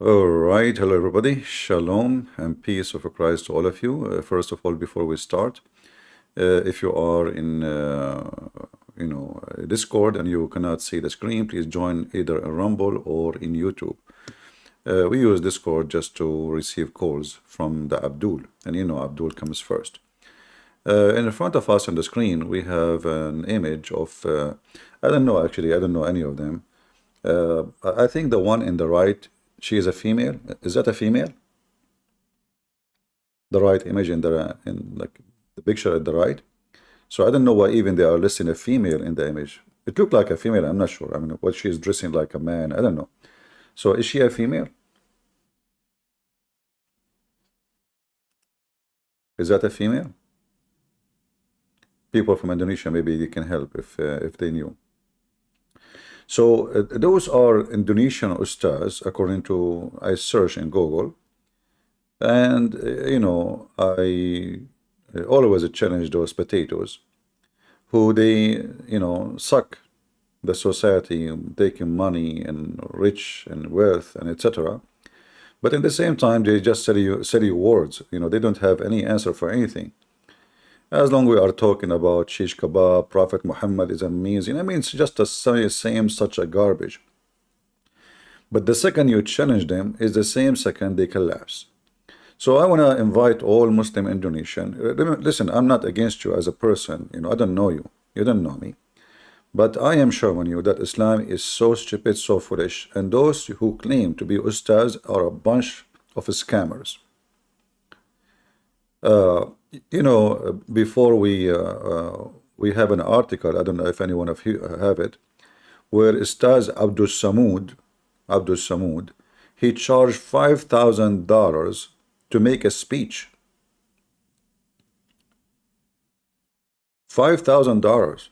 All right, hello everybody. Shalom and peace of Christ to all of you. First of all, before we start, if you are in, Discord and you cannot see the screen, please join either in Rumble or in YouTube. We use Discord just to receive calls from the Abdul, and Abdul comes first. In front of us on the screen, we have an image of, I don't know actually, I don't know any of them. I think the one in the right, she is a female. Is that a female? The right image in like the picture at the right. So I don't know why even they are listing a female in the image. It looked like a female. I'm not sure. I mean, what she is dressing like a man. I don't know. So is she a female? Is that a female? People from Indonesia, maybe they can help if they knew. So those are Indonesian Ustads, according to I search in Google. And, I always challenge those potatoes who they, suck the society, taking money and rich and wealth and etc. But in the same time, they just say you words. They don't have any answer for anything. As long we are talking about shish kebab, Prophet Muhammad is amazing. I mean, it's just the same such a garbage. But the second you challenge them is the same second they collapse. So I want to invite all Muslim Indonesian. Listen, I'm not against you as a person. I don't know you. You don't know me. But I am showing you that Islam is so stupid, so foolish. And those who claim to be Ustads are a bunch of scammers. Before we have an article, I don't know if anyone of you have it, where Ustaz Abdul Samud, he charged $5,000 to make a speech. $5,000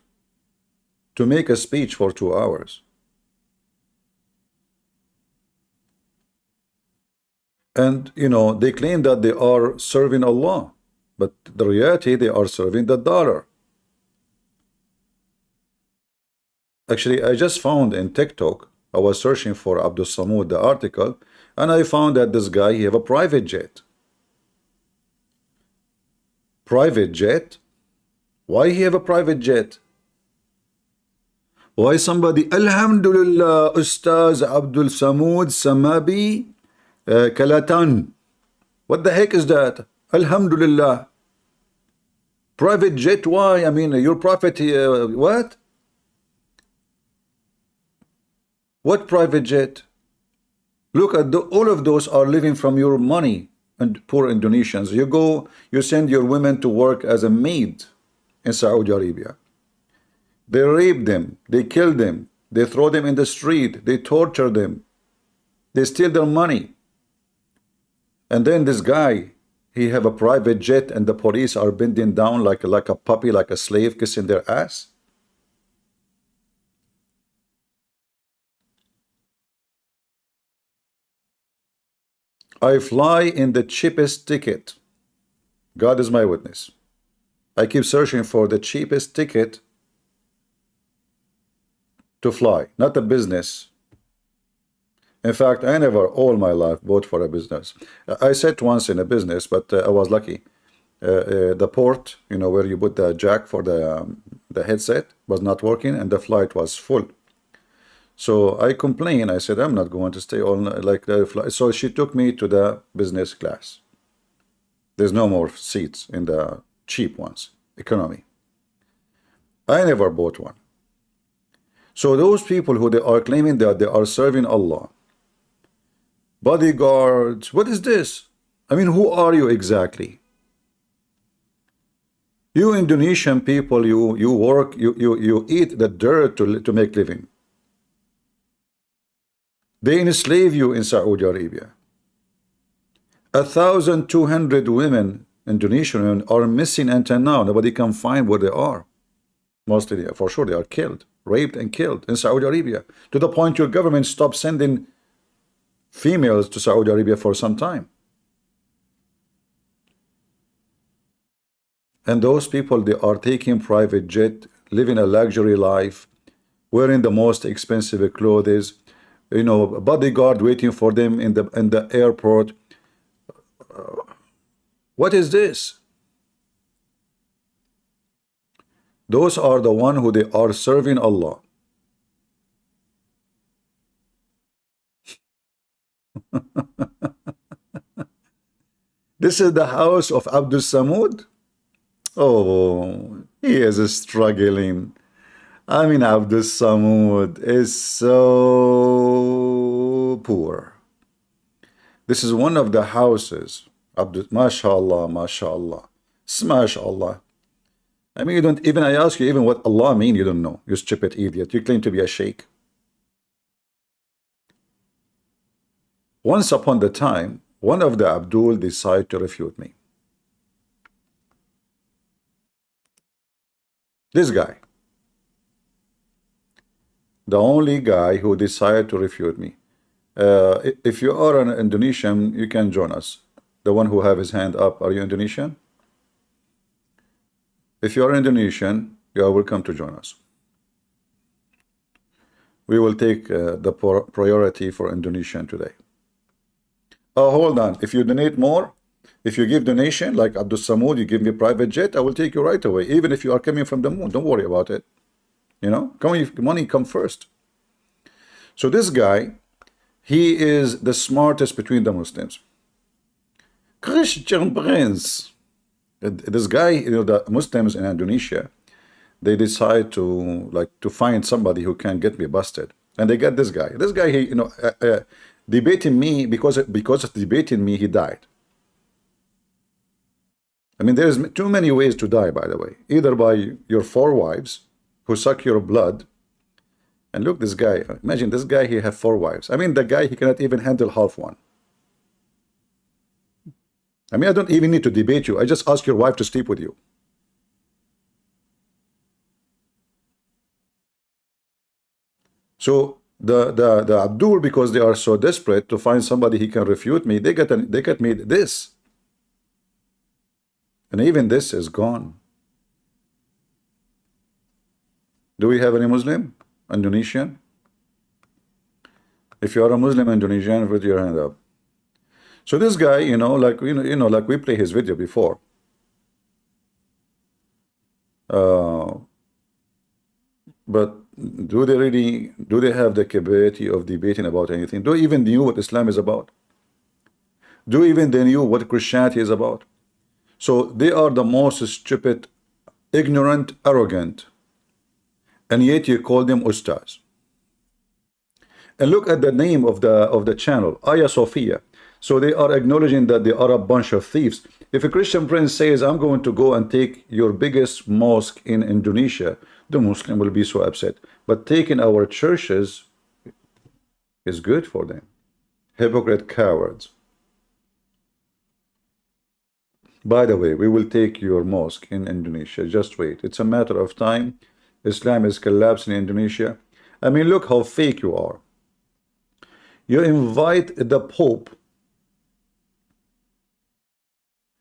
to make a speech for 2 hours. And, they claim that they are serving Allah, but the reality, they are serving the dollar. Actually, I just found in TikTok, I was searching for Abdul Samud, the article, and I found that this guy, he have a private jet. Private jet? Why he have a private jet? Why somebody, Alhamdulillah, Ustaz Abdul Samud Samabi Kalatan. What the heck is that? Alhamdulillah. Private jet, why? I mean, your prophet, what? What private jet? Look at all of those are living from your money, and poor Indonesians. You send your women to work as a maid in Saudi Arabia. They rape them, they kill them, they throw them in the street, they torture them, they steal their money. And then this guy, he have a private jet and the police are bending down like a puppy, like a slave, kissing their ass. I fly in the cheapest ticket. God is my witness. I keep searching for the cheapest ticket to fly, not a business. In fact, I never all my life bought for a business. I sat once in a business, but I was lucky. The port, where you put the jack for the headset, was not working, and the flight was full. So I complained. I said, I'm not going to stay all night like the flight. So she took me to the business class. There's no more seats in the cheap ones, economy. I never bought one. So those people who they are claiming that they are serving Allah, bodyguards, what is this? I mean, who are you exactly? You Indonesian people, you work, you eat the dirt to make living. They enslave you in Saudi Arabia. 1,200 women, Indonesian women, are missing until now. Nobody can find where they are. Mostly, for sure, they are killed, raped and killed in Saudi Arabia, to the point your government stopped sending females to Saudi Arabia for some time. And those people, they are taking private jet, living a luxury life, wearing the most expensive clothes, a bodyguard waiting for them in the airport. What is this? Those are the one who they are serving Allah. This is the house of Abdul Samud. Oh, he is struggling. I mean, Abdul Samud is so poor. This is one of the houses. Abdul, mashallah, mashallah, mashallah. I mean, you don't even, I ask you even what Allah mean, you don't know. You stupid idiot. You claim to be a sheikh. Once upon the time, one of the Abdul decided to refute me. This guy. The only guy who decided to refute me. If you are an Indonesian, you can join us. The one who have his hand up, are you Indonesian? If you are Indonesian, you are welcome to join us. We will take the priority for Indonesian today. Oh, hold on. If you donate more, if you give donation, like Abdul Samud, you give me a private jet, I will take you right away. Even if you are coming from the moon, don't worry about it. You know, money come first. So this guy, he is the smartest between the Muslims. Christian Prince. This guy, you know, the Muslims in Indonesia, they decide to find somebody who can get me busted, and they get this guy. This guy, he, you know, debating me because of debating me, he died. I mean, there's too many ways to die, by the way. Either by your 4 wives who suck your blood. And look, this guy, imagine this guy, he have 4 wives. I mean, the guy, he cannot even handle half one. I mean, I don't even need to debate you. I just ask your wife to sleep with you. So the Abdul, because they are so desperate to find somebody he can refute me, they get me this. And even this is gone. Do we have any Muslim? Indonesian? If you are a Muslim Indonesian, put your hand up. So this guy, you know, like we play his video before. But do they have the capability of debating about anything? Do even know what Islam is about? Do even they know what Christianity is about? So they are the most stupid, ignorant, arrogant, and yet you call them Ustads. And look at the name of the channel, Aya Sophia. So they are acknowledging that they are a bunch of thieves. If a Christian prince says, I'm going to go and take your biggest mosque in Indonesia, the Muslim will be so upset. But taking our churches is good for them. Hypocrite cowards. By the way, we will take your mosque in Indonesia. Just wait. It's a matter of time. Islam is collapsing in Indonesia. I mean, look how fake you are. You invite the Pope.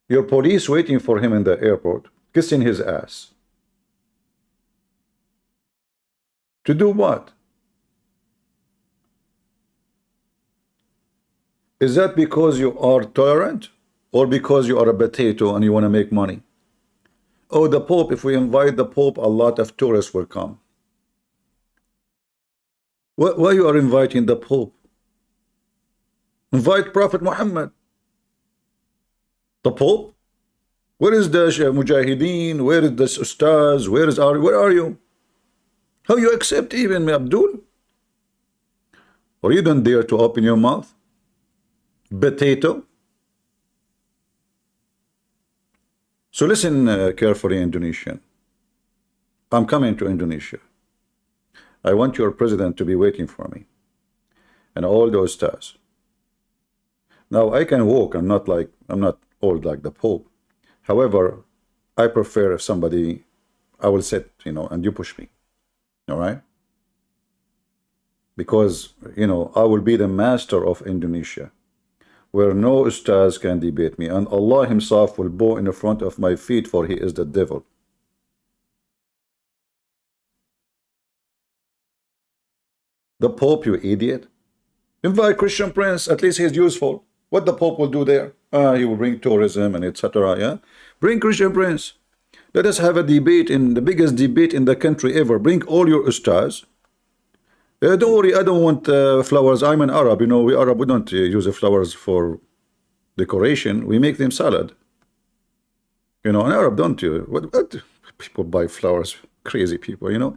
Your police waiting for him in the airport, kissing his ass. To do what? Is that because you are tolerant, or because you are a potato and you want to make money? Oh, the Pope, if we invite the Pope, a lot of tourists will come. Why you are inviting the Pope? Invite Prophet Muhammad. The Pope? Where is the Mujahideen? Where is the Ustads? Where are you? How you accept even Abdul? Or you don't dare to open your mouth? Potato? So listen carefully, Indonesian. I'm coming to Indonesia. I want your president to be waiting for me. And all those stars. Now I can walk. I'm not old like the Pope. However, I prefer if somebody, I will sit, you know, and you push me. All right? Because, you know, I will be the master of Indonesia, where no Ustaz can debate me, and Allah himself will bow in the front of my feet, for he is the devil. The Pope, you idiot. Invite Christian Prince, at least he's useful. What the Pope will do there? He will bring tourism and etc. Yeah, bring Christian Prince. Let us have a debate, in the biggest debate in the country ever. Bring all your ustads. Don't worry, I don't want flowers. I'm an Arab. You know, we Arab, we don't use the flowers for decoration. We make them salad. You know, an Arab don't you? What? People buy flowers. Crazy people, you know.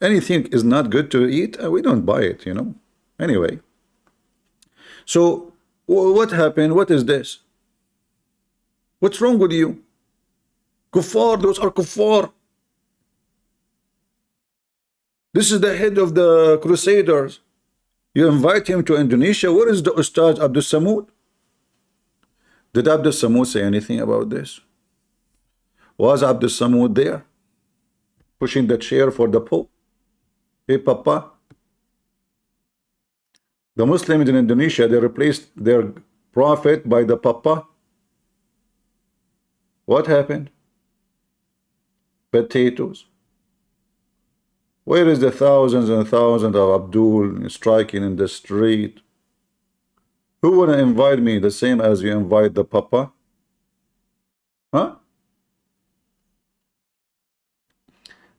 Anything is not good to eat, we don't buy it, you know. Anyway. So, what happened? What is this? What's wrong with you? Kuffar, those are kuffar. This is the head of the Crusaders. You invite him to Indonesia. Where is the Ustad Abdul Samud? Did Abdul Samud say anything about this? Was Abdul Samud there? Pushing the chair for the Pope? Hey, Papa. The Muslims in Indonesia, they replaced their prophet by the Papa. What happened? Potatoes. Where is the thousands and thousands of Abdul striking in the street? Who wanna invite me the same as you invite the Papa? Huh?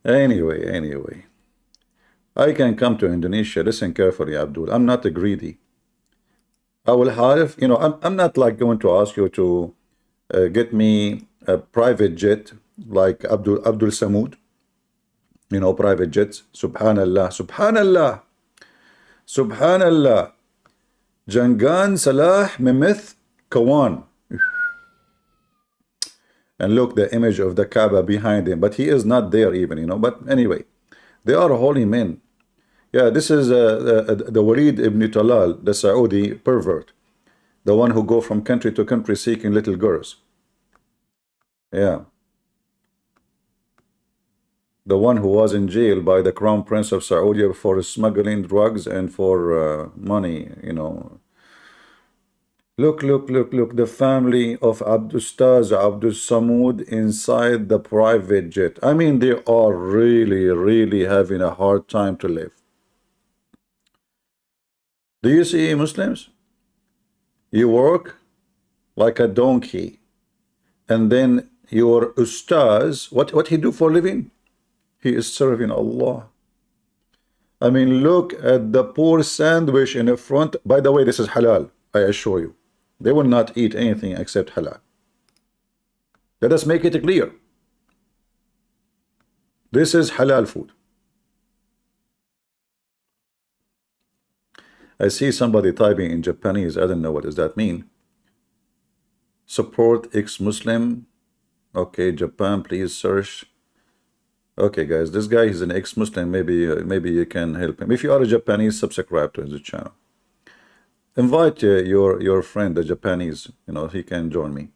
Anyway. I can come to Indonesia. Listen carefully, Abdul. I'm not a greedy. I will have, you know, I'm not like going to ask you to get me a private jet like Abdul Samud. You know, private jets. Subhanallah. Jangan Salah Mimith Kawan. And look, the image of the Kaaba behind him. But he is not there even, you know. But anyway, they are holy men. Yeah, this is the Walid ibn Talal, the Saudi pervert. The one who go from country to country seeking little girls. Yeah. The one who was in jail by the Crown Prince of Saudi for smuggling drugs and for money, you know. Look, the family of Ustaz Abdul Samud inside the private jet. I mean, they are really having a hard time to live. Do you see Muslims? You work like a donkey, and then your Ustaz, what he do for a living? He is serving Allah. I mean, look at the poor sandwich in the front. By the way, this is halal, I assure you. They will not eat anything except halal. Let us make it clear. This is halal food. I see somebody typing in Japanese. I don't know what does that mean. Support ex-Muslim. Okay, Japan, please search. Okay, guys, this guy is an ex-Muslim. Maybe you can help him. If you are a Japanese, subscribe to his channel. Invite your friend, the Japanese. You know, he can join me.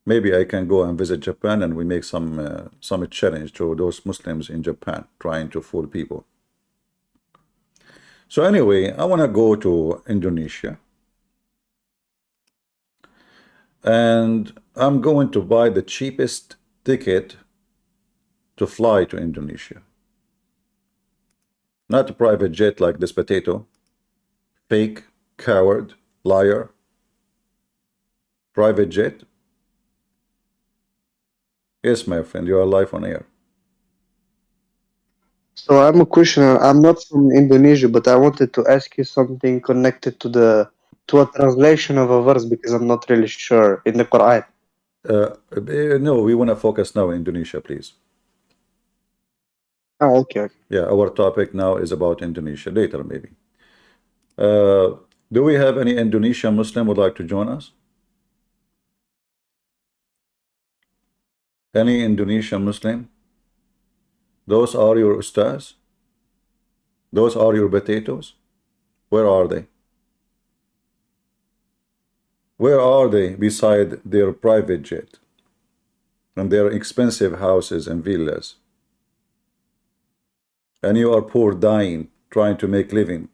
Maybe I can go and visit Japan, and we make some challenge to those Muslims in Japan trying to fool people. So anyway, I want to go to Indonesia, and I'm going to buy the cheapest ticket to fly to Indonesia. Not a private jet like this potato. Fake, coward, liar. Private jet. Yes, my friend, you are live on air. So I'm a questioner. I'm not from Indonesia, but I wanted to ask you something connected to a translation of a verse because I'm not really sure in the Quran. No, we want to focus now in Indonesia, please. Oh, okay. Yeah, our topic now is about Indonesia. Later, maybe. Do we have any Indonesian Muslim would like to join us? Any Indonesian Muslim? Those are your ustaz? Those are your potatoes? Where are they? Where are they beside their private jet and their expensive houses and villas? And you are poor, dying, trying to make living.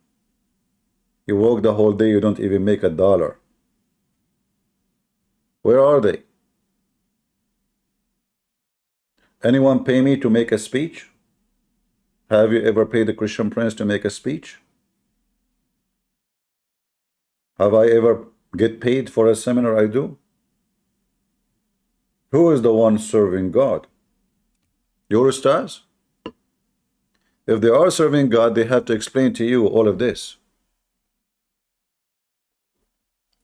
You work the whole day, you don't even make $1. Where are they? Anyone pay me to make a speech? Have you ever paid a Christian Prince to make a speech? Have I ever get paid for a seminar I do? Who is the one serving God? Your Ustads? If they are serving God, they have to explain to you all of this.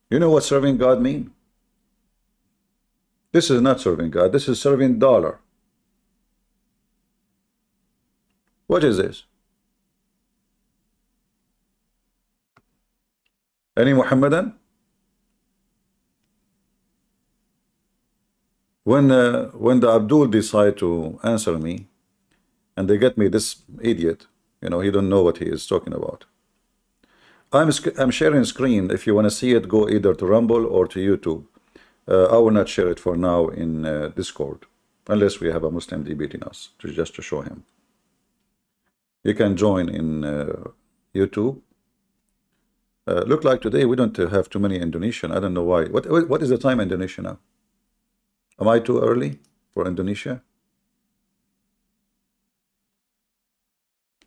You know what serving God mean? This is not serving God. This is serving dollar. What is this? Any Muhammadan? When the Abdul decide to answer me, and they get me this idiot, you know, he don't know what he is talking about. I'm sharing screen. If you want to see it, go either to Rumble or to YouTube. I will not share it for now in Discord, unless we have a Muslim debating us, just to show him. You can join in YouTube. Look like today we don't have too many Indonesian. I don't know why. What is the time in Indonesia now? Am I too early for Indonesia?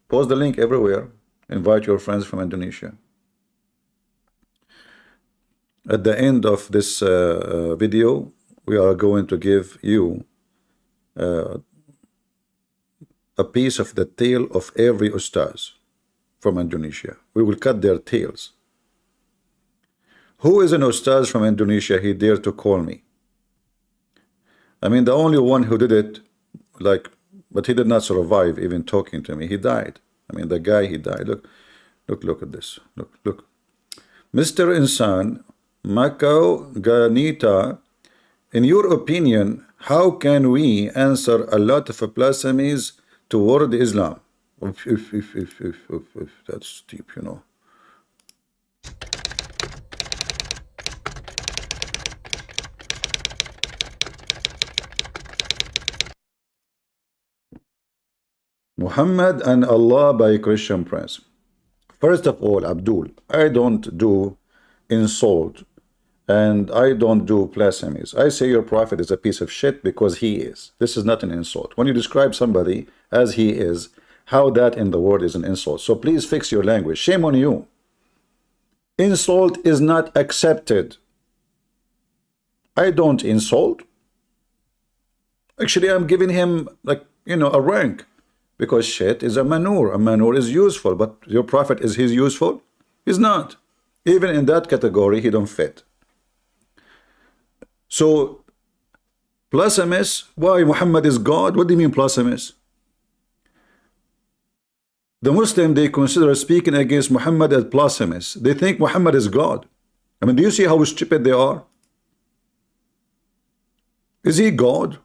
Post the link everywhere. Invite your friends from Indonesia. At the end of this video, we are going to give you a piece of the tail of every Ustaz from Indonesia. We will cut their tails. Who is an Ustaz from Indonesia? He dared to call me. I mean, the only one who did it, but he did not survive even talking to me. He died. I mean, the guy, he died. Look at this. Look. Mr. Insan, Macau Ganita, in your opinion, how can we answer a lot of blasphemies toward Islam? If that's deep, you know. Muhammad and Allah by Christian Prince. First of all, Abdul, I don't do insult and I don't do blasphemies. I say your prophet is a piece of shit because he is. This is not an insult. When you describe somebody as he is, how that in the word is an insult. So please fix your language. Shame on you. Insult is not accepted. I don't insult. Actually, I'm giving him, a rank. Because shit is a manure. A manure is useful, but your prophet, is he useful? He's not. Even in that category, he don't fit. So, blasphemous, why Muhammad is God? What do you mean blasphemous? The Muslim, they consider speaking against Muhammad as blasphemous. They think Muhammad is God. I mean, do you see how stupid they are? Is he God?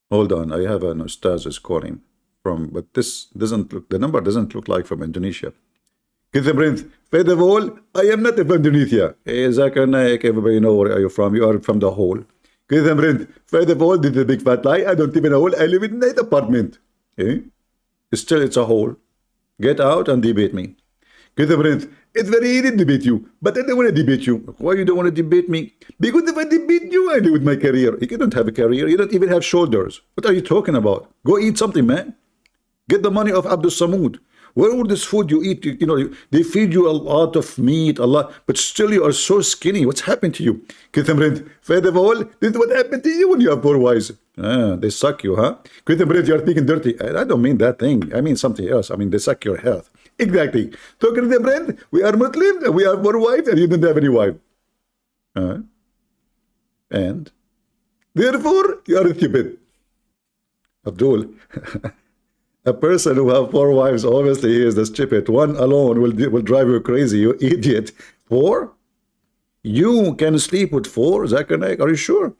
Hold on, I have an Ustaz is calling from, but this doesn't look, the number doesn't look like from Indonesia. First of all, I am not from Indonesia. Everybody know where are you from? You are from the hole. First of all, this is a big fat lie. I don't even know. I live in a nice apartment. Okay? Still, it's a hole. Get out and debate me. It's very easy to debate you, but I don't want to debate you. Why you don't want to debate me? Because if I debate you, I do with my career. You don't have a career. You don't even have shoulders. What are you talking about? Go eat something, man. Get the money of Abdul Samud. Where all this food you eat, they feed you a lot of meat, a lot, but still you are so skinny. What's happened to you? First of all, this is what happened to you when you have poor wives. They suck you, huh? You are speaking dirty. I don't mean that thing. I mean something else. I mean, they suck your health. Exactly. So, we are Muslims and we have four wives and you don't have any wife. And therefore, you are stupid. Abdul. A person who has four wives, obviously he is the stupid. One alone will drive you crazy, you idiot. Four? You can sleep with four, Zakir Naik? Are you sure?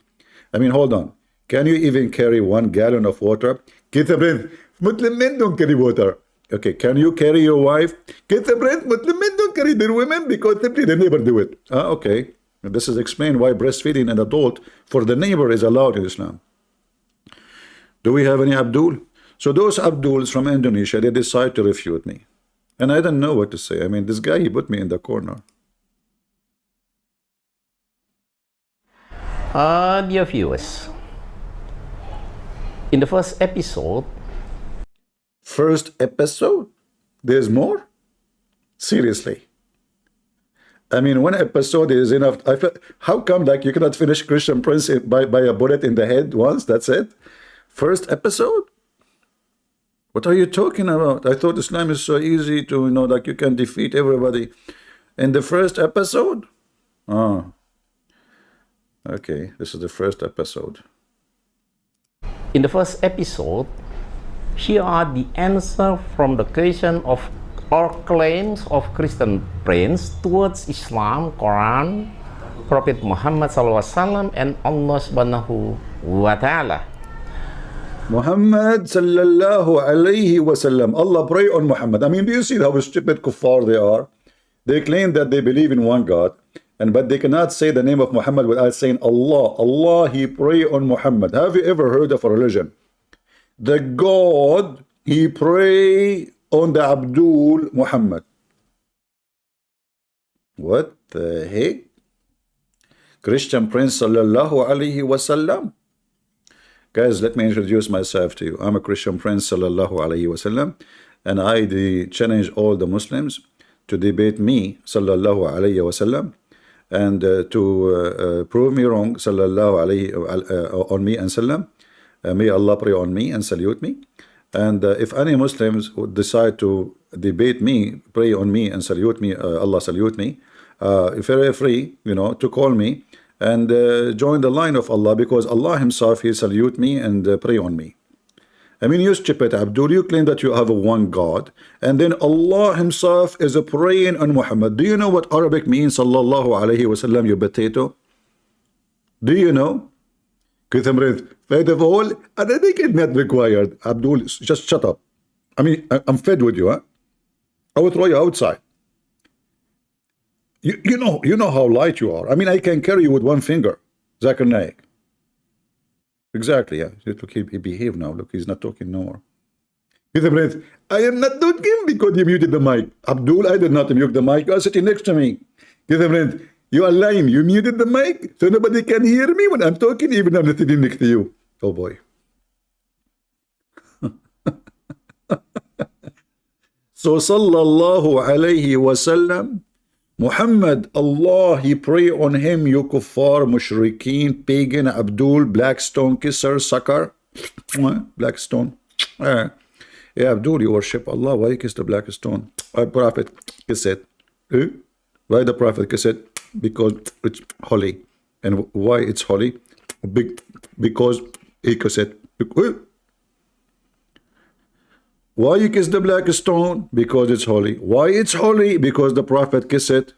I mean, hold on. Can you even carry 1 gallon of water? Muslim men don't carry water. Okay, can you carry your wife? Muslim men don't carry their women because simply they never do it. Okay. And this is explained why breastfeeding an adult for the neighbor is allowed in Islam. Do we have any Abdul? So those Abduls from Indonesia, they decide to refute me. And I don't know what to say. I mean, this guy, he put me in the corner. Dear viewers, in the first episode, There's more? Seriously. I mean, one episode is enough. How come like you cannot finish Christian Prince by a bullet in the head once? That's it? First episode? What are you talking about? I thought Islam is so easy to, like you can defeat everybody in the first episode? Oh. Okay, this is the first episode. In the first episode, here are the answers from the question of or claims of Christian prince towards Islam, Quran, Prophet Muhammad SAW, and Allah Subhanahu wa Ta'ala. Muhammad sallallahu alayhi wasallam. Allah pray on Muhammad. I mean, do you see how stupid kuffar they are? They claim that they believe in one God, but they cannot say the name of Muhammad without saying Allah. Allah, he pray on Muhammad. Have you ever heard of a religion? The God, he pray on the Abdul Muhammad. What the heck? Christian Prince sallallahu alayhi wasallam. Guys, let me introduce myself to you. I'm a Christian Prince sallallahu alayhi wasallam, and I challenge all the Muslims to debate me sallallahu alayhi wasallam, and to prove me wrong sallallahu alayhi on me and sallam. May Allah pray on me and salute me. And if any Muslims would decide to debate me, pray on me and salute me, Allah salute me, very free, to call me and join the line of Allah, because Allah himself, he salute me and pray on me. I mean, you stupid Abdul, you claim that you have a one God, and then Allah himself is a praying on Muhammad. Do you know what Arabic means, sallallahu alayhi wasallam, you potato? Do you know? First of all, I think it's not required. Abdul, just shut up. I mean, I'm fed with you, huh? I will throw you outside. You know how light you are. I mean, I can carry you with one finger. Zakir Naik. Exactly, yeah. Look, he behave now. Look, he's not talking no more. I am not talking because you muted the mic. Abdul, I did not mute the mic. You are sitting next to me. You are lying. You muted the mic, so nobody can hear me when I'm talking, even though I'm not sitting next to you. Oh boy. So sallallahu alayhi wasallam, Muhammad, Allah, he pray on him, you kuffar, mushrikeen, pagan, Abdul, black stone kisser, sucker. Black stone. Yeah, Abdul, you worship Allah. Why you kiss the black stone? Prophet kiss it. Why the Prophet kiss it? Because it's holy. And why it's holy? Because he kiss it. Why you kiss the black stone? Because it's holy. Why it's holy? Because the Prophet kissed it.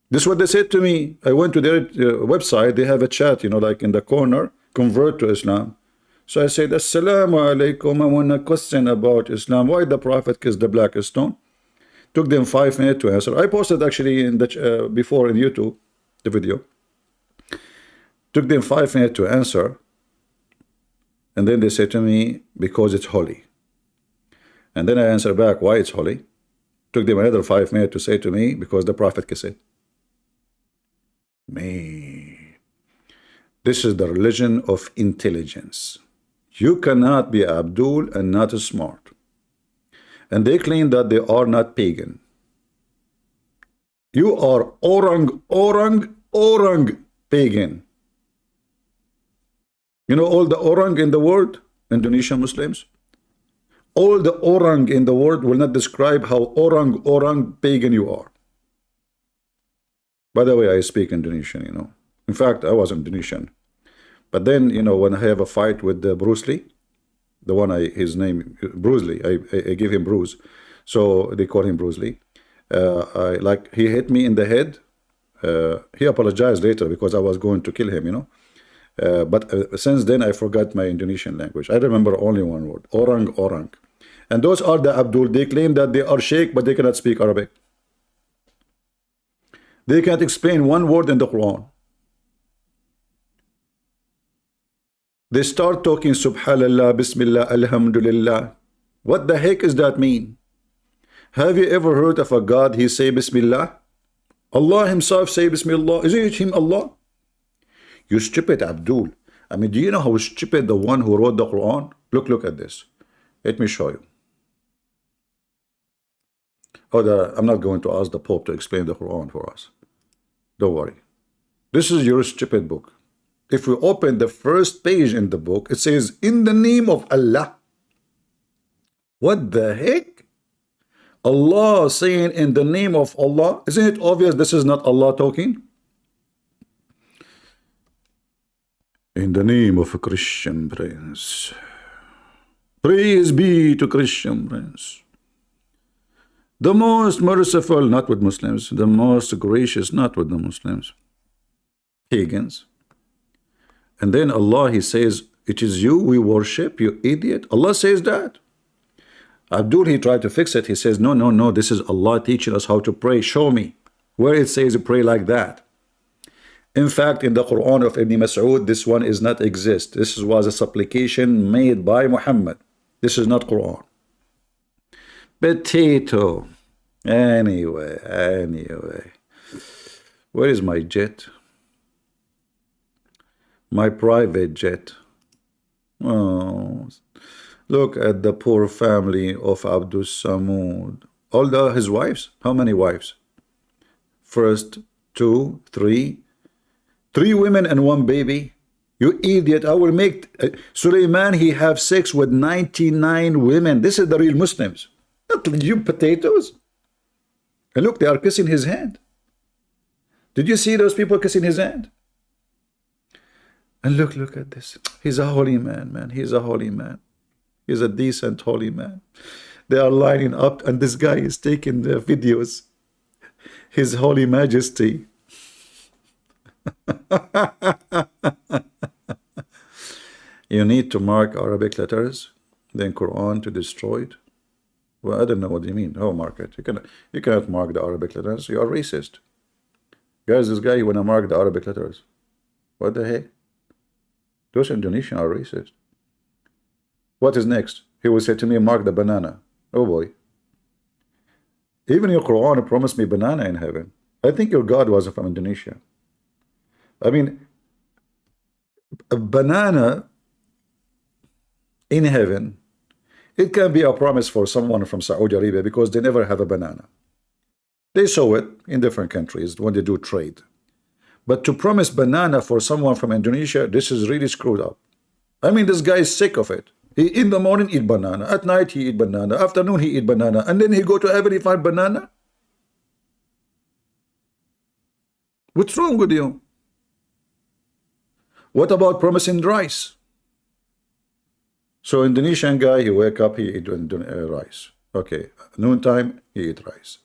This is what they said to me. I went to their website. They have a chat, like in the corner, convert to Islam. So I said, Assalamu alaikum. I want a question about Islam. Why the Prophet kissed the black stone? Took them 5 minutes to answer. I posted actually in the before in YouTube, the video. Took them 5 minutes to answer. And then they say to me, because it's holy. And then I answer back, why it's holy? Took them another 5 minutes to say to me, because the Prophet kissed it. Man, this is the religion of intelligence. You cannot be Abdul and not smart. And they claim that they are not pagan. You are orang pagan. You know all the orang in the world, Indonesian Muslims? All the orang in the world will not describe how orang pagan you are. By the way, I speak Indonesian, In fact, I was Indonesian. But then, when I have a fight with Bruce Lee, the one his name, Bruce Lee, I give him Bruce. So they call him Bruce Lee. He hit me in the head. He apologized later because I was going to kill him, But since then, I forgot my Indonesian language. I remember only one word, orang. And those are the Abdul. They claim that they are Sheikh, but they cannot speak Arabic. They can't explain one word in the Quran. They start talking Subhanallah, Bismillah, Alhamdulillah. What the heck does that mean? Have you ever heard of a God, he say Bismillah? Allah himself say Bismillah. Is it him Allah? You stupid Abdul. Do you know how stupid the one who wrote the Quran? Look at this. Let me show you. I'm not going to ask the Pope to explain the Quran for us. Don't worry. This is your stupid book. If we open the first page in the book, it says, in the name of Allah. What the heck? Allah saying in the name of Allah? Isn't it obvious this is not Allah talking? In the name of a Christian prince. Praise be to Christian prince. The most merciful, not with Muslims. The most gracious, not with the Muslims. Pagans. And then Allah, he says, it is you we worship, you idiot. Allah says that. Abdul, he tried to fix it. He says, no, no, no, this is Allah teaching us how to pray. Show me where it says pray like that. In fact, in the Quran of Ibn Mas'ud, this one is not exist. This was a supplication made by Muhammad. This is not Quran. Potato. Anyway. Where is my jet? My private jet. Oh, look at the poor family of Abdul Samud. All his wives. How many wives? First, 2, 3. 3 women and 1 baby. You idiot. I will make Sulaiman, he have sex with 99 women. This is the real Muslims. Not you potatoes. And look, they are kissing his hand. Did you see those people kissing his hand? And look at this. He's a holy man, man. He's a holy man. He's a decent, holy man. They are lining up, and this guy is taking the videos. His Holy Majesty. You need to mark Arabic letters, then Quran to destroy it. Well, I don't know what you mean. How mark it? You cannot mark the Arabic letters. You are racist. Guys, this guy, you want to mark the Arabic letters. What the heck? Those Indonesians are racist. What is next? He will say to me, mark the banana. Oh boy. Even your Quran promised me banana in heaven. I think your God was from Indonesia. I mean, a banana in heaven, it can be a promise for someone from Saudi Arabia because they never have a banana. They saw it in different countries when they do trade. But to promise banana for someone from Indonesia, this is really screwed up. I mean, this guy is sick of it. He in the morning eat banana, at night he eat banana, afternoon he eat banana, and then he go to heaven, he find banana. What's wrong with you? What about promising rice? So Indonesian guy, he wake up, he eat rice. Okay, noontime, he eat rice.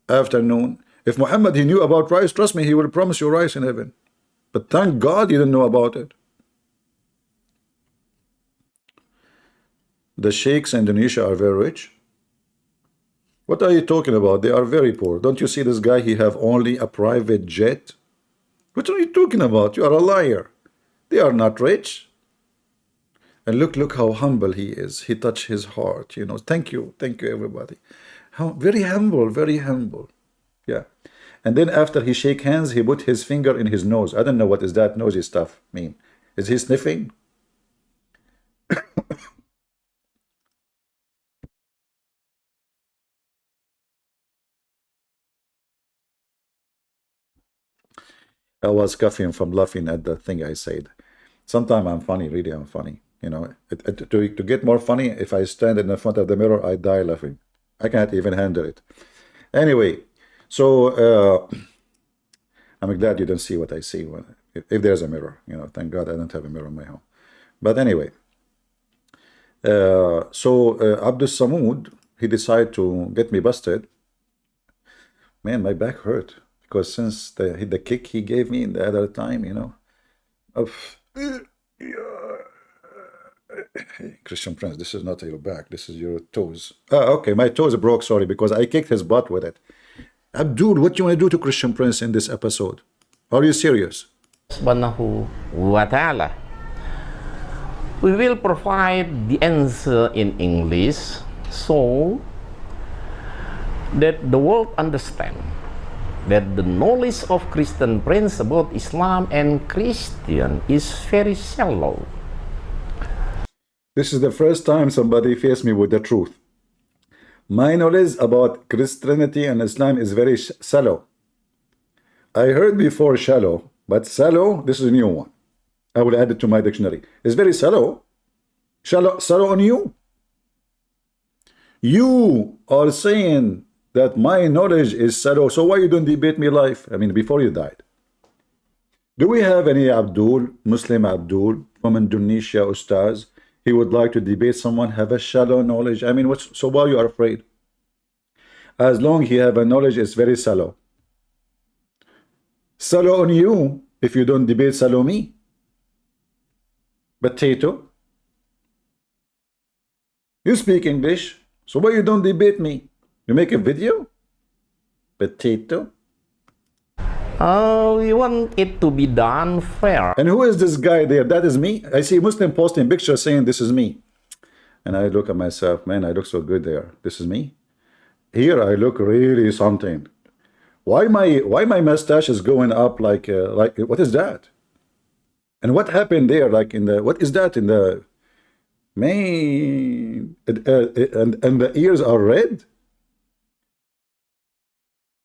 Afternoon, if Muhammad, he knew about rice, trust me, he will promise you rice in heaven. But thank God you didn't know about it. The sheikhs in Indonesia are very rich. What are you talking about? They are very poor. Don't you see this guy? He have only a private jet. What are you talking about? You are a liar. They are not rich. And look how humble he is. He touched his heart. You know. Thank you everybody. How very humble, very humble. Yeah. And then after he shake hands, he put his finger in his nose. I don't know what is that nosy stuff mean. Is he sniffing? I was coughing from laughing at the thing I said. Sometimes I'm funny, really I'm funny. You know, to get more funny, if I stand in the front of the mirror, I die laughing. I can't even handle it. Anyway, so I'm glad you don't see what I see if there's a mirror. You know, thank God I don't have a mirror in my home. But anyway, Abdul Samud, he decided to get me busted. Man, my back hurt. Because since the kick he gave me the other time, you know, Christian Prince, this is not your back, this is your toes. Okay, my toes broke, sorry, because I kicked his butt with it. Abdul, what you want to do to Christian Prince in this episode? Are you serious? Subhanahu wa ta'ala. We will provide the answer in English so that the world understands that the knowledge of Christian Prince about Islam and Christian is very shallow. This is the first time somebody faced me with the truth. My knowledge about Christianity and Islam is very shallow. I heard before shallow, but shallow, this is a new one. I will add it to my dictionary. It's very shallow. Shallow on you. You are saying that my knowledge is shallow, so why you don't debate me live? I mean, before you died. Do we have any Muslim Abdul from Indonesia, Ustads? He would like to debate someone, have a shallow knowledge. I mean, so why you are afraid? As long he have a knowledge, it's very shallow. Shallow on you if you don't debate shallow me. Potato. You speak English, so why you don't debate me? You make a video? Potato. We want it to be done fair. And who is this guy there? That is me. I see Muslim posting pictures saying this is me. And I look at myself, man, I look so good there. This is me. Here I look really something. Why my mustache is going up like what is that? And what happened there? Like in the what is that in the man? And the ears are red.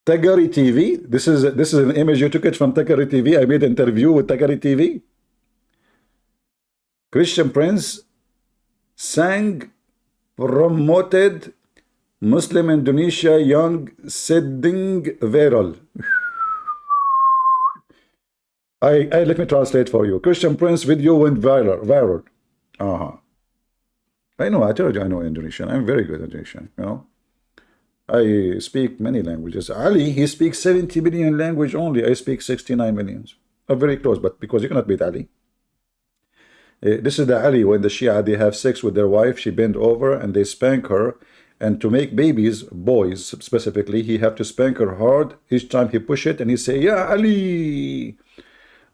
Tagari TV. This is an image you took it from Tagari TV. I made an interview with Tagari TV. Christian Prince sang, promoted Muslim Indonesia young sending viral. I let me translate for you. Christian Prince video went viral. I know. I told you I know Indonesian. I'm very good at Indonesian. You know. I speak many languages. Ali, he speaks 70 million language only. I speak 69 millions. I'm very close, but because you cannot beat Ali. This is the Ali when the Shia, they have sex with their wife, she bend over and they spank her. And to make babies, boys specifically, he have to spank her hard. Each time he push it and he say, yeah, Ali.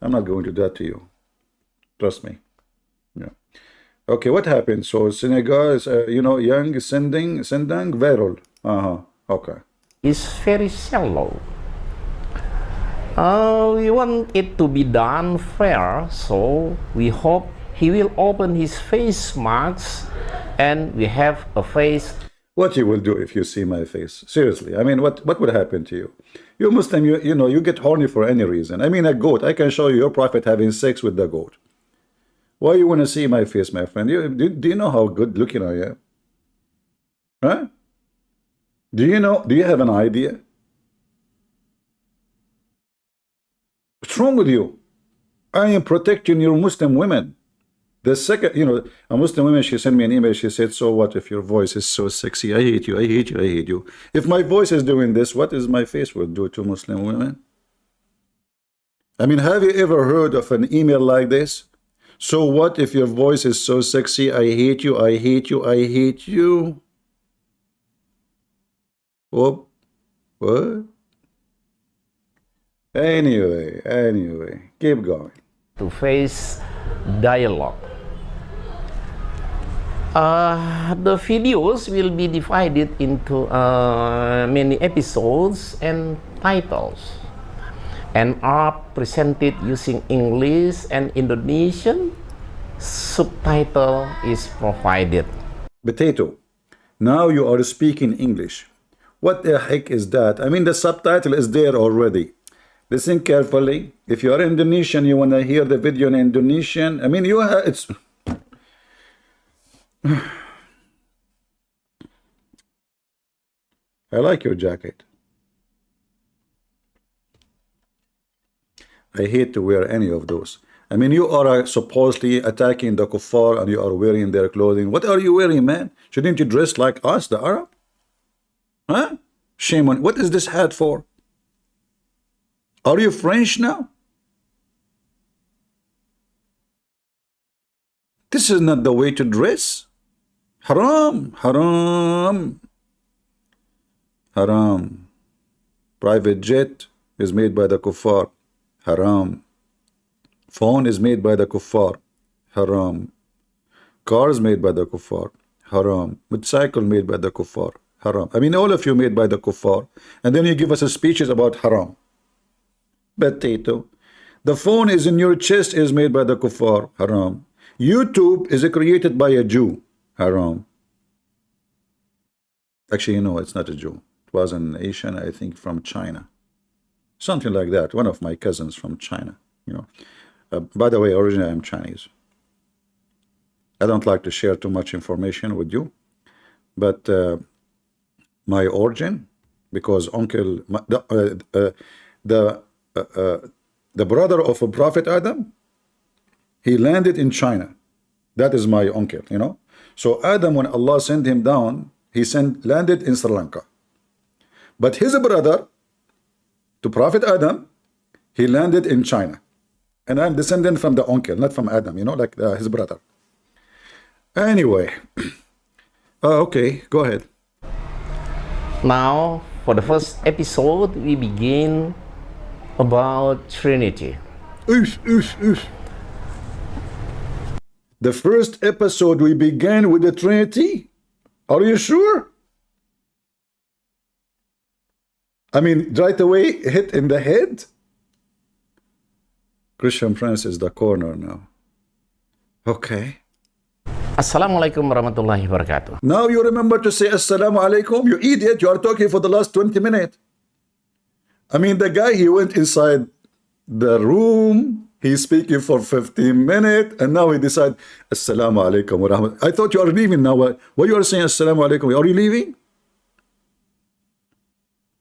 I'm not going to do that to you. Trust me. Yeah. Okay, what happened? So Senegal is, young sendang viral. Okay. It's very shallow. We want it to be done fair, so we hope he will open his face marks and we have a face. What you will do if you see my face? Seriously, I mean, what would happen to you? You Muslim, you get horny for any reason. I mean, a goat. I can show you your prophet having sex with the goat. Why you want to see my face, my friend? Do you know how good looking I am? Huh? Do you have an idea? What's wrong with you? I am protecting your Muslim women. The second, a Muslim woman, she sent me an email, she said, so what if your voice is so sexy? I hate you, I hate you, I hate you. If my voice is doing this, what is my face will do to Muslim women? I mean, have you ever heard of an email like this? So what if your voice is so sexy? I hate you, I hate you, I hate you. Whoop. What? Anyway, keep going. To face dialogue. The videos will be divided into many episodes and titles, and are presented using English and Indonesian. Subtitle is provided. Potato, now you are speaking English. What the heck is that? I mean, the subtitle is there already. Listen carefully. If you are Indonesian, you want to hear the video in Indonesian. I mean, it's... I like your jacket. I hate to wear any of those. I mean, you are supposedly attacking the kuffar and you are wearing their clothing. What are you wearing, man? Shouldn't you dress like us, the Arab? Huh? Shame on... What is this hat for? Are you French now? This is not the way to dress. Haram, haram, haram. Private jet is made by the kuffar. Haram. Phone is made by the kuffar. Haram. Cars made by the kuffar. Haram. Motorcycle made by the kuffar. Haram. I mean, all of you made by the kuffar. And then you give us a speeches about haram. Potato. The phone is in your chest is made by the kuffar. Haram. YouTube is created by a Jew. Haram. Actually, no, it's not a Jew. It was an Asian, I think, from China. Something like that. One of my cousins from China, you know. By the way, originally I'm Chinese. I don't like to share too much information with you, but my origin, because uncle, the brother of a prophet Adam, he landed in China. That is my uncle, you know. So Adam, when Allah sent him down, he landed in Sri Lanka. But his brother, to Prophet Adam, he landed in China. And I'm descendant from the uncle, not from Adam, you know, like his brother. Anyway, okay, go ahead. Now, for the first episode, we begin about Trinity. The first episode, we began with the Trinity? Are you sure? I mean, right away, hit in the head? Christian Prince is the corner now. Okay. Assalamualaikum warahmatullahi wabarakatuh. Now you remember to say Assalamu alaikum? You idiot, you are talking for the last 20 minutes. I mean, the guy, he went inside the room, he's speaking for 15 minutes, and now he decided, Assalamu alaikum wa rahmatullah. I thought you are leaving now. Why you are saying Assalamu alaikum? Are you leaving?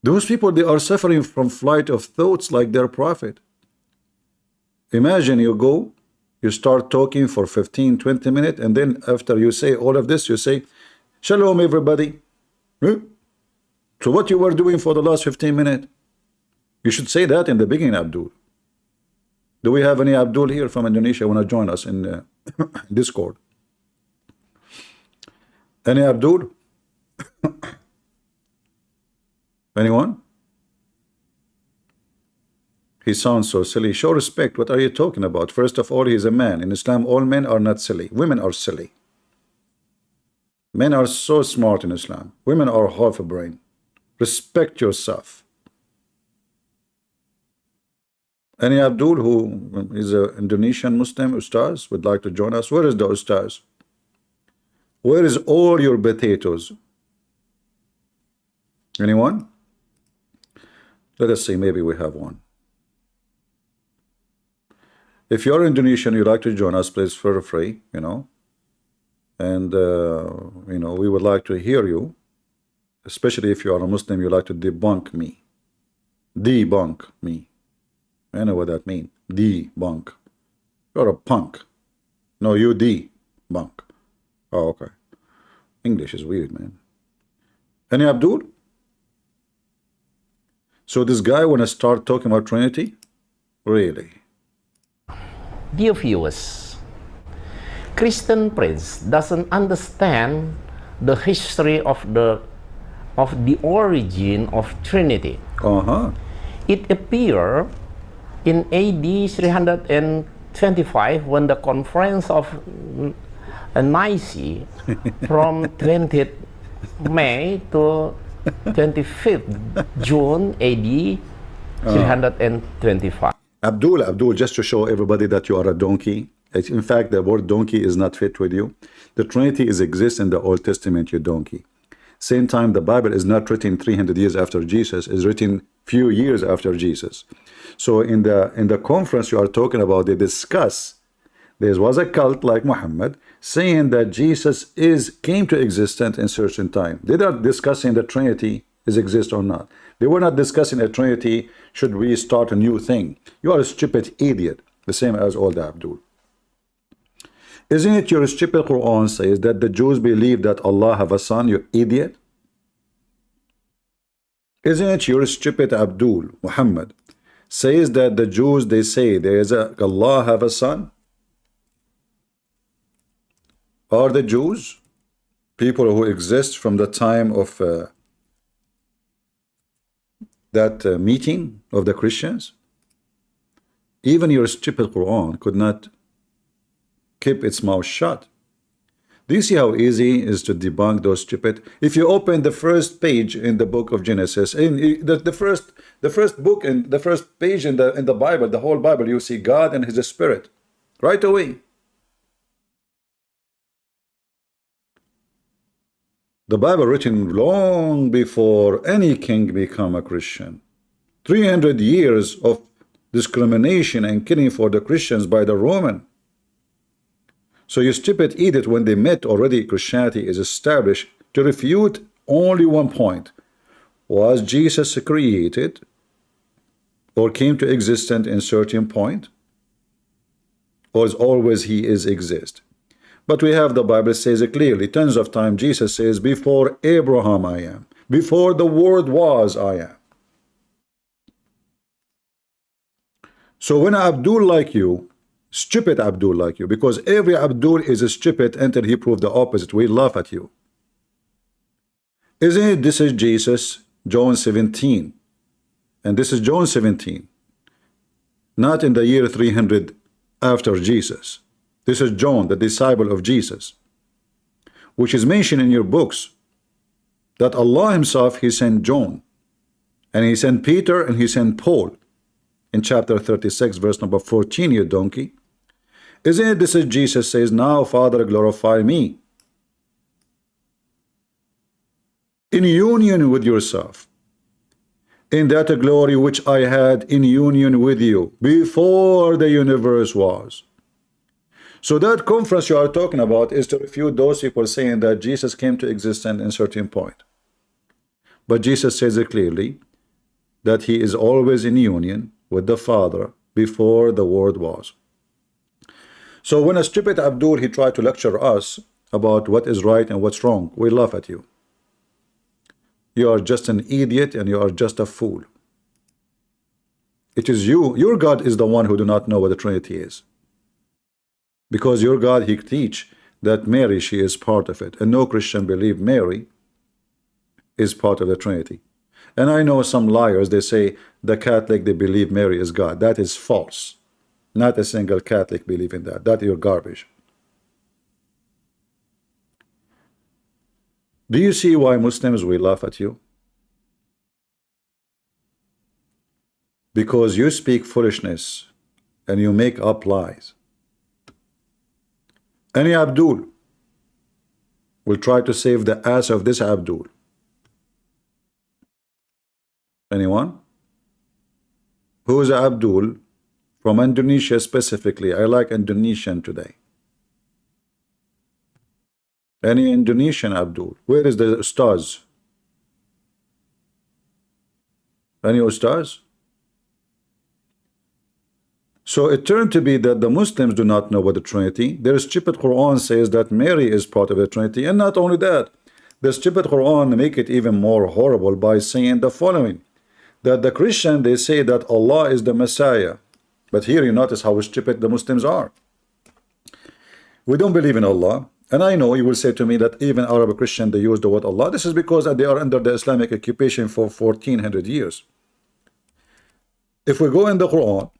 Those people, they are suffering from flight of thoughts like their prophet. Imagine you go, you start talking for 15, 20 minutes, and then after you say all of this, you say, Shalom, everybody. So what you were doing for the last 15 minutes? You should say that in the beginning, Abdul. Do we have any Abdul here from Indonesia want to join us in Discord? Any Abdul? Anyone? He sounds so silly. Show respect. What are you talking about? First of all, he's a man. In Islam, all men are not silly. Women are silly. Men are so smart in Islam. Women are half a brain. Respect yourself. Any Abdul who is an Indonesian Muslim Ustads would like to join us? Where is the Ustads? Where is all your potatoes? Anyone? Let us see, maybe we have one. If you're Indonesian, you'd like to join us, please feel free, you know. And, you know, we would like to hear you, especially if you are a Muslim, you like to debunk me. Debunk me. I know what that means. Debunk. You're a punk. No, you debunk. Oh, okay. English is weird, man. Any Abdul? So this guy want to start talking about Trinity? Really? Dear viewers, Christian Prince doesn't understand the history of the origin of Trinity. It appeared in AD 325 when the conference of Nicaea from 20th May to 25th June AD 325. Abdul, just to show everybody that you are a donkey. In fact, the word donkey is not fit with you. The Trinity exists in the Old Testament, you donkey. Same time, the Bible is not written 300 years after Jesus, it's written few years after Jesus. So in the conference you are talking about, they discuss, there was a cult like Muhammad saying that Jesus came to existence in certain time. They are discussing the Trinity exist or not. They were not discussing a Trinity, should we start a new thing. You are a stupid idiot, the same as all the Abdul. Isn't it your stupid Quran says that the Jews believe that Allah have a son, you idiot? Isn't it your stupid Abdul Muhammad says that the Jews, they say there is Allah have a son? Are the Jews people who exist from the time of that meeting of the Christians? Even your stupid Quran could not keep its mouth shut. Do you see how easy it is to debunk those stupid? If you open the first page in the book of Genesis, in the first book and the first page in the Bible, the whole Bible, you see God and His Spirit right away. The Bible written long before any king become a Christian. 300 years of discrimination and killing for the Christians by the Roman. So you stupid edict when they met already Christianity is established to refute only one point. Was Jesus created or came to existence in certain point? Or is always he is exist? But we have the Bible says it clearly, tons of times Jesus says, before Abraham I am, before the word was I am. So when Abdul like you, stupid Abdul like you, because every Abdul is a stupid until he proved the opposite, we laugh at you. Isn't it this is Jesus, John 17, and this is John 17, not in the year 300 after Jesus. This is John, the disciple of Jesus, which is mentioned in your books, that Allah himself, he sent John, and he sent Peter, and he sent Paul, in chapter 36, verse number 14, you donkey. Isn't it this is Jesus says, now Father glorify me in union with yourself, in that glory which I had in union with you before the universe was. So that conference you are talking about is to refute those people saying that Jesus came to existence in a certain point. But Jesus says it clearly that he is always in union with the Father before the world was. So when a stupid Abdul, he tried to lecture us about what is right and what's wrong, we laugh at you. You are just an idiot and you are just a fool. It is you, your God is the one who do not know what the Trinity is. Because your God, he teach that Mary, she is part of it. And no Christian believe Mary is part of the Trinity. And I know some liars, they say the Catholic, they believe Mary is God. That is false. Not a single Catholic believe in that. That is garbage. Do you see why Muslims will laugh at you? Because you speak foolishness and you make up lies. Any Abdul will try to save the ass of this Abdul. Anyone? Who is Abdul from Indonesia specifically? I like Indonesian today. Any Indonesian Abdul? Where is the Ustads? Any Ustads? So it turned to be that the Muslims do not know what the Trinity. Their stupid Quran says that Mary is part of the Trinity. And not only that, the stupid Quran make it even more horrible by saying the following. That the Christian, they say that Allah is the Messiah. But here you notice how stupid the Muslims are. We don't believe in Allah. And I know you will say to me that even Arab Christian, they use the word Allah. This is because they are under the Islamic occupation for 1400 years. If we go in the Quran,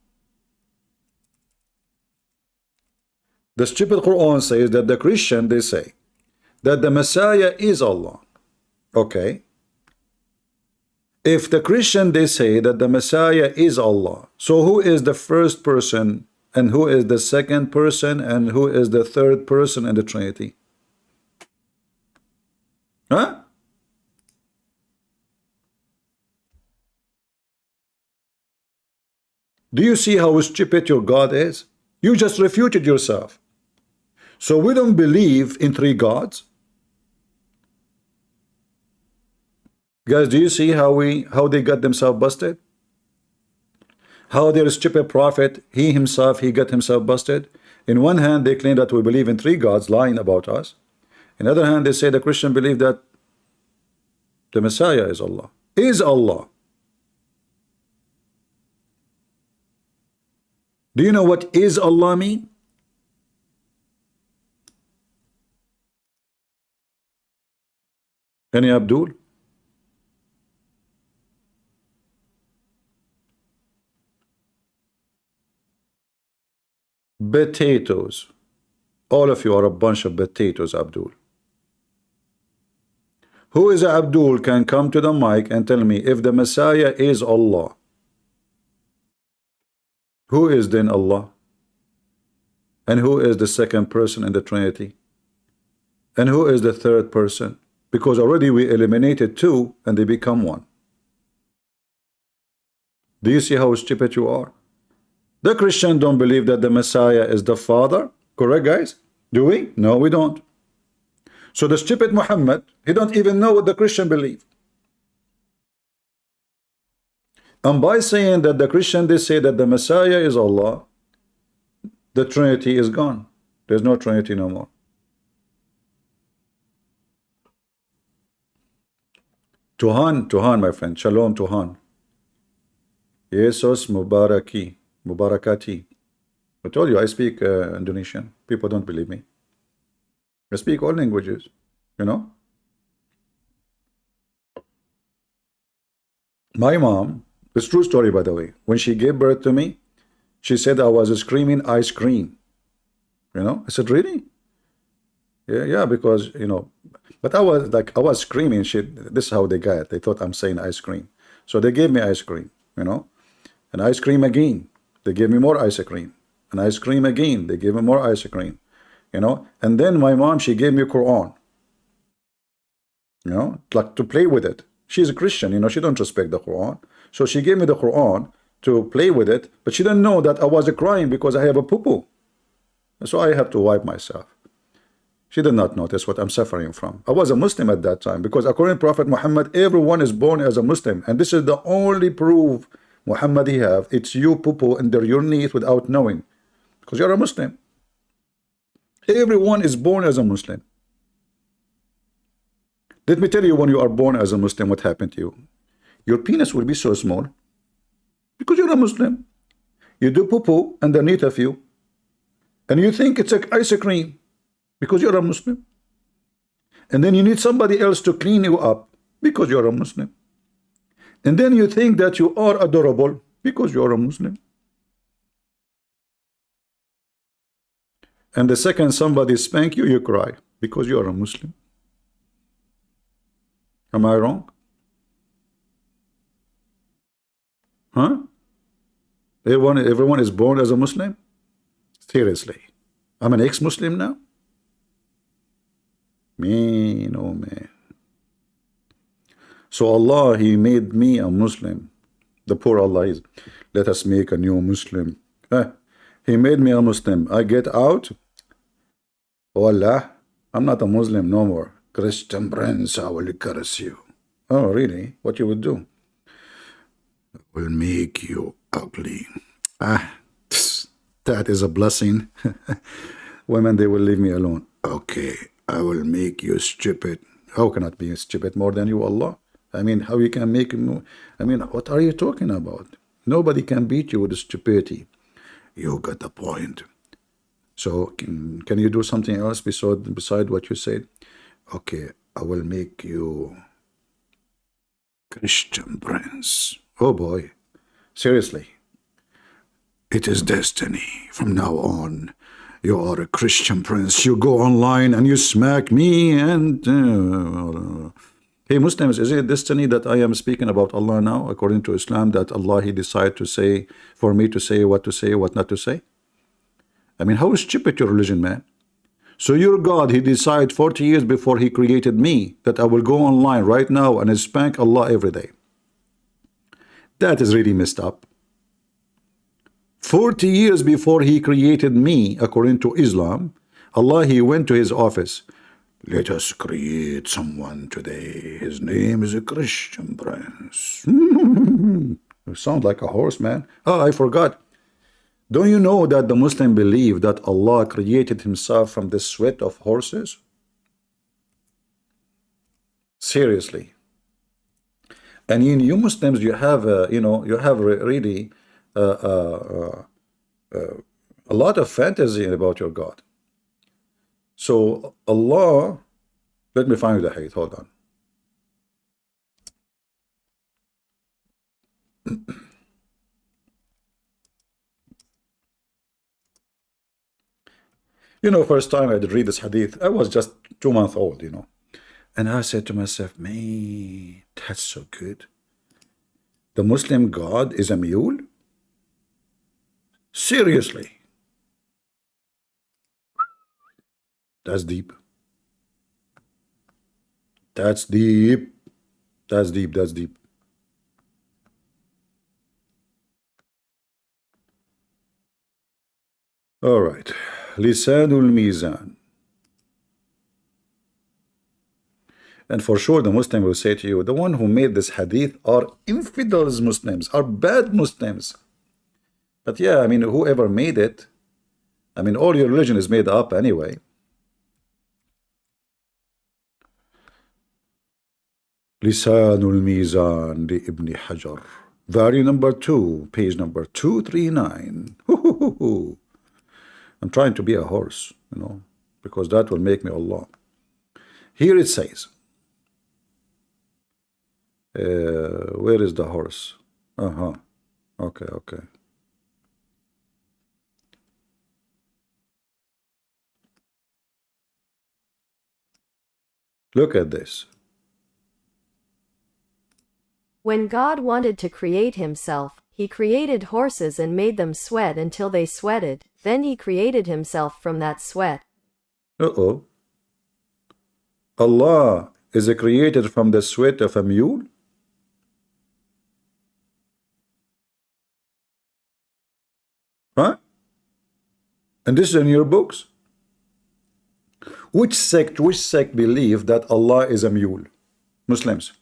the stupid Quran says that the Christian, they say that the Messiah is Allah. Okay. If the Christian, they say that the Messiah is Allah, so who is the first person and who is the second person and who is the third person in the Trinity? Huh? Do you see how stupid your God is? You just refuted yourself. So we don't believe in three gods. Guys, do you see how they got themselves busted? How their stupid prophet, he himself, he got himself busted. In one hand, they claim that we believe in three gods, lying about us. In the other hand, they say the Christian believe that the Messiah is Allah. Is Allah. Do you know what is Allah mean? Any Abdul? Potatoes. All of you are a bunch of potatoes, Abdul. Who is Abdul can come to the mic and tell me if the Messiah is Allah. Who is then Allah? And who is the second person in the Trinity? And who is the third person? because already we eliminated two and they become one. Do you see how stupid you are? The Christian don't believe that the Messiah is the Father. Correct, guys? Do we? No, we don't. So the stupid Muhammad, he don't even know what the Christian believe. And by saying that the Christian, they say that the Messiah is Allah, the Trinity is gone. There's no Trinity no more. Tuhan, my friend. Shalom, Tuhan. Jesus Mubarakati. I told you I speak Indonesian. People don't believe me. I speak all languages, you know. My mom, it's true story by the way, when she gave birth to me, she said I was screaming ice cream. You know, I said, really? Yeah, because, you know, but I was screaming shit. This is how they got it. They thought I'm saying ice cream. So they gave me ice cream, you know, and ice cream again. They gave me more ice cream, and ice cream again. They gave me more ice cream, you know. And then my mom, she gave me Quran, you know, like to play with it. She's a Christian, you know, she don't respect the Quran. So she gave me the Quran to play with it, but she didn't know that I was crying because I have a poo-poo. So I have to wipe myself. She did not notice what I'm suffering from. I was a Muslim at that time because according to Prophet Muhammad, everyone is born as a Muslim. And this is the only proof Muhammad he have. It's you poo-poo under your knees without knowing. Because you're a Muslim. Everyone is born as a Muslim. Let me tell you, when you are born as a Muslim, what happened to you? Your penis will be so small because you're a Muslim. You do poo-poo underneath of you, and you think it's like ice cream because you're a Muslim. And then you need somebody else to clean you up because you're a Muslim. And then you think that you are adorable because you're a Muslim. And the second somebody spank you, you cry because you're a Muslim. Am I wrong? Huh? Everyone is born as a Muslim? Seriously. I'm an ex-Muslim now? Man, oh man. So Allah, He made me a Muslim. The poor Allah is, let us make a new Muslim. He made me a Muslim. I get out. Oh Allah, I'm not a Muslim no more. Christian prince, I will curse you. Oh, really? What you would do? I will make you ugly. That is a blessing. Women, they will leave me alone. Okay, I will make you stupid. How can I be stupid more than you, Allah? I mean, how you can make him? I mean, what are you talking about? Nobody can beat you with stupidity. You got the point. So can you do something else beside what you said? Okay, I will make you Christian prince. Oh boy, seriously. It is destiny. From now on, you are a Christian prince. You go online and you smack me and... Hey Muslims, is it destiny that I am speaking about Allah now, according to Islam, that Allah, He decided to say, for me to say, what not to say? I mean, how stupid your religion, man. So your God, He decided 40 years before He created me that I will go online right now and spank Allah every day. That is really messed up. 40 years before He created me, according to Islam, Allah, He went to His office. Let us create someone today. His name is a Christian prince. You sound like a horse, man. Oh, I forgot. Don't you know that the Muslim believe that Allah created Himself from the sweat of horses? Seriously. And in you Muslims, you have, you have really a lot of fantasy about your God. So Allah, let me find you the hadith. Hold on. You know, first time I did read this hadith, I was just 2 months old, you know. And I said to myself, man, that's so good. The Muslim God is a mule? Seriously. That's deep. That's deep. That's deep. That's deep. All right. Lisanul Mizan. And for sure, the Muslim will say to you, the one who made this hadith are infidels Muslims, are bad Muslims. But yeah, I mean, whoever made it, I mean, all your religion is made up anyway. Lisanul Mizan li Ibn Hajar. Volume number 2, page number 239. I'm trying to be a horse, you know, because that will make me Allah. Here it says, where is the horse? Okay, okay. Look at this. When God wanted to create himself, he created horses and made them sweat until they sweated. Then he created himself from that sweat. Uh-oh. Allah is created from the sweat of a mule? Huh? And this is in your books? Which sect believe that Allah is a mule? Muslims.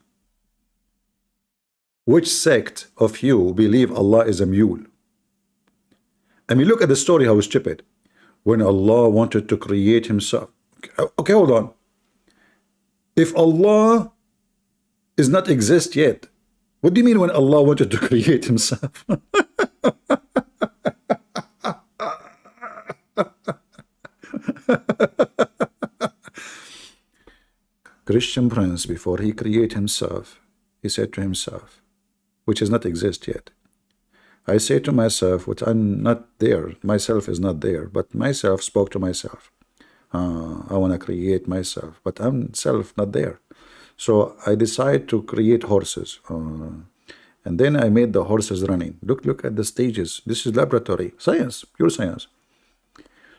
Which sect of you believe Allah is a mule? I mean, look at the story, how stupid. When Allah wanted to create himself. Okay, hold on. If Allah is not exist yet, what do you mean when Allah wanted to create himself? Christian Prince, before he created himself, he said to himself, which is not exist yet. I say to myself, which I'm not there, myself is not there, but myself spoke to myself. I want to create myself, but I'm self not there. So I decide to create horses. And then I made the horses running. Look at the stages. This is laboratory, science, pure science.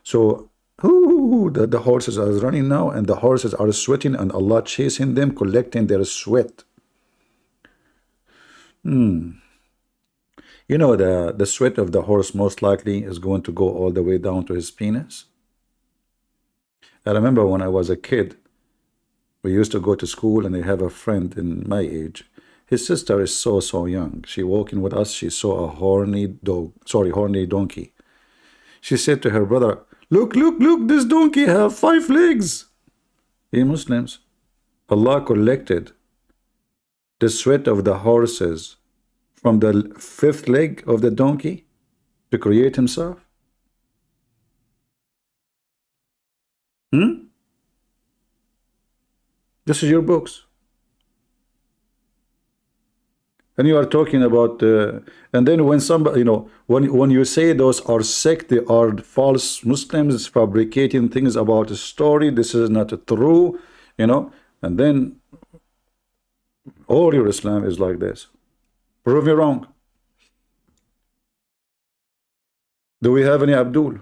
So the horses are running now, and the horses are sweating, and Allah chasing them, collecting their sweat. You know, the sweat of the horse most likely is going to go all the way down to his penis. I remember when I was a kid, we used to go to school, and I have a friend in my age. His sister is so young. She walking with us. She saw a horny donkey. She said to her brother, look, this donkey have 5 legs. Hey Muslims, Allah collected the sweat of the horses from the 5th leg of the donkey to create himself. This is your books. And you are talking about, and then when somebody, you know, when you say those are sect, they are false Muslims fabricating things about a story, this is not true, you know, and then all your Islam is like this. Prove me wrong. Do we have any Abdul?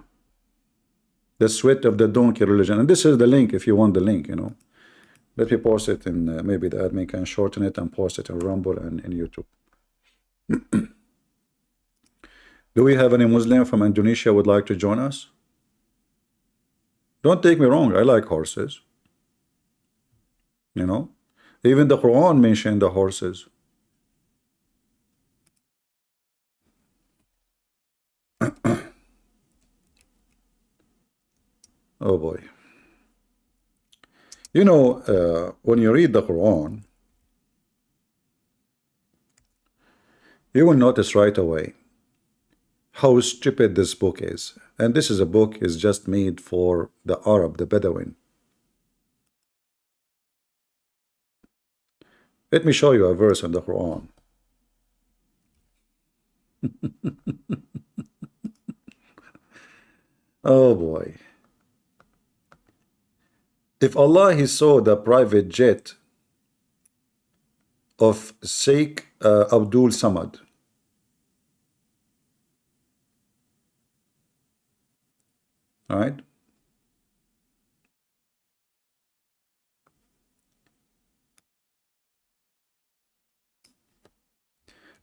The sweat of the donkey religion. And this is the link if you want the link, you know. Let me post it in, maybe the admin can shorten it and post it in Rumble and in YouTube. Do we have any Muslim from Indonesia would like to join us? Don't take me wrong, I like horses. You know, even the Quran mentioned the horses. Oh boy. You know, when you read the Quran, you will notice right away how stupid this book is. And this is a book is just made for the Arab, the Bedouin. Let me show you a verse in the Quran. Oh boy. If Allah he saw the private jet of Sheikh Abdul Samad, all right,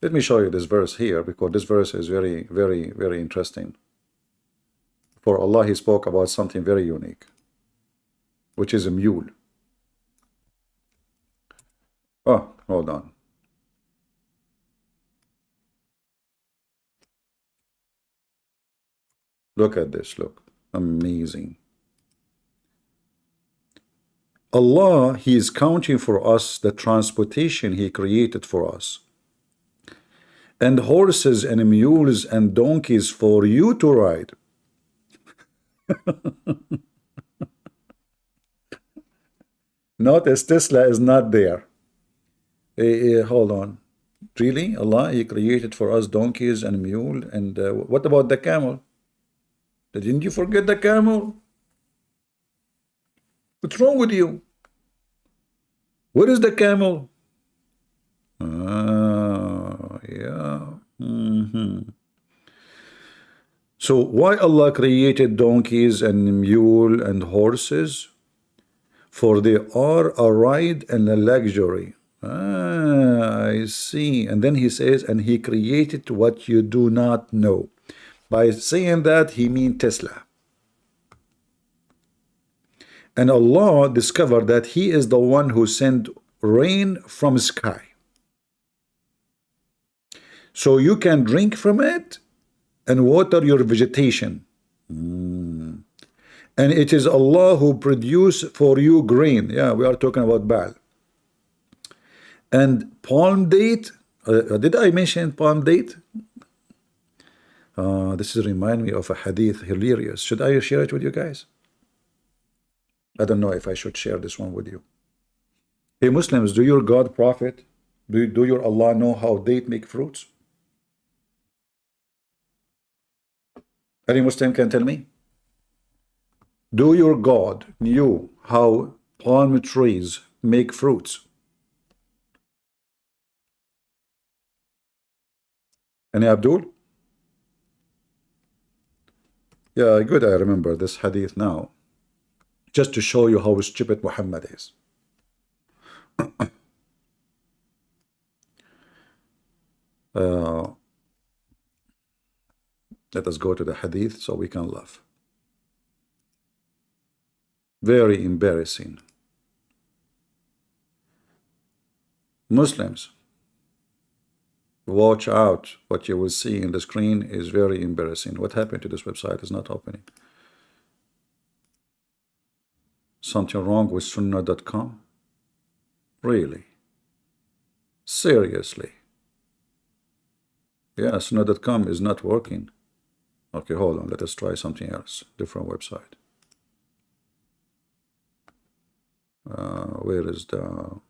Let me show you this verse here, because this verse is very, very, very interesting. For Allah, He spoke about something very unique, which is a mule. Oh, hold on. Look at this, look. Amazing. Allah, He is counting for us the transportation He created for us. And horses and mules and donkeys for you to ride. Notice Tesla is not there. Hold on. Really? Allah, He created for us donkeys and mule. And what about the camel? Didn't you forget the camel? What's wrong with you? Where is the camel? Yeah. So why Allah created donkeys and mule and horses? For they are a ride and a luxury. I see. And then He says, and He created what you do not know. By saying that, He means Tesla. And Allah discovered that He is the one who sent rain from sky. So you can drink from it and water your vegetation. And it is Allah who produced for you grain. Yeah, we are talking about Baal. And palm date. Did I mention palm date? This is remind me of a hadith, hilarious. Should I share it with you guys? I don't know if I should share this one with you. Hey Muslims, do your God prophet, do your Allah know how date make fruits? Any Muslim can tell me? Do your God knew how palm trees make fruits? Any Abdul? Yeah, good, I remember this hadith now. Just to show you how stupid Muhammad is. Let us go to the hadith so we can laugh. Very embarrassing. Muslims, watch out. What you will see in the screen is very embarrassing. What happened to this website is not opening. Something wrong with Sunnah.com? Really? Seriously? Yeah, Sunnah.com is not working. Okay, hold on. Let us try something else. Different website. Where is the...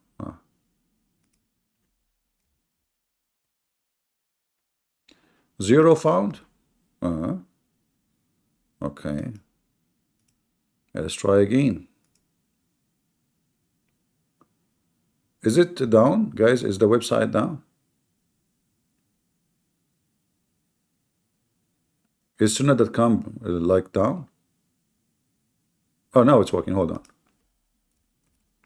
Zero found? Okay. Let's try again. Is it down? Guys, is the website down? Is Sunnah.com like down? Oh, now it's working. Hold on.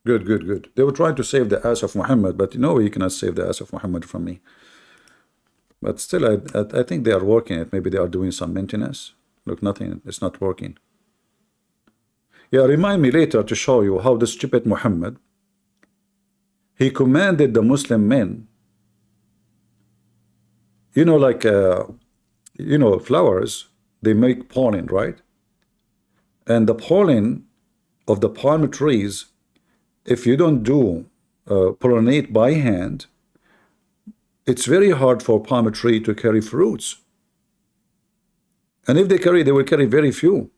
Good, good, good. They were trying to save the ass of Muhammad, but you know you cannot save the ass of Muhammad from me. But still, I think they are working it. Maybe they are doing some maintenance. Look, nothing. It's not working. Yeah, remind me later to show you how the stupid Muhammad, he commanded the Muslim men, you know, like, you know, flowers, they make pollen, right? And the pollen of the palm trees, if you don't do pollinate by hand, it's very hard for palm tree to carry fruits. And if they carry, they will carry very few.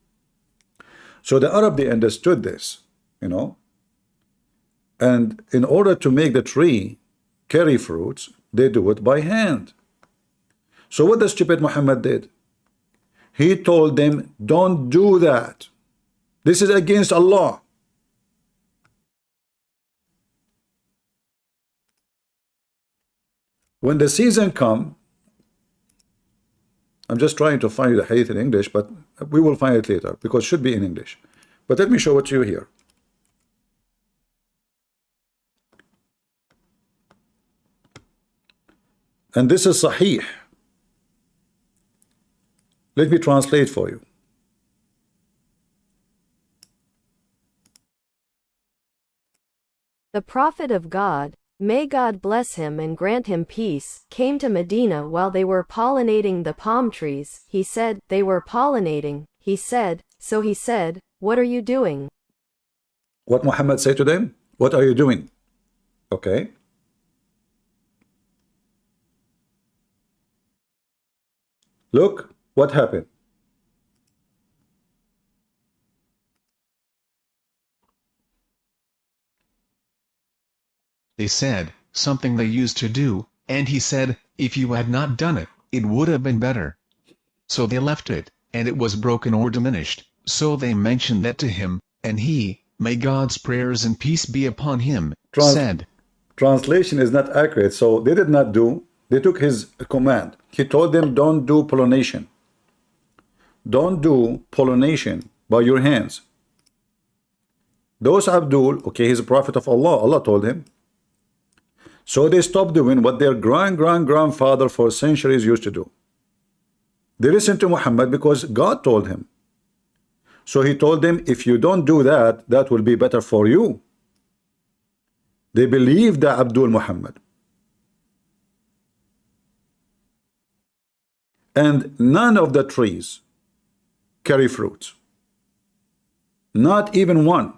So the Arab, they understood this, you know. And in order to make the tree carry fruits, they do it by hand. So what the stupid Muhammad did? He told them, don't do that. This is against Allah. When the season come, I'm just trying to find the hadith in English, but we will find it later because it should be in English. But let me show it to you here. And this is Sahih. Let me translate for you. The Prophet of God, may God bless him and grant him peace, came to Medina while they were pollinating the palm trees. He said, they were pollinating. He said, so he said, what are you doing? What Muhammad said to them? What are you doing? Okay. Look what happened. They said, something they used to do, and he said, if you had not done it, it would have been better. So they left it, and it was broken or diminished, so they mentioned that to him, and he, may God's prayers and peace be upon him, said. Translation is not accurate, so they did not do, they took his command. He told them, don't do pollination. Don't do pollination by your hands. Those Abdul, okay, he's a prophet of Allah, Allah told him. So they stopped doing what their grandfather for centuries used to do. They listened to Muhammad because God told him. So he told them, if you don't do that, that will be better for you. They believed the Abdul Muhammad. And none of the trees carry fruits. Not even one.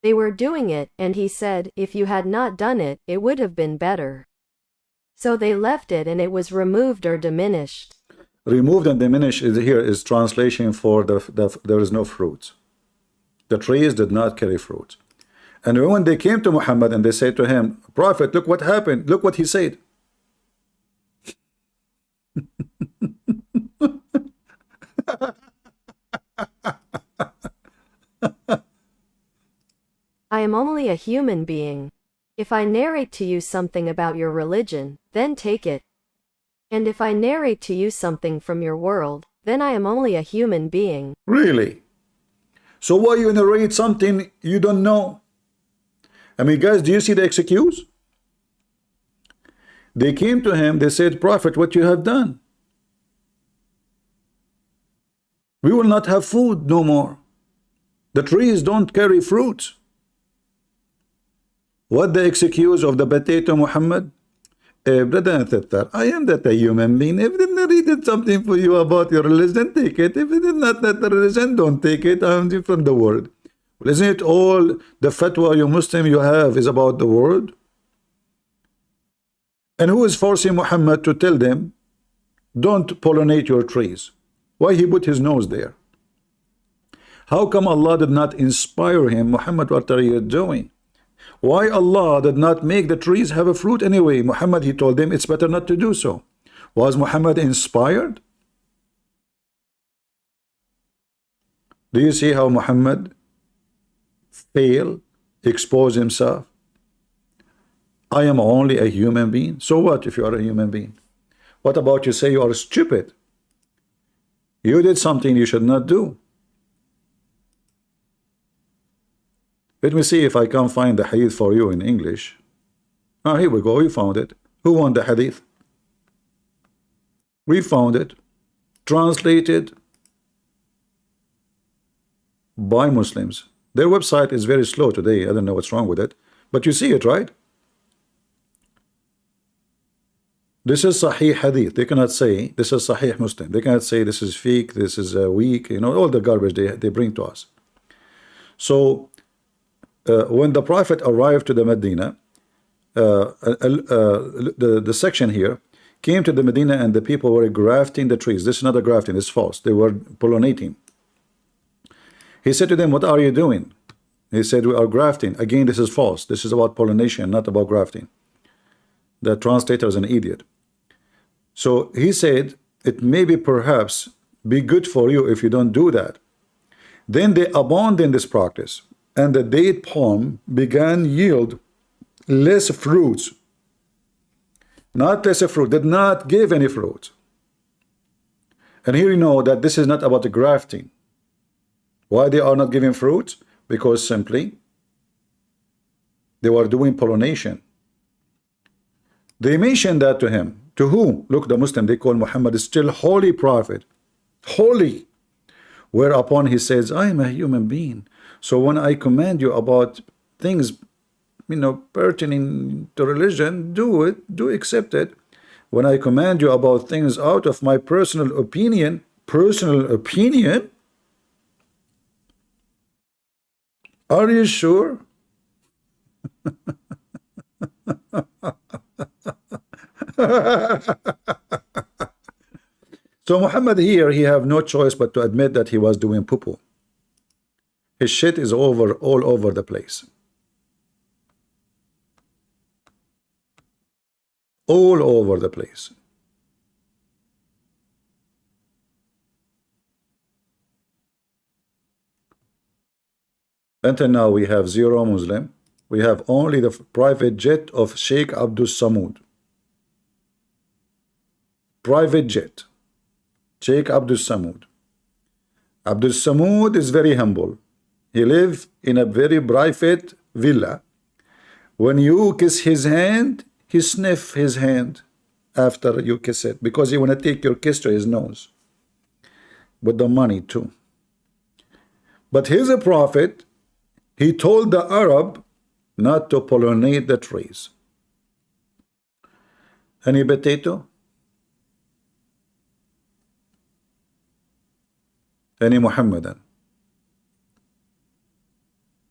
They were doing it, and he said, if you had not done it, it would have been better. So they left it and it was removed or diminished. Removed and diminished is here is translation for there is no fruits. The trees did not carry fruits. And when they came to Muhammad and they said to him, Prophet, look what happened. Look what he said. I am only a human being. If I narrate to you something about your religion, then take it. And if I narrate to you something from your world, then I am only a human being. Really? So why you narrate something you don't know? I mean, guys, do you see the excuse? They came to him, they said, Prophet, what you have done? We will not have food no more. The trees don't carry fruits. What the excuse of the potato, Muhammad? Brother and sister, I am that a human being. If they narrated something for you about your religion, take it. If it is not that the religion, don't take it. I am from the world. Well, isn't it all the fatwa you Muslim you have is about the world? And who is forcing Muhammad to tell them, don't pollinate your trees? Why he put his nose there? How come Allah did not inspire him? Muhammad, what are you doing? Why Allah did not make the trees have a fruit anyway? Muhammad, he told them it's better not to do so. Was Muhammad inspired? Do you see how Muhammad failed, exposed himself? I am only a human being. So what if you are a human being? What about you say you are stupid? You did something you should not do. Let me see if I can find the hadith for you in English. Ah, here we go. We found it. Who won the hadith? We found it. Translated by Muslims. Their website is very slow today. I don't know what's wrong with it. But you see it, right? This is Sahih Hadith. They cannot say this is Sahih Muslim. They cannot say this is fake, this is weak. You know, all the garbage they bring to us. So, when the Prophet arrived to the Medina, the section here came to the Medina and the people were grafting the trees. This is not a grafting, it's false. They were pollinating. He said to them, what are you doing? He said, we are grafting. Again, this is false. This is about pollination, not about grafting. The translator is an idiot. So he said, it may be perhaps be good for you if you don't do that. Then they abandoned this practice, and the date palm began yield less fruits. Not less fruit, did not give any fruit. And here you know that this is not about the grafting. Why they are not giving fruits? Because simply They were doing pollination. They mentioned that to him. To who? Look, the Muslim, they call Muhammad still holy prophet. Holy. Whereupon he says, I am a human being. So when I command you about things, pertaining to religion, do it, do accept it. When I command you about things out of my personal opinion, are you sure? So Muhammad here, he have no choice but to admit that he was doing poo-poo. His shit is all over the place. All over the place. Until now we have zero Muslim. We have only the private jet of Sheikh Abdul Samud. Private jet. Sheikh Abdul Samud. Abdul Samud is very humble. He lives in a very private villa. When you kiss his hand, he sniff his hand after you kiss it, because he want to take your kiss to his nose with the money too. But he's a prophet. He told the Arab not to pollinate the trees. Any potato? Any Muhammadan?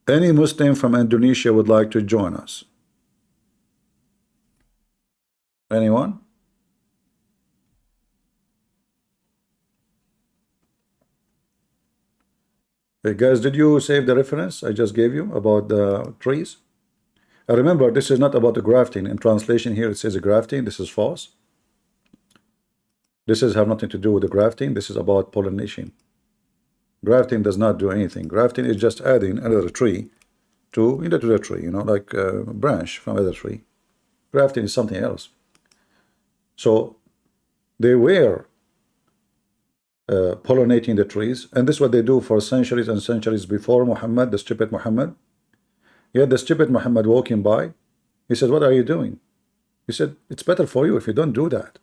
Any Muslim from Indonesia would like to join us? Anyone? Hey guys, did you save the reference I just gave you about the trees? Remember, this is not about the grafting. In translation here it says grafting. This is false. This has nothing to do with the grafting. This is about pollination. Grafting does not do anything. Grafting is just adding another tree to the tree, like a branch from another tree. Grafting is something else. So they were pollinating the trees, and this is what they do for centuries and centuries before Muhammad, the stupid Muhammad. Yet the stupid Muhammad walking by, he said, what are you doing? He said, it's better for you if you don't do that.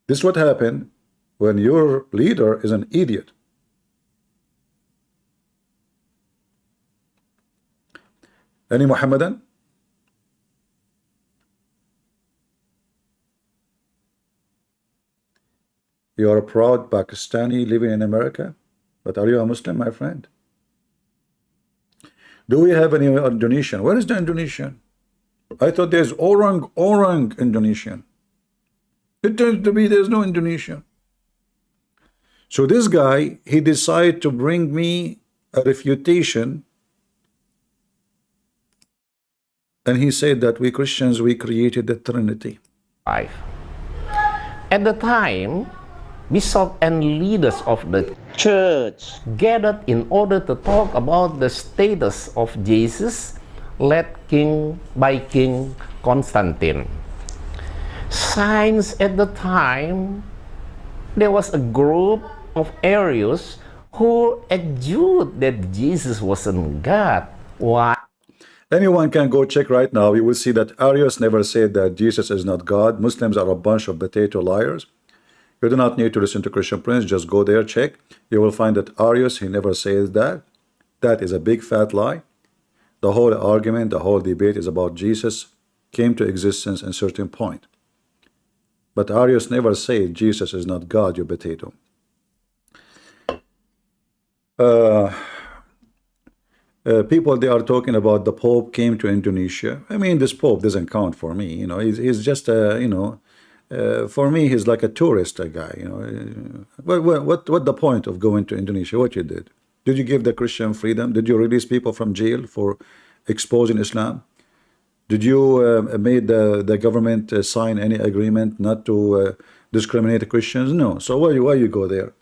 This is what happened when your leader is an idiot. Any Muhammadan? You are a proud Pakistani living in America, but are you a Muslim, my friend? Do we have any Indonesian? Where is the Indonesian? I thought there's orang Indonesian. It turns to be there's no Indonesian. So this guy, he decided to bring me a refutation, and he said that we Christians, we created the Trinity. At the time, bishops and leaders of the church gathered in order to talk about the status of Jesus, led by King Constantine. Since at the time, there was a group of Arians who argued that Jesus wasn't God. Why? Anyone can go check right now. You will see that Arius never said that Jesus is not God. Muslims are a bunch of potato liars. You do not need to listen to Christian Prince. Just go there, check. You will find that Arius, he never says that. That is a big fat lie. The whole argument, the whole debate is about Jesus came to existence at a certain point. But Arius never said Jesus is not God, you potato. People, they are talking about the Pope came to Indonesia. I mean, this Pope doesn't count for me. He's just for me, he's like a tourist, a guy. What the point of going to Indonesia? What you did? Did you give the Christian freedom? Did you release people from jail for exposing Islam? Did you made the government sign any agreement not to discriminate Christians? No. So why you go there?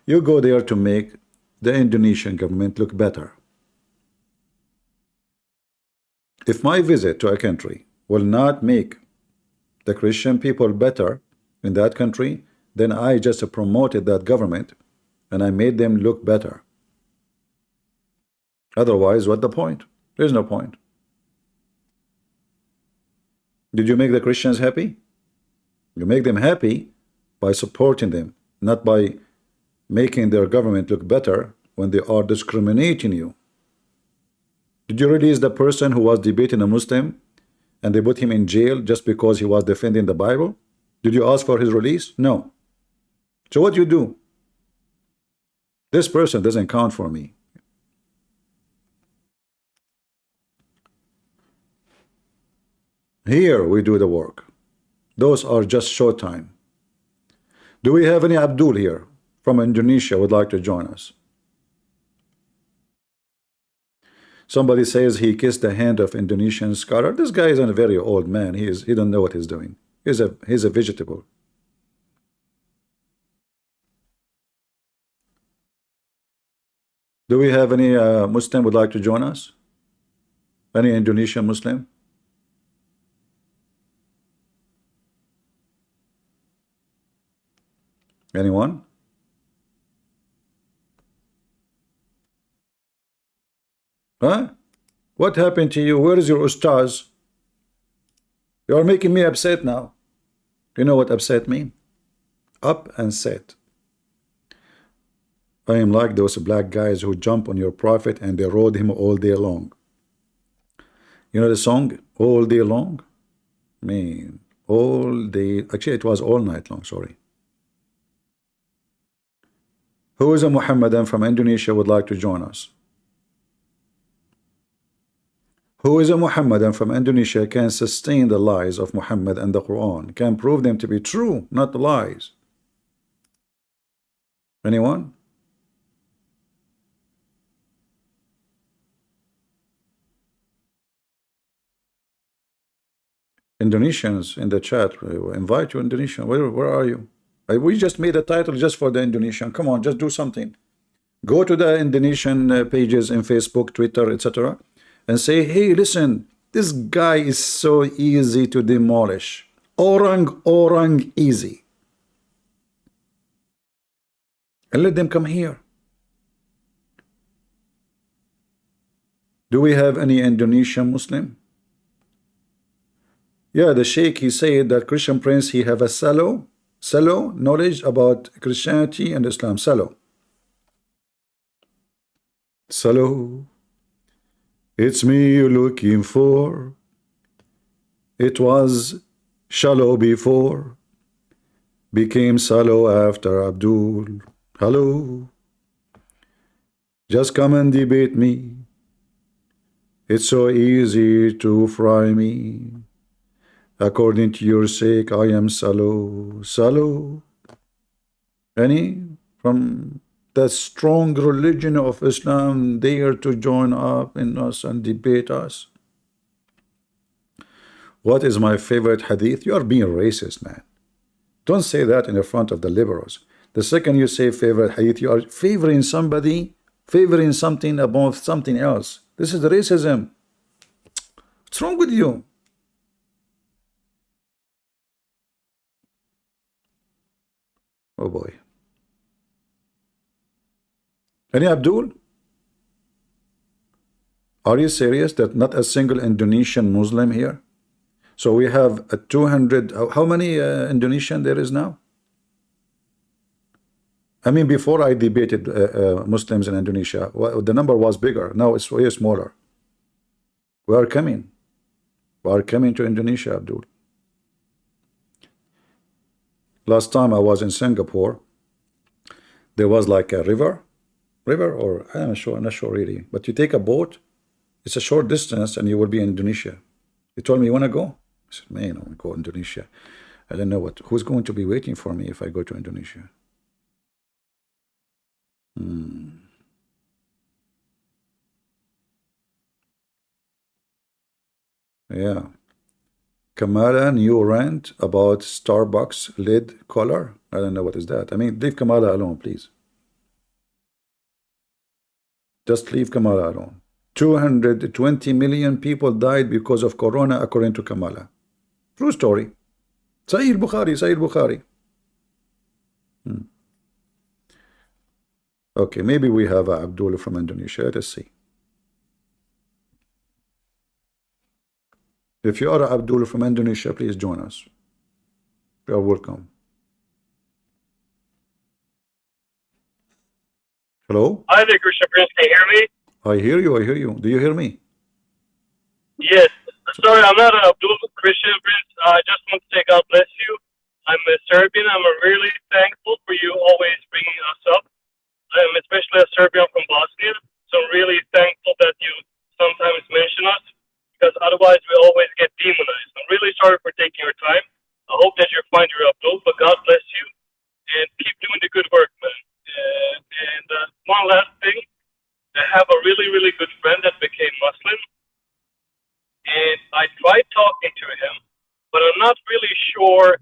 You go there to make the Indonesian government look better. If my visit to a country will not make the Christian people better in that country, then I just promoted that government and I made them look better. Otherwise, what the point? There's no point. Did you make the Christians happy? You make them happy by supporting them, not by making their government look better when they are discriminating you. Did you release the person who was debating a Muslim and they put him in jail just because he was defending the Bible? Did you ask for his release? No. So what do you do? This person doesn't count for me. Here we do the work. Those are just short time. Do we have any Abdul here from Indonesia would like to join us? Somebody says he kissed the hand of Indonesian scholar. This guy is a very old man. He don't know what he's doing. He's a vegetable. Do we have any Muslim would like to join us? Any Indonesian Muslim? Anyone? Huh? What happened to you? Where is your Ustads? You are making me upset now. You know what upset mean? Up and set. I am like those black guys who jump on your prophet and they rode him all day long. You know the song, All Day Long? Man, all day. Actually, it was all night long, sorry. Who is a Muhammadan from Indonesia would like to join us? Who is a Muhammadan from Indonesia can sustain the lies of Muhammad and the Quran, can prove them to be true, not lies? Anyone? Indonesians in the chat, we invite you, Indonesian. Where are you? We just made a title just for the Indonesian. Come on, just do something. Go to the Indonesian pages in Facebook, Twitter, etc. and say, hey, listen, this guy is so easy to demolish. Orang easy. And let them come here. Do we have any Indonesian Muslim? Yeah, the Sheikh, he said that Christian Prince, he have a shallow knowledge about Christianity and Islam. Shallow. It's me you're looking for. It was shallow before, became shallow after Abdul. Hello. Just come and debate me. It's so easy to fry me. According to your sake, I am shallow. Any from the strong religion of Islam dare to join up in us and debate us? What is my favorite hadith? You are being racist, man. Don't say that in the front of the liberals. The second you say favorite hadith, you are favoring somebody, favoring something above something else. This is racism. What's wrong with you? Oh boy. Any Abdul? Are you serious that not a single Indonesian Muslim here? So we have a 200, how many Indonesian there is now? I mean, before I debated Muslims in Indonesia, the number was bigger. Now it's way smaller. We are coming. We are coming to Indonesia, Abdul. Last time I was in Singapore, there was like a river, or I'm not sure really, but you take a boat, it's a short distance and you will be in Indonesia. You told me you want to go? I said, man, I want to go to Indonesia. I don't know who's going to be waiting for me if I go to Indonesia. Yeah. Kamala new rant about Starbucks lid color. I don't know what is that. I mean, leave Kamala alone, please. Just leave Kamala alone. 220 million people died because of Corona, according to Kamala. True story. Sahih Bukhari. Okay, maybe we have Abdullah from Indonesia. Let's see. If you are Abdul from Indonesia, please join us. You are welcome. Hello? Hi there, Christian Prince. Can you hear me? I hear you. I hear you. Do you hear me? Yes. Sorry, I'm not an Abdul Christian Prince. I just want to say God bless you. I'm a Serbian. I'm really thankful for you always bringing us up. I'm especially a Serbian from Bosnia. So I'm really thankful that you sometimes mention us because otherwise we always get demonized. I'm really sorry for taking your time. I hope that you find your Abdul, but God bless you and keep doing the good work, man. One last thing. I have a really, really good friend that became Muslim, and I tried talking to him, but I'm not really sure,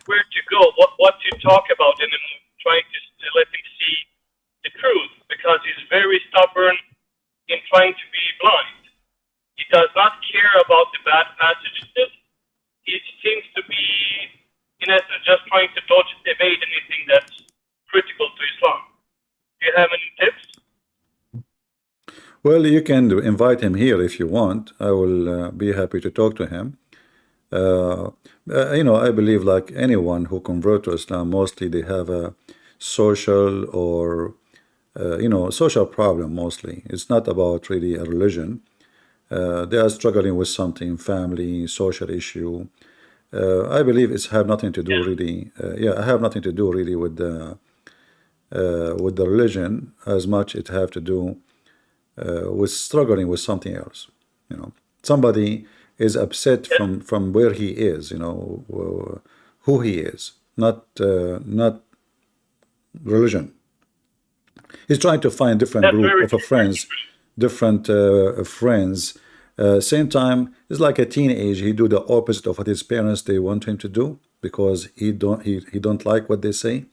where to go, what to talk about, and I'm trying to let him see the truth because he's very stubborn in trying to be blind. He does not care about the bad passages. He seems to be, in essence, just trying to dodge, evade anything that's critical to Islam. Do you have any tips? Well, you can invite him here if you want. I will be happy to talk to him. I believe like anyone who convert to Islam, mostly they have a social or social problem. Mostly, it's not about really a religion. They are struggling with something, family, social issue. I believe it's have nothing to do really. I have nothing to do really with the religion as much it have to do with struggling with something else. Somebody is upset from where he is, who he is, not religion. He's trying to find different group of friends, different friends. Same time, it's like a teenage. He do the opposite of what his parents they want him to do because he don't like what they say.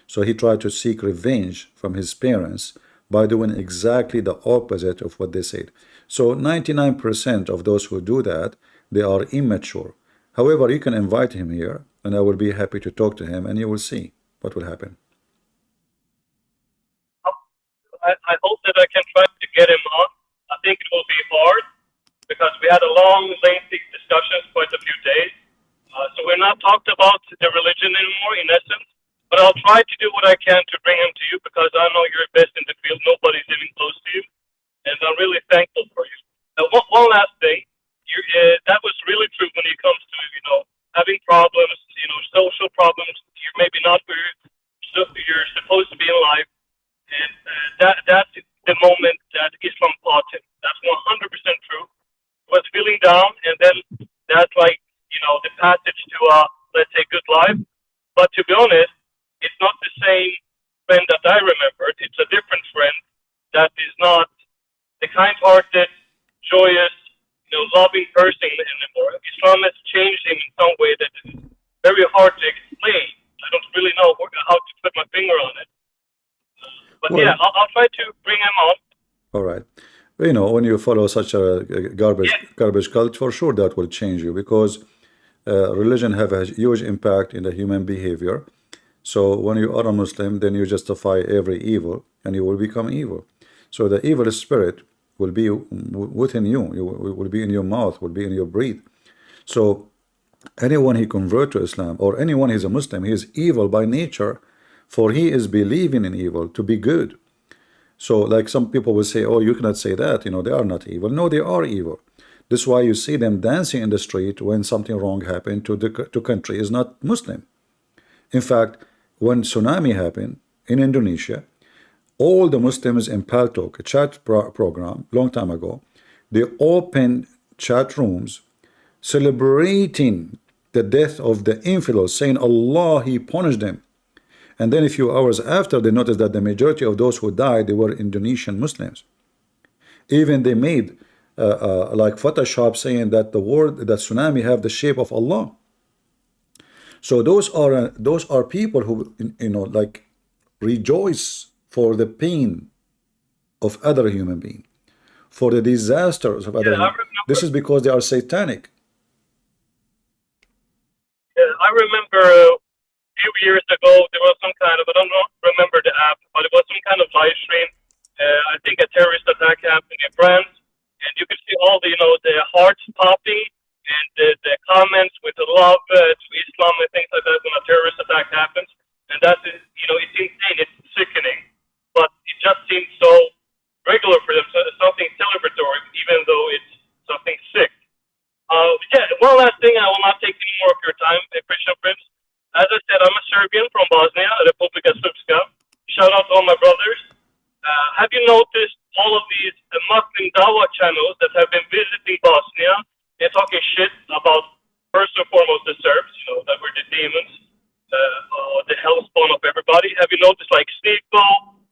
So he tried to seek revenge from his parents by doing exactly the opposite of what they said. So 99% of those who do that, they are immature. However, you can invite him here, and I will be happy to talk to him, and you will see what will happen. I hope that I can try to get him on. I think it will be hard because we had a long, lengthy discussions, quite a few days. So we're not talked about the religion anymore, in essence. But I'll try to do what I can to bring him to you because I know you're best in the field. Nobody's even close to you. And I'm really thankful for you. One last thing. That was really true when it comes to, having problems, social problems. You're maybe not where you're supposed to be in life. And that's the moment that Islam taught him. That's 100% true. He was feeling down, and then that's like, the passage to, let's say, good life. But to be honest, it's not the same friend that I remembered. It's a different friend that is not the kind-hearted, joyous, loving person anymore. Islam has changed him in some way that is very hard to explain. I don't really know how to put my finger on it. But well, yeah, I'll try to bring him on. All right. When you follow such a garbage cult, for sure that will change you because religion have a huge impact in the human behavior. So when you are a Muslim, then you justify every evil and you will become evil. So the evil spirit will be within you. It will be in your mouth, will be in your breath. So anyone he convert to Islam or anyone is a Muslim, he is evil by nature, for he is believing in evil to be good. So like some people will say, oh, you cannot say that, they are not evil. No, they are evil. This is why you see them dancing in the street when something wrong happened to country is not Muslim. In fact, when tsunami happened in Indonesia, all the Muslims in Paltalk, a chat program, long time ago, they opened chat rooms celebrating the death of the infidels, saying Allah, he punished them. And then a few hours after, they noticed that the majority of those who died, they were Indonesian Muslims. Even they made like Photoshop saying that the tsunami have the shape of Allah. So those are people who like rejoice for the pain of other human beings, for the disasters of other human beings. This is because they are satanic. Yeah, I remember a few years ago there was some kind of, I don't remember the app, but it was some kind of live stream. I think a terrorist attack happened in France, and you can see all the the hearts popping and the comments with the love to Islam and things like that when a terrorist attack happens, and that's it's insane, it's sickening, but it just seems so regular for them, so it's something celebratory, even though it's something sick. Yeah, one last thing, I will not take any more of your time, Christian Prince. As I said, I'm a Serbian from Bosnia, Republika Srpska. Shout out to all my brothers. Have you noticed all of these Muslim Dawah channels that have been visiting Bosnia and talking shit about, first and foremost, the Serbs, that were the demons, the hellspawn of everybody? Have you noticed, like, Sniko,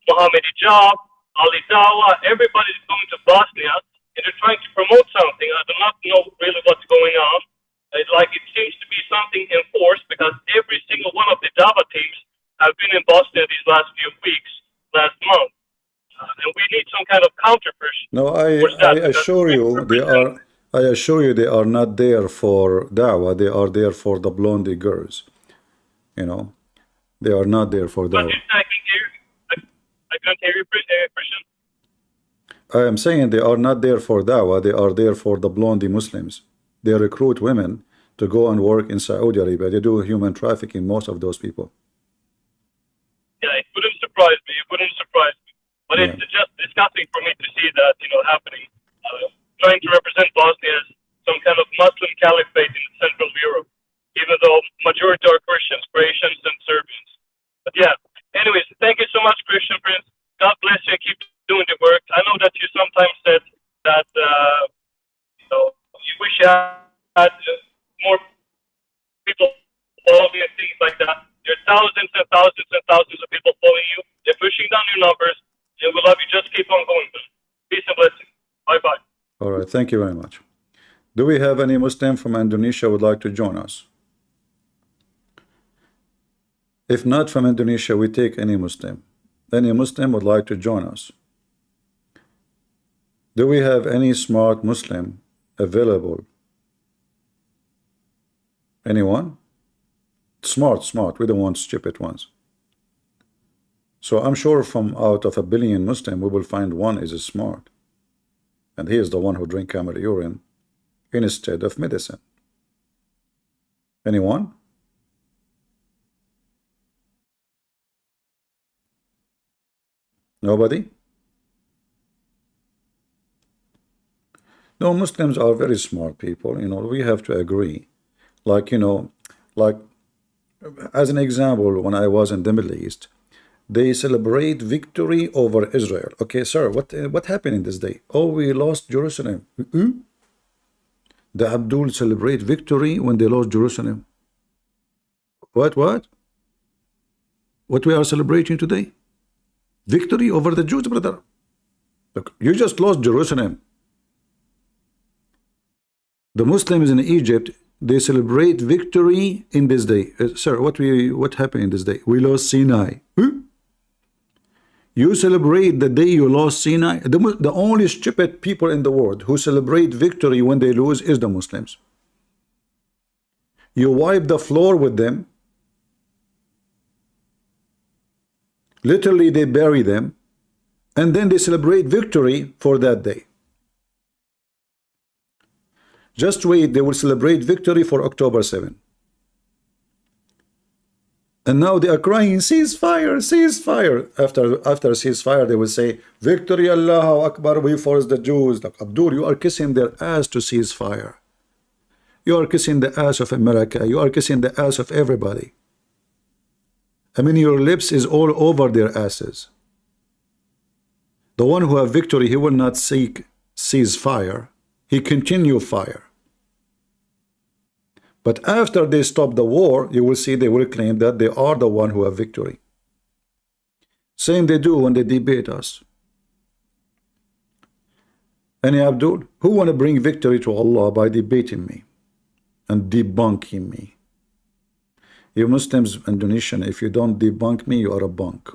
Mohammed Hijab, Ali Dawah, everybody's going to Bosnia, and they're trying to promote something. I do not know really what's going on. It seems to be something enforced, because every single one of the Dawah teams have been in Bosnia these last few weeks, last month. And we need some kind of counterpressure. No, I assure you they are. I assure you they are not there for da'wah. They are there for the blondie girls. They are not there for da'wah. I can't hear you, Christian. I am saying they are not there for da'wah. They are there for the blondie Muslims. They recruit women to go and work in Saudi Arabia. They do human trafficking, most of those people. Yeah, it wouldn't surprise me. But Yeah. it's just disgusting for me to see that, happening. Trying to represent Bosnia as some kind of Muslim caliphate in Central Europe, even though majority are Christians, Croatians, and Serbians. But yeah, anyways, thank you so much, Christian Prince. God bless you. Keep doing the work. I know that you sometimes said that, you wish you had more people following and things like that. There are thousands and thousands and thousands of people following you. They're pushing down your numbers. And we love you. Just keep on going. Peace and blessings. Bye-bye. All right, thank you very much. Do we have any Muslim from Indonesia would like to join us? If not from Indonesia, we take any Muslim. Any Muslim would like to join us. Do we have any smart Muslim available? Anyone? Smart. We don't want stupid ones. So I'm sure from out of 1 billion Muslim, we will find one is smart. And he is the one who drink camel urine instead of medicine. Anyone? Nobody? No, Muslims are very smart people. We have to agree. Like as an example, when I was in the Middle East, they celebrate victory over Israel. Okay, sir, what happened in this day? Oh, we lost Jerusalem. The Abdul celebrate victory when they lost Jerusalem. What? What we are celebrating today? Victory over the Jews, brother. Look, you just lost Jerusalem. The Muslims in Egypt, they celebrate victory in this day. Sir, what happened in this day? We lost Sinai. You celebrate the day you lost Sinai. The only stupid people in the world who celebrate victory when they lose is the Muslims. You wipe the floor with them. Literally, they bury them. And then they celebrate victory for that day. Just wait, they will celebrate victory for October 7. And now they are crying, ceasefire, ceasefire. After ceasefire, they will say, victory, Allahu Akbar, we force the Jews. Like, Abdul, you are kissing their ass to ceasefire. You are kissing the ass of America. You are kissing the ass of everybody. I mean, your lips is all over their asses. The one who have victory, he will not seek ceasefire. He continue fire. But after they stop the war, you will see they will claim that they are the one who have victory. Same they do when they debate us. Any Abdul, who want to bring victory to Allah by debating me and debunking me? You Muslims, Indonesian, if you don't debunk me, you are a bunk.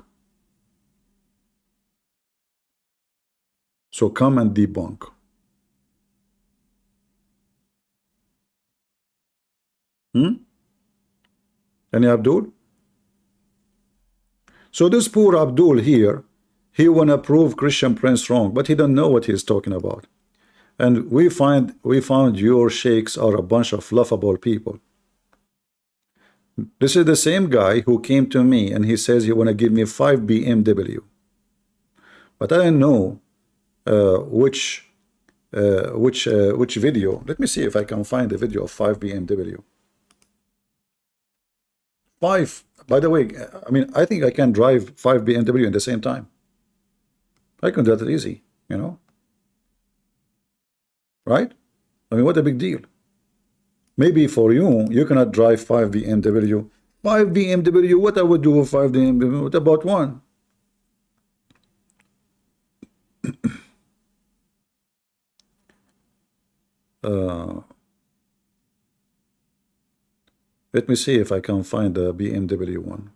So come and debunk. Any Abdul? So this poor Abdul here, he wanna prove Christian Prince wrong, but he don't know what he's talking about. And we found your sheikhs are a bunch of laughable people. This is the same guy who came to me and he says he want to give me 5 BMW. But I don't know which video. Let me see if I can find a video of 5 BMW. 5. By the way, I mean, I think I can drive 5 BMW at the same time. I can do that easy, you know. Right? I mean, what a big deal. Maybe for you, you cannot drive 5 BMW. 5 BMW, what I would do with 5 BMW? What about one? Let me see if I can find the BMW one.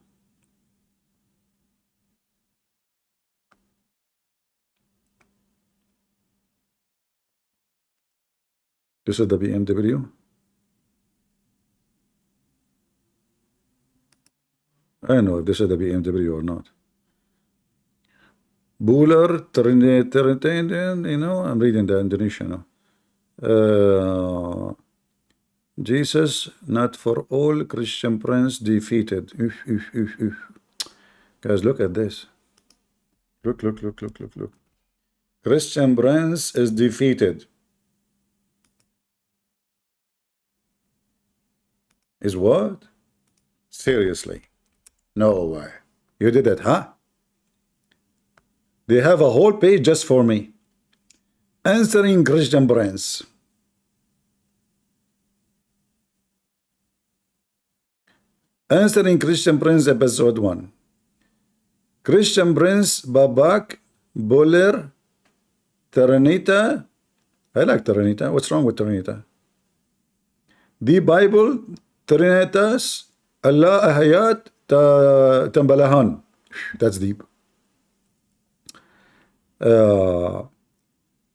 This is the BMW. I don't know if this is the BMW or not. Buller, you know, I'm reading the Indonesian. Jesus, not for all, Christian prince defeated. Guys, look at this. Look. Christian prince is defeated. Is what? Seriously? No way. You did it, huh? They have a whole page just for me. Answering Christian Prince. Answering Christian Prince episode 1. Christian Prince, Babak, Buller, Terenita. I like Terenita. What's wrong with Terenita? The Bible, Terenitas, Allah Ahayat, Tambalahan. That's deep.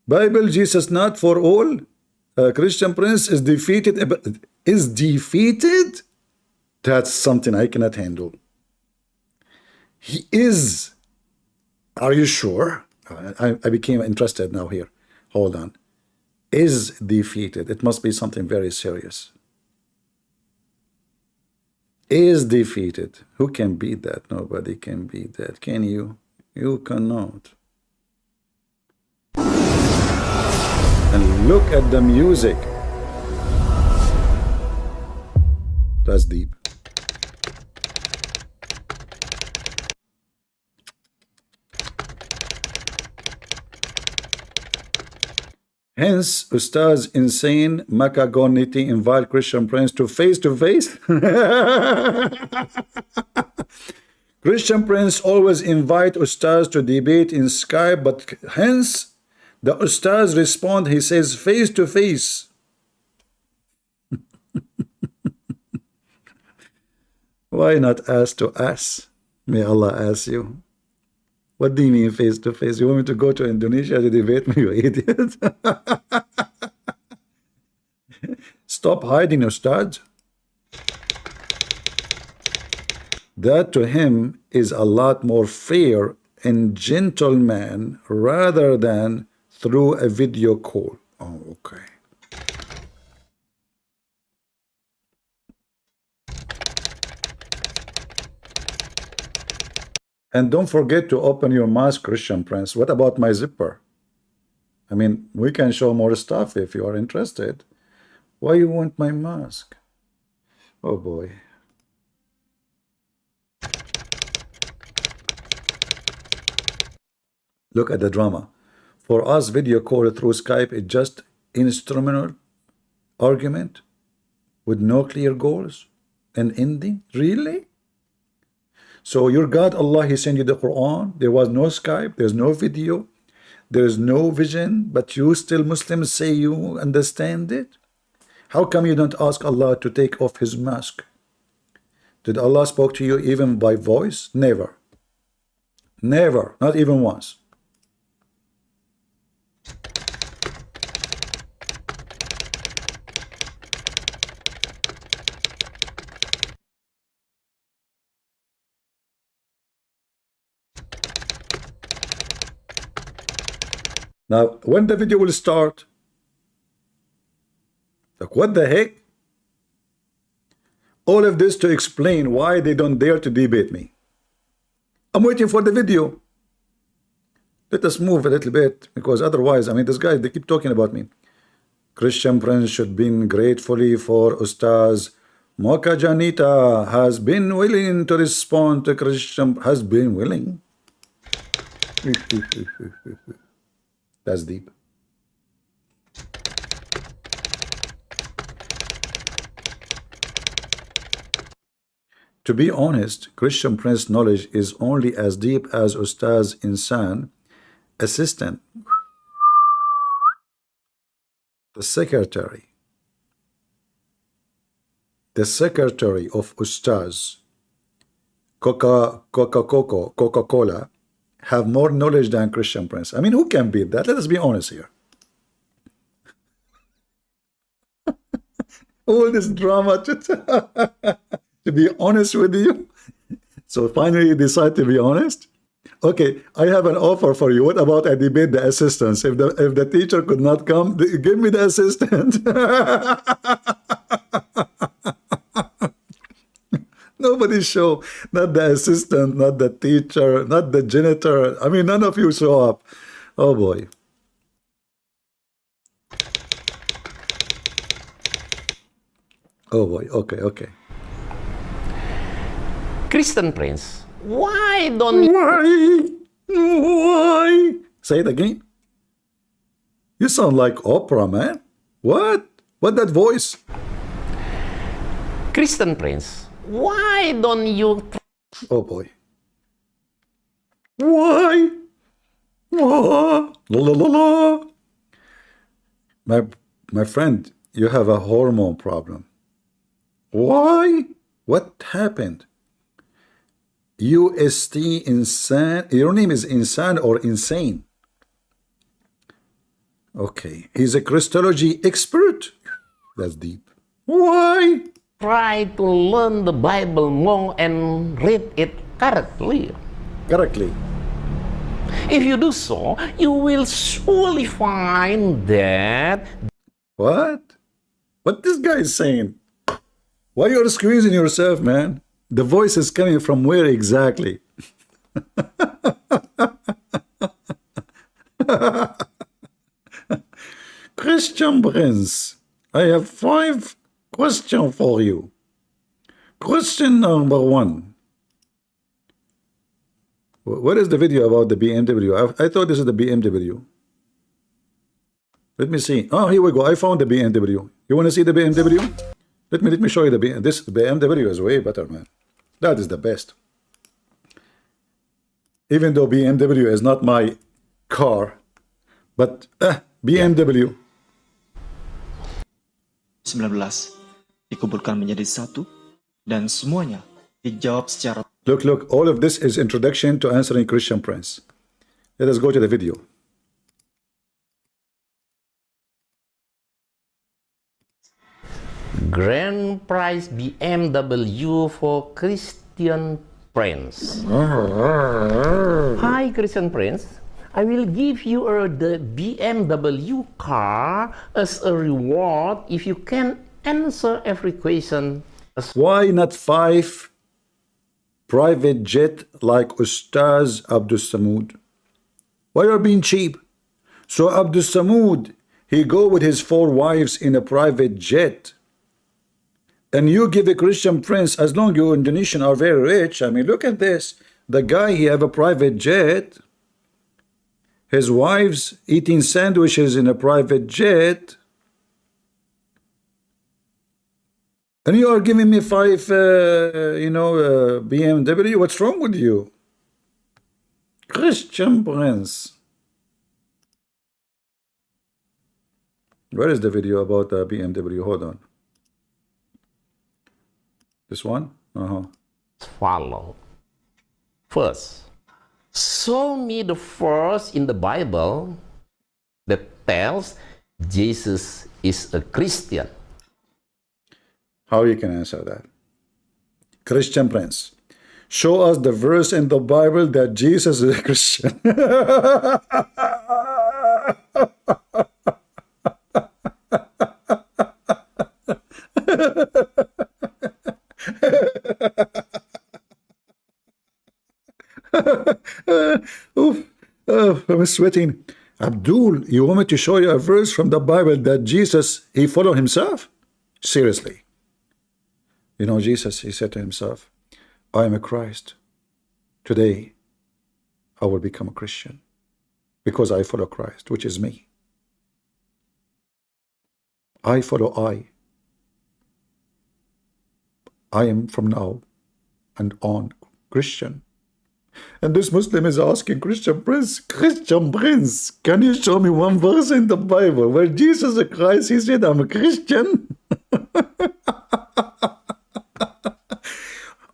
Bible, Jesus not for all. Christian Prince is defeated. Is defeated? That's something I cannot handle. He is. Are you sure? I became interested now here. Hold on. Is defeated. It must be something very serious. Is defeated. Who can beat that? Nobody can beat that. Can you? You cannot. And look at the music. That's deep. Hence, Ustads insane Makagoniti invite Christian Prince to face. Christian Prince always invite Ustads to debate in Skype, but hence the Ustads respond, he says face to face. Why not ask to ask? May Allah ask you. What do you mean face to face? You want me to go to Indonesia to debate me, you idiot? Stop hiding, Ustad. That to him is a lot more fair and gentleman rather than through a video call. Oh, okay. And don't forget to open your mask, Christian Prince. What about my zipper? I mean, we can show more stuff if you are interested. Why you want my mask? Oh boy. Look at the drama. For us, video call through Skype is just instrumental argument with no clear goals and ending. Really? So your God, Allah, He sent you the Quran. There was no Skype. There's no video. There's no vision. But you still Muslims say you understand it. How come you don't ask Allah to take off His mask? Did Allah spoke to you even by voice? Never. Never. Not even once. Now, when the video will start, Like, what the heck? All of this to explain why they don't dare to debate me. I'm waiting for the video. Let us move a little bit, because otherwise, I mean, this guy, they keep talking about me. Christian Prince should be gratefully for Ustads. Mocha Janita has been willing to respond to Christian, has been willing. That's deep. To be honest, Christian Prince knowledge is only as deep as Ustad's Insan assistant, the secretary of Ustaz, Coca-Cola, have more knowledge than Christian Prince. I mean, who can beat that? Let us be honest here. All this drama, to be honest with you. So finally you decide to be honest? Okay, I have an offer for you. What about I debate the assistants? If the teacher could not come, give me the assistant. Nobody's show. Not the assistant, not the teacher, not the janitor. I mean, none of you show up. Oh boy. Oh boy. Okay. Christian Prince, why don't you... Why? Say it again. You sound like Oprah, man. What? What that voice? Christian Prince, why don't you... Oh boy. Why? La, la, la, la. My friend, you have a hormone problem. Why? What happened? UST Insan. Your name is Insan or Insane? Okay. He's a Christology expert. That's deep. Why? try to learn the Bible more and read it correctly? Correctly. If you do so, you will surely find that... What? What this guy is saying? Why you're squeezing yourself, man? The voice is coming from where exactly? Christian Prince, I have 5 questions for you. Question number 1. What is the video about the BMW? I thought this is the BMW. Let me see. Oh, here we go. I found the BMW. You want to see the BMW? Let me show you the BMW. This BMW is way better, man. That is the best. Even though BMW is not my car, but BMW. 19 dikumpulkan menjadi satu dan semuanya dijawab secara Look, all of this is introduction to answering Christian Prince. Let us go to the video. Grand prize BMW for Christian Prince. Hi, Christian Prince. I will give you the BMW car as a reward if you can answer every question. Why not 5 private jet like Ustaz Abdul Samud? Why are being cheap? So Abdul Samud, he go with his 4 wives in a private jet. And you give a Christian Prince, as long you Indonesian are very rich. I mean, look at this. The guy, he have a private jet. His wives eating sandwiches in a private jet. And you are giving me 5, BMW. What's wrong with you? Christian Prince. Where is the video about the BMW? Hold on. This one? Follow. First, show me the verse in the Bible that tells Jesus is a Christian. How you can answer that? Christian Prince, show us the verse in the Bible that Jesus is a Christian. I'm sweating. Abdul, you want me to show you a verse from the Bible that Jesus, he followed himself? Seriously. You know, Jesus, he said to himself, I am a Christ. Today, I will become a Christian because I follow Christ, which is me. I follow I am from now and on Christian. And this Muslim is asking, Christian Prince, can you show me one verse in the Bible where Jesus Christ, he said, I'm a Christian?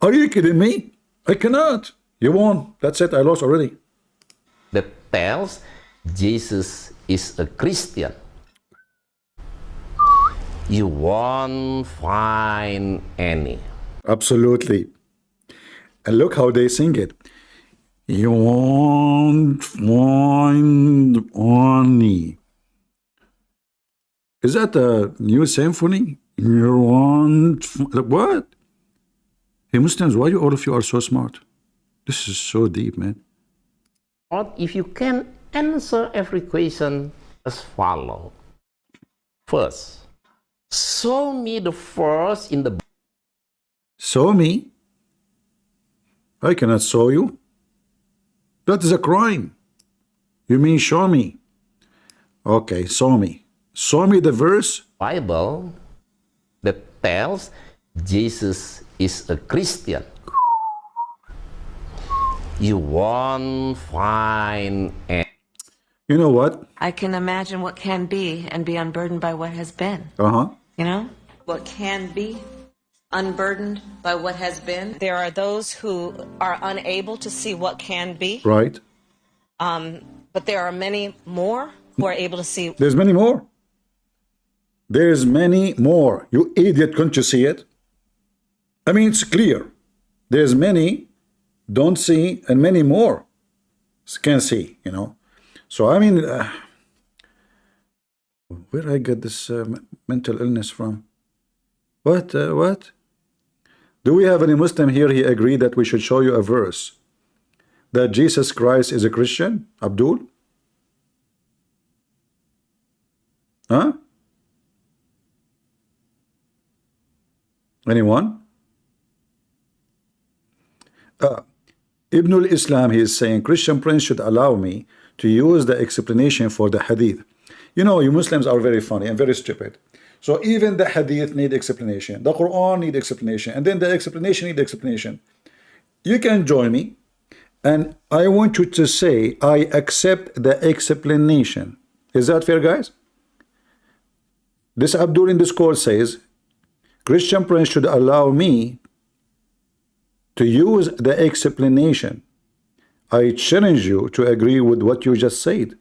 Are you kidding me? I cannot. You won. That's it. I lost already. That tells Jesus is a Christian. You won't find any. Absolutely. And look how they sing it. You won't find any. Is that a new symphony? You won't. What? Hey, Muslims, why all of you are so smart? This is so deep, man. Or if you can answer every question as follows. First, show me the verse in the. Show me? I cannot show you. That is a crime. You mean show me? Okay, show me. Show me the verse. Bible that tells Jesus is a Christian. You won't find any. You know what? I can imagine what can be and be unburdened by what has been. Uh-huh. You know? What can be unburdened by what has been. There are those who are unable to see what can be. Right. But there are many more who are able to see. There's many more. There's many more. You idiot, couldn't you see it? I mean, it's clear. There's many don't see and many more can see, you know. So, I mean, where I get this mental illness from? What? Do we have any Muslim here? He agreed that we should show you a verse that Jesus Christ is a Christian? Abdul? Huh? Anyone? Ibn al-Islam, he is saying, Christian Prince should allow me to use the explanation for the hadith. You know, you Muslims are very funny and very stupid. So even the hadith need explanation. The Quran need explanation. And then the explanation need explanation. You can join me. And I want you to say, I accept the explanation. Is that fair, guys? This Abdul in this course says, Christian Prince should allow me to use the explanation. I challenge you to agree with what you just said.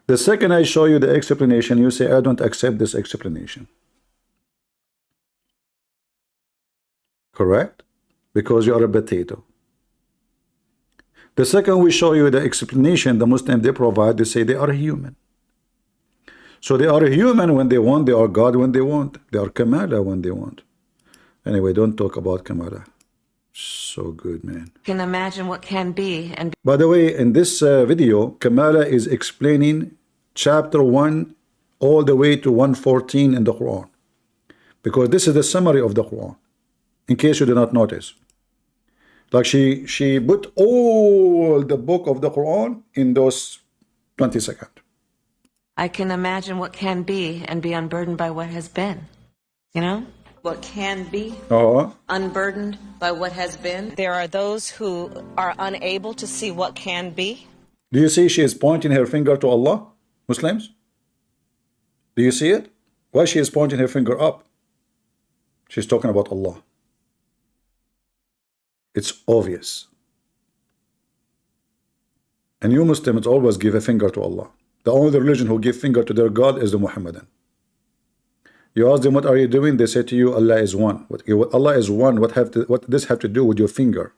The second I show you the explanation, you say, I don't accept this explanation. Correct? Because you are a potato. The second we show you the explanation, the Muslim they provide, they say they are human. So they are human when they want, they are God when they want, they are Kamala when they want. Anyway, don't talk about Kamala. So good, man. Can imagine what can be and. By the way, in this video, Kamala is explaining chapter 1 all the way to 114 in the Quran. Because this is the summary of the Quran. In case you did not notice. Like she put all the book of the Quran in those 20 seconds. I can imagine what can be and be unburdened by what has been. You know? What can be unburdened by what has been. There are those who are unable to see what can be. Do you see she is pointing her finger to Allah, Muslims? Do you see it? Why she is pointing her finger up? She's talking about Allah. It's obvious. And you Muslims always give a finger to Allah. The only religion who give finger to their God is the Muhammadan. You ask them, what are you doing? They say to you, Allah is one. What Allah is one, what this have to do with your finger?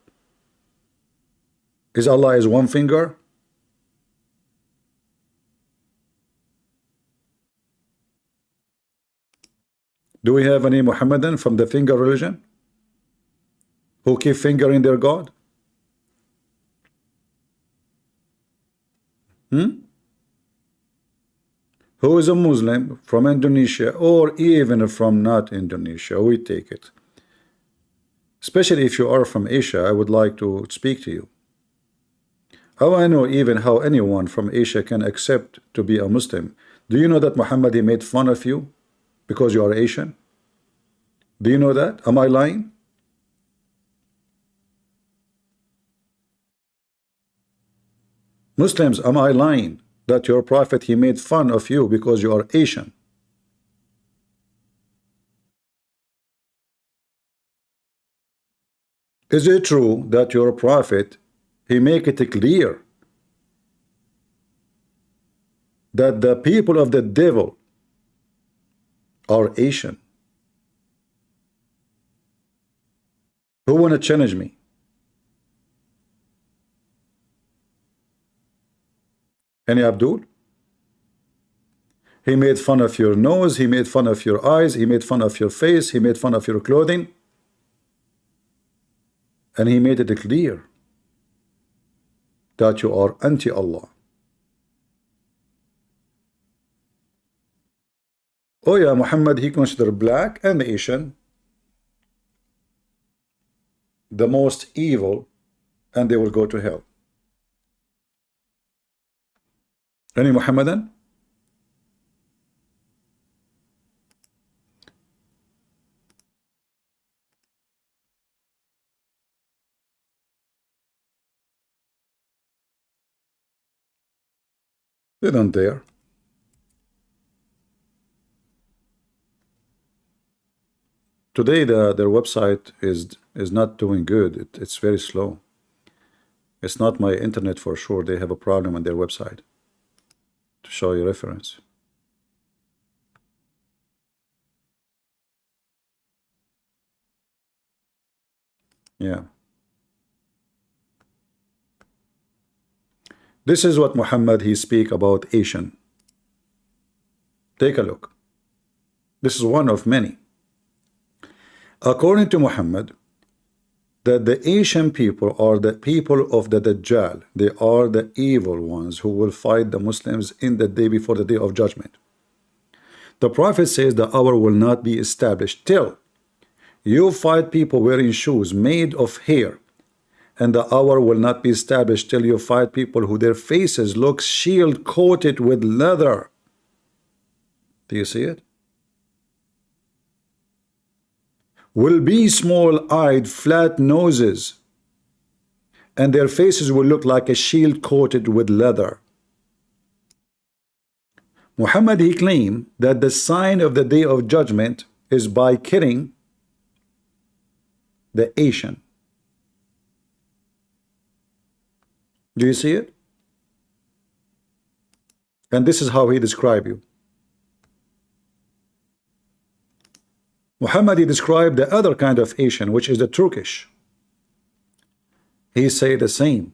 Is Allah is one finger? Do we have any Muhammadan from the finger religion who keep fingering their God? Who is a Muslim from Indonesia or even from not Indonesia, we take it. Especially if you are from Asia, I would like to speak to you. How I know even how anyone from Asia can accept to be a Muslim? Do you know that Muhammad, he made fun of you because you are Asian? Do you know that? Am I lying? Muslims, am I lying that your prophet, he made fun of you because you are Asian? Is it true that your prophet, he make it clear that the people of the devil are Asian? Who want to challenge me? Any Abdul? He made fun of your nose, he made fun of your eyes, he made fun of your face, he made fun of your clothing, and he made it clear that you are anti-Allah. Oh yeah, Muhammad, he considered black and Asian the most evil, and they will go to hell. Any Muhammadan? They don't dare. Today their website is not doing good. It's very slow. It's not my internet for sure. They have a problem on their website. To show you reference. Yeah. This is what Muhammad he speak about Asian. Take a look. This is one of many. According to Muhammad, that the Asian people are the people of the Dajjal. They are the evil ones who will fight the Muslims in the day before the day of judgment. The Prophet says the hour will not be established till you fight people wearing shoes made of hair, and the hour will not be established till you fight people who their faces look shield coated with leather. Do you see it? Will be small-eyed, flat noses, and their faces will look like a shield coated with leather. Muhammad he claimed that the sign of the day of judgment is by killing the Asian. Do you see it? And this is how he described you. Muhammad he described the other kind of Asian, which is the Turkish. He said the same.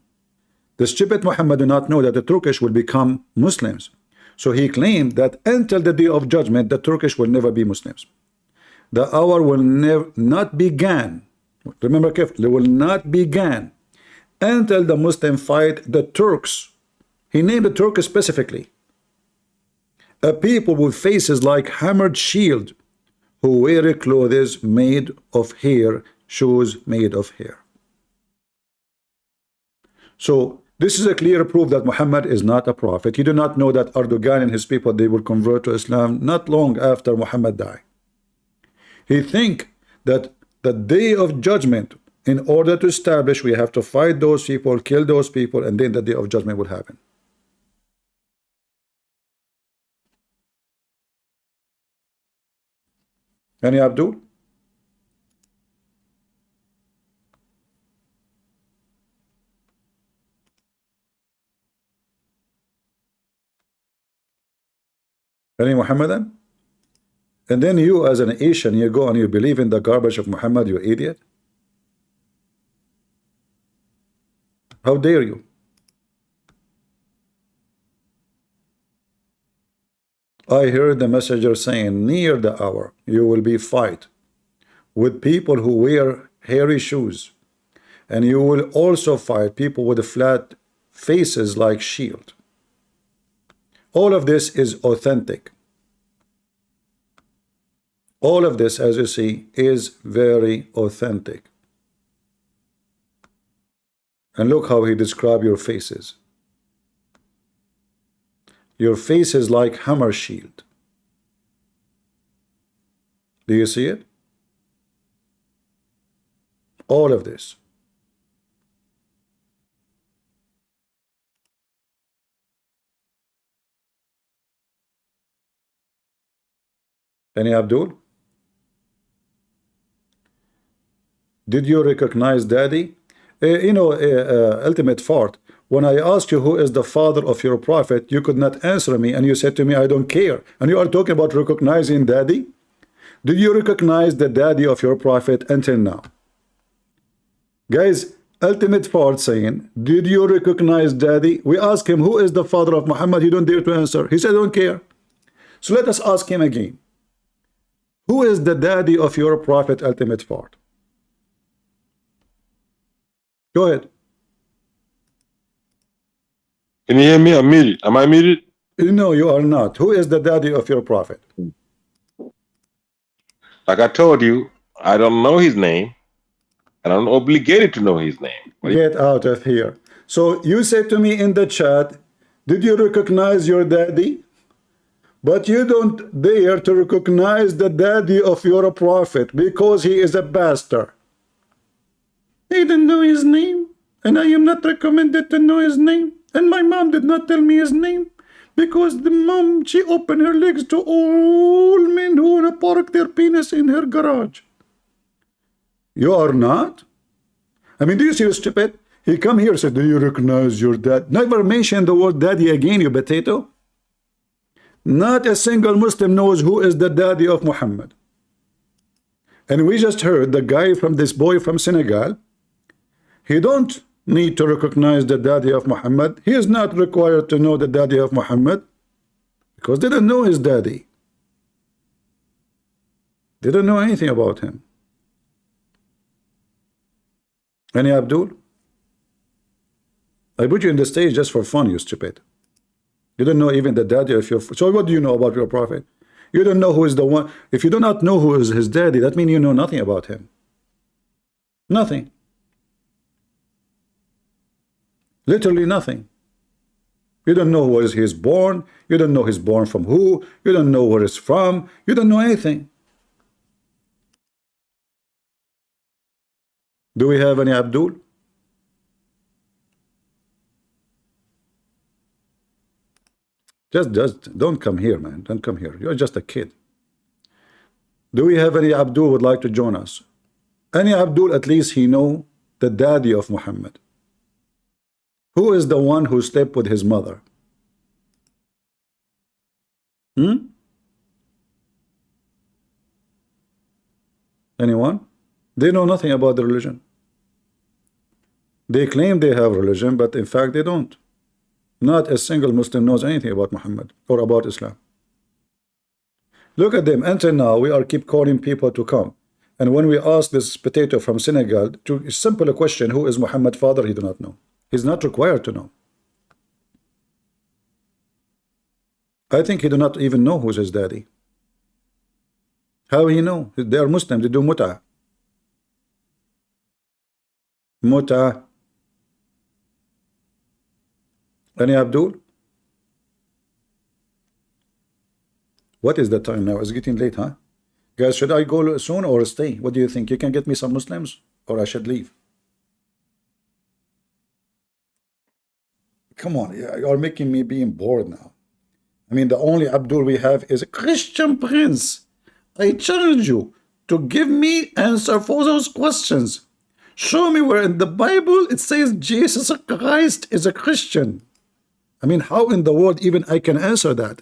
The stupid Muhammad do not know that the Turkish will become Muslims. So he claimed that until the day of judgment, the Turkish will never be Muslims. The hour will not begin. Remember carefully, it will not begin until the Muslim fight the Turks. He named the Turks specifically. A people with faces like hammered shield, who wear clothes made of hair, shoes made of hair. So this is a clear proof that Muhammad is not a prophet. You do not know that Erdogan and his people, they will convert to Islam not long after Muhammad died. He think that the day of judgment, in order to establish, we have to fight those people, kill those people, and then the day of judgment will happen. Any Abdul? Any Muhammadan? And then you as an Asian, you go and you believe in the garbage of Muhammad, you idiot. How dare you? I heard the messenger saying, near the hour you will be fight with people who wear hairy shoes, and you will also fight people with flat faces like shield. All of this is authentic. All of this, as you see, is very authentic. And look how he described your faces. Your face is like hammer shield. Do you see it? All of this. Any Abdul? Did you recognize Daddy? Ultimate fart. When I asked you who is the father of your prophet, you could not answer me, and you said to me, I don't care. And you are talking about recognizing Daddy? Did you recognize the daddy of your prophet until now? Guys, ultimate fart saying, did you recognize Daddy? We asked him, who is the father of Muhammad? He don't dare to answer. He said, I don't care. So let us ask him again. Who is the daddy of your prophet, ultimate fart? Go ahead. Can you hear me? I'm muted. Am I muted? No, you are not. Who is the daddy of your prophet? Like I told you, I don't know his name, and I'm obligated to know his name. Get out of here. So you said to me in the chat, did you recognize your daddy? But you don't dare to recognize the daddy of your prophet because he is a bastard. He didn't know his name, and I am not recommended to know his name. And my mom did not tell me his name because the mom, she opened her legs to all men who want to park their penis in her garage. You are not? I mean, do you see the stupid? He come here and said, do you recognize your dad? Never mention the word daddy again, you potato. Not a single Muslim knows who is the daddy of Muhammad. And we just heard the guy from this boy from Senegal. He don't need to recognize the daddy of Muhammad. He is not required to know the daddy of Muhammad because they don't know his daddy. They don't know anything about him. Any Abdul? I put you in the stage just for fun, you stupid. You don't know even the daddy of your... So what do you know about your prophet? You don't know who is the one... If you do not know who is his daddy, that means you know nothing about him. Nothing. Literally nothing. You don't know where he is born. You don't know he's born from who. You don't know where he's from. You don't know anything. Do we have any Abdul? Just don't come here, man. Don't come here. You're just a kid. Do we have any Abdul would like to join us? Any Abdul, at least he know the daddy of Muhammad. Who is the one who slept with his mother? Anyone? They know nothing about the religion. They claim they have religion, but in fact they don't. Not a single Muslim knows anything about Muhammad or about Islam. Look at them. Until now, we are keep calling people to come. And when we ask this potato from Senegal to a simple question, who is Muhammad's father, he do not know. He's not required to know. I think he do not even know who's his daddy. How he know? They are Muslim. They do mut'ah. Mut'ah. Any Abdul? What is the time now? It's getting late, huh? Guys, should I go soon or stay? What do you think? You can get me some Muslims or I should leave? Come on, you're making me being bored now. I mean, the only Abdul we have is a Christian Prince. I challenge you to give me answer for those questions. Show me where in the Bible it says Jesus Christ is a Christian. I mean, how in the world even I can answer that?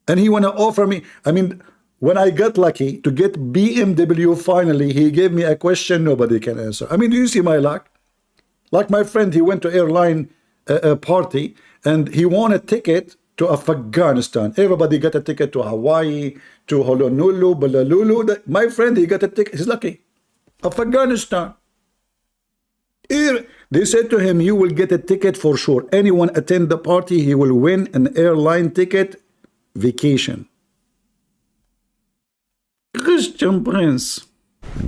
And he want to offer me, I mean, when I got lucky to get BMW finally, he gave me a question nobody can answer. I mean, do you see my luck? Like my friend, he went to airline party and he won a ticket to Afghanistan. Everybody got a ticket to Hawaii, to Honolulu, Balalulu. My friend, he got a ticket. He's lucky. Afghanistan. Here, they said to him, you will get a ticket for sure. Anyone attend the party, he will win an airline ticket, vacation. Christian Prince.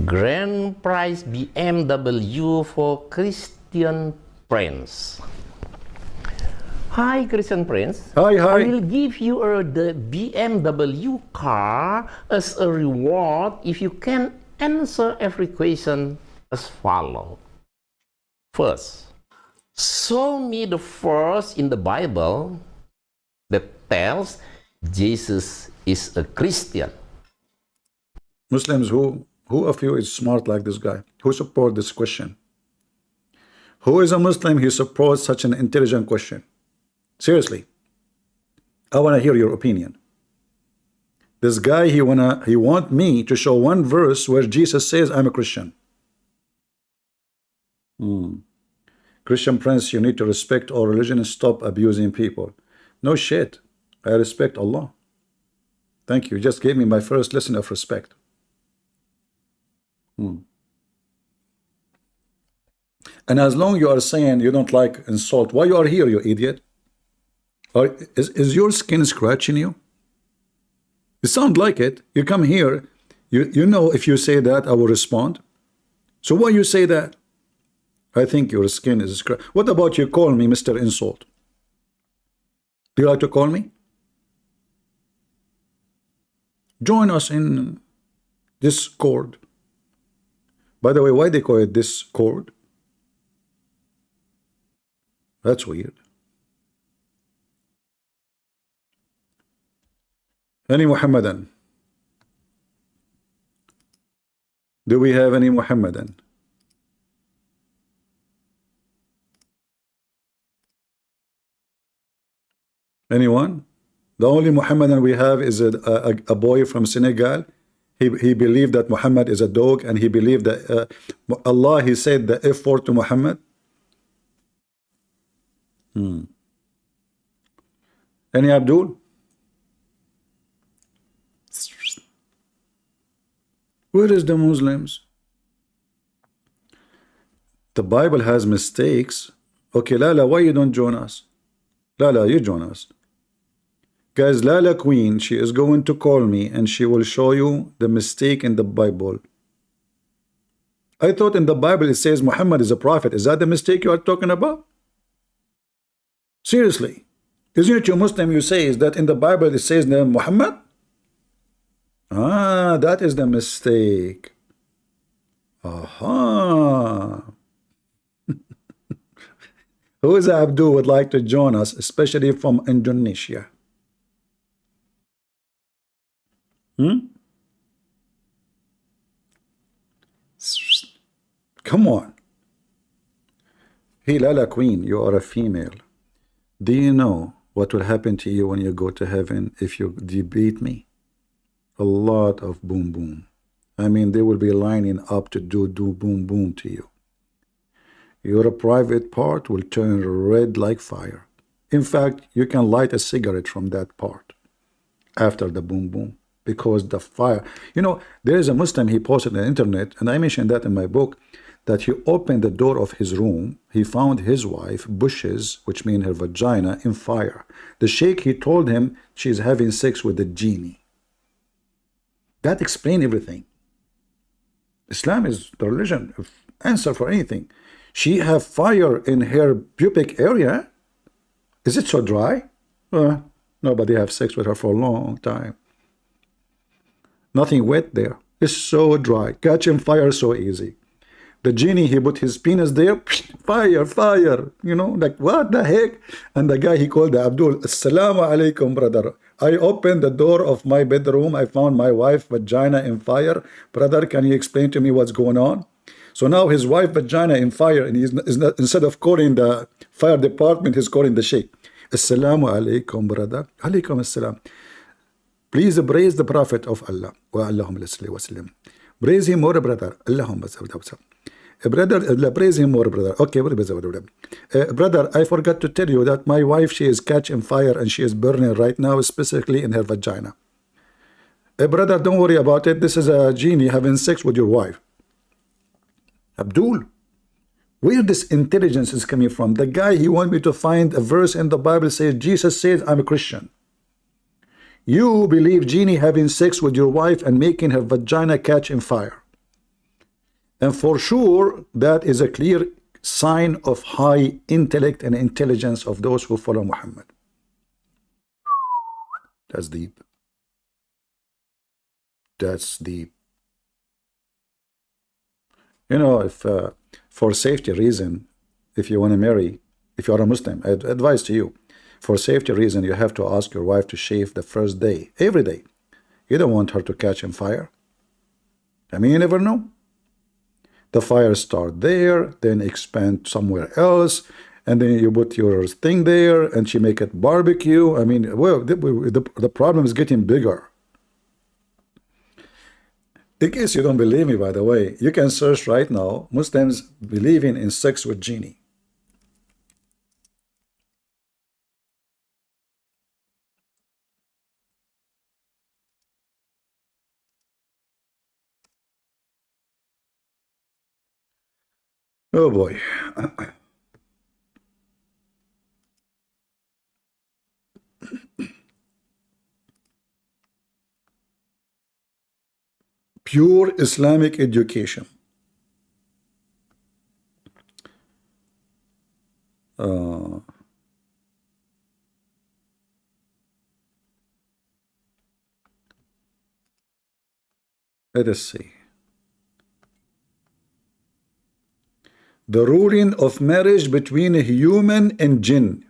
Grand prize BMW for Christian Prince. Hi, Christian Prince. Hi, hi. I will give you the BMW car as a reward if you can answer every question as follows. First, show me the verse in the Bible that tells Jesus is a Christian. Muslims, who of you is smart like this guy? Who support this question? Who is a Muslim who supports such an intelligent question? Seriously, I want to hear your opinion. This guy, he want me to show one verse where Jesus says I'm a Christian. Christian Prince, you need to respect all religion and stop abusing people. No shit. I respect Allah. Thank you. You just gave me my first lesson of respect. And as long you are saying you don't like insult, why you are here, you idiot? Or is your skin scratching you? You sound like it. You come here, you know if you say that, I will respond. So why you say that? I think your skin is scratching. What about you call me Mr. Insult? Do you like to call me? Join us in Discord. By the way, why they call it Discord? That's weird. Any Muhammadan? Do we have any Muhammadan? Anyone? The only Muhammadan we have is a boy from Senegal. He believed that Muhammad is a dog, and he believed that Allah, he said the F word to Muhammad. Any Abdul? Where is the Muslims? The Bible has mistakes. Okay, Lala, why you don't join us? Lala, you join us. Guys, Lala Queen, she is going to call me and she will show you the mistake in the Bible. I thought in the Bible it says Muhammad is a prophet. Is that the mistake you are talking about? Seriously. Isn't it you Muslim you say is that in the Bible it says name Muhammad? Ah, that is the mistake. Aha. Who is Abdul would like to join us, especially from Indonesia? Come on. Hey, Lala Queen, you are a female. Do you know what will happen to you when you go to heaven if you debate me? A lot of boom boom. I mean, they will be lining up to do boom boom to you. Your private part will turn red like fire. In fact, you can light a cigarette from that part after the boom boom, because the fire, you know, there is a Muslim, he posted on the internet, and I mentioned that in my book, that he opened the door of his room, he found his wife bushes, which mean her vagina, in fire. The sheikh, he told him she's having sex with the genie. That explains everything. Islam is the religion of answer for anything. She have fire in her pubic area. Is it so dry? Nobody have sex with her for a long time. Nothing wet there. It's so dry. Catching fire so easy. The genie, he put his penis there. Fire, fire. You know, like what the heck? And the guy, he called Abdul. Assalamu alaikum, brother. I opened the door of my bedroom. I found my wife vagina in fire. Brother, can you explain to me what's going on? So now his wife vagina in fire, and he's not, instead of calling the fire department, he's calling the sheikh. Assalamu alaikum, brother. Alaikum assalam. Please praise the Prophet of Allah. Wa Allahumma salli wa sallim. Praise him more, brother. Allahumma salli wa sallim. Brother, praise him more, brother. Okay, brother, I forgot to tell you that my wife, she is catching fire and she is burning right now, specifically in her vagina. Brother, don't worry about it. This is a genie having sex with your wife. Abdul, Where this intelligence is coming from? The guy, he want me to find a verse in the Bible says, Jesus says, I'm a Christian. You believe genie having sex with your wife and making her vagina catch in fire. And for sure, that is a clear sign of high intellect and intelligence of those who follow Muhammad. That's deep. That's deep. You know, if for safety reason, if you want to marry, if you are a Muslim, I advise to you, for safety reason, you have to ask your wife to shave the first day, every day. You don't want her to catch on fire. I mean, you never know. The fire start there, then expand somewhere else, and then you put your thing there, and she make it barbecue. I mean, well, the problem is getting bigger. In case you don't believe me, by the way, you can search right now, Muslims believing in sex with genie. Oh boy. Pure Islamic education. Let us see. The ruling of marriage between a human and jinn.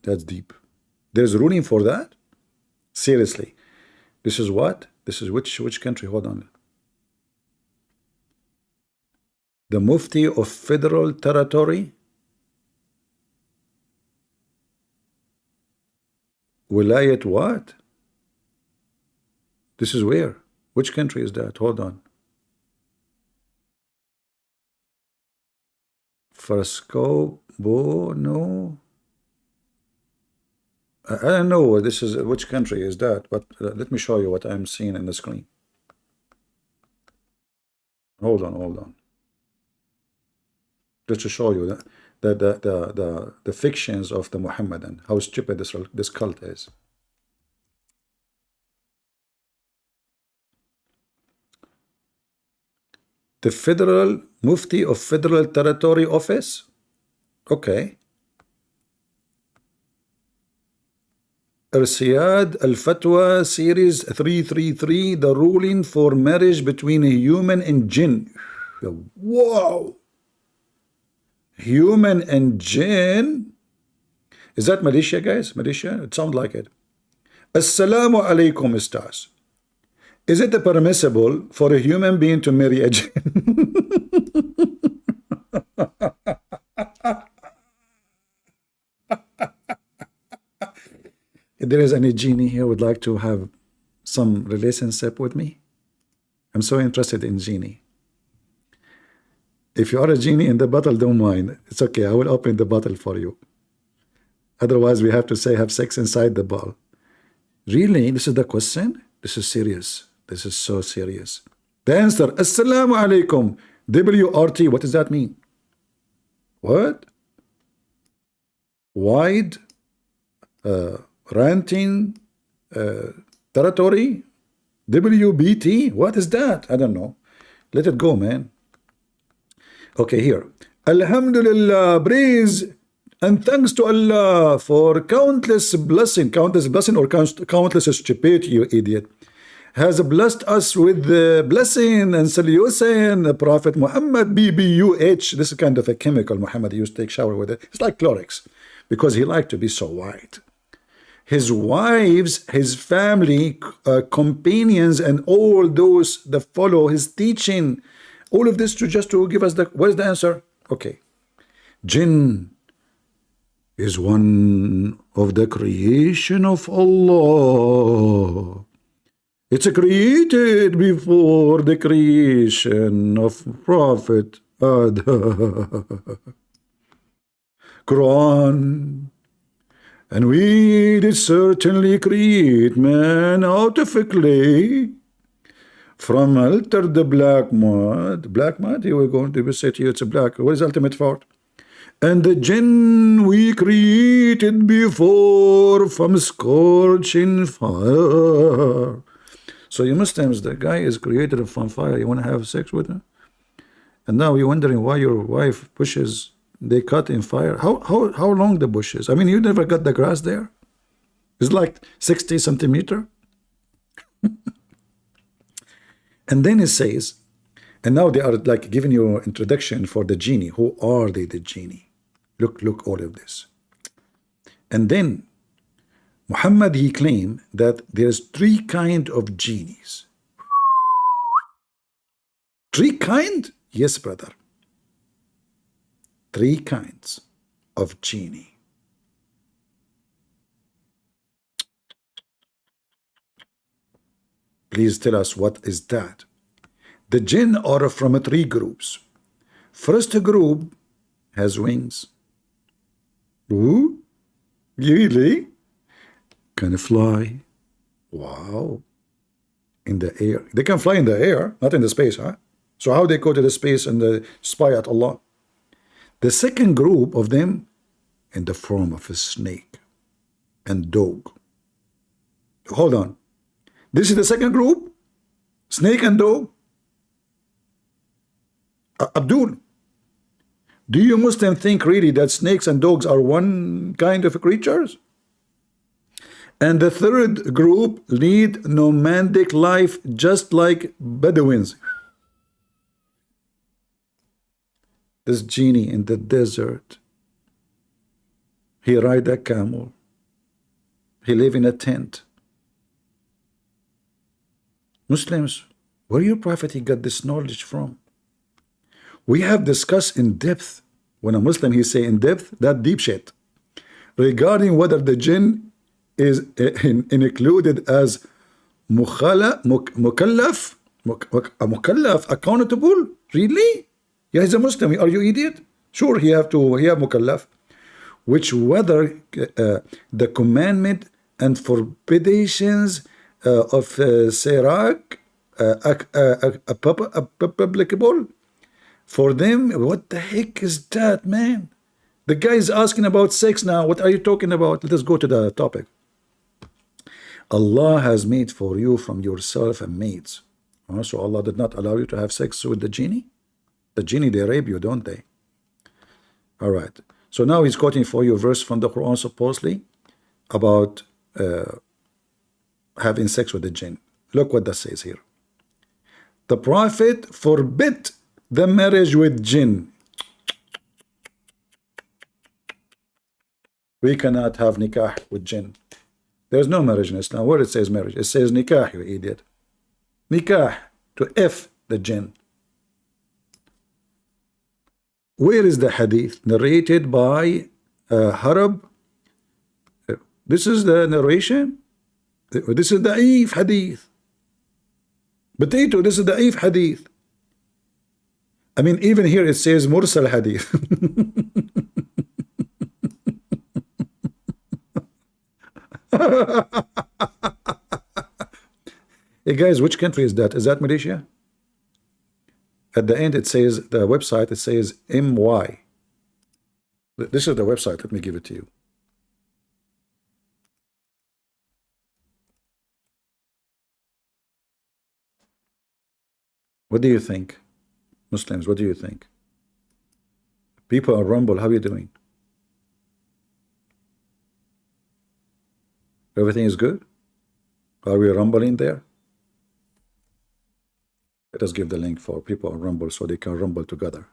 That's deep. There's ruling for that? Seriously. This is what? This is which country? Hold on. The Mufti of Federal Territory. Wilayat what? This is where? Which country is that? Hold on. Fresco, no. I don't know this is which country is that, but let me show you what I'm seeing in the screen. Hold on. Just to show you that the fictions of the Muhammadan, how stupid this cult is. The Federal Mufti of Federal Territory Office. Okay. Irsiyad Al-Fatwa Series 333, the ruling for marriage between a human and jinn. Wow. Human and jinn. Is that Malaysia, guys? Malaysia? It sounds like it. Assalamu alaikum, Ustads. Is it permissible for a human being to marry a jinn? If there is any genie here would like to have some relationship with me, I'm so interested in genie. If you are a genie in the bottle, don't mind. It's okay. I will open the bottle for you. Otherwise, we have to say have sex inside the ball. Really? This is the question? This is serious. This is so serious. The answer, Assalamu alaikum. WRT, what does that mean? What? Wide ranting territory? WBT? What is that? I don't know. Let it go, man. Okay, here. Alhamdulillah, praise and thanks to Allah for countless blessing or countless stupidity, you idiot, has blessed us with the blessing and salutation, Prophet Muhammad, BBUH. This is kind of a chemical Muhammad used to take shower with it. It's like Clorox, because he liked to be so white. His wives, his family, companions, and all those that follow his teaching, all of this just to give us what is the answer? Okay. Jinn is one of the creation of Allah. It's created before the creation of Prophet Adam. Quran. And we did certainly create man out of a clay, From alter the black mud. Black mud, here we're going to say to you it's a black. What is ultimate fault? And the jinn we created before from scorching fire. So you Muslims, the guy is created from fire. You want to have sex with him? And now you're wondering why your wife bushes, they cut in fire. How long the bushes? I mean, you never got the grass there? It's like 60 centimeter. And then it says, and now they are like giving you an introduction for the genie. Who are they, the genie? Look, all of this. And then Muhammad, he claimed that there's 3 kinds of genies. 3 kinds? Yes, brother. 3 kinds of genie. Please tell us what is that. The jinn are from 3 groups. First group has wings. Ooh, really? Can fly. Wow. In the air. They can fly in the air, not in the space, huh? So how they go to the space and spy at Allah? The second group of them in the form of a snake and dog. Hold on. This is the second group? Snake and dog? Abdul, do you Muslims think really that snakes and dogs are one kind of creatures? And the third group lead nomadic life just like Bedouins. This genie in the desert, he ride a camel, he live in a tent. Muslims, where your prophet he got this knowledge from? We have discussed in depth, when a Muslim he say in depth, that deep shit, regarding whether the jinn is included as mukallaf, accountable. Really? Yeah, he's a Muslim. Are you idiot? Sure, he have mukallaf, which whether the commandment and forbiddings of Sirach applicable for them. What the heck is that, man? The guy is asking about sex now. What are you talking about? Let us go to the topic. Allah has made for you from yourself a mate. So Allah did not allow you to have sex with the genie? The genie, they rape you, don't they? All right. So now he's quoting for you a verse from the Quran, supposedly, about having sex with the jinn. Look what that says here. The Prophet forbid the marriage with jinn. We cannot have nikah with jinn. There's no marriage in Islam. Where it says marriage? It says nikah, you idiot. Nikah, to F the jinn. Where is the hadith? Narrated by Harab. This is the narration. This is the Da'if hadith. Potato, this is the Da'if hadith. I mean, even here it says Mursal hadith. Hey guys, which country is that? Is that Malaysia? At the end it says, the website, it says MY. This is the website. Let me give it to you. What do you think? Muslims, what do you think? People are Rumble, how are you doing? Everything is good? Are we rumbling there? Let us give the link for people on Rumble so they can rumble together.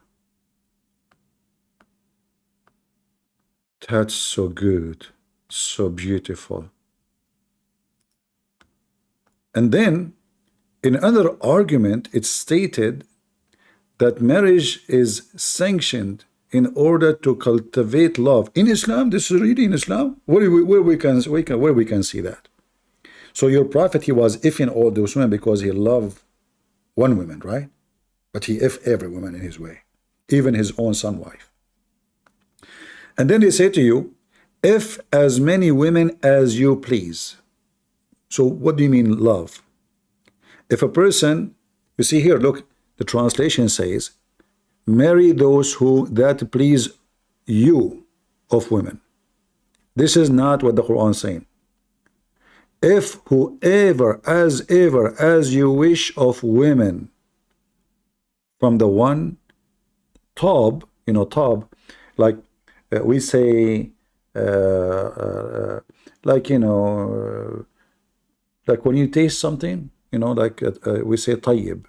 That's so good, so beautiful. And then, in another argument, it's stated that marriage is sanctioned in order to cultivate love. In Islam, this is really in Islam, where we can see that. So your prophet, he was effing all those women because he loved one woman, right? But he effed every woman in his way, even his own son wife. And then they say to you, if as many women as you please. So what do you mean love? If a person, you see here, look, the translation says, marry those who that please you of women. This is not what the Quran is saying. If whoever, as ever, as you wish of women, from the one top, you know, top, like we say, like, you know, like when you taste something, you know, like we say tayyib.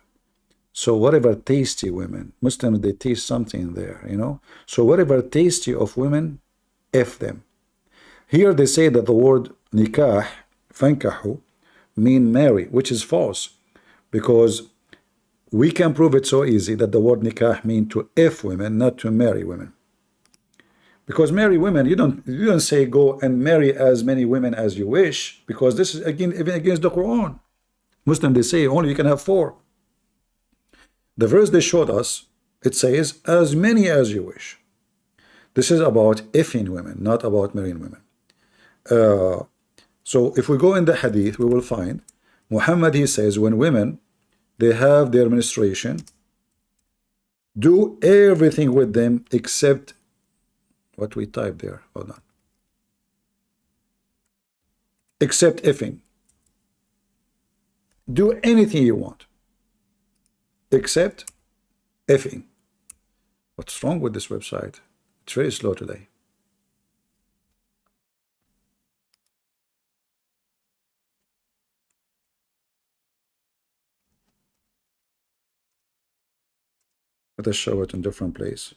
So whatever tasty women, Muslims, they taste something there, you know. So whatever tasty of women, F them. Here they say that the word nikah, fankahu, mean marry, which is false, because we can prove it so easy that the word nikah mean to F women, not to marry women. Because marry women, you don't say go and marry as many women as you wish, because this is again even against the Quran. Muslim, they say only you can have 4. The verse they showed us, it says as many as you wish. This is about effing women, not about marrying women. So if we go in the hadith, we will find Muhammad, he says, when women, they have their menstruation, do everything with them except what we type there. Hold on. Except effing. Do anything you want except effing. What's wrong with this website? It's very slow today. Let us show it in different place.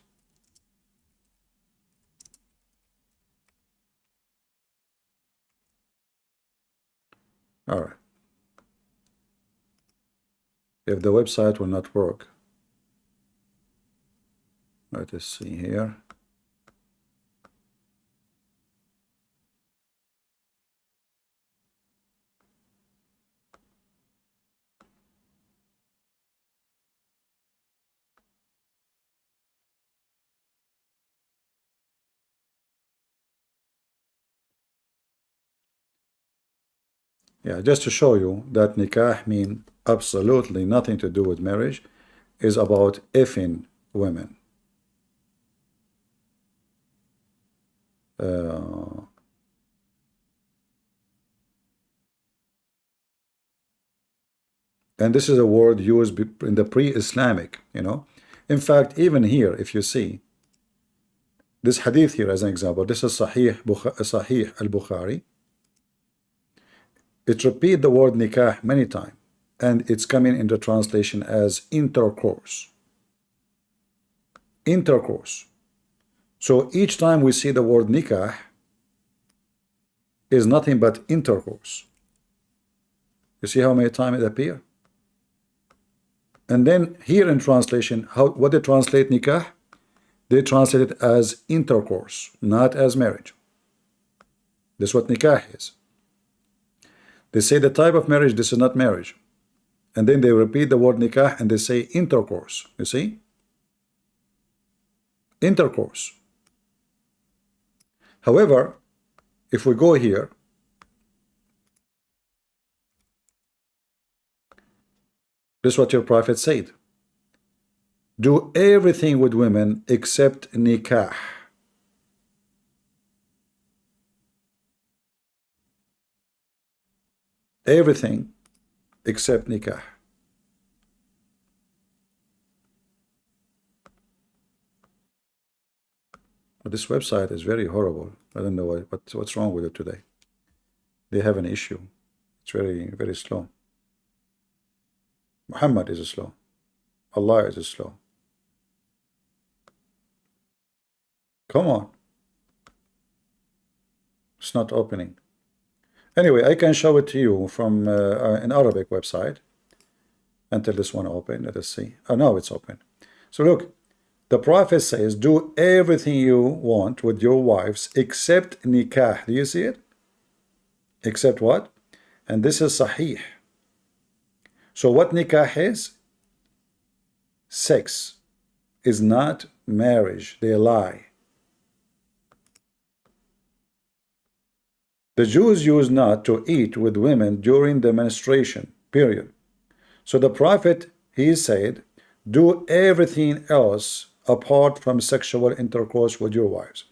All right. If the website will not work, let us see here. Yeah, just to show you that nikah mean absolutely nothing to do with marriage, is about effing women. And this is a word used in the pre-Islamic, you know. In fact, even here, if you see this hadith here as an example, this is Sahih al-Bukhari. It repeats the word nikah many times, and it's coming in the translation as intercourse. Intercourse. So each time we see the word nikah is nothing but intercourse. You see how many times it appears? And then here in translation, what they translate nikah? They translate it as intercourse, not as marriage. This is what nikah is. They say the type of marriage, this is not marriage. And then they repeat the word nikah and they say intercourse. You see? Intercourse. However, if we go here, this is what your prophet said. Do everything with women except nikah. Everything except nikah. But this website is very horrible. I don't know what's wrong with it today. They have an issue. It's very, very slow. Muhammad is slow. Allah is slow. Come on. It's not opening. Anyway, I can show it to you from an Arabic website until this one open. Let us see. Oh, now it's open. So look, the Prophet says, do everything you want with your wives except nikah. Do you see it? Except what? And this is sahih. So what nikah is? Sex is not marriage. They lie. The Jews used not to eat with women during the menstruation period. So the Prophet, he said, do everything else apart from sexual intercourse with your wives.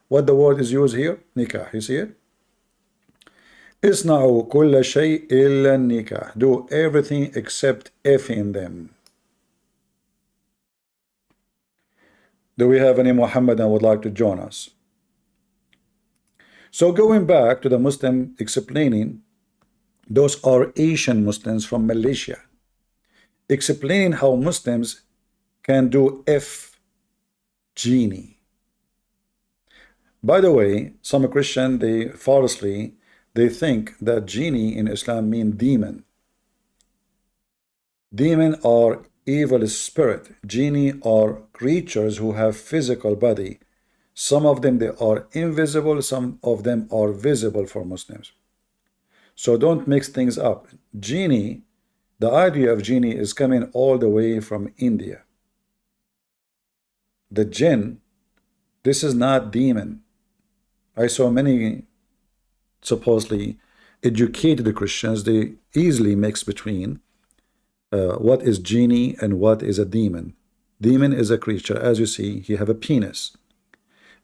What the word is used here? Nikah. You see it? Isna'u kulla shay illa nikah. Do everything except effing them. Do we have any Muhammadan would like to join us? So going back to the Muslim explaining, those are Asian Muslims from Malaysia, explaining how Muslims can do F genie. By the way, some Christian, they falsely, they think that genie in Islam mean demon. Demon are evil spirit. Genie are creatures who have physical body. Some of them, they are invisible. Some of them are visible for Muslims. So don't mix things up. Genie, the idea of genie is coming all the way from India. The jinn, this is not demon. I saw many supposedly educated Christians, they easily mix between what is genie and what is a demon. Demon is a creature, as you see, he have a penis.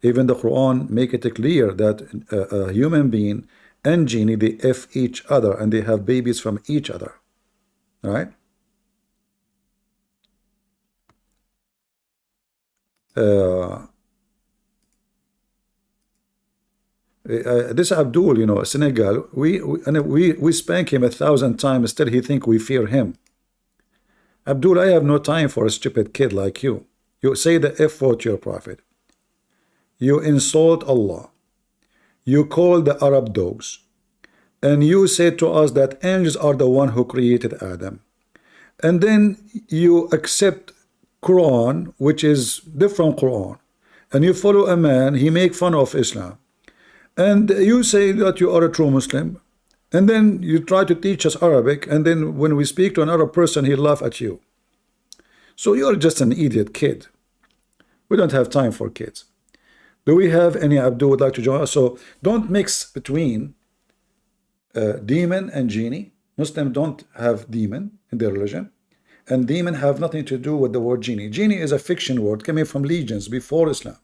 Even the Quran make it clear that a human being and genie, they F each other and they have babies from each other. Right? This Abdul, you know, Senegal, we spank him 1,000 times, still he think we fear him. Abdul, I have no time for a stupid kid like you. You say the F word to your prophet. You insult Allah. You call the Arab dogs. And you say to us that angels are the one who created Adam. And then you accept Quran, which is different Quran. And you follow a man, he make fun of Islam. And you say that you are a true Muslim. And then you try to teach us Arabic. And then when we speak to an Arab person, he laugh at you. So you're just an idiot kid. We don't have time for kids. Do we have any Abdul would like to join us? So don't mix between demon and genie. Muslims don't have demon in their religion. And demon have nothing to do with the word genie. Genie is a fiction word coming from legions before Islam.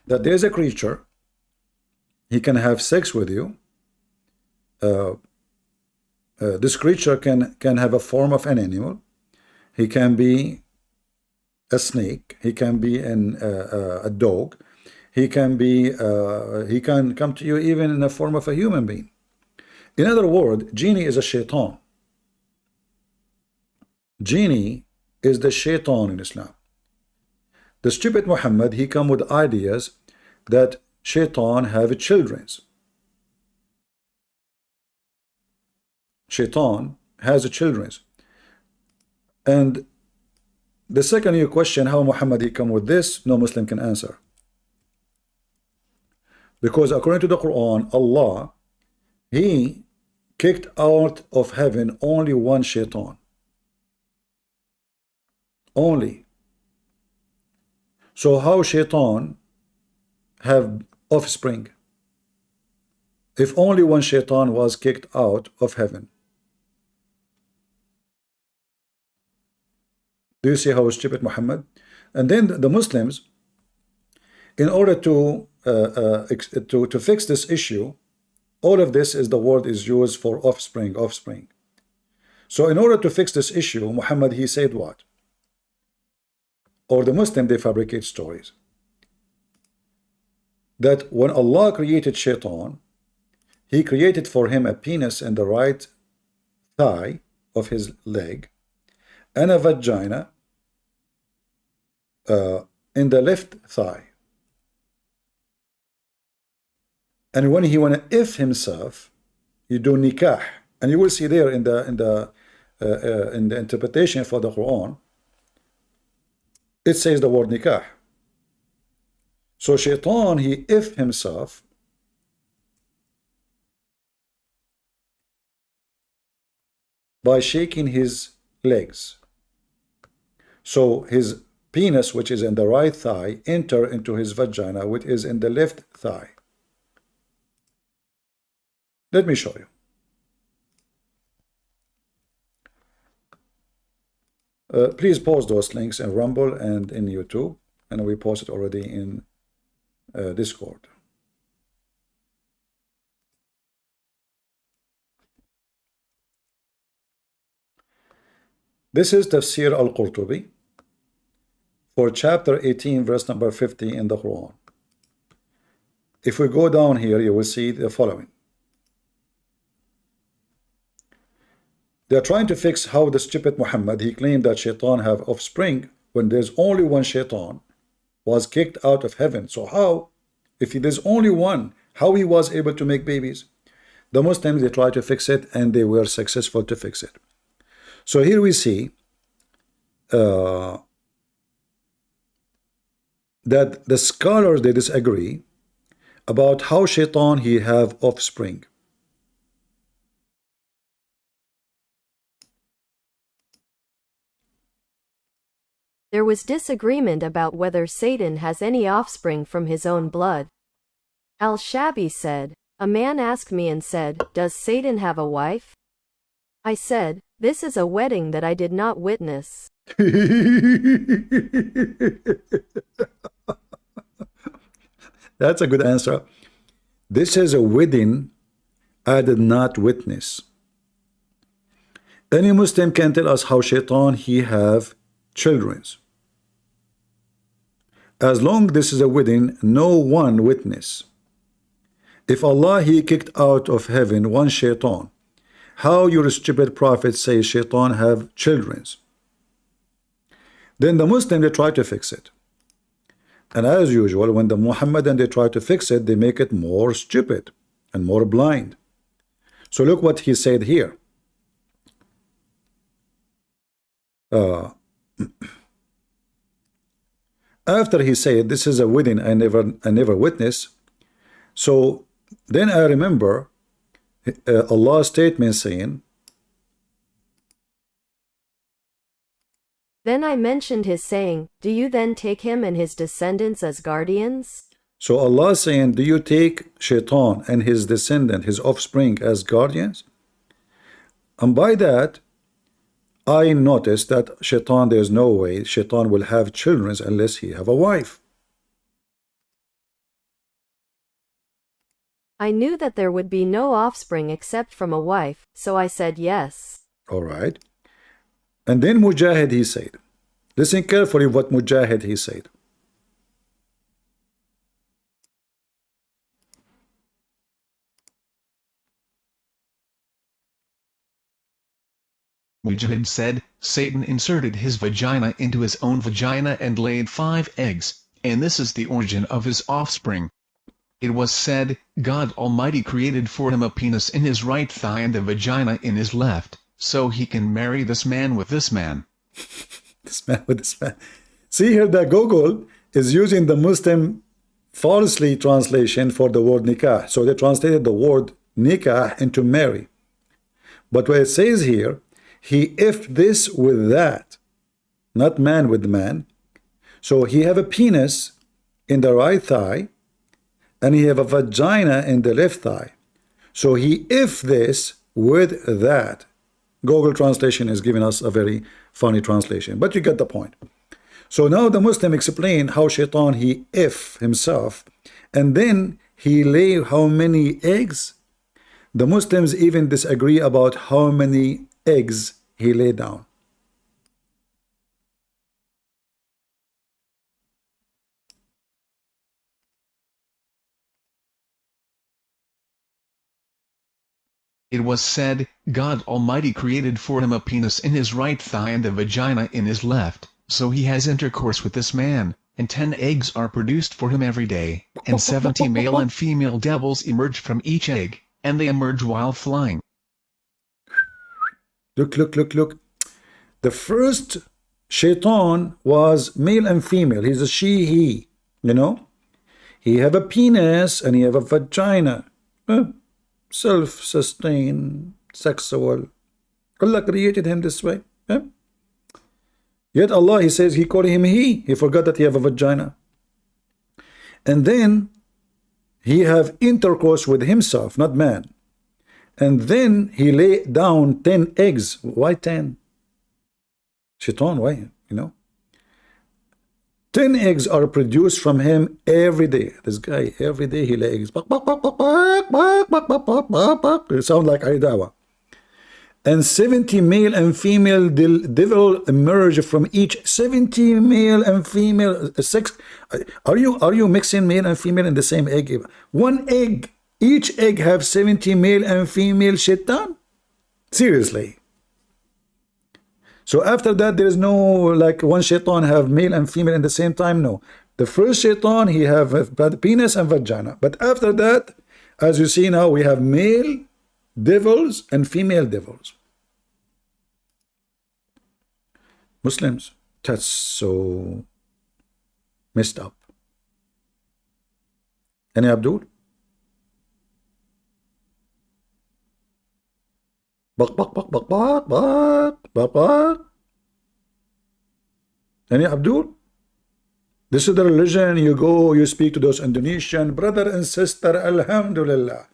That there's a creature, he can have sex with you. This creature can have a form of an animal. He can be a snake. He can be a dog. He can come to you even in the form of a human being. In other words, genie is a shaitan. Genie is the shaitan in Islam. The stupid Muhammad, he come with ideas that shaitan have children. Shaitan has children. And the second you question how Muhammad he come with this, no Muslim can answer. Because according to the Quran, Allah, he kicked out of heaven only one shaitan. Only. So how shaitan have offspring? If only one shaitan was kicked out of heaven. Do you see how stupid Muhammad? And then the Muslims, in order to fix this issue, all of this is the word is used for offspring, offspring. So in order to fix this issue, Muhammad, he said what? Or the Muslim, they fabricate stories. That when Allah created shaitan, he created for him a penis in the right thigh of his leg and a vagina in the left thigh. And when he want to if himself, you do nikah, and you will see there in the interpretation for the Quran, it says the word nikah. So shaitan, he if himself by shaking his legs. So his penis, which is in the right thigh, enter into his vagina, which is in the left thigh. Let me show you. Please post those links in Rumble and in YouTube, and we posted already in Discord. This is Tafsir al-Qurtubi for chapter 18, verse number 50 in the Quran. If we go down here, you will see the following. They are trying to fix how the stupid Muhammad, he claimed that shaitan have offspring when there's only one shaitan, was kicked out of heaven. So how, if there's only one, how he was able to make babies? The Muslims, they try to fix it, and they were successful to fix it. So here we see that the scholars, they disagree about how shaitan he have offspring. There was disagreement about whether Satan has any offspring from his own blood. Al-Shabi said, "A man asked me and said, 'Does Satan have a wife?' I said, 'This is a wedding that I did not witness.'" That's a good answer. This is a wedding I did not witness. Any Muslim can tell us how shaitan he have children. As long this is a wedding, no one witness. If Allah he kicked out of heaven one shaitan, how your stupid prophet say shaitan have children? Then the Muslim, they try to fix it. And as usual, when the Muhammadan they try to fix it, they make it more stupid and more blind. So look what he said here. After he said, "This is a wedding I never witnessed," so then I remember Allah's statement saying, Then I mentioned his saying, "Do you then take him and his descendants as guardians?" so Allah saying, do you take shaitan and his descendant, his offspring, as guardians? And by that, I noticed that shaitan, there's no way shaitan will have children unless he have a wife. I knew that there would be no offspring except from a wife, so I said yes. All right. And then Mujahid he said, listen carefully what Mujahid he said. Mujahid said, Satan inserted his vagina into his own vagina and laid 5 eggs, and this is the origin of his offspring. It was said, God Almighty created for him a penis in his right thigh and a vagina in his left, so he can marry this man with this man. This man with this man. See here that Google is using the Muslim falsely translation for the word nikah. So they translated the word nikah into marry. But what it says here, he if this with that, not man with man. So he have a penis in the right thigh, and he have a vagina in the left thigh. So he if this with that. Google translation is giving us a very funny translation, but you get the point. So now the Muslim explained how shaitan he if himself, and then he lay how many eggs. The Muslims even disagree about how many eggs he lay down. It was said, God Almighty created for him a penis in his right thigh and a vagina in his left, so he has intercourse with this man, and 10 eggs are produced for him every day, and 70 male and female devils emerge from each egg, and they emerge while flying. Look. The first shaitan was male and female. He's a she, he, you know. He have a penis and he have a vagina. Self-sustained, sexual. Allah created him this way. Yet Allah, he says, he called him he. He forgot that he have a vagina. And then he have intercourse with himself, not man. And then he lay down 10 eggs. Why 10? Shaitan, why? 10 eggs are produced from him every day. This guy, every day he lays eggs. It sounds like Aidawa. And 70 male and female devil emerge from each. 70 male and female sex. Are you mixing male and female in the same egg? One egg. Each egg have 70 male and female shaitan? Seriously. So after that, there is no like one shaitan have male and female in the same time. No. The first shaitan, he have penis and vagina. But after that, as you see now, we have male devils and female devils. Muslims, that's so messed up. Any Abdul? Bak bak bak bak bak bak bak bak. Any Abdul? This is the religion. You go, you speak to those Indonesian brother and sister, alhamdulillah.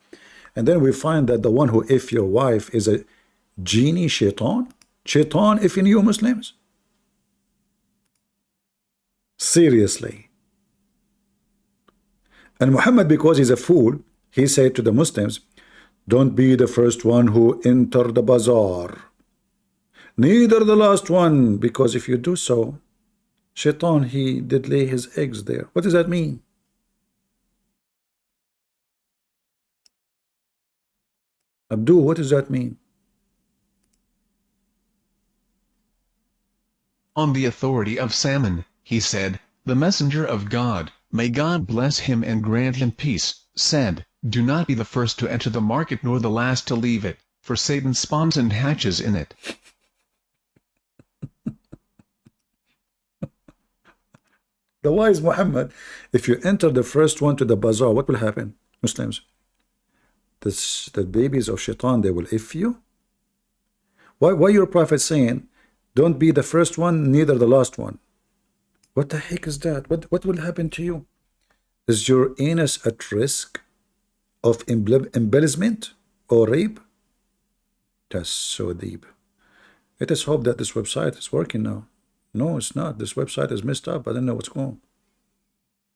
And then we find that the one who if your wife is a genie, shaitan. Shaitan if in you Muslims. Seriously. And Muhammad, because he's a fool, he said to the Muslims, don't be the first one who enter the bazaar, neither the last one, because if you do so, shaitan, he did lay his eggs there. What does that mean? Abdul, what does that mean? On the authority of Salmon, he said, the messenger of God, may God bless him and grant him peace, said, do not be the first to enter the market nor the last to leave it, for Satan spawns and hatches in it. The wise Muhammad, if you enter the first one to the bazaar, what will happen, Muslims? The babies of shaitan, they will if you. Why your prophet saying, don't be the first one, neither the last one? What the heck is that? What will happen to you? Is your anus at risk of embellishment or rape? That's so deep. Let us hope that this website is working now. No, it's not. This website is messed up. I don't know what's going on.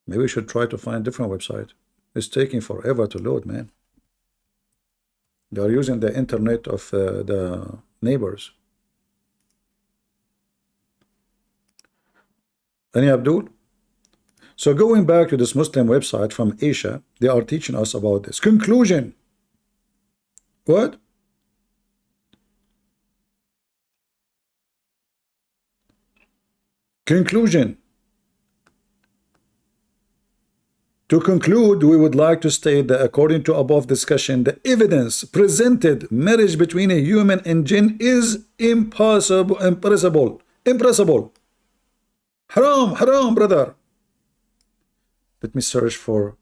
Maybe we should try to find a different website. It's taking forever to load, man. They are using the internet of the neighbors. Any Abdul? So going back to this Muslim website from Asia, they are teaching us about this. Conclusion. What? Conclusion. To conclude, we would like to state that according to above discussion, the evidence presented marriage between a human and jinn is impossible. Haram, brother. Let me search for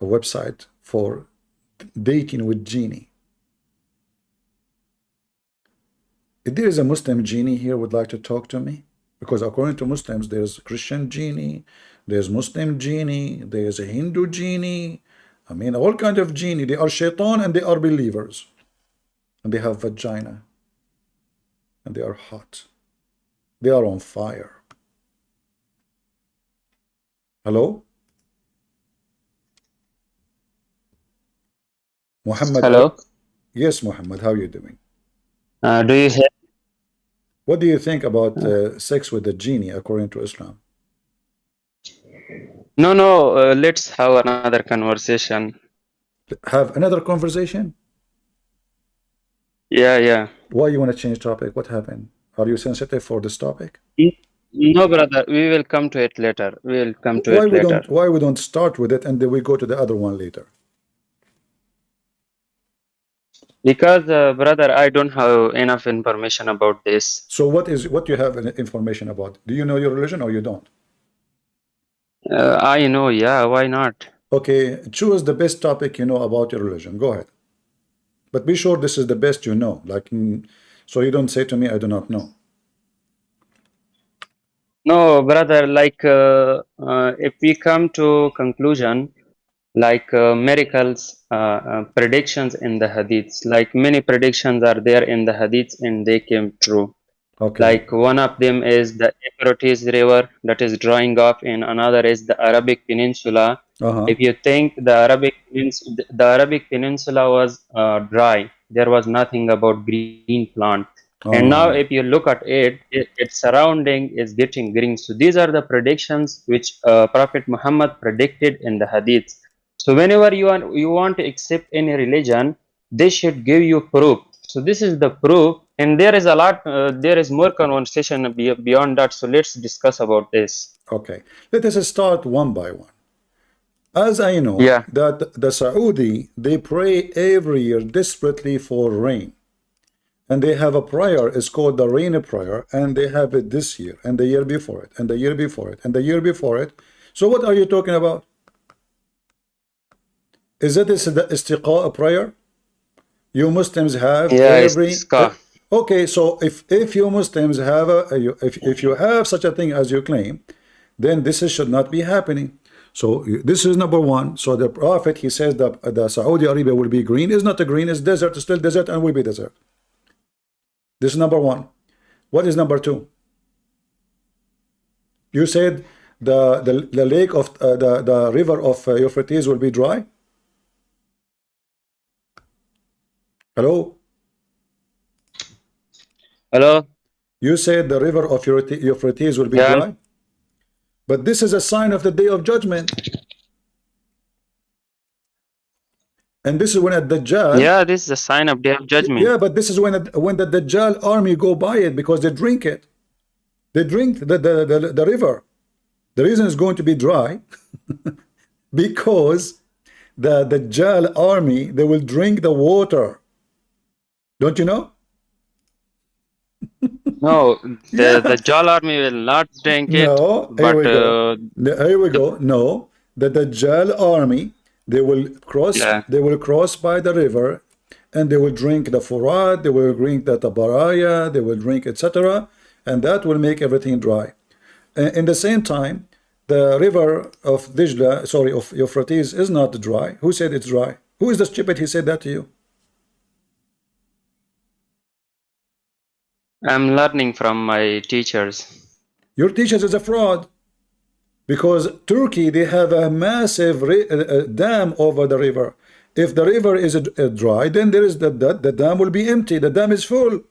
a website for dating with genie. If there is a Muslim genie here would like to talk to me, because according to Muslims, there's Christian genie, there's Muslim genie, there's a Hindu genie. I mean, all kinds of genie. They are shaitan and they are believers. And they have vagina. And they are hot. They are on fire. Hello? Muhammad. Hello. Yes, Muhammad. How are you doing? Do you hear? What do you think about sex with the genie according to Islam? No, let's have another conversation. Have another conversation? Yeah. Why you want to change topic? What happened? Are you sensitive for this topic? No, brother. We will come to it later. We will come to it later. Why we don't start with it and then we go to the other one later? Because, brother, I don't have enough information about this. So what you have information about? Do you know your religion or you don't? I know, yeah. Why not? Okay, choose the best topic you know about your religion. Go ahead. But be sure this is the best you know. Like, so you don't say to me, I do not know. No, brother, like, if we come to conclusion, like miracles, predictions in the hadiths, like many predictions are there in the hadiths and they came true. Okay. Like one of them is the Euphrates River that is drying off, and another is the Arabic Peninsula. If you think the Arabic Peninsula was dry, there was nothing about green plant. And now, if you look at its surrounding is getting green. So these are the predictions which Prophet Muhammad predicted in the Hadith. So whenever you want to accept any religion, they should give you proof. So this is the proof, and there is a lot. There is more conversation beyond that. So let's discuss about this. Okay, let us start one by one. As I know, Yeah. that the Saudi, they pray every year desperately for rain. And they have a prayer, it's called the rain prayer, and they have it this year, and the year before it, and the year before it, and the year before it. So what are you talking about? Is it the istiqa prayer? You Muslims have every... Okay, so if you Muslims have if you have such a thing as you claim, then this should not be happening. So this is number one. So the Prophet, he says that the Saudi Arabia will be green. It's not a green, it's desert, it's still desert, and will be desert. This is number one. What is number two? You said the lake of the river of Euphrates will be dry. Hello. Hello. You said the river of Euphrates will be dry. But this is a sign of the day of judgment. And this is when the Dajjal... Yeah, this is a sign of day of judgment. Yeah, but this is when the Dajjal army go by it, because they drink it. They drink the river. The reason it's going to be dry because the Dajjal army, they will drink the water. Don't you know? No, the Dajjal army will not drink it. No, but here we go. No, the Dajjal army, they will cross. They will cross by the river, and they will drink the Furat. They will drink the Tabaraya. They will drink, etc., and that will make everything dry. In the same time, the river of Dijla, sorry, of Euphrates, is not dry. Who said it's dry? Who is the stupid? He said that to you. I'm learning from my teachers. Your teachers is a fraud, because Turkey, they have a massive dam over the river. If the river is dry, then there is the dam will be empty. The dam is full.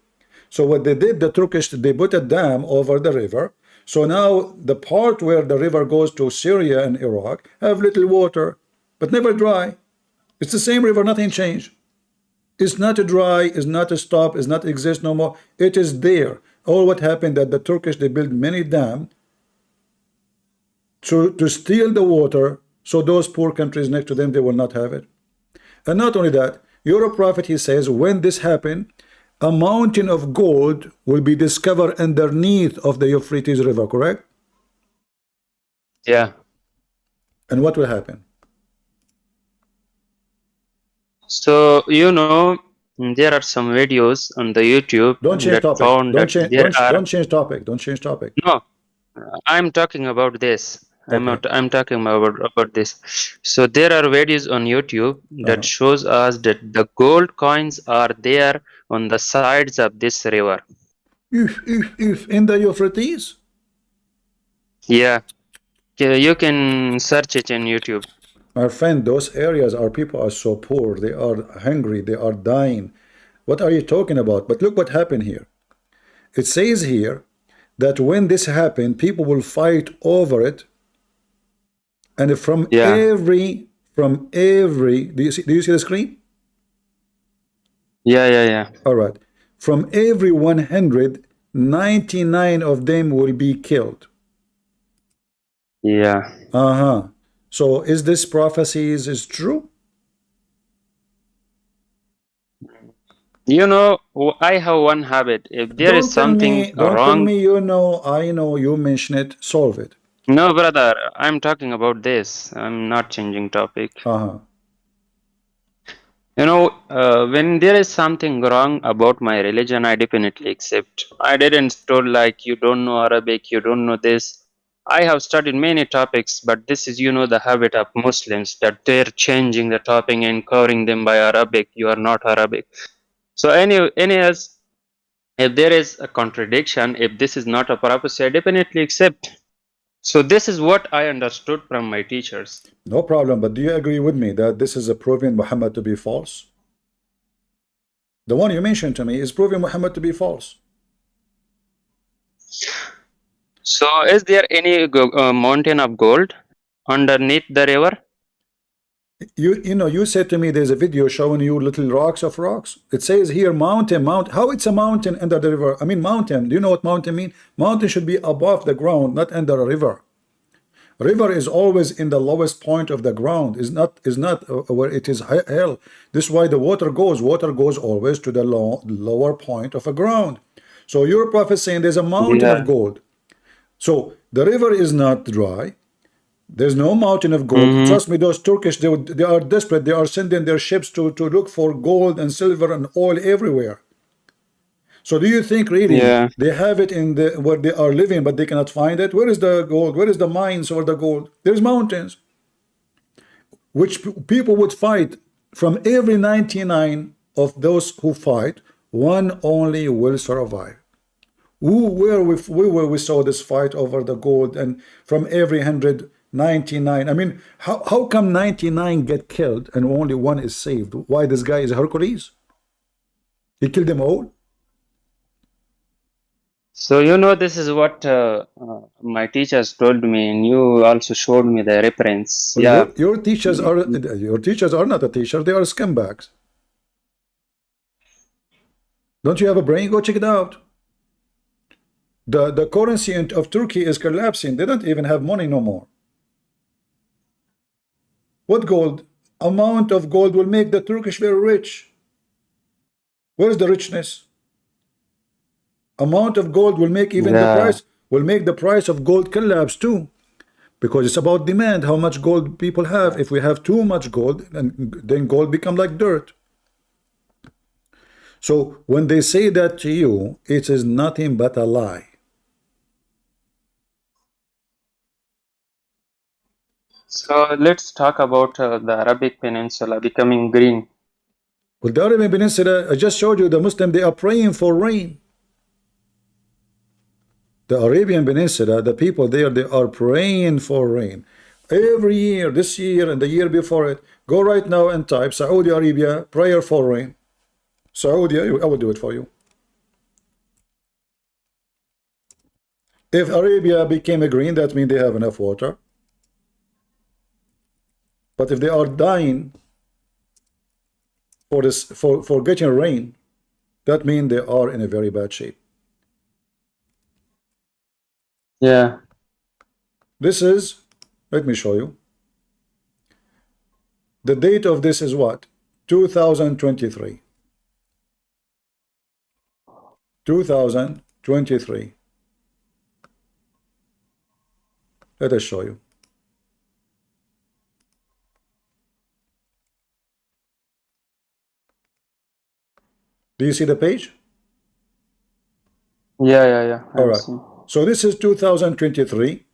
So what they did, the Turkish, they put a dam over the river. So now the part where the river goes to Syria and Iraq have little water, but never dry. It's the same river, nothing changed. It's not dry, it's not a stop, it's not exist no more. It is there. All what happened that the Turkish, they built many dams to steal the water, so those poor countries next to them, they will not have it. And not only that, your prophet, he says, when this happened, a mountain of gold will be discovered underneath of the Euphrates River, correct? Yeah. And what will happen? So, you know, there are some videos on the YouTube. Don't change topic. Don't change topic. Don't change topic. No, I'm talking about this. Okay. I'm talking about this. So there are videos on YouTube that shows us that the gold coins are there on the sides of this river. If in the Euphrates? Yeah. You can search it in YouTube. My friend, those areas, our people are so poor, they are hungry, they are dying. What are you talking about? But look what happened here. It says here that when this happened, people will fight over it, and from every do you see the screen? Yeah. All right. From every 100, 99 of them will be killed. Yeah. So is this prophecy is true? You know, I have one habit. If there is something wrong, don't tell me you know, I know, you mention it, solve it. No, brother, I'm talking about this. I'm not changing topic. You know, when there is something wrong about my religion, I definitely accept. I didn't told like you don't know Arabic, you don't know this. I have studied many topics, but this is, you know, the habit of Muslims that they're changing the topic and covering them by Arabic. You are not Arabic. So anyways, If there is a contradiction, if this is not a prophecy, I definitely accept. So this is what I understood from my teachers. No problem, but do you agree with me that this is a proving Muhammad to be false? The one you mentioned to me is proving Muhammad to be false. So is there any mountain of gold underneath the river? You said to me there's a video showing you little rocks of rocks. It says here mountain. How it's a mountain under the river? I mean mountain. Do you know what mountain mean? Mountain should be above the ground, not under a river. River is always in the lowest point of the ground. Is not where it is hell. This is why the water goes. Water goes always to the lower point of a ground. So your prophet saying there's a mountain of gold. So the river is not dry. There's no mountain of gold. Trust me, those Turkish, they are desperate. They are sending their ships to look for gold and silver and oil everywhere. So do you think really they have it in the where they are living, but they cannot find it? Where is the gold? Where is the mines or the gold? There's mountains. Which people would fight. From every 99 of those who fight, one only will survive. Where we saw this fight over the gold, and from every 199, I mean, how come 99 get killed and only one is saved? Why this guy is Hercules? He killed them all? So this is what my teachers told me, and you also showed me the reference. Well, your teachers are not a teacher, they are scumbags. Don't you have a brain? Go check it out. The currency of Turkey is collapsing. They don't even have money no more. What gold? Amount of gold will make the Turkish very rich. Where's the richness? Amount of gold will make even the price of gold collapse too, because it's about demand. How much gold people have. If we have too much gold, then gold become like dirt. So when they say that to you, it is nothing but a lie. So let's talk about the Arabic Peninsula becoming green. Well, the Arabian Peninsula, I just showed you the Muslim, they are praying for rain. The Arabian Peninsula, the people there, they are praying for rain. Every year, this year and the year before it, go right now and type Saudi Arabia, prayer for rain. Saudi, I will do it for you. If Arabia became a green, that means they have enough water. But if they are dying for getting rain, that means they are in a very bad shape. Yeah. This is, let me show you. The date of this is what? 2023. 2023. Let us show you. Do you see the page? Yeah. All right. So this is 2023.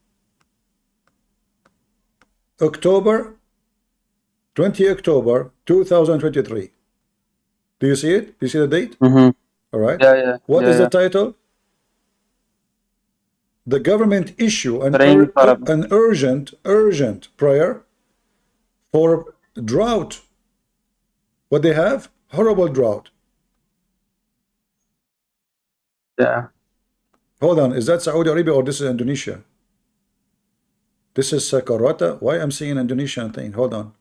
October, 20 October 2023. Do you see it? Do you see the date? All right. Yeah. What is the title? The government issue an urgent prayer for drought. What they have? Horrible drought. Yeah. Hold on, is that Saudi Arabia or this is Indonesia? This is Sakarata. Why I'm seeing Indonesian thing? Hold on.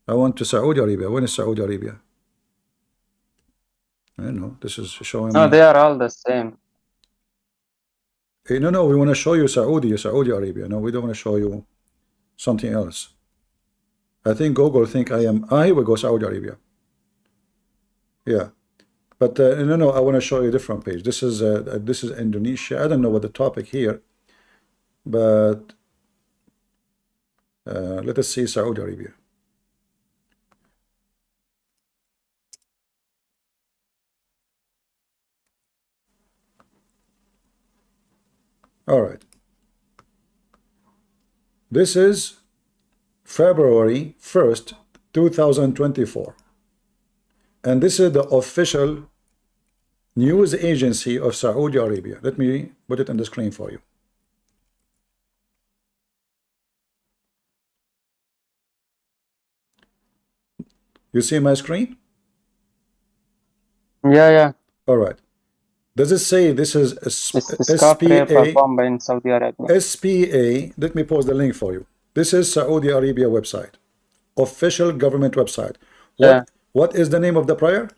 I want to Saudi Arabia. When is Saudi Arabia? I don't know. This is showing No, me. they are all the same. Hey, no, we want to show you Saudi Arabia. No, we don't want to show you something else. I think Google think I am. Here we go, Saudi Arabia. Yeah. But no, I want to show you a different page. This is Indonesia. I don't know what the topic here, but let us see Saudi Arabia. All right. This is February 1st, 2024. And this is the official news agency of Saudi Arabia. Let me put it on the screen for you. You see my screen? Yeah. All right. Does it say this is SPA performed in Saudi Arabia? SPA? Let me post the link for you. This is Saudi Arabia website, official government website. What is the name of the prayer?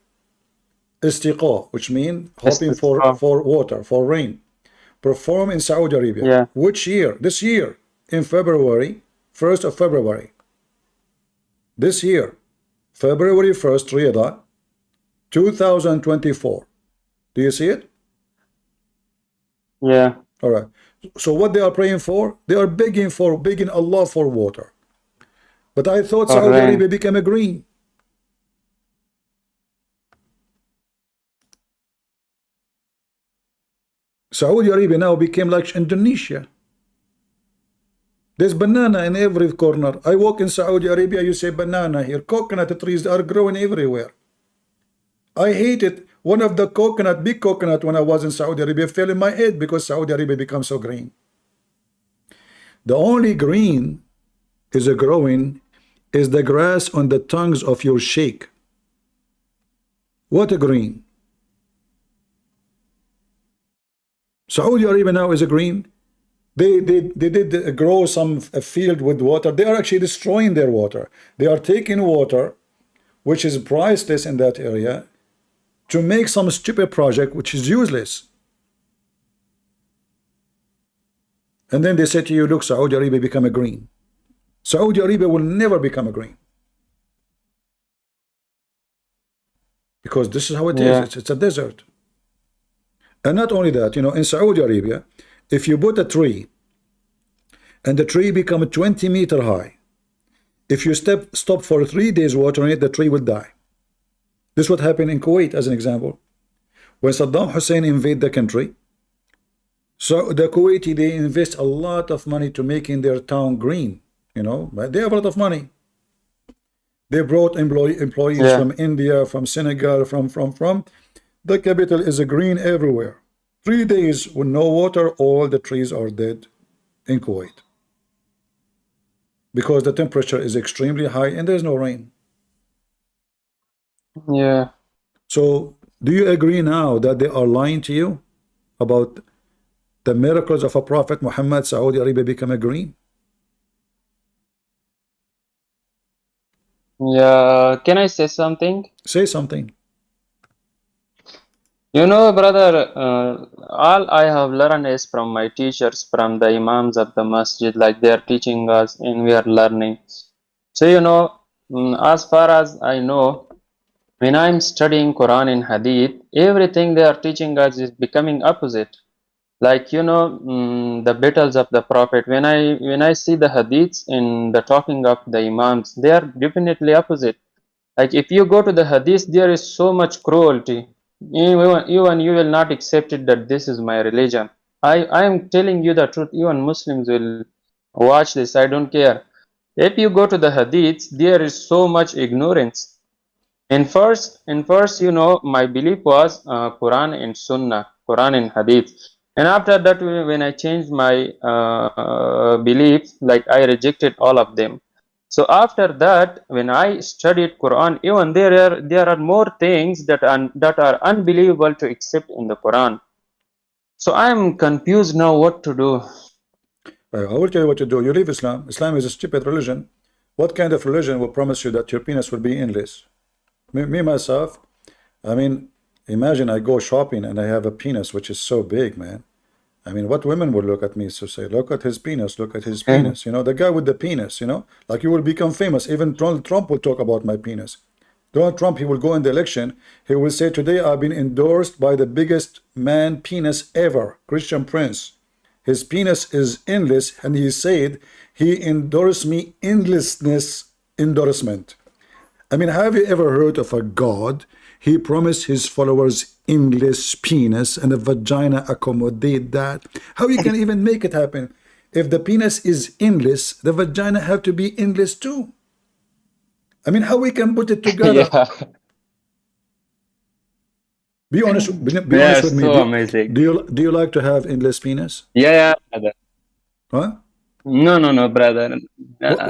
Istiqa, which means hoping for water, for rain. Perform in Saudi Arabia. Which year? This year, in February, 1st of February. This year, February 1st, Riyadh, 2024. Do you see it? Yeah. All right. So what they are praying for? They are begging Allah for water. But I thought Saudi Arabia became a green. Saudi Arabia now became like Indonesia. There's banana in every corner. I walk in Saudi Arabia, you say banana here. Coconut trees are growing everywhere. I hate it. One of the big coconut when I was in Saudi Arabia fell in my head because Saudi Arabia becomes so green. The only green is growing is the grass on the tongues of your sheikh. What a green. Saudi Arabia now is a green. They did grow a field with water. They are actually destroying their water. They are taking water, which is priceless in that area, to make some stupid project which is useless. And then they say to you, look, Saudi Arabia become a green. Saudi Arabia will never become a green. Because this is how it is. It's a desert. And not only that, you know, in Saudi Arabia, if you put a tree and the tree becomes 20 meters high, if you stop for 3 days watering it, the tree will die. This is what happened in Kuwait, as an example. When Saddam Hussein invaded the country, so the Kuwaiti, they invest a lot of money to making their town green. You know, they have a lot of money. They brought employees from India, from Senegal, from. The capital is a green everywhere. 3 days with no water, all the trees are dead in Kuwait. Because the temperature is extremely high and there's no rain. Yeah. So, do you agree now that they are lying to you about the miracles of a Prophet Muhammad? Saudi Arabia become a green? Yeah. Can I say something? Say something. You know, brother, all I have learned is from my teachers, from the imams of the masjid, like they are teaching us and we are learning. So, you know, as far as I know, when I'm studying Quran and Hadith, everything they are teaching us is becoming opposite. Like, you know, the battles of the Prophet, when I see the Hadiths and the talking of the imams, they are definitely opposite. Like, if you go to the Hadith, there is so much cruelty. Even you will not accept it that this is my religion. I am telling you the truth. Even Muslims will watch this. I don't care. If you go to the Hadiths, there is so much ignorance. And first, you know, my belief was Quran and Sunnah, Quran and Hadith. And after that, when I changed my belief, like I rejected all of them. So after that, when I studied Quran, even there are more things that are unbelievable to accept in the Quran. So I am confused now what to do. I will tell you what to do. You leave Islam. Islam is a stupid religion. What kind of religion will promise you that your penis will be endless? Me myself, I mean, imagine I go shopping and I have a penis which is so big, man. I mean, what women would look at me to say, look at his penis, look at his penis. You know, the guy with the penis, you know, like you will become famous. Even Donald Trump will talk about my penis. Donald Trump, he will go in the election. He will say, today I've been endorsed by the biggest man penis ever, Christian Prince. His penis is endless. And he said, he endorsed me endlessness endorsement. I mean, have you ever heard of a God? He promised his followers endless penis and a vagina accommodate that. How you can even make it happen? If the penis is endless, the vagina have to be endless too. I mean, how we can put it together? Be honest. Be Yeah, honest with me. so amazing. Do you like to have endless penis? Yeah, brother. Huh? No, brother.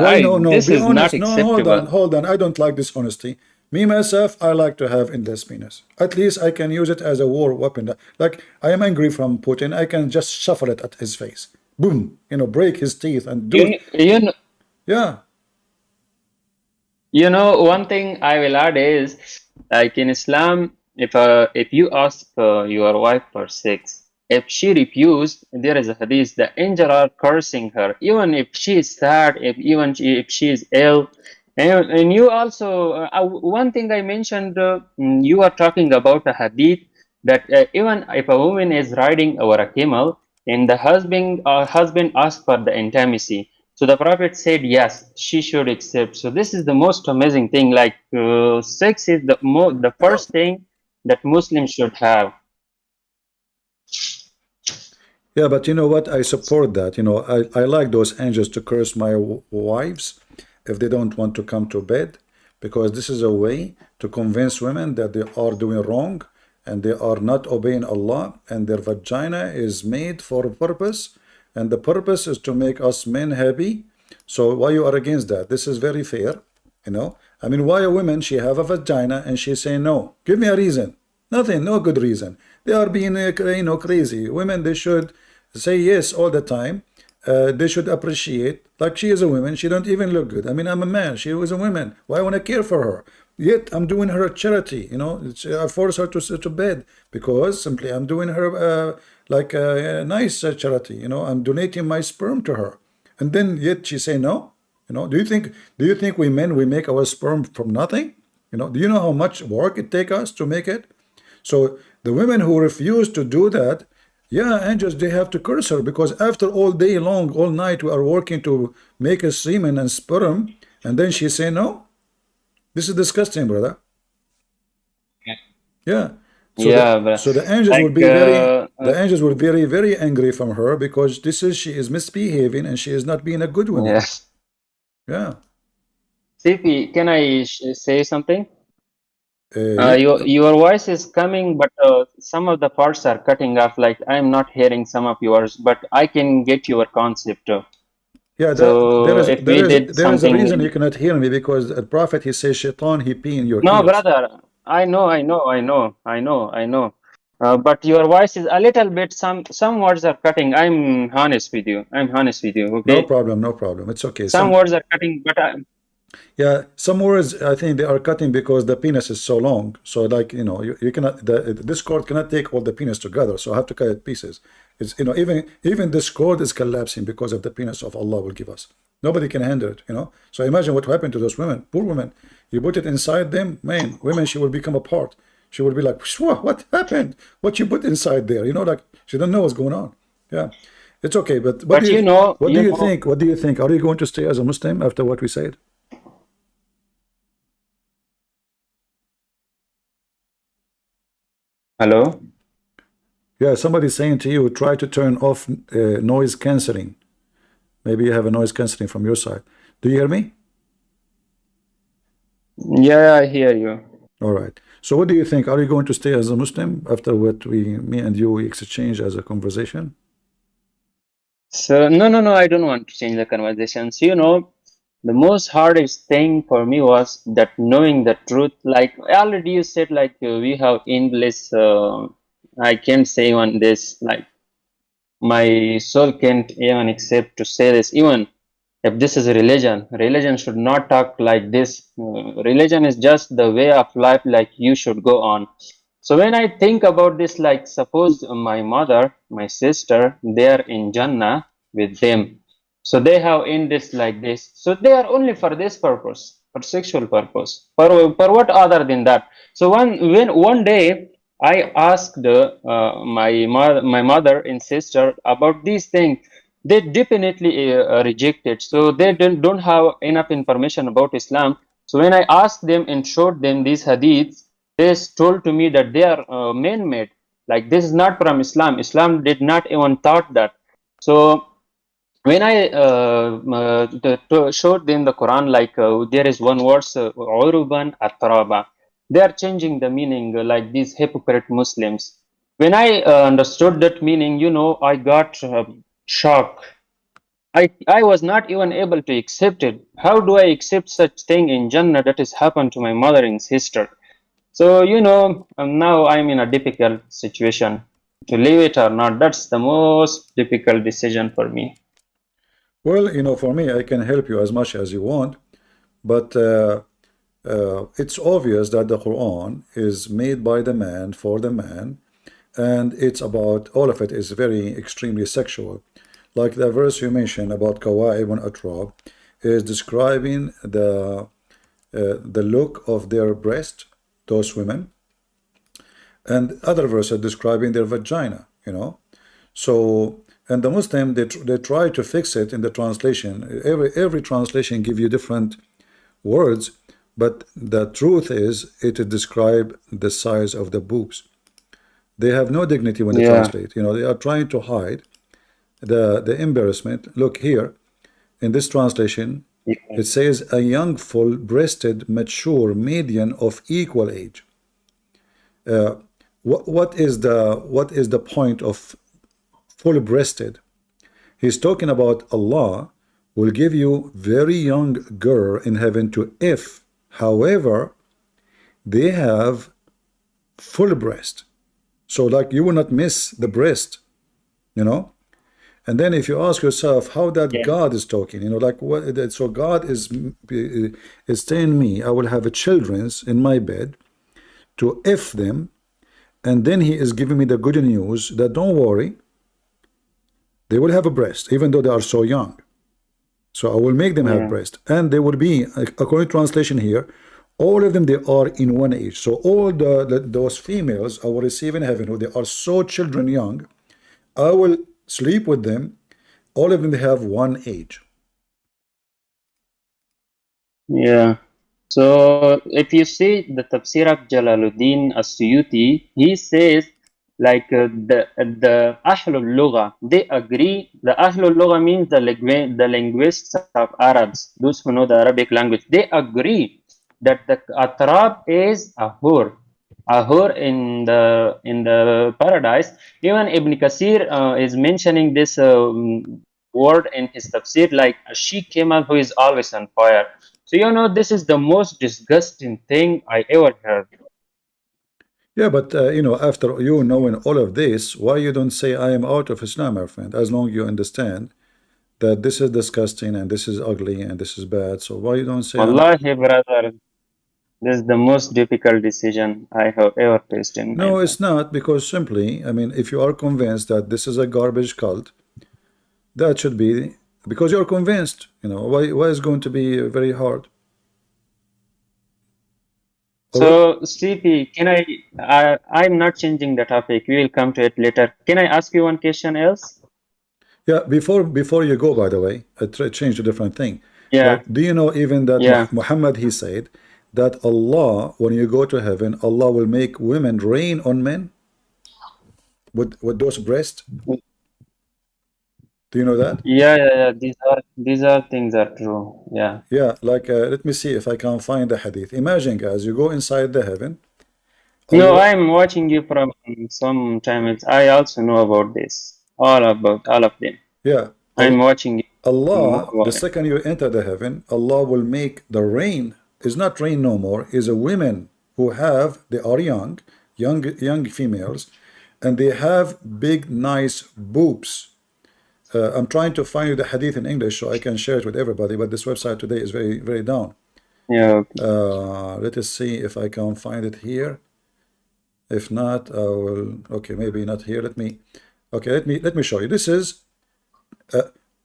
Why no? This Be is not honest. No, acceptable. hold on. I don't like dishonesty. Me myself, I like to have endless penis. At least I can use it as a war weapon. Like I am angry from Putin, I can just shuffle it at his face. Boom. Break his teeth and do it. You know, Yeah. One thing I will add is, like in Islam, if you ask your wife for sex, if she refused, there is a hadith, the angel are cursing her, even if she is sad, if she is ill. And you also, one thing I mentioned, you are talking about a hadith that even if a woman is riding over a camel and the husband asks for the intimacy, so the Prophet said, yes, she should accept. So this is the most amazing thing. Like sex is the first thing that Muslims should have. Yeah, but you know what? I support that. I like those angels to curse my wives if they don't want to come to bed, because this is a way to convince women that they are doing wrong and they are not obeying Allah, and their vagina is made for a purpose, and the purpose is to make us men happy. So why you are against that? This is very fair. I mean, why a woman, she have a vagina and she say no? Give me a reason. Nothing, no good reason. They are being crazy. Women, they should say yes all the time. They should appreciate, like she is a woman, she don't even look good. I mean, I'm a man, she was a woman. Why I want to care for her? Yet I'm doing her a charity. I force her to bed because simply I'm doing her like a nice charity. I'm donating my sperm to her, and then yet she say no. Do you think we men, we make our sperm from nothing? Do you know how much work it take us to make it? So the women who refuse to do that, yeah, angels, they have to curse her, because after all day long, all night, we are working to make a semen and sperm, and then she say no. This is disgusting, brother. Yeah. So the angels will be the angels will be very, very angry from her, because she is misbehaving and she is not being a good woman. Yes. Yeah. CP, can I say something? Yeah. Your voice is coming, but some of the parts are cutting off. Like I'm not hearing some of yours, but I can get your concept. Yeah, so there is a reason you cannot hear me, because the Prophet, he says, Shaitan, he pee in your No, ears. brother, I know. But your voice is a little bit. Some words are cutting. I'm honest with you. Okay. No problem. It's okay. Some words are cutting, but yeah, some words I think they are cutting because the penis is so long. So like you cannot, this cord cannot take all the penis together. So I have to cut it pieces. It's even this cord is collapsing because of the penis of Allah will give us. Nobody can handle it. So imagine what happened to those women, poor women. You put it inside them, man. Women, she will become a part. She will be like, what happened? What you put inside there? Like she don't know what's going on. Yeah, it's okay. But what do you think? What do you think? Are you going to stay as a Muslim after what we said? Hello? Yeah, somebody's saying to you, try to turn off noise cancelling. Maybe you have a noise cancelling from your side. Do you hear me? Yeah, I hear you. All right. So what do you think? Are you going to stay as a Muslim after what me and you exchange as a conversation? So no, I don't want to change the conversation. So, the most hardest thing for me was that knowing the truth. Like already you said, like we have endless. I can't say on this. Like my soul can't even accept to say this. Even if this is a religion should not talk like this. Religion is just the way of life. Like you should go on. So when I think about this, like suppose my mother, my sister, they are in Jannah with them. So they have in this like this. So they are only for this purpose, for sexual purpose. For what other than that? So one day I asked my mother and sister about these things. They definitely rejected. So they don't have enough information about Islam. So when I asked them and showed them these hadiths, they told to me that they are man-made. Like this is not from Islam. Islam did not even thought that. So when I showed them the Quran, like there is one verse, Uruban Atraba. They are changing the meaning like these hypocrite Muslims. When I understood that meaning, I got shocked. I was not even able to accept it. How do I accept such thing in Jannah that has happened to my mother and sister? So, now I'm in a difficult situation to leave it or not. That's the most difficult decision for me. Well, for me, I can help you as much as you want, but it's obvious that the Quran is made by the man for the man, and it's about all of it is very extremely sexual. Like the verse you mentioned about Kawa'ib and Atrab is describing the look of their breast, those women, and other verses describing their vagina. So, and the Muslim, they try to fix it in the translation. Every translation give you different words, but the truth is it describe the size of the boobs. They have no dignity when they translate. They are trying to hide the embarrassment. Look here, in this translation, it says a young, full-breasted, mature, median of equal age. What is the point of full-breasted? He's talking about Allah will give you very young girl in heaven to if, however, they have full breast. So like you will not miss the breast. And then if you ask yourself how that God is talking, like what, so God is telling me I will have a children's in my bed to if them, and then he is giving me the good news that don't worry, they will have a breast even though they are so young. So I will make them have breast, and they will be, according to translation here, all of them they are in one age. So all those females I will receive in heaven who they are so children young, I will sleep with them. All of them they have one age. Yeah. So if you see the Tafsir of Jalaluddin As-Suyuti, he says like the Ahlul Lugha, they agree. The Ahlul Lugha means the linguists of Arabs, those who know the Arabic language. They agree that the Atrab is a hur in the paradise. Even Ibn Kasir is mentioning this word in his tafsir, like a she camel who is always on fire. So this is the most disgusting thing I ever heard. Yeah, but after you knowing all of this, why you don't say I am out of Islam, my friend? As long you understand that this is disgusting and this is ugly and this is bad, so why you don't say Wallahi, brother, this is the most difficult decision I have ever faced in my No, life. it's not, because simply, I mean, if you are convinced that this is a garbage cult, that should be because you're convinced. Why is going to be very hard? So, CP, I'm not changing the topic. We will come to it later. Can I ask you one question else? Yeah, before you go, by the way, I changed a different thing. Yeah. Like, do you know even that Muhammad, he said that Allah, when you go to heaven, Allah will make women rain on men with those breasts? Do you know that? Yeah. These are things are true. Yeah. Yeah, like let me see if I can find the hadith. Imagine, guys, you go inside the heaven. No, I'm watching you from some time. I also know about this. All of them. Yeah. I'm watching you. Allah, the second you enter the heaven, Allah will make the rain is not rain no more, is a women who they are young females, and they have big nice boobs. I'm trying to find you the hadith in English so I can share it with everybody, but this website today is very, very down. Yeah. Let us see if I can find it here. If not, I will. Okay, maybe not here. Let me show you. This is.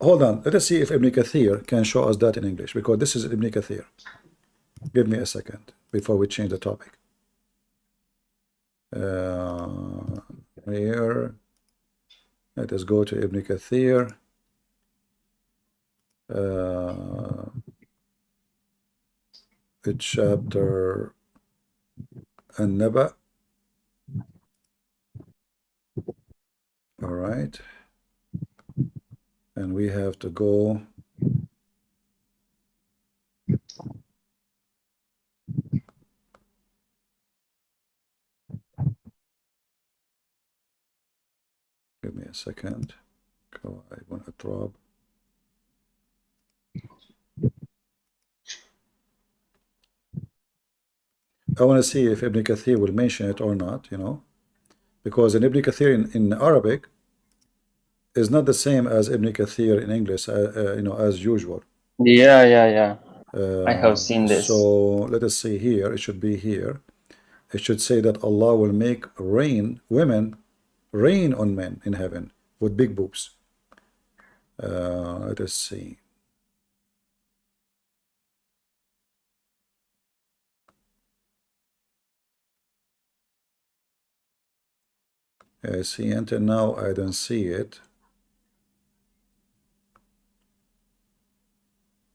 Hold on. Let us see if Ibn Kathir can show us that in English, because this is Ibn Kathir. Give me a second before we change the topic. Here. Let us go to Ibn Kathir. Chapter An-Naba. All right. And we have to go Give me a second. Go, I want to drop. I want to see if Ibn Kathir will mention it or not, you know, because in Ibn Kathir in Arabic is not the same as Ibn Kathir in English, you know, as usual. Yeah. I have seen this. So let us see here. It should be here. It should say that Allah will make rain, women, rain on men in heaven with big boobs. Let us see. I see until now I don't see it.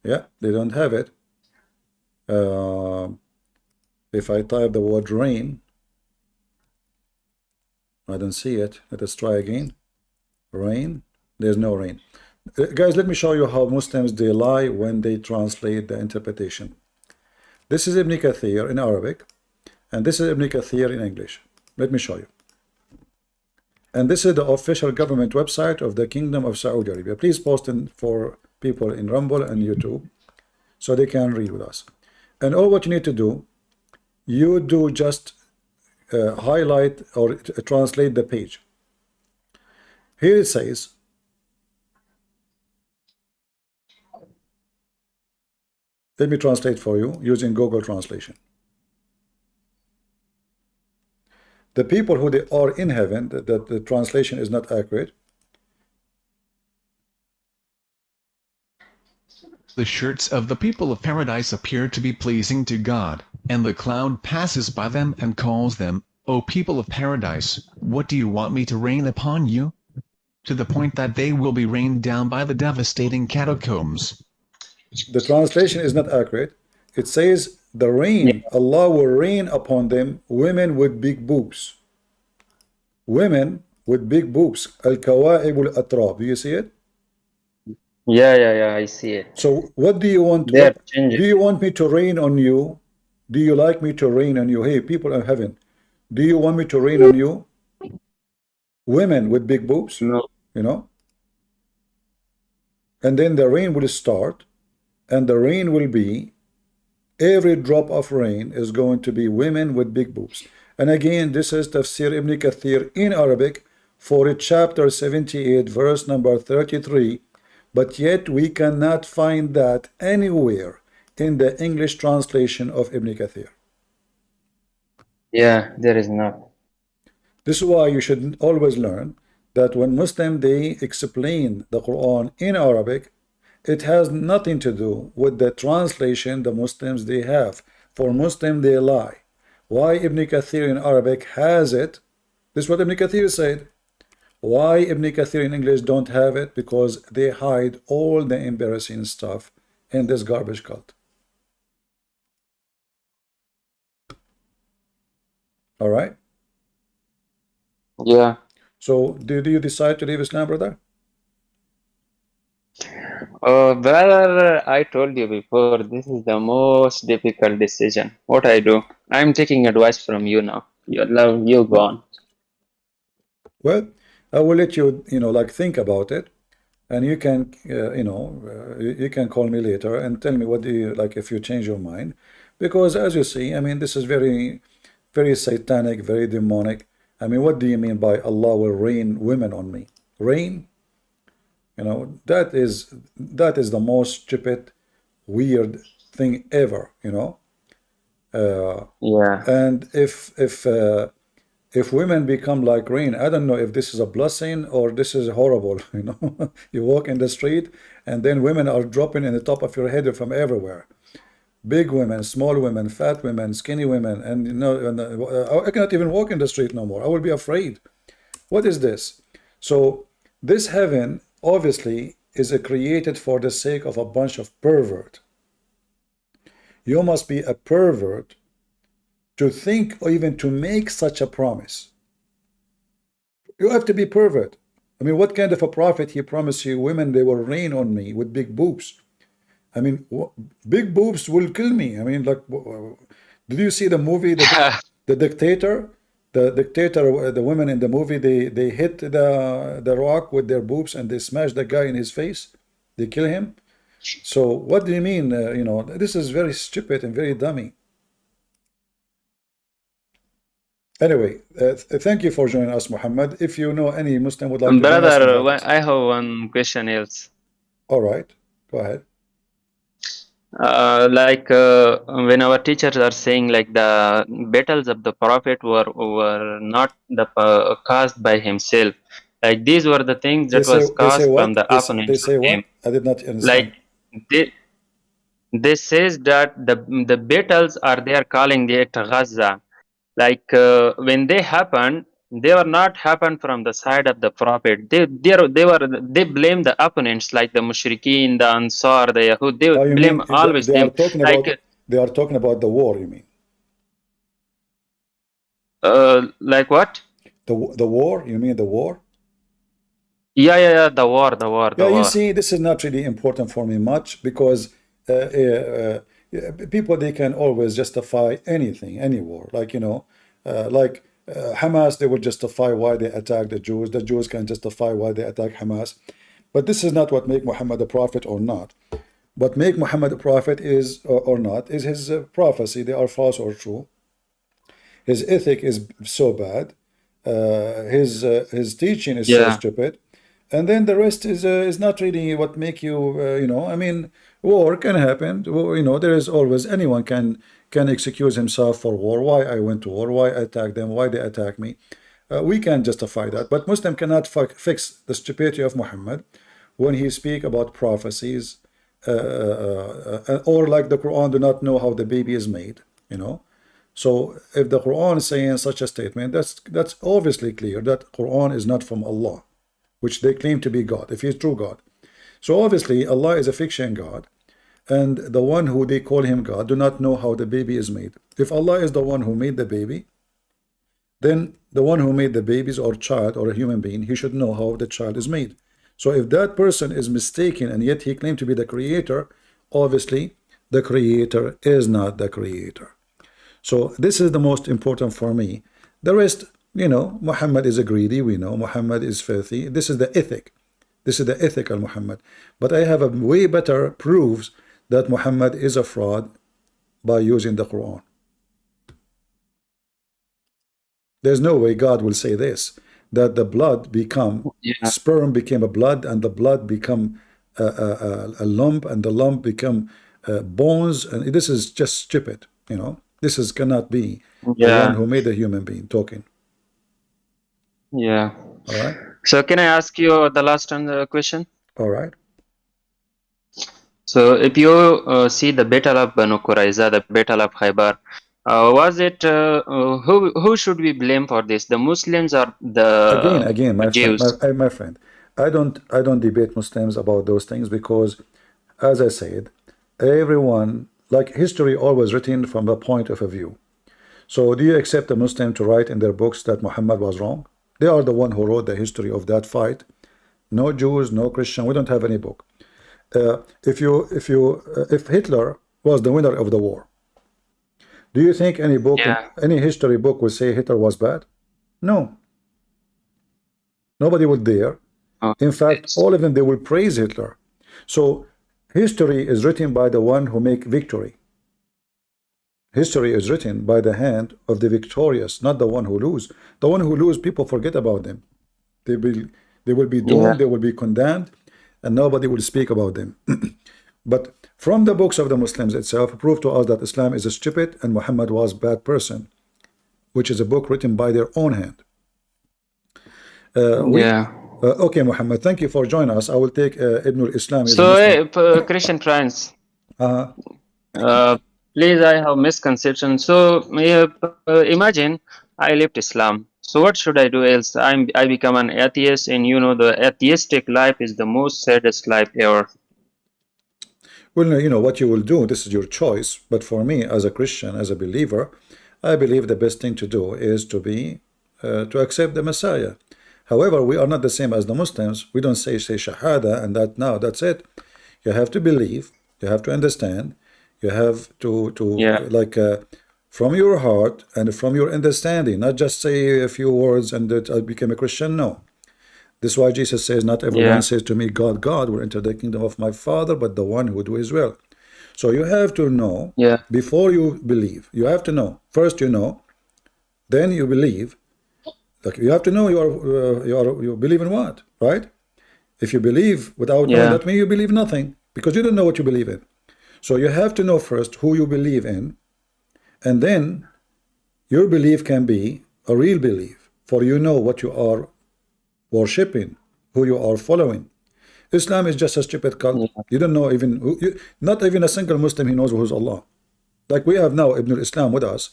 Yeah, they don't have it. If I type the word rain, I don't see it. Let us try again. Rain. There's no rain. Guys, let me show you how Muslims they lie when they translate the interpretation. This is Ibn Kathir in Arabic, and this is Ibn Kathir in English. Let me show you. And this is the official government website of the Kingdom of Saudi Arabia. Please post it for people in Rumble and YouTube so they can read with us. And all what you need to do, you do just highlight or translate the page. Here it says, let me translate for you using Google Translation. The people who they are in heaven, that the translation is not accurate. The shirts of the people of paradise appear to be pleasing to God, and the cloud passes by them and calls them, O people of paradise, what do you want me to rain upon you? To the point that they will be rained down by the devastating catacombs. The translation is not accurate. It says the rain, Allah will rain upon them women with big boobs. Women with big boobs. Al-Kawa'ib al-Atrab. Do you see it? Yeah, I see it. So what do you want? They're What, changing. do you want me to rain on you? Do you like me to rain on you? Hey, people of heaven, do you want me to rain on you? Women with big boobs? No. You know? And then the rain will start, and the rain will be, every drop of rain is going to be women with big boobs. And again, this is Tafsir Ibn Kathir in Arabic for chapter 78, verse number 33. But yet we cannot find that anywhere in the English translation of Ibn Kathir. Yeah, there is not. This is why you should always learn that when Muslim they explain the Quran in Arabic, it has nothing to do with the translation the Muslims they have. For Muslim they lie. Why Ibn Kathir in Arabic has it? This is what Ibn Kathir said. Why Ibn Kathir in English don't have it? Because they hide all the embarrassing stuff in this garbage cult. All right? Yeah. So did you decide to leave Islam, brother? Brother, I told you before, this is the most difficult decision. What I do? I'm taking advice from you now. You go on. Well, I will let you, like think about it, and you can, you can call me later and tell me what do you like if you change your mind, because as you see, I mean, this is very, very satanic, very demonic. I mean, what do you mean by Allah will rain women on me? Rain? That is the most stupid, weird thing ever. Yeah. And if women become like rain, I don't know if this is a blessing or this is horrible. You walk in the street and then women are dropping in the top of your head from everywhere. Big women, small women, fat women, skinny women, and I cannot even walk in the street no more. I will be afraid. What is this? So this heaven obviously is created for the sake of a bunch of pervert. You must be a pervert to think or even to make such a promise. You have to be pervert. I mean, what kind of a prophet he promised you women they will rain on me with big boobs? I mean, big boobs will kill me. I mean, like, did you see the movie The Dictator? The dictator, the women in the movie, they hit the rock with their boobs and they smash the guy in his face. They kill him. So what do you mean? This is very stupid and very dummy. Anyway, thank you for joining us, Muhammad. If you know any Muslim would like to join us, Brother, invite us. I have one question else. All right, go ahead. When our teachers are saying like the battles of the prophet were not caused by himself, like these were the things that was caused from the opponents. They say of him. what? I did not understand. Like they says that the battles are they are calling it Gaza. Like when they happened, they were not happened from the side of the prophet. They blame the opponents like the Mushrikeen, the Ansar, the Yahud. They blame always them. They are talking about the war. You mean? Like what? The war? You mean the war? Yeah. The war. You see, this is not really important for me much because people, they can always justify anything, any war. Like Hamas, they will justify why they attack the Jews. The Jews can justify why they attack Hamas. But this is not what make Muhammad a prophet or not. What make Muhammad a prophet is or not is his prophecy. They are false or true. His ethic is so bad. His teaching is so stupid. And then the rest is not really what make you, I mean, war can happen. There is always, anyone can excuse himself for war. Why I went to war, why I attacked them, why they attack me. We can justify that. But Muslim cannot fix the stupidity of Muhammad when he speak about prophecies or like the Quran do not know how the baby is made, So if the Quran is saying such a statement, that's obviously clear that Quran is not from Allah, which they claim to be God, if he's true God. So obviously Allah is a fiction God, and the one who they call him God do not know how the baby is made. If Allah is the one who made the baby, then the one who made the babies or child or a human being, he should know how the child is made. So if that person is mistaken and yet he claimed to be the creator, obviously the creator is not the creator. So this is the most important for me. The rest, Muhammad is a greedy, we know. Muhammad is filthy. This is the ethic. This is the ethical Muhammad. But I have a way better proofs that Muhammad is a fraud by using the Quran. There's no way God will say this, that the blood become, sperm became a blood, and the blood become a lump, and the lump become bones, and this is just stupid, This cannot be the one who made a human being talking. Yeah. All right. So can I ask you the last question? All right. So if you see the Battle of Banu Qurayza, the Battle of Khaybar, was it who should we blame for this? The Muslims or the again, my Jews? My friend, I don't debate Muslims about those things because, as I said, everyone, like history always written from the point of a view. So do you accept a Muslim to write in their books that Muhammad was wrong? They are the one who wrote the history of that fight. No Jews, no Christian. We don't have any book. If Hitler was the winner of the war, do you think any book, any history book will say Hitler was bad? No. Nobody would dare. In fact, all of them, they will praise Hitler. So history is written by the one who make victory. History is written by the hand of the victorious, not the one who lose. The one who lose, people forget about them. They will be doomed, they will be condemned, and nobody will speak about them. But from the books of the Muslims itself, prove to us that Islam is a stupid and Muhammad was a bad person, which is a book written by their own hand. Okay, Muhammad, thank you for joining us. I will take Ibn al-Islam. So, Christian friends, please, I have misconception. So, imagine I left Islam. So, what should I do else? I become an atheist, and the atheistic life is the most saddest life ever. Well, what you will do, this is your choice. But for me, as a Christian, as a believer, I believe the best thing to do is to accept the Messiah. However, we are not the same as the Muslims. We don't say Shahada and that's it. You have to believe, you have to understand, you have to from your heart and from your understanding, not just say a few words and that I became a Christian. No. This is why Jesus says, not everyone says to me, God, God, will enter the kingdom of my Father, but the one who do his will. So you have to know before you believe. You have to know. First you know, then you believe. Like you have to know you believe in what, right? If you believe without knowing, that means you believe nothing, because you don't know what you believe in. So you have to know first who you believe in, and then your belief can be a real belief, for you know what you are worshipping, who you are following. Islam is just a stupid cult. You don't know even not even a single Muslim he knows who's Allah. Like we have now Ibn Islam with us.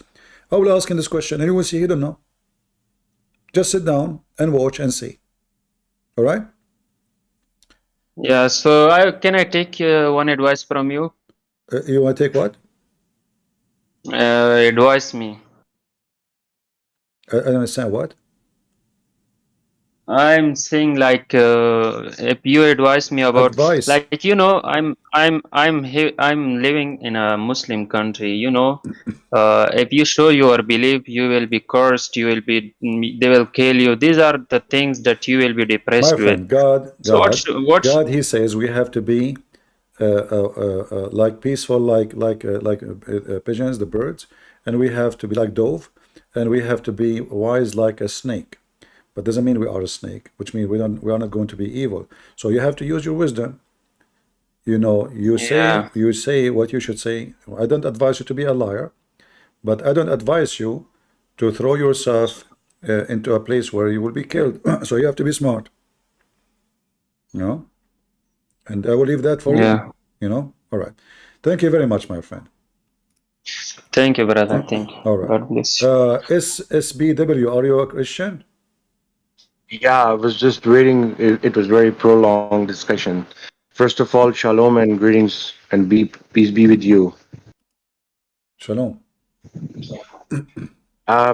I will ask him this question and you will see he don't know. Just sit down and watch and see. All right? Yeah, so can I take one advice from you? You want to take what? Advise me. I don't understand what? I'm saying like if you advise me about Advice. like I'm living in a Muslim country, if you show your belief, you will be cursed, they will kill you. These are the things that you will be depressed My friend, with. God, he says we have to be like peaceful, like pigeons, the birds, and we have to be like dove, and we have to be wise like a snake. But doesn't mean we are a snake, which means we are not going to be evil. So you have to use your wisdom. You say what you should say. I don't advise you to be a liar, but I don't advise you to throw yourself into a place where you will be killed. So you have to be smart. And I will leave that for you. All right. Thank you very much, my friend. Thank you, brother. Thank you. All right. God bless you. SBW, are you a Christian? Yeah, I was just reading. It was very prolonged discussion. First of all, shalom and greetings and peace be with you. Shalom.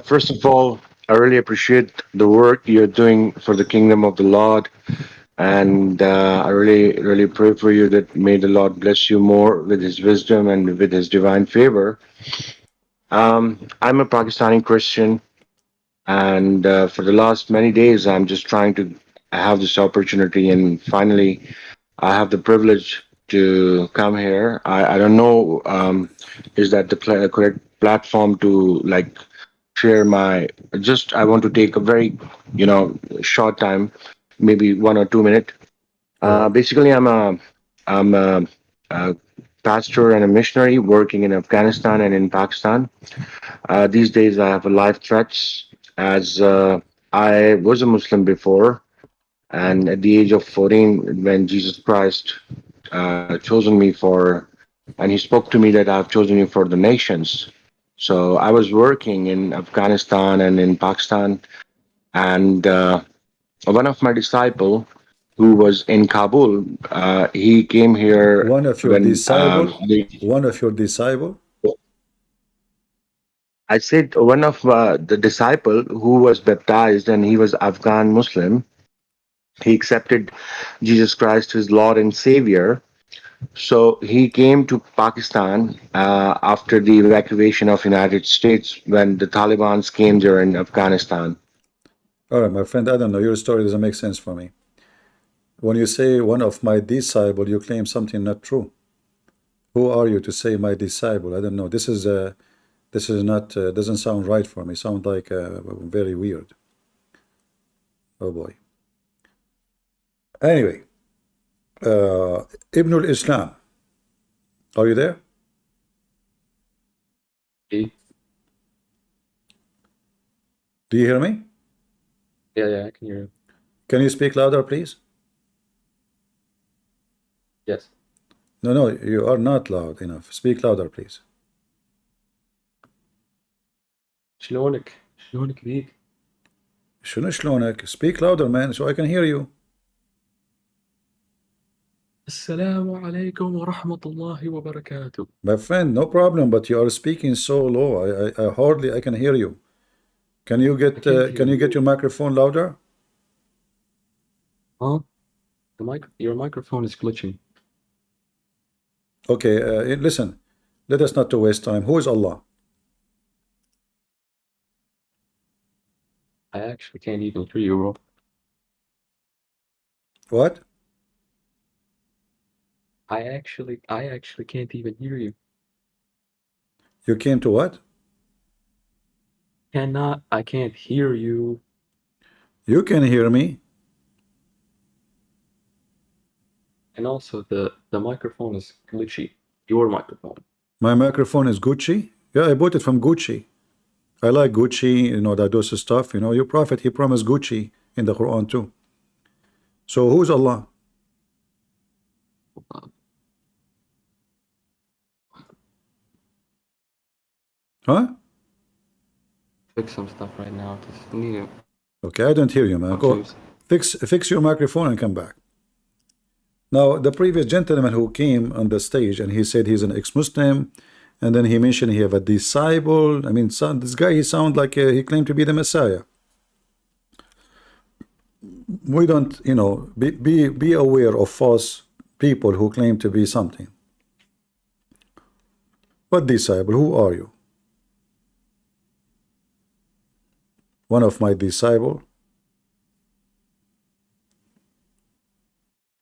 First of all, I really appreciate the work you're doing for the kingdom of the Lord. And I really, really pray for you that may the Lord bless you more with his wisdom and with his divine favor. I'm a Pakistani Christian. And for the last many days, I'm just trying to have this opportunity. And finally, I have the privilege to come here. I don't know, is that the correct platform to like share I want to take a very, short time, maybe 1 or 2 minutes. Basically, I'm a pastor and a missionary working in Afghanistan and in Pakistan. These days, I have life threats as I was a Muslim before, and at the age of 14, when Jesus Christ chosen me and he spoke to me that I've chosen you for the nations. So I was working in Afghanistan and in Pakistan, and one of my disciple who was in Kabul, he came here. One of your disciple? I said one of the disciple who was baptized, and he was Afghan Muslim. He accepted Jesus Christ as Lord and Savior. So he came to Pakistan after the evacuation of United States when the Taliban came there in Afghanistan. All right, my friend, I don't know. Your story doesn't make sense for me. When you say one of my disciple, you claim something not true. Who are you to say my disciple? I don't know. This is not doesn't sound right for me. Sound like very weird. Oh boy. Anyway, Ibn Islam, are you there? Hey. Do you hear me? Yeah, I can hear you. Can you speak louder, please? Yes. No, you are not loud enough. Speak louder, please. شلونك بيك؟ شنو شلونك? Speak louder, man, so I can hear you. السلام عليكم ورحمة الله وبركاته. My friend, no problem, but you are speaking so low. I hardly I can hear you. Can you get your microphone louder? Huh? Your microphone is glitching. Okay, listen. Let us not to waste time. Who is Allah? actually can't even hear you, bro. What? I actually can't even hear you. You came to what? I can't hear you. You can hear me. And also the microphone is glitchy. Your microphone. My microphone is Gucci. Yeah, I bought it from Gucci. I like Gucci, you know, that those stuff. You know, your prophet, he promised Gucci in the Quran too. So who's Allah? Huh? Fix some stuff right now. Just need it. Okay, I don't hear you, man. Go fix your microphone and come back. Now, the previous gentleman who came on the stage and he said he's an ex-Muslim, and then he mentioned he have a disciple. I mean, this guy, he sound like he claimed to be the Messiah. We don't, you know, be aware of false people who claim to be something. What disciple? Who are you? One of my disciple?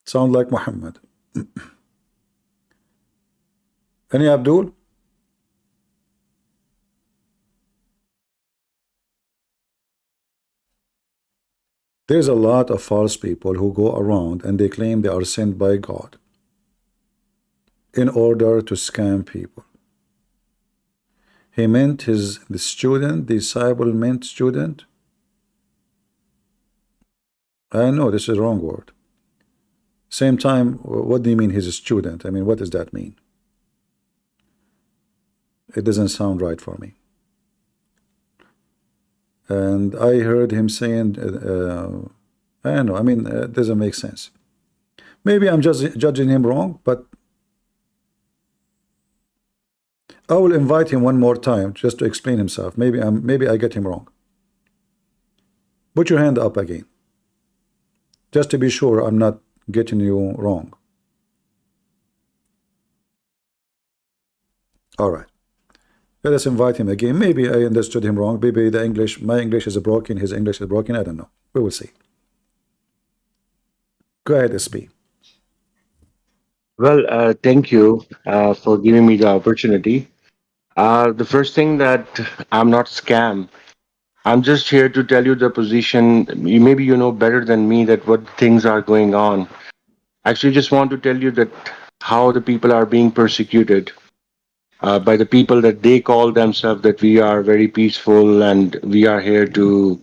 Sound like Muhammad. Any Abdul? There's a lot of false people who go around and they claim they are sent by God in order to scam people. He meant the student, disciple meant student. I know this is a wrong word. Same time, what do you mean he's a student? I mean, what does that mean? It doesn't sound right for me. And I heard him saying, I don't know, I mean, it doesn't make sense. Maybe I'm just judging him wrong, but I will invite him one more time just to explain himself. Maybe I get him wrong. Put your hand up again, just to be sure I'm not getting you wrong. All right. Let us invite him again. Maybe I understood him wrong. Maybe my English is broken, his English is broken. I don't know. We will see. Go ahead, SP. Well, thank you for giving me the opportunity. The first thing that I'm not scam. I'm just here to tell you the position. Maybe you know better than me that what things are going on. Actually, just want to tell you that how the people are being persecuted by the people that they call themselves that we are very peaceful and we are here to,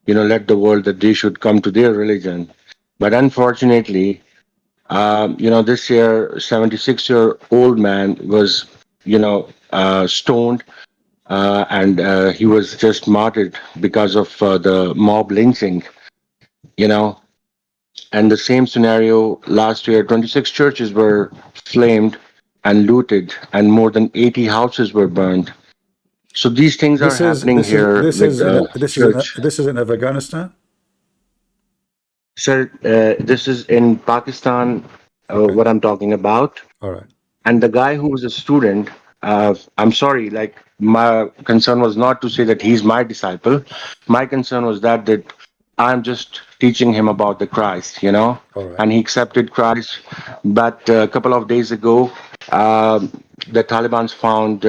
you know, let the world that they should come to their religion. But unfortunately, you know, this year, 76-year-old man was, you know, stoned and he was just martyred because of the mob lynching, you know. And the same scenario last year, 26 churches were flamed and looted, and more than 80 houses were burned. So these things are happening here with the church. This is in Afghanistan? Sir, this is in Pakistan, Okay. what I'm talking about. All right. And the guy who was a student, I'm sorry, like my concern was not to say that he's my disciple. My concern was that I'm just teaching him about the Christ, you know, All right. and he accepted Christ. But a couple of days ago, the Taliban found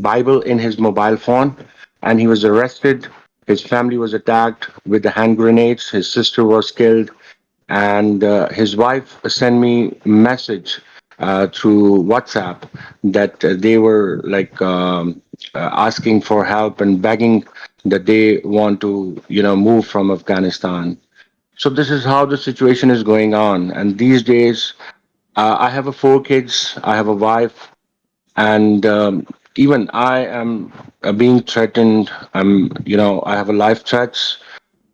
Bible in his mobile phone, and he was arrested. His family was attacked with the hand grenades. His sister was killed, and his wife sent me a message through WhatsApp that they were like asking for help and begging that they want to, you know, move from Afghanistan. So this is how the situation is going on. And these days, I have 4 kids, I have a wife, and even I am being threatened. You know, I have a life threats,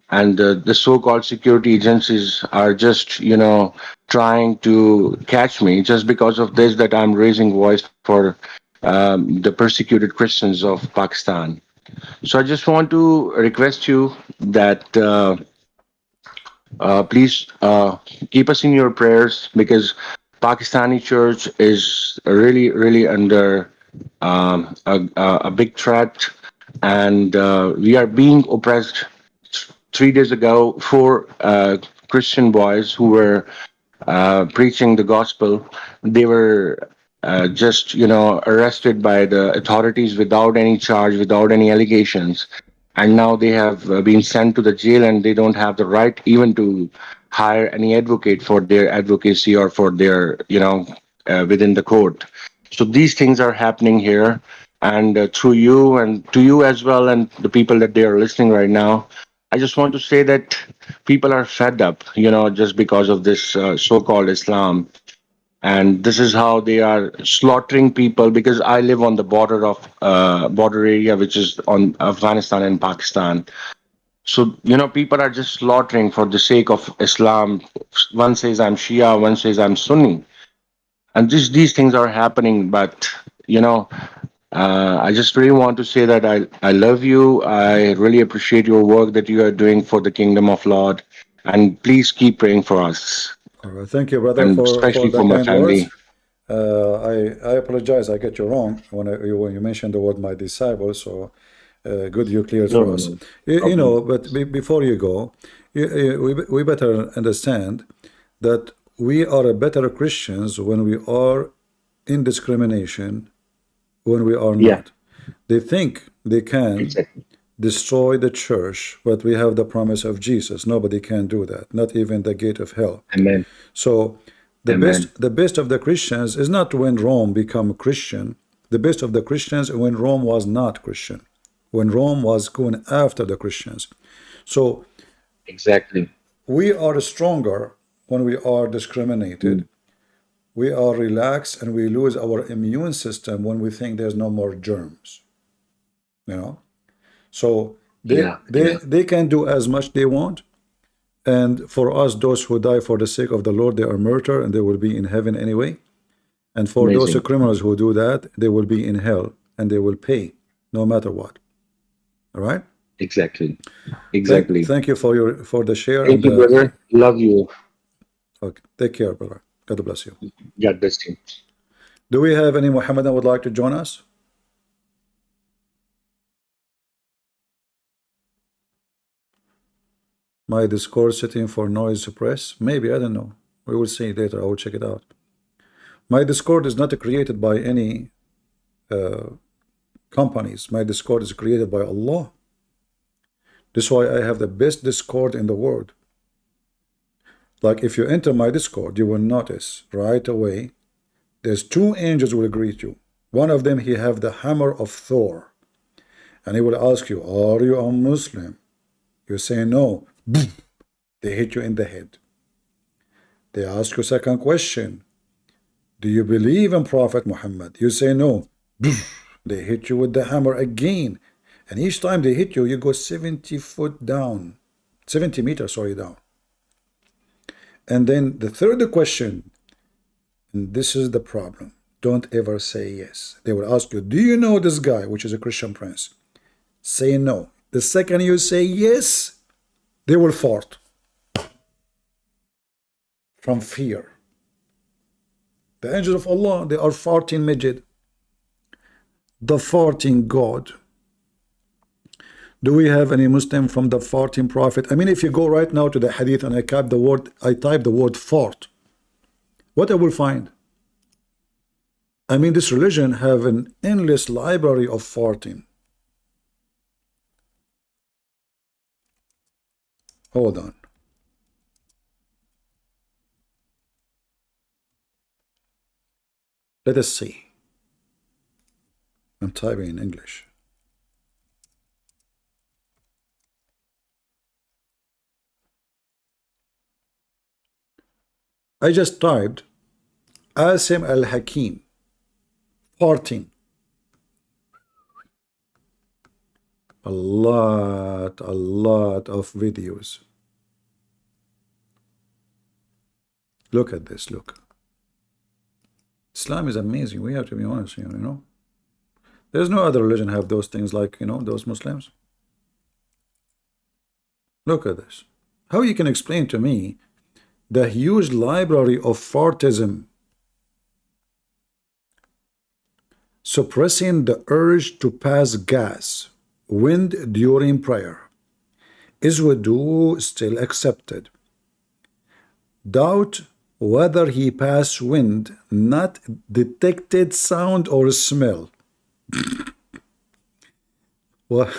and the so-called security agencies are just, you know, trying to catch me just because of this, that I'm raising voice for the persecuted Christians of Pakistan. So I just want to request you that please keep us in your prayers, because Pakistani church is really under a big threat, and we are being oppressed 3 days ago, four Christian boys who were preaching the gospel. They were just, arrested by the authorities without any charge, without any allegations. And now they have been sent to the jail, and they don't have the right even to hire any advocate for their advocacy or for their, within the court. So these things are happening here. And through you and to you as well, and the people that they are listening right now, I just want to say that people are fed up, just because of this so-called Islam. And this is how they are slaughtering people, because I live on the border of border area, which is on Afghanistan and Pakistan. So, people are just slaughtering for the sake of Islam. One says I'm Shia, one says I'm Sunni. And these things are happening. But, I just really want to say that I love you. I really appreciate your work that you are doing for the kingdom of Lord. And please keep praying for us. All right. Thank you, brother, And for especially the for my kind family. words. I apologize. I get you wrong when you mentioned the word my disciple. So good you cleared for us. But before you go, we better understand that we are a better Christians when we are in discrimination, when we are not. They think they can destroy the church, but we have the promise of Jesus. Nobody can do that, not even the gate of hell. Amen. So the best of the Christians is not when Rome become Christian. The best of the Christians when Rome was not Christian, when Rome was going after the Christians. So exactly, we are stronger when we are discriminated. We are relaxed, and we lose our immune system when we think there's no more germs. So they can do as much they want. And for us, those who die for the sake of the Lord, they are martyrs, and they will be in heaven anyway. And for those criminals who do that, they will be in hell, and they will pay no matter what. All right? Exactly. Thank you for the share. Thank you, brother. Love you. Okay. Take care, brother. God bless you. God bless you. Do we have any Muhammadan would like to join us? My Discord setting for noise suppress? Maybe, I don't know. We will see later. I will check it out. My Discord is not created by any companies. My Discord is created by Allah. This is why I have the best Discord in the world. Like if you enter my Discord, you will notice right away there's two angels will greet you. One of them, he have the hammer of Thor, and he will ask you, are you a Muslim? You say no. They hit you in the head. They ask you second question, do you believe in Prophet Muhammad? You say no. They hit you with the hammer again, and each time they hit you, you go 70 foot down, 70 meters, sorry, down. And then the third question, and this is the problem, don't ever say yes. They will ask you, do you know this guy, which is a Christian prince? Say no. The second you say yes, they will fart from fear. The angels of Allah, they are farting midget, the farting God. Do we have any Muslim from the farting prophet? I mean, if you go right now to the hadith and I type the word fart, what I will find? I mean, this religion have an endless library of farting. Hold on. Let us see. I'm typing in English. I just typed Asim al-Hakim farting. A lot of videos. Look at this, look. Islam is amazing. We have to be honest here, There's no other religion have those things like, those Muslims. Look at this. How you can explain to me the huge library of fartism, suppressing the urge to pass gas, wind during prayer, Is wudu still accepted? Doubt whether he passed wind, not detected sound or smell. Well,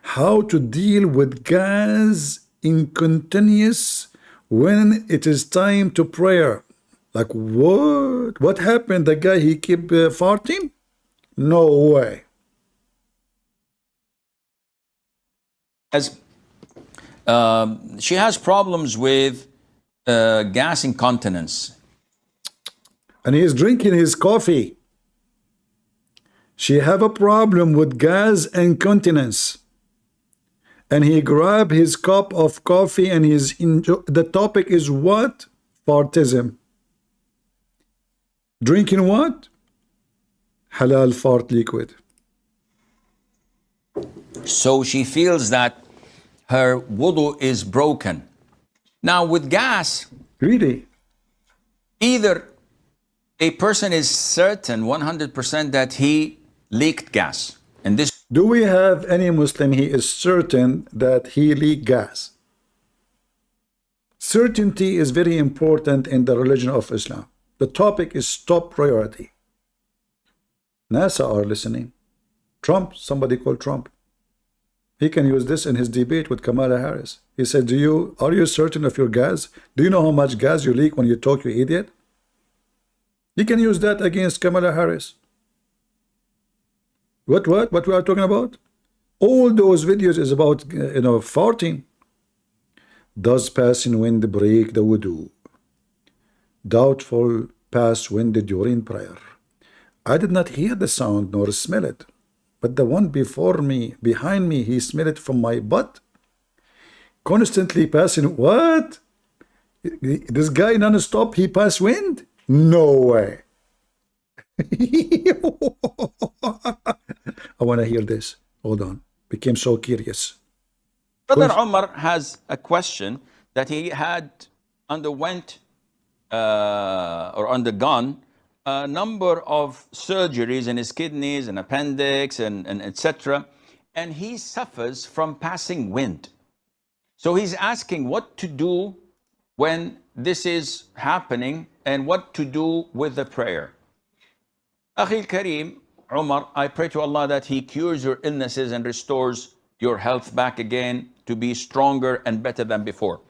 how to deal with gas incontinence when it is time to prayer? Like what? What happened? The guy, he keep farting? No way. She has problems with gas incontinence. And he is drinking his coffee. She have a problem with gas incontinence. And he grab his cup of coffee and the topic is what? Fartism. Drinking what? Halal fart liquid. So she feels that her wudu is broken. Now with gas, really, either a person is certain 100% that he leaked gas, and this. Do we have any Muslim he is certain that he leaked gas? Certainty is very important in the religion of Islam. The topic is top priority. NASA are listening. Trump, somebody called Trump. He can use this in his debate with Kamala Harris. He said, are you certain of your gas? Do you know how much gas you leak when you talk, you idiot? He can use that against Kamala Harris. What we are talking about? All those videos is about, farting. Does passing wind break the wudu? Doubtful pass wind during prayer. I did not hear the sound nor smell it. But the one before me, behind me, he smelled it from my butt. Constantly passing. What? This guy non-stop, he pass wind? No way. I want to hear this. Hold on. Became so curious. Brother Omar has a question that he had undergone a number of surgeries in his kidneys and appendix and etc. And he suffers from passing wind. So he's asking what to do when this is happening and what to do with the prayer. Akhil Kareem, Umar, I pray to Allah that He cures your illnesses and restores your health back again to be stronger and better than before.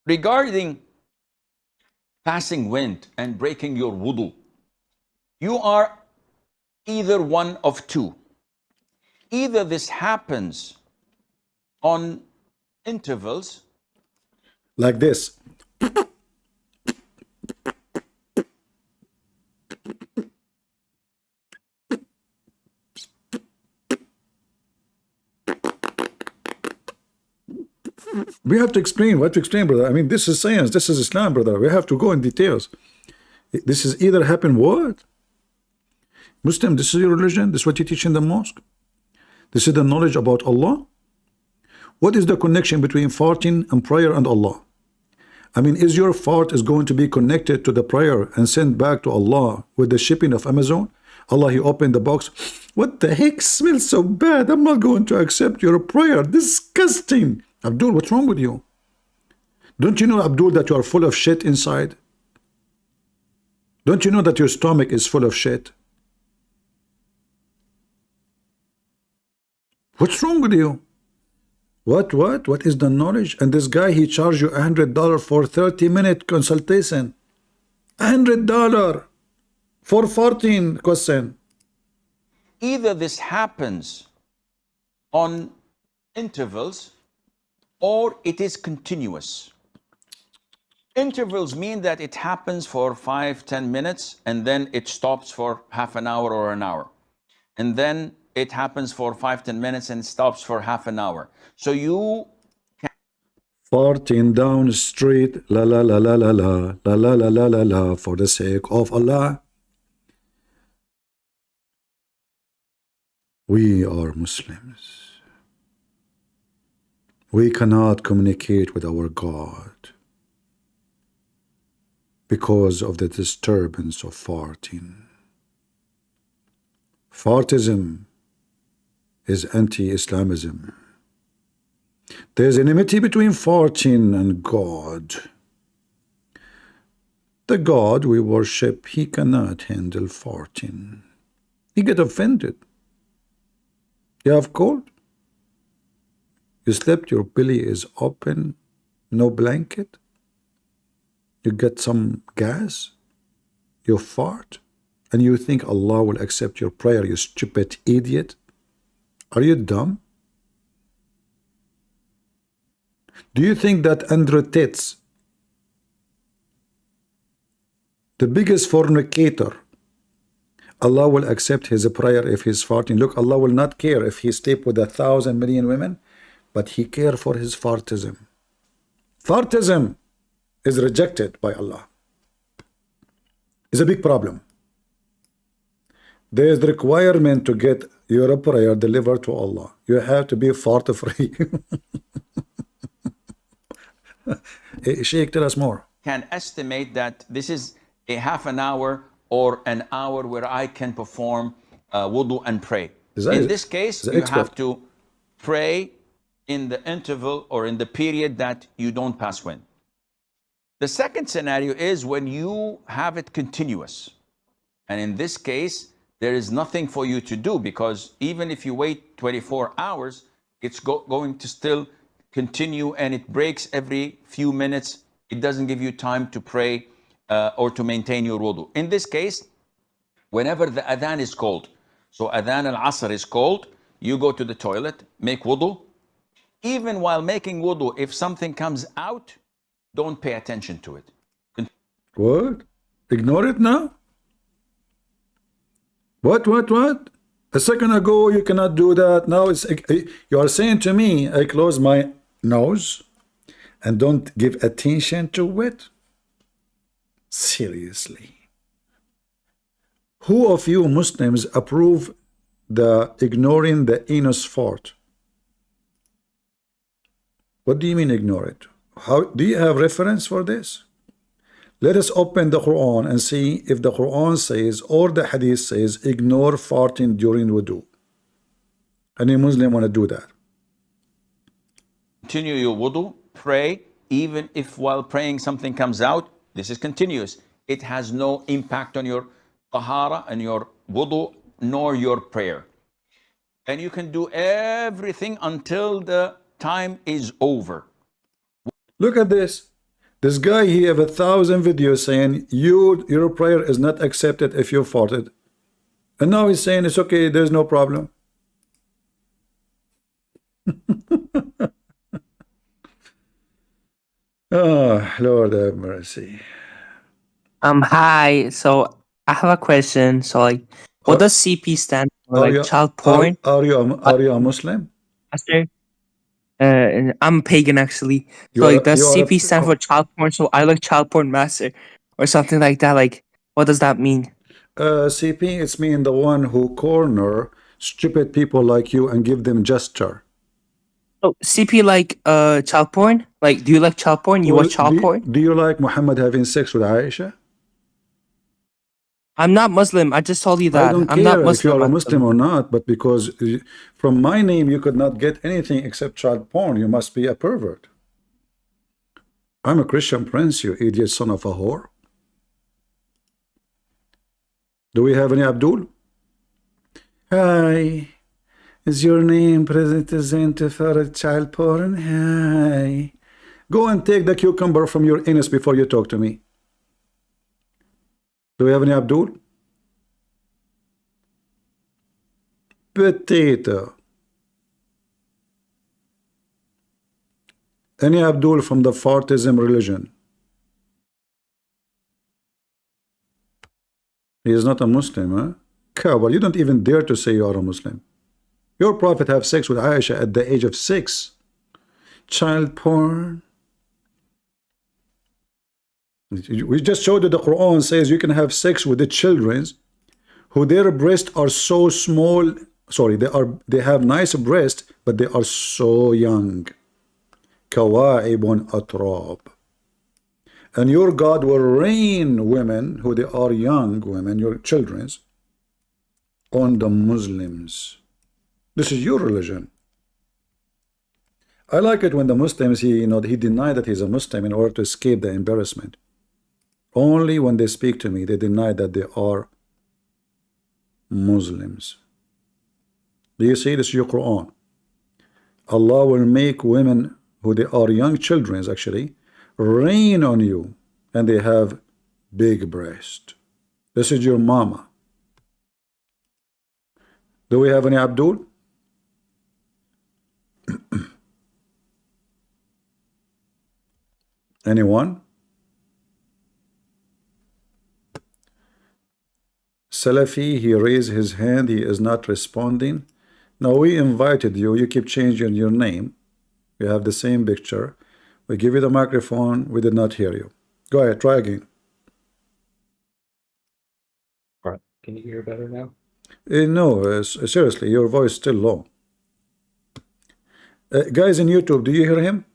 Regarding passing wind and breaking your wudu, you are either one of two. Either this happens on intervals, like this. We have to explain. What to explain, brother? I mean, this is science. This is Islam, brother. We have to go in details. This is either happen what? Muslim, this is your religion? This is what you teach in the mosque? This is the knowledge about Allah? What is the connection between farting and prayer and Allah? I mean, is your fart is going to be connected to the prayer and sent back to Allah with the shipping of Amazon? Allah, He opened the box. What the heck smells so bad? I'm not going to accept your prayer. Disgusting. Abdul, what's wrong with you? Don't you know, Abdul, that you are full of shit inside? Don't you know that your stomach is full of shit? What's wrong with you? What is the knowledge? And this guy, he charged you $100 for 30-minute consultation. $100 for 14 question. Either this happens on intervals or it is continuous. Intervals mean that it happens for 5-10 minutes and then it stops for half an hour or an hour. And then it happens for 5-10 minutes and stops for half an hour. So you can farting down the street, la la la la la la la la la la la la, for the sake of Allah. We are Muslims. We cannot communicate with our God because of the disturbance of farting. Fartism is anti-Islamism. There's enmity between farting and God. The God we worship, he cannot handle farting. He get offended. You have cold? You slept, your belly is open, no blanket. You get some gas, you fart, and you think Allah will accept your prayer, you stupid idiot. Are you dumb? Do you think that Andrew Tate, the biggest fornicator, Allah will accept his prayer if he's farting? Look, Allah will not care if he sleep with 1,000 million women, but he care for his fartism. Fartism is rejected by Allah. It's a big problem. There is the requirement to get your prayer delivered to Allah. You have to be fart free. Sheikh, tell us more. Can estimate that this is a half an hour or an hour where I can perform wudu and pray. In this case, you have to pray in the interval or in the period that you don't pass wind. The second scenario is when you have it continuous. And in this case, there is nothing for you to do, because even if you wait 24 hours, it's going to still continue, and it breaks every few minutes. It doesn't give you time to pray or to maintain your wudu. In this case, whenever the adhan is called, so adhan al-asr is called, you go to the toilet, make wudu. Even while making wudu, if something comes out, don't pay attention to it. What? Ignore it now? What? A second ago you cannot do that. Now it's you are saying to me, I close my nose and don't give attention to it? Seriously. Who of you Muslims approve the ignoring the anus fart? What do you mean ignore it? How do you have reference for this? Let us open the Quran and see if the Quran says or the Hadith says ignore farting during wudu. Any Muslim want to do that? Continue your wudu, pray, even if while praying something comes out. This is continuous. It has no impact on your tahara and your wudu nor your prayer. And you can do everything until the time is over. Look at this. This guy, he have 1,000 videos saying your prayer is not accepted if you farted. And now he's saying it's okay, there's no problem. Oh, Lord have mercy. Hi. So I have a question. So like, what does CP stand for? Like child porn? Are you a Muslim? Master? I'm pagan actually. So like, does CP stand for child porn? So I like child porn master or something like that. Like, what does that mean? CP, it's mean the one who corner stupid people like you and give them gesture. Oh, CP like child porn? Like, do you like child porn? You watch child porn? Do you like Muhammad having sex with Aisha? I'm not Muslim. I just told you that. I don't I'm care not Muslim. if you're a Muslim or not, but because from my name you could not get anything except child porn. You must be a pervert. I'm a Christian prince, you idiot son of a whore. Do we have any Abdul? Hi. Is your name present for child porn? Hi. Go and take the cucumber from your anus before you talk to me. Do we have any Abdul? Potato. Any Abdul from the Fartism religion? He is not a Muslim, huh? Coward, you don't even dare to say you are a Muslim. Your prophet have sex with Aisha at the age of 6. Child porn. We just showed that the Quran says you can have sex with the children who their breasts are so small. Sorry, they have nice breasts, but they are so young. Kawa'ibun atrab. And your God will rain women who they are young women, your children's, on the Muslims. This is your religion. I like it when the Muslims, he denied that he's a Muslim in order to escape the embarrassment. Only when they speak to me, they deny that they are Muslims. Do you see this is your Quran? Allah will make women who they are young children actually rain on you, and they have big breast. This is your mama. Do we have any Abdul? Anyone? Salafi, he raised his hand, he is not responding. Now we invited you, you keep changing your name. We have the same picture. We give you the microphone, we did not hear you. Go ahead, try again. All right, can you hear better now? No, seriously, your voice is still low. Guys in YouTube, do you hear him?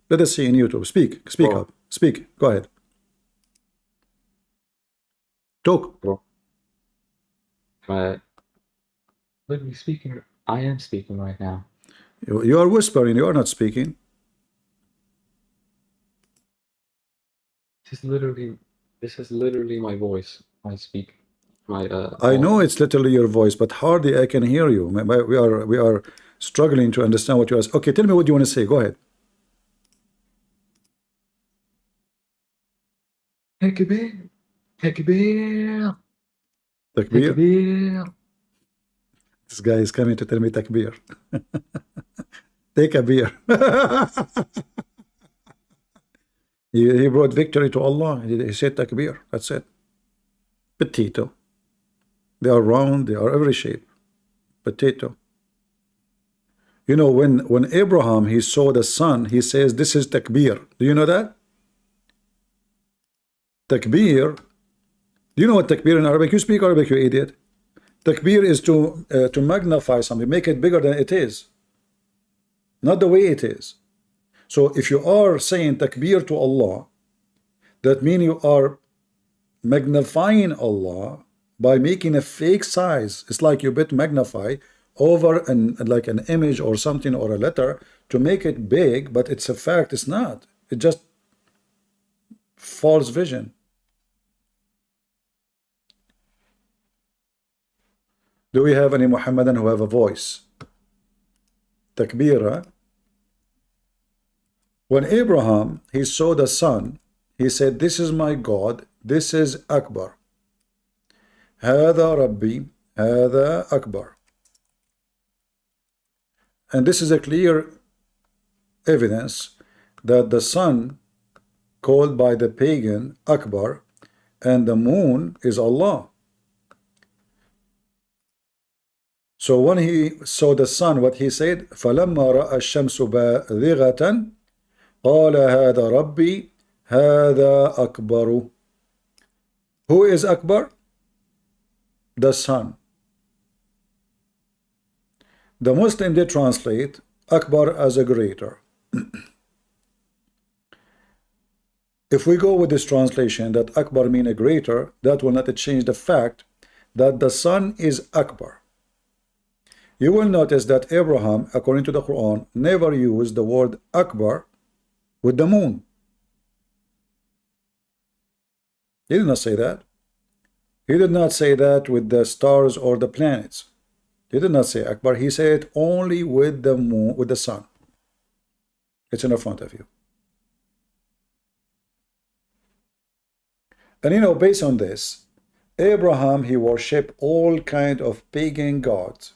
Let us see in YouTube. Speak up, speak, go ahead. Talk. Literally speaking, I am speaking right now. You are whispering, you are not speaking. This is literally my voice. I speak. I know it's literally your voice, but hardly I can hear you. We are struggling to understand what you are. Okay, tell me what you want to say. Go ahead. Takbir. Takbir. Takbir. Takbir. This guy is coming to tell me takbir. Take a beer. He brought victory to Allah. He said takbir. That's it. Potato. They are round. They are every shape. Potato. You know, when Abraham, he saw the sun, he says, this is takbir. Do you know that? Takbir. Do you know what takbir in Arabic? You speak Arabic, you idiot. Takbir is to magnify something, make it bigger than it is. Not the way it is. So if you are saying takbir to Allah, that means you are magnifying Allah by making a fake size. It's like you bit magnify over like an image or something or a letter to make it big, but it's a fact, it's not. It's just false vision. Do we have any Muhammadan who have a voice? Takbir. When Abraham, he saw the sun, he said, this is my God, this is Akbar. Hada Rabbi, Hada Akbar. And this is a clear evidence that the sun, called by the pagan Akbar, and the moon is Allah. So when he saw the sun, what he said, فَلَمَّا رَأَى الشَّمْسُ بَازِغَةً قَالَ هَذَا رَبِّي هَذَا أَكْبَرُ. Who is Akbar? The sun. The Muslim, they translate Akbar as a greater. If we go with this translation that Akbar mean a greater, that will not change the fact that the sun is Akbar. You will notice that Abraham, according to the Quran, never used the word Akbar with the moon. He did not say that. He did not say that with the stars or the planets. He did not say Akbar. He said only with the moon, with the sun. It's in the front of you. And you know, based on this, Abraham, he worshipped all kind of pagan gods.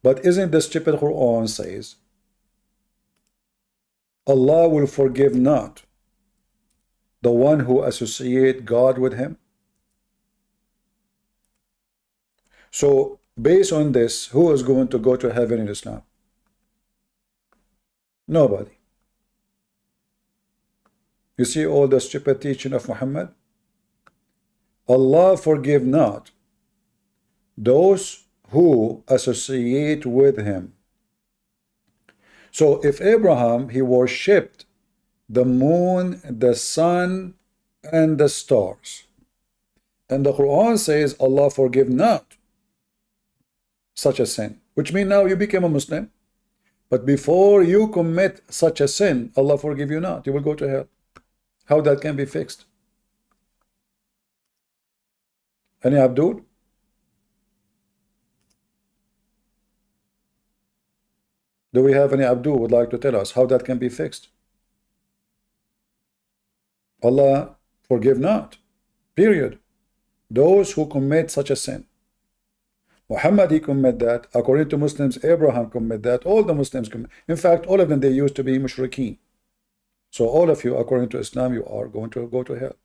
But isn't the stupid Quran says, Allah will forgive not the one who associate God with him? So based on this, who is going to go to heaven in Islam? Nobody. You see all the stupid teaching of Muhammad? Allah forgive not those who associate with him. So if Abraham, he worshipped the moon, the sun, and the stars, and the Quran says Allah forgive not such a sin, which means now you became a Muslim. But before you commit such a sin, Allah forgive you not. You will go to hell. How that can be fixed? Any Abdul? Do we have any Abdul would like to tell us how that can be fixed? Allah forgive not. Period. Those who commit such a sin. Muhammad, he commit that. According to Muslims, Abraham commit that. All the Muslims commit. In fact, all of them, they used to be mushrikeen. So all of you, according to Islam, you are going to go to hell.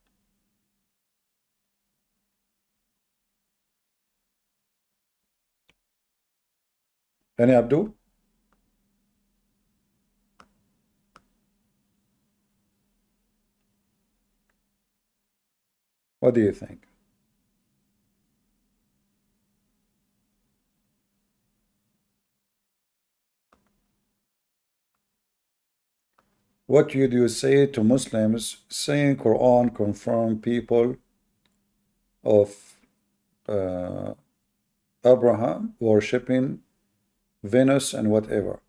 Any Abdul? What do you think? What would you say to Muslims saying Quran confirm people of Abraham worshipping Venus and whatever?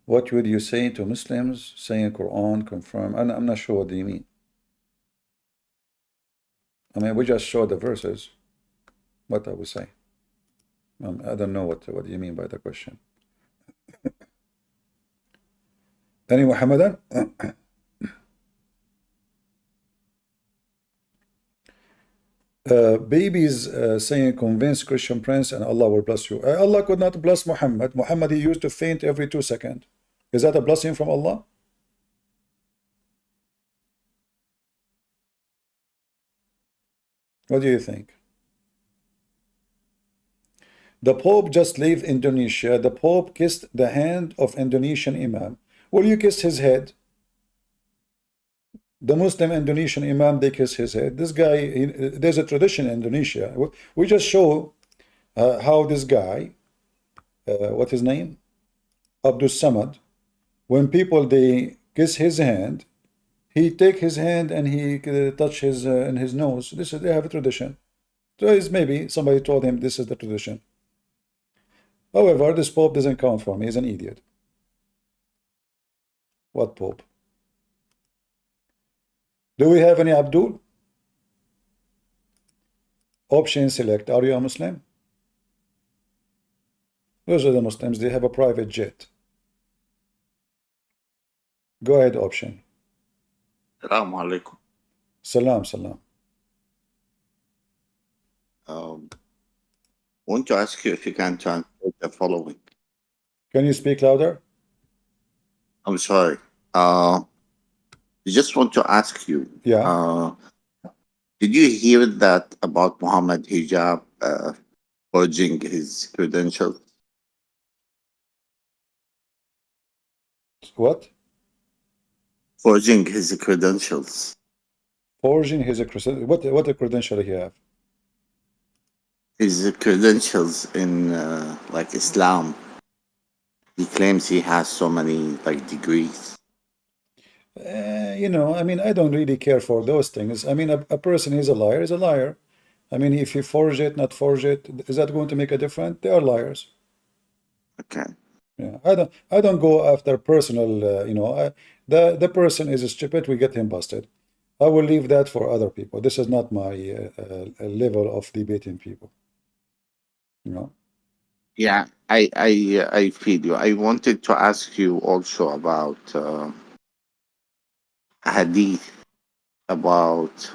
What would you say to Muslims saying Quran confirm? I'm not sure what do you mean. I mean, we just showed the verses. What I would say. I don't know what you mean by the question. Any Muhammadan? Babies saying convince Christian prince and Allah will bless you. Allah could not bless Muhammad. Muhammad, he used to faint every 2 seconds. Is that a blessing from Allah? What do you think? The Pope just left Indonesia. The Pope kissed the hand of Indonesian Imam. Will you kiss his head? The Muslim Indonesian Imam, they kiss his head. This guy, there's a tradition in Indonesia. We just show how this guy, what his name? Abdul Samad, when people, they kiss his hand, he take his hand and he touch his in his nose. This is, they have a tradition. So it's maybe somebody told him this is the tradition. However, this Pope doesn't count for me. He's an idiot. What Pope? Do we have any Abdul? Option select. Are you a Muslim? Those are the Muslims. They have a private jet. Go ahead, option. Assalamu alaikum. Salam, salam. Want to ask you if you can translate the following. Can you speak louder? I'm sorry. I just want to ask you. Yeah. Did you hear that about Muhammad Hijab forging his credentials? What? Forging his credentials. Forging his credentials. What a credential he have? His credentials in like Islam. He claims he has so many like degrees. You know, I mean, I don't really care for those things. I mean, a person is a liar, is a liar. I mean, if he forge it, not forge it, is that going to make a difference? They are liars. Okay. Yeah, I don't go after personal. You know, the person is stupid. We get him busted. I will leave that for other people. This is not my level of debating people. You know. Yeah, I feel you. I wanted to ask you also about a hadith about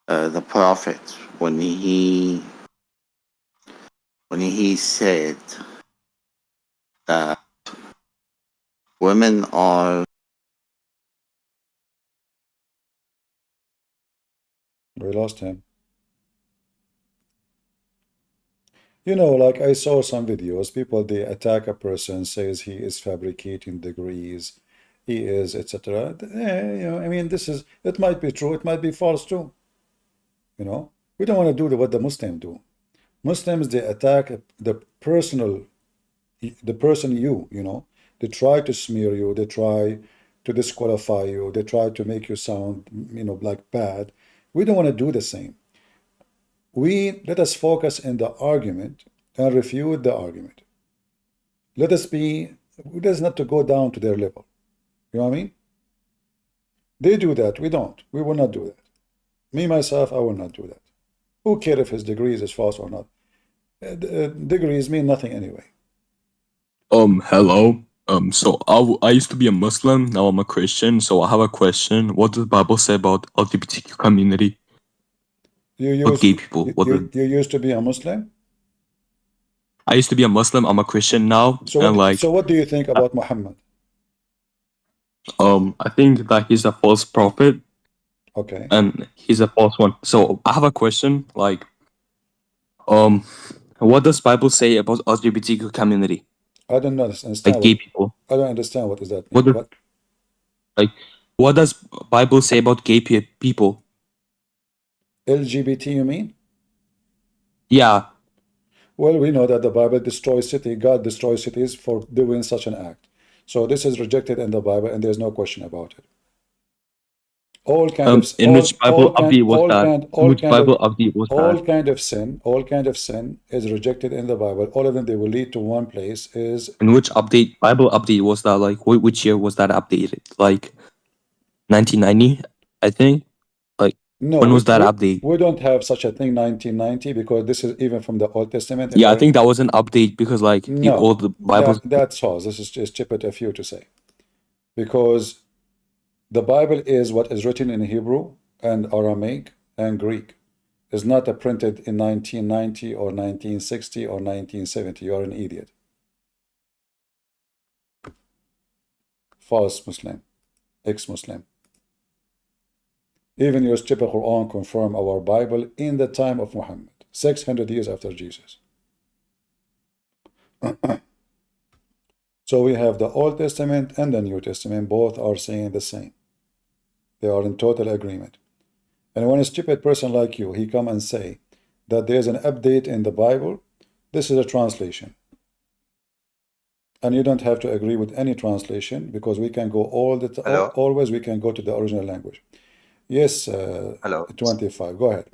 the Prophet when he said that women are. We lost him. You know, like I saw some videos, people, they attack a person, says he is fabricating degrees, he is, etc. You know, I mean, it might be true, it might be false too. You know, we don't want to do what the Muslims do. Muslims, they attack the person you know, they try to smear you, they try to disqualify you, they try to make you sound, you know, like bad. We don't want to do the same. Let us focus in the argument and refute the argument. Let us not to go down to their level. You know what I mean? They do that. We don't. We will not do that. Me, myself, I will not do that. Who cares if his degrees is false or not? Degrees mean nothing anyway. Hello. So I used to be a Muslim. Now I'm a Christian. So I have a question. What does the Bible say about LGBTQ community? Gay people. You used to be a Muslim? I used to be a Muslim. I'm a Christian now. So what do you think about Muhammad? I think that he's a false prophet. Okay. And he's a false one. So I have a question. Like, what does Bible say about LGBTQ community? I don't understand. Like gay people. I don't understand what does that mean. What does Bible say about gay people? LGBT, you mean? Yeah. Well, we know that the Bible destroys cities. God destroys cities for doing such an act. So this is rejected in the Bible, and there's no question about it. All kind of in which Bible update was that? Which Bible update was that? All kind of sin is rejected in the Bible. All of them, they will lead to one place. Is in which Bible update was that? Like which year was that updated? Like 1990, I think. Like no, when was that update? We don't have such a thing 1990 because this is even from the Old Testament. Yeah, I think that was an update because like the old Bible. That's false. This is just stupid of you to say, because the Bible is what is written in Hebrew and Aramaic and Greek. It's not printed in 1990 or 1960 or 1970. You are an idiot. False Muslim. Ex-Muslim. Even your stupid Quran confirm our Bible in the time of Muhammad, 600 years after Jesus. So we have the Old Testament and the New Testament. Both are saying the same. They are in total agreement. And when a stupid person like you, he come and say that there's an update in the Bible, this is a translation. And you don't have to agree with any translation because we can go always we can go to the original language. Yes, Hello. 25. Go ahead.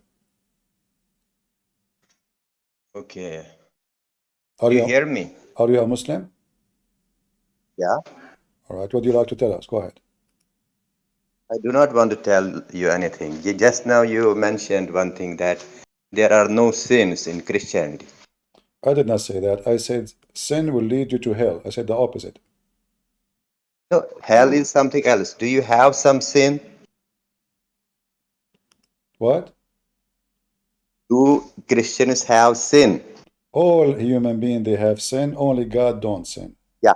Okay. Do you hear me? Are you a Muslim? Yeah. All right. What do you like to tell us? Go ahead. I do not want to tell you anything. Just now you mentioned one thing, that there are no sins in Christianity. I did not say that. I said sin will lead you to hell. I said the opposite. No, hell is something else. Do you have some sin? What? Do Christians have sin? All human beings, they have sin. Only God don't sin. Yeah.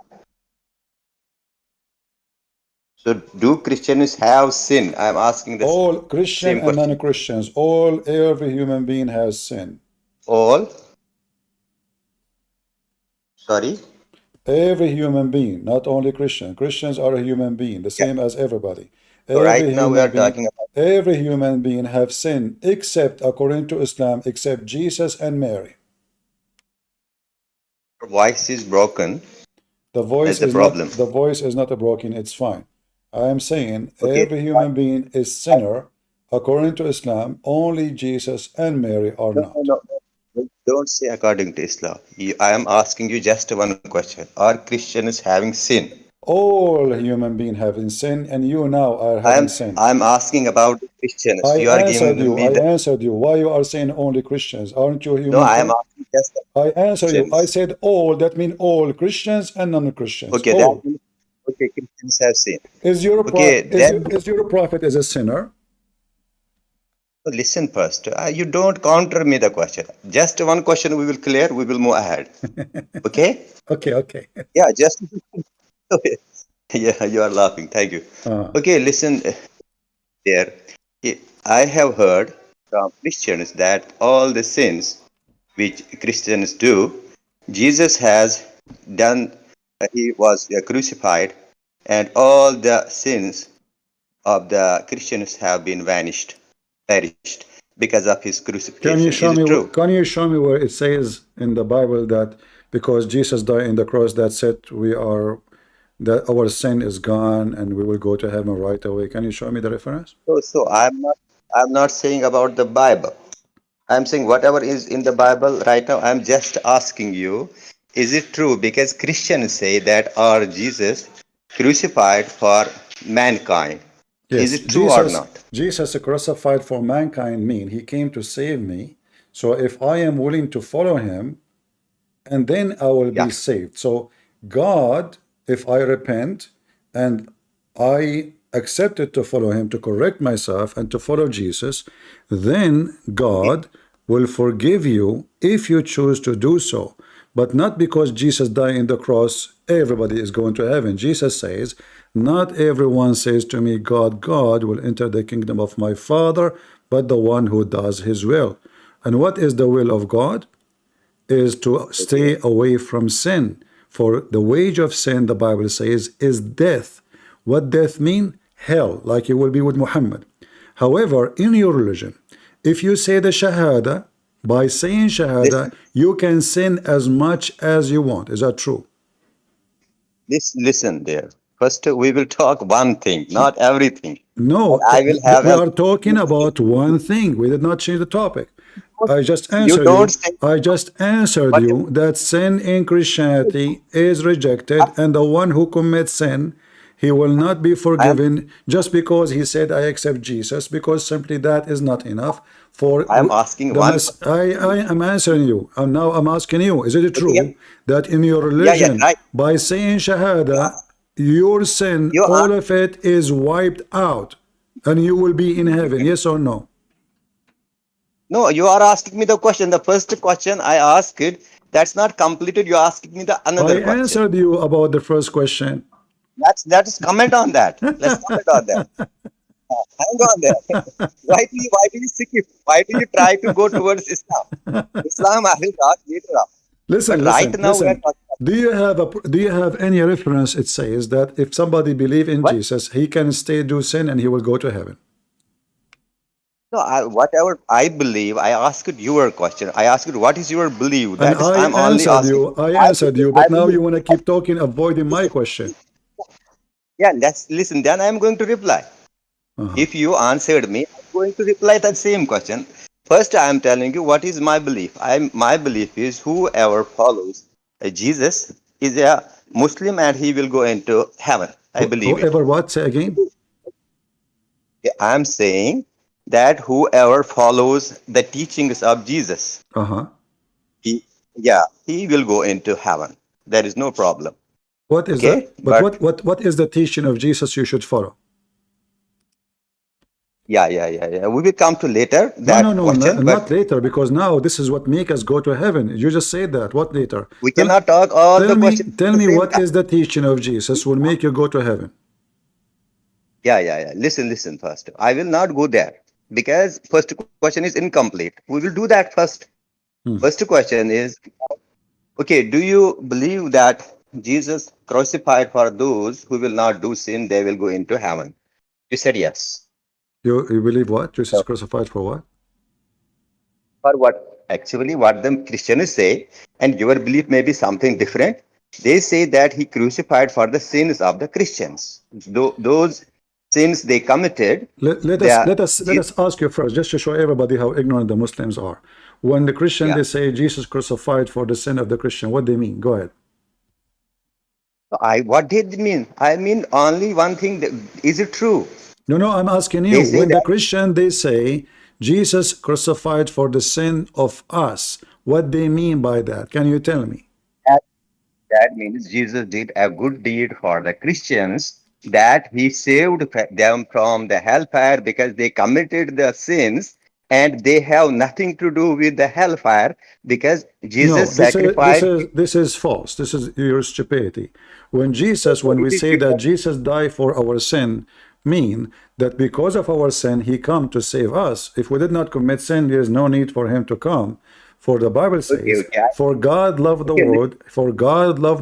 So do Christians have sin? I'm asking this. All Christian and non-Christians, every human being has sin. All? Sorry? Every human being, not only Christian. Christians are a human being, the same as everybody. So right now we are talking about every human being have sin, except, according to Islam, except Jesus and Mary. your voice is broken. The voice That's is the problem. not. The voice is not broken. It's fine. I am saying every human being is sinner, according to Islam. Only Jesus and Mary are not. No. Don't say according to Islam. I am asking you just one question. Are Christians having sin? All human beings having sin, and you now are having sin. I'm asking about Christians. I You are answered giving you. me I the... answered you. Why you are saying only Christians? Aren't you a human? No, I am being? asking just... I answer you. I said all. That means all Christians and non-Christians. Okay, all. that means, okay, Christians have sin. Is your is your prophet is a sinner? Listen first. You don't counter me the question. Just one question we will clear. We will move ahead. Okay? Okay. Yeah, just... Okay. Yeah, you are laughing. Thank you. Okay, listen there. I have heard from Christians that all the sins which Christians do, Jesus has done. He was crucified, and all the sins of the Christians have been perished because of his crucifixion. Can you show me? True? Can you show me where it says in the Bible that because Jesus died in the cross, that's it? That our sin is gone and we will go to heaven right away. Can you show me the reference? So I'm not saying about the Bible. I'm saying whatever is in the Bible right now. I'm just asking you, is it true? Because Christians say that our Jesus crucified for mankind. Yes, is it true or not? Jesus crucified for mankind mean he came to save me. So if I am willing to follow him, and then I will be saved. So God, if I repent and I accepted to follow him, to correct myself and to follow Jesus, then God will forgive you if you choose to do so. But not because Jesus died in the cross, everybody is going to heaven. Jesus says, not everyone says to me, God, God will enter the kingdom of my Father, but the one who does his will. And what is the will of God? Is to stay away from sin. For the wage of sin, the Bible says, is death. What death mean? Hell, like you will be with Muhammad. However, in your religion, if you say the Shahada, by saying Shahada, you can sin as much as you want. Is that true? Listen there. First, we will talk one thing, not everything. No, I will have we are talking about one thing. We did not change the topic. I just answered you that sin in Christianity is rejected, and the one who commits sin, he will not be forgiven just because he said, I accept Jesus, because simply that is not enough. For I'm asking one. I am answering you, and now I'm asking you, is it true that in your religion, by saying Shahada, your sin, all of it is wiped out, and you will be in heaven, yes or no? No, you are asking me the question. The first question I asked, that's not completed. You're asking me the another question. I answered you about the first question. Let's comment on that. Let's comment on that. Hang on there. Why do you skip? Why do you try to go towards Islam? Islam I will talk later on. Listen, do you have any reference? It says that if somebody believes in Jesus, he can stay do sin and he will go to heaven. No, whatever I believe, I asked your question. I asked what is your belief? And I answered you, but now you want to keep talking, avoiding my question. Yeah, let's listen. Then I'm going to reply. If you answered me, I'm going to reply that same question. First, I am telling you what is my belief. My belief is whoever follows Jesus is a Muslim and he will go into heaven. I believe whoever what? Say again. I'm saying that whoever follows the teachings of Jesus, he will go into heaven. There is no problem. What is that? But what is the teaching of Jesus you should follow? Yeah. We will come to later. Not later, because now this is what make us go to heaven. You just said that. What later? We cannot talk all the questions. Tell me what is the teaching of Jesus will make you go to heaven? Yeah. Listen first. I will not go there because first question is incomplete. We will do that first. First question is, okay, do you believe that Jesus crucified for those who will not do sin, they will go into heaven? You said yes. You believe what? Jesus crucified for what? For what? Actually, what the Christians say, and your belief may be something different. They say that he crucified for the sins of the Christians. Those sins they committed. Let us ask you first, just to show everybody how ignorant the Muslims are. When the Christian they say Jesus crucified for the sin of the Christian, what they mean? Go ahead. What did they mean? I mean only one thing. Is it true? No, I'm asking you. When the Christian they say Jesus crucified for the sin of us, what they mean by that? Can you tell me? That means Jesus did a good deed for the Christians, that he saved them from the hellfire because they committed the sins, and they have nothing to do with the hellfire because Jesus sacrificed. This is false. This is your stupidity. When we say that Jesus died for our sin, mean that because of our sin he come to save us. If we did not commit sin, there is no need for him to come. For the Bible says, for God loved the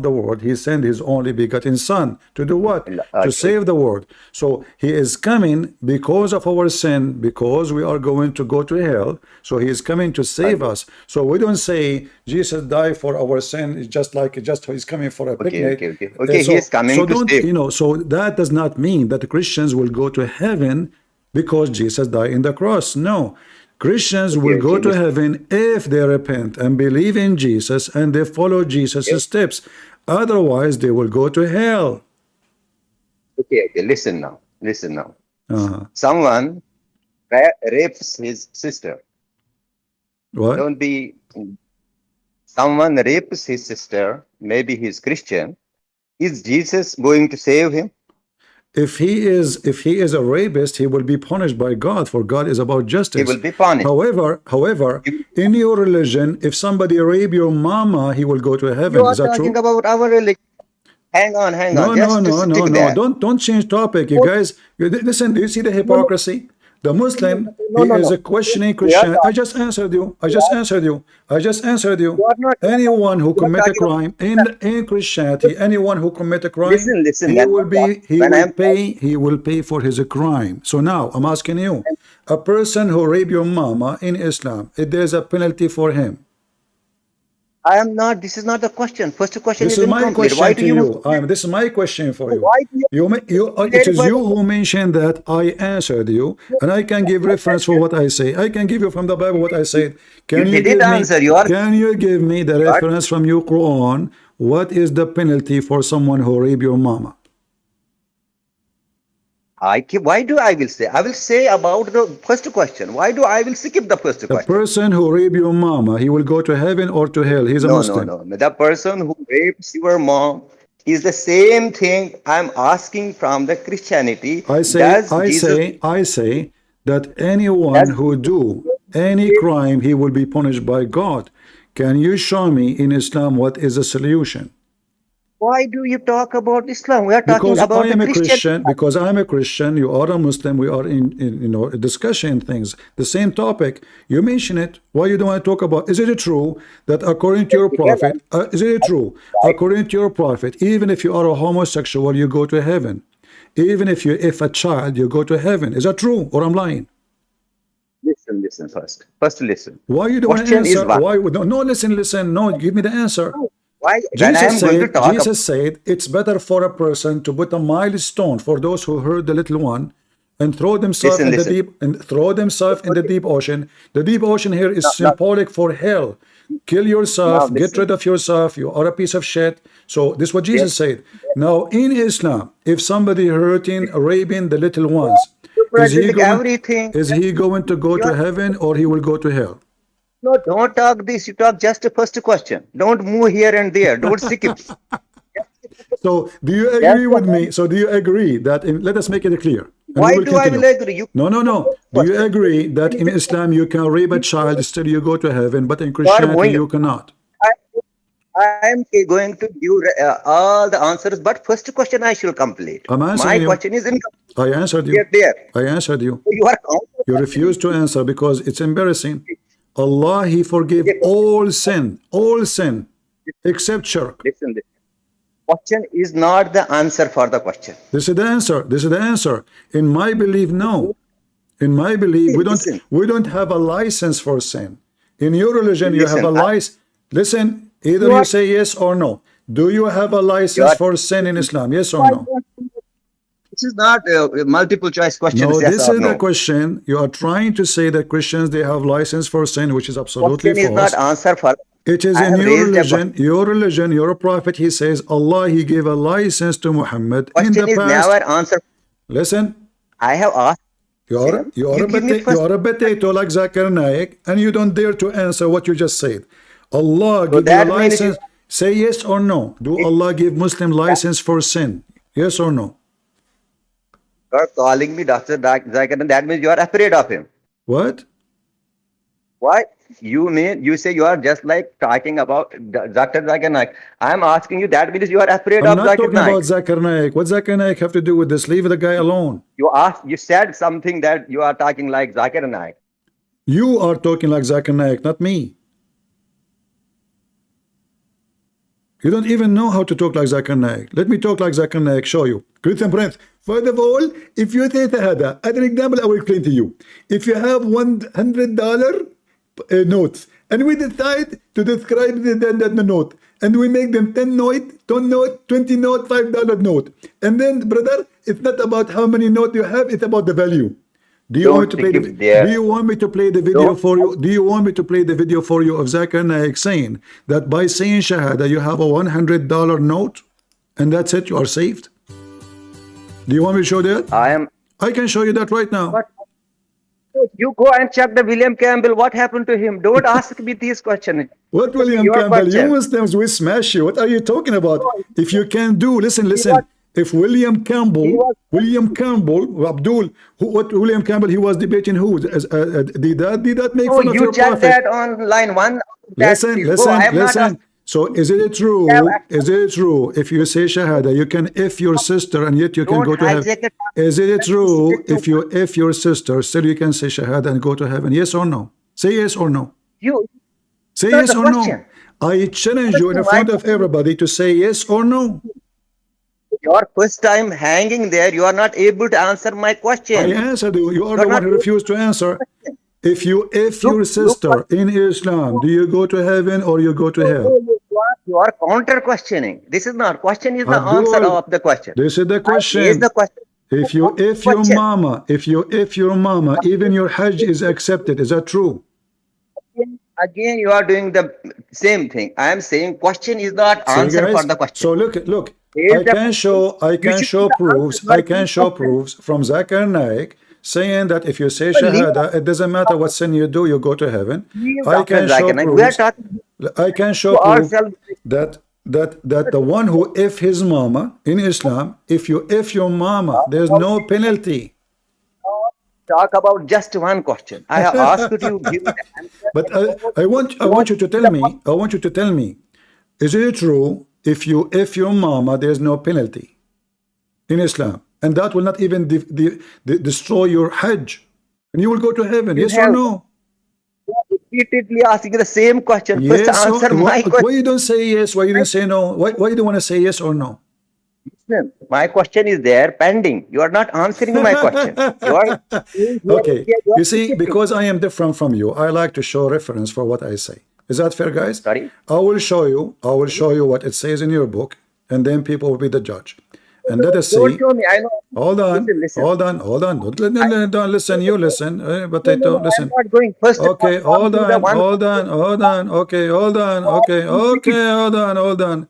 world, he sent his only begotten son to do what? To save the world. So he is coming because of our sin, because we are going to go to hell. So he is coming to save us. So we don't say Jesus died for our sin. It's just he's coming for a picnic. Okay, he is coming to save. So that does not mean that the Christians will go to heaven because Jesus died in the cross. No. Christians will go to heaven if they repent and believe in Jesus and they follow Jesus' steps. Otherwise, they will go to hell. Okay, listen now. Someone rapes his sister. What? Don't be. Someone rapes his sister. Maybe he's Christian. Is Jesus going to save him? If he is a rapist, he will be punished by God, for God is about justice. He will be punished. However, in your religion, if somebody rape your mama, he will go to heaven. You are Is that talking true? about our religion. Hang on. No. Don't change topic. You guys, listen, do you see the hypocrisy? The Muslim, he is a questioning Christian. I just answered you. Anyone who commit a crime in Christianity, anyone who commit a crime, he will pay for his crime. So now I'm asking you, a person who rape your mama in Islam, there's a penalty for him. I am not. This is not the question. First question this is my incomplete. question to you. This is my question for you. It is you who mentioned that I answered you, and I can give reference for what I say. I can give you from the Bible what I said. Can you give me the reference from your Quran? What is the penalty for someone who rape your mama? Why do I will say? I will say about the first question. Why do I will skip the first question? The person who rape your mama, he will go to heaven or to hell? He's a Muslim. No. The person who rapes your mom is the same thing I'm asking from the Christianity. I say that anyone who do any crime, he will be punished by God. Can you show me in Islam what is the solution? Why do you talk about Islam? We are talking about the Christian. Because I am a Christian, you are a Muslim, we are in discussion things. The same topic, you mention it. Why you don't want to talk about? Is it true that according to your prophet, according to your prophet, even if you are a homosexual, you go to heaven? Even if a child, you go to heaven. Is that true, or I'm lying? Listen first. First listen. Why you don't want to answer? Why? No, listen. No, give me the answer. Why? Jesus said it's better for a person to put a milestone for those who hurt the little one and throw themselves in the deep ocean. The deep ocean here is symbolic for hell. Kill yourself, get rid of yourself, you are a piece of shit. So this is what Jesus said. Now in Islam, if somebody raping the little ones, is he going to go to heaven or he will go to hell? No, don't talk this. You talk just the first question. Don't move here and there. Don't skip. So, do you agree with me? So, do you agree that let us make it clear? Why do I will agree? No. Do you agree that in Islam you can rape a child, still you go to heaven, but in Christianity you cannot? I am going to give all the answers, but first question I shall complete. My question is incomplete. I answered you. I answered you. You refuse to answer because it's embarrassing. Allah, he forgave all sin, except shirk. Listen. Question is not the answer for the question. This is the answer. In my belief, no. In my belief, we don't have a license for sin. In your religion, you have a license. Listen, either you say yes or no. Do you have a license for sin in Islam? Yes or no? This is not a multiple choice question. No, this is the question. You are trying to say that Christians, they have license for sin, which is absolutely false. Is not answer for. It is in your religion, your prophet, he says, Allah, he gave a license to Muhammad in the past. Never answer. Listen. I have asked. You are a potato like Zakir Naik, and you don't dare to answer what you just said. Allah give you a license. Say yes or no. Do Allah give Muslim license for sin? Yes or no? You are calling me Dr. Zakir, that means you are afraid of him. What? Why? You say you are just like talking about Dr. Zakir Naik. I am asking you, that means you are afraid of Zakir Naik. I'm not talking about Zakir Naik. What Zakir Naik have to do with this? Leave the guy alone. You said something that you are talking like Zakir Naik. You are talking like Zakir Naik, not me. You don't even know how to talk like Zakir Naik. Let me talk like Zakir Naik, show you. Christian Prince, first of all, if you say Tahada, as an example, I will explain to you. If you have $100 notes, and we decide to describe the note, and we make them 10 note, 20 note, $5 note. And then, brother, it's not about how many notes you have, it's about the value. Do you want me to play give their do you want me to play the video for you? Do you want me to play the video for you of Zakir Naik saying that by saying Shahada you have a $100 note and that's it, you are saved? Do you want me to show that? I can show you that right now. But you go and check the William Campbell. What happened to him? Don't ask me these questions. What William Campbell? You Muslims will smash you. What are you talking about? If you can do, listen. If William Campbell, Abdul, what William Campbell, he was debating who? Did that make fun of your check prophet? that on line 1. Listen. So is it true? Is it true? If you say Shahada, you can if your sister and yet you can go to heaven. Is it true? If you if your sister, still you can say Shahada and go to heaven? Yes or no? Say yes or no. Say yes or no. I challenge you in front of everybody to say yes or no. Your first time hanging there, you are not able to answer my question. I answered you. You are the one who refused to answer. If your sister in Islam, do you go to heaven or you go to hell? You are counter questioning. This is not question. Is the answer of the question. This is the question. If your mama, even your Hajj is accepted. Is that true? Again, you are doing the same thing. I am saying question is not answer for the question. So look. I can show proofs from Zakir Naik saying that if you say Shahada, it doesn't matter what sin you do, you go to heaven. I can show proof that the one who if his mama in Islam, if your mama, there's no penalty. Talk about just one question. I have asked you to give the answer. But I want you to tell me, is it true if your mama, there's no penalty in Islam? And that will not even destroy your Hajj. And you will go to heaven, yes or no? Repeatedly asking the same question. Yes, First answer my question. Why you don't say yes? Why you don't say no? Why you don't want to say yes or no? Listen, my question is there pending. You are not answering my question. Okay. You see, because I am different from you, I like to show reference for what I say. Is that fair, guys? Sorry? I will show you what it says in your book, and then people will be the judge. And let us see. Don't show me. I know. Hold on. Don't listen. You listen. Potato, listen. I'm not going first. Okay, hold on. Okay, hold on.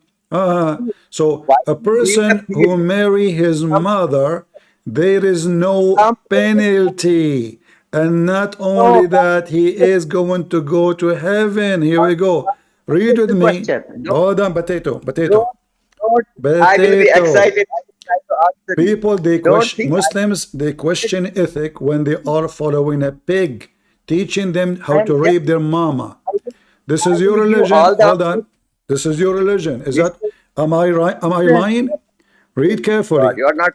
So a person who marry his mother, there is no penalty. And not only that, he is going to go to heaven. Here we go. Read with me. Hold on, potato. I will be excited. People, Muslims, they question ethic when they are following a pig, teaching them how to rape their mama. This is your religion. Hold on. This is your religion. Is that? Am I right? Am I lying? Read carefully. You are not.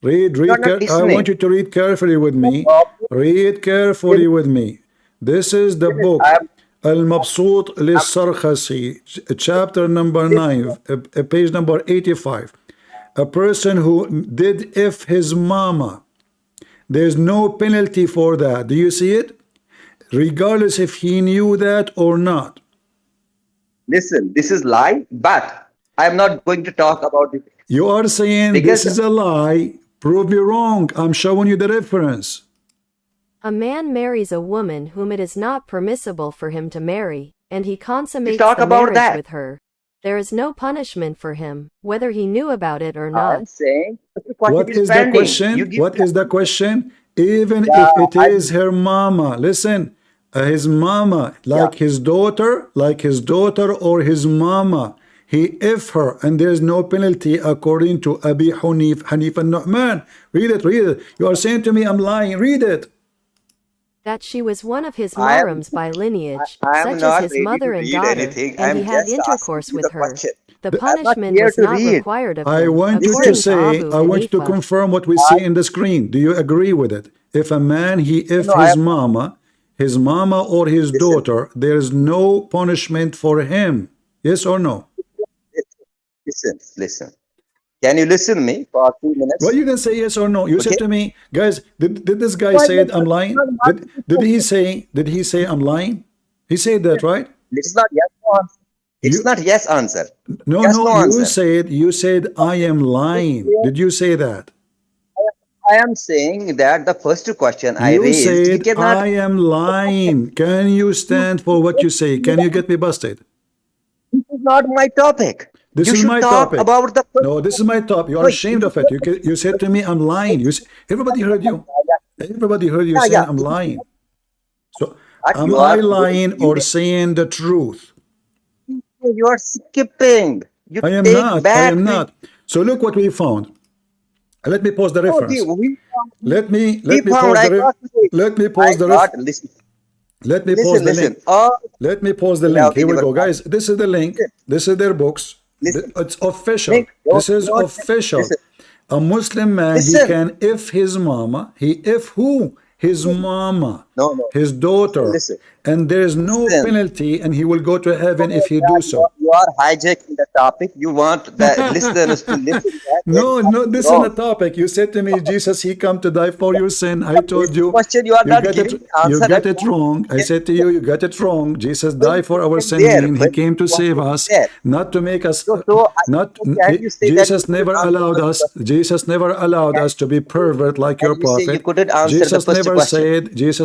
Read. I want you to read carefully with me. Read carefully with me. This is the book Al-Mabsut Lis-Sarkhasi, chapter number 9, page number 85. A person who did if his mama, there's no penalty for that. Do you see it? Regardless if he knew that or not. Listen, this is lie, but I am not going to talk about it. You are saying this is a lie. Prove me wrong. I'm showing you the reference. A man marries a woman whom it is not permissible for him to marry, and he consummates the marriage with her. There is no punishment for him, whether he knew about it or not. I'm saying, what is the question? What is the question? Even if it is her mama, listen, his mama, like his daughter or his mama, he if her, and there's no penalty according to Abi Hanif al-Nu'man. Read it. You are saying to me I'm lying. Read it. That she was one of his mahrams by lineage, such as his mother and daughter, and he had intercourse with her. The punishment was not required of him. I want you to say, I want you to confirm what we see in the screen. Do you agree with it? If a man, his mama or his daughter, there is no punishment for him. Yes or no? Listen. Can you listen to me for 2 minutes? Well, you can say yes or no. You said to me, guys, did this guy say I'm lying? Did he say I'm lying? He said that, right? It's not yes answer. It's not yes answer. No, you said I am lying. Did you say that? I am saying that the first question I You raised, you said, cannot. I am lying. Can you stand for what you say? Can you get me busted? This is not my topic. This You is should my talk topic. about the first. No, this is my topic. You are No, ashamed of it. You said to me, I'm lying. Everybody heard you. Everybody heard you saying I'm lying. So, am I lying or saying the truth? You are skipping. You I am take not. back. I am not. So look what we found. Let me pause the reference. Let me pause the let me pause the listen. Let me pause the link. Let me pause the link. Here we go, guys. This is the link. This is their books. It's official. This is official. A Muslim man, he can if his mama, if who? His mama, his daughter, and there is no penalty, and he will go to heaven if he do so. You are hijacking the topic. You want the listeners to listen. No, this is a topic. You said to me, Jesus, he come to die for your sin. I told you, you get it wrong. I said to you, you got it wrong. Jesus died for our sin. Meaning he came to save us, not to make us. Jesus never allowed us. Jesus never allowed us to be pervert like your prophet. Jesus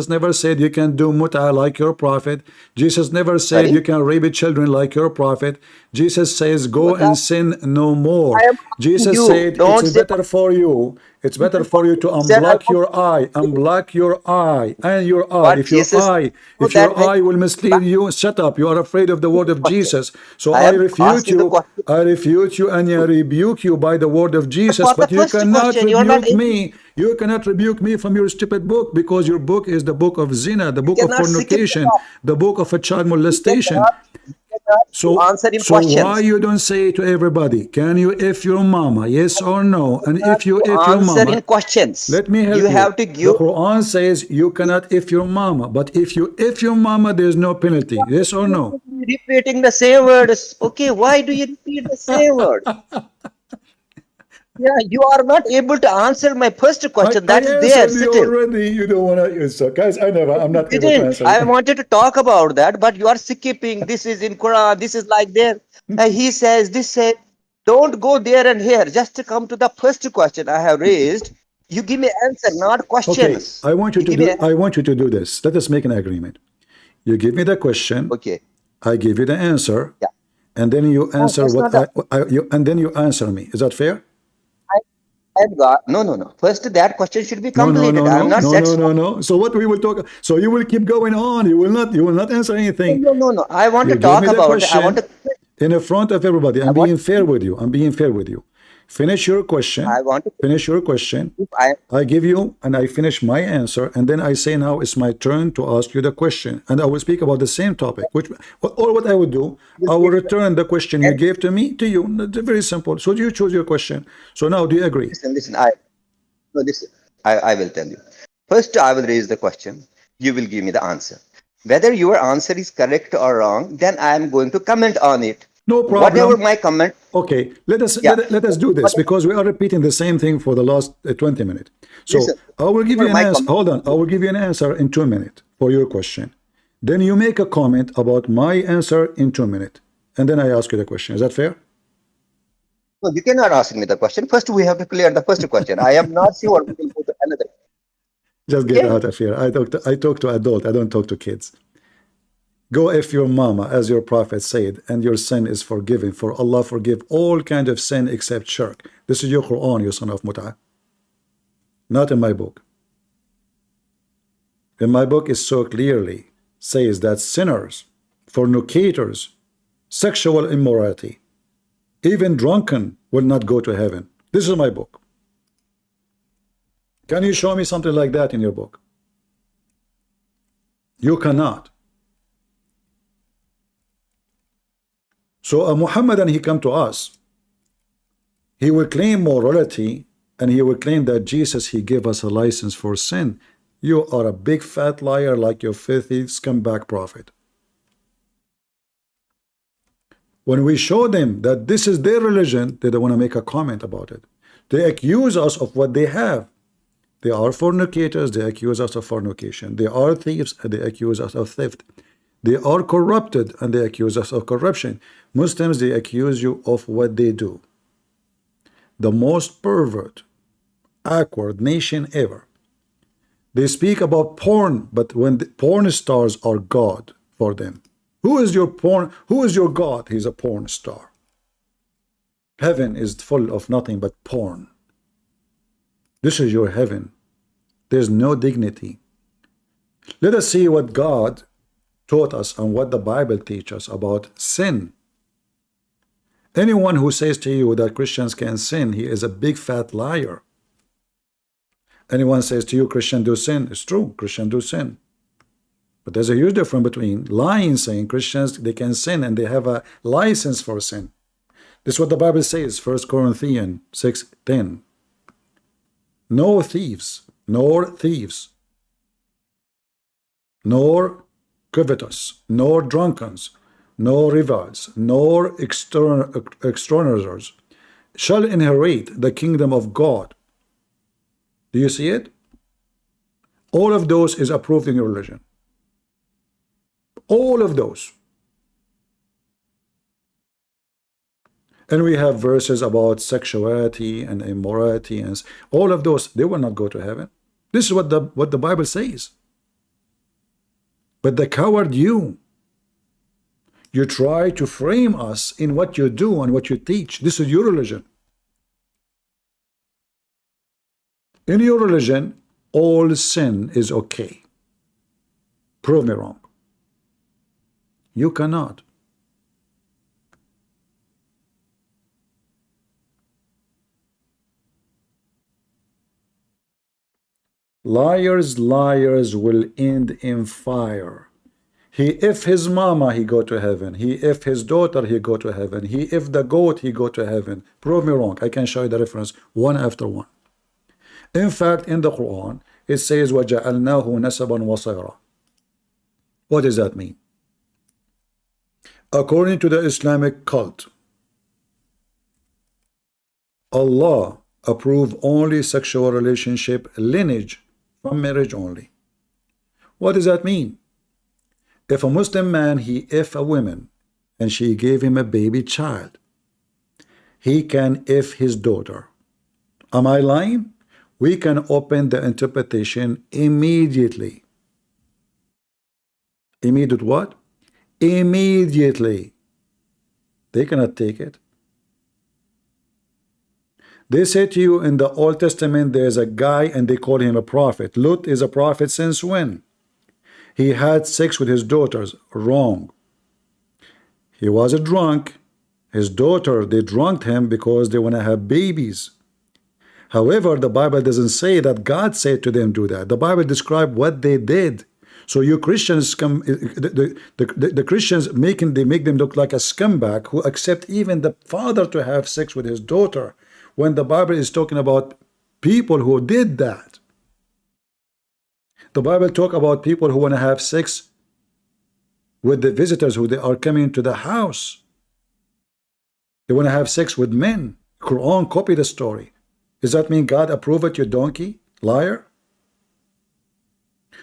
never said you can do muta like your prophet. Jesus never said you can rape children like your prophet. Jesus says go and sin no more. Jesus said it's better for you. It's better for you to unblock your eye, unblock your eye and your eye. If your eye will mislead you, shut up. You are afraid of the word of Jesus. So I refute you. I refute you and I rebuke you by the word of Jesus. But you cannot rebuke me. You cannot rebuke me from your stupid book, because your book is the book of zina, the book of fornication, the book of a child molestation. So why you don't say to everybody, can you if your mama, yes or no? And if you if your mama, let me help you. Have to give. The Quran says you cannot if your mama, but if you if your mama, there's no penalty. Yes or no? Repeating the same words. Okay, why do you repeat the same word? Yeah, you are not able to answer my first question. That is there. Already, you don't want to answer, guys. I'm not able to answer. I wanted to talk about that, but you are skipping. This is in Quran. This is like there. And he says, this says, don't go there and here. Just to come to the first question I have raised. You give me answer, not questions. Okay, I want you to do. I want you to do this. Let us make an agreement. You give me the question. Okay. I give you the answer. Yeah. And then you answer and then you answer me. Is that fair? No. First, that question should be completed. No. So what we will talk? So you will keep going on. You will not answer anything. No. I want to talk about it. I want to in the front of everybody. I'm being fair with you. I'm being fair with you. Finish your question. Finish your question. I give you and I finish my answer, and then I say now it's my turn to ask you the question, and I will speak about the same topic. Or what I would do, I will return the question you gave to me to you. It's very simple. So you choose your question. So now, do you agree? Listen. I will tell you. First, I will raise the question. You will give me the answer. Whether your answer is correct or wrong, then I am going to comment on it. No problem. Whatever my comment. Okay, let us do this, because we are repeating the same thing for the last 20 minutes. So I will give you an answer. Hold on, I will give you an answer in 2 minutes for your question. Then you make a comment about my answer in 2 minutes, and then I ask you the question. Is that fair? No, you cannot ask me the question. First, we have to clear the first question. I am not sure we will go to another. Just get out of here. I talk to adults. I don't talk to kids. Go if your mama, as your prophet said, and your sin is forgiven. For Allah forgive all kind of sin except shirk. This is your Quran, you son of Mut'ah. Not in my book. In my book, it so clearly says that sinners, fornicators, sexual immorality, even drunken will not go to heaven. This is my book. Can you show me something like that in your book? You cannot. So a Muhammadan, he come to us, he will claim morality, and he will claim that Jesus, he gave us a license for sin. You are a big fat liar, like your filthy scumbag prophet. When we show them that this is their religion, they don't want to make a comment about it. They accuse us of what they have. They are fornicators, they accuse us of fornication. They are thieves, and they accuse us of theft. They are corrupted, and they accuse us of corruption. Muslims, they accuse you of what they do. The most pervert awkward nation ever. They speak about porn, but when the porn stars are God for them. Who is your porn? Who is your God? He's a porn star. Heaven is full of nothing but porn. This is your heaven. There's no dignity. Let us see what God taught us and what the Bible teaches us about sin. Anyone who says to you that Christians can sin, he is a big fat liar. Anyone says to you Christians do sin, it's true, Christians do sin. But there's a huge difference between lying, saying Christians, they can sin and they have a license for sin. This is what the Bible says, 1 Corinthians 6:10. No thieves, nor thieves, nor covetous, nor drunkards, nor rivals, nor extortioners shall inherit the kingdom of God. Do you see it? All of those is approved in your religion. All of those. And we have verses about sexuality and immorality and all of those. They will not go to heaven. This is what the Bible says. But the coward you try to frame us in what you do and what you teach. This is your religion. In your religion, all sin is okay. Prove me wrong. You cannot. Liars, liars will end in fire. He, if his mama, he go to heaven. He, if his daughter, he go to heaven. He, if the goat, he go to heaven. Prove me wrong. I can show you the reference one after one. In fact, in the Quran, it says, وَجَعَلْنَاهُ نَسَبًا وَصَيْرًا. What does that mean? According to the Islamic cult, Allah approved only sexual relationship lineage from marriage only. What does that mean? If a Muslim man, he if a woman, and she gave him a baby child, he can if his daughter. Am I lying? We can open the interpretation immediately. Immediate what? Immediately. They cannot take it. They say to you in the Old Testament there's a guy and they call him a prophet. Lut is a prophet since when? He had sex with his daughters. Wrong. He was a drunk. His daughter, they drunked him because they want to have babies. However, the Bible doesn't say that God said to them do that. The Bible described what they did. So you Christians come, the Christians make them look like a scumbag who accept even the father to have sex with his daughter, when the Bible is talking about people who did that. The Bible talk about people who want to have sex with the visitors who they are coming to the house. They want to have sex with men. Quran copy the story. Does that mean God approve it, you donkey? Liar?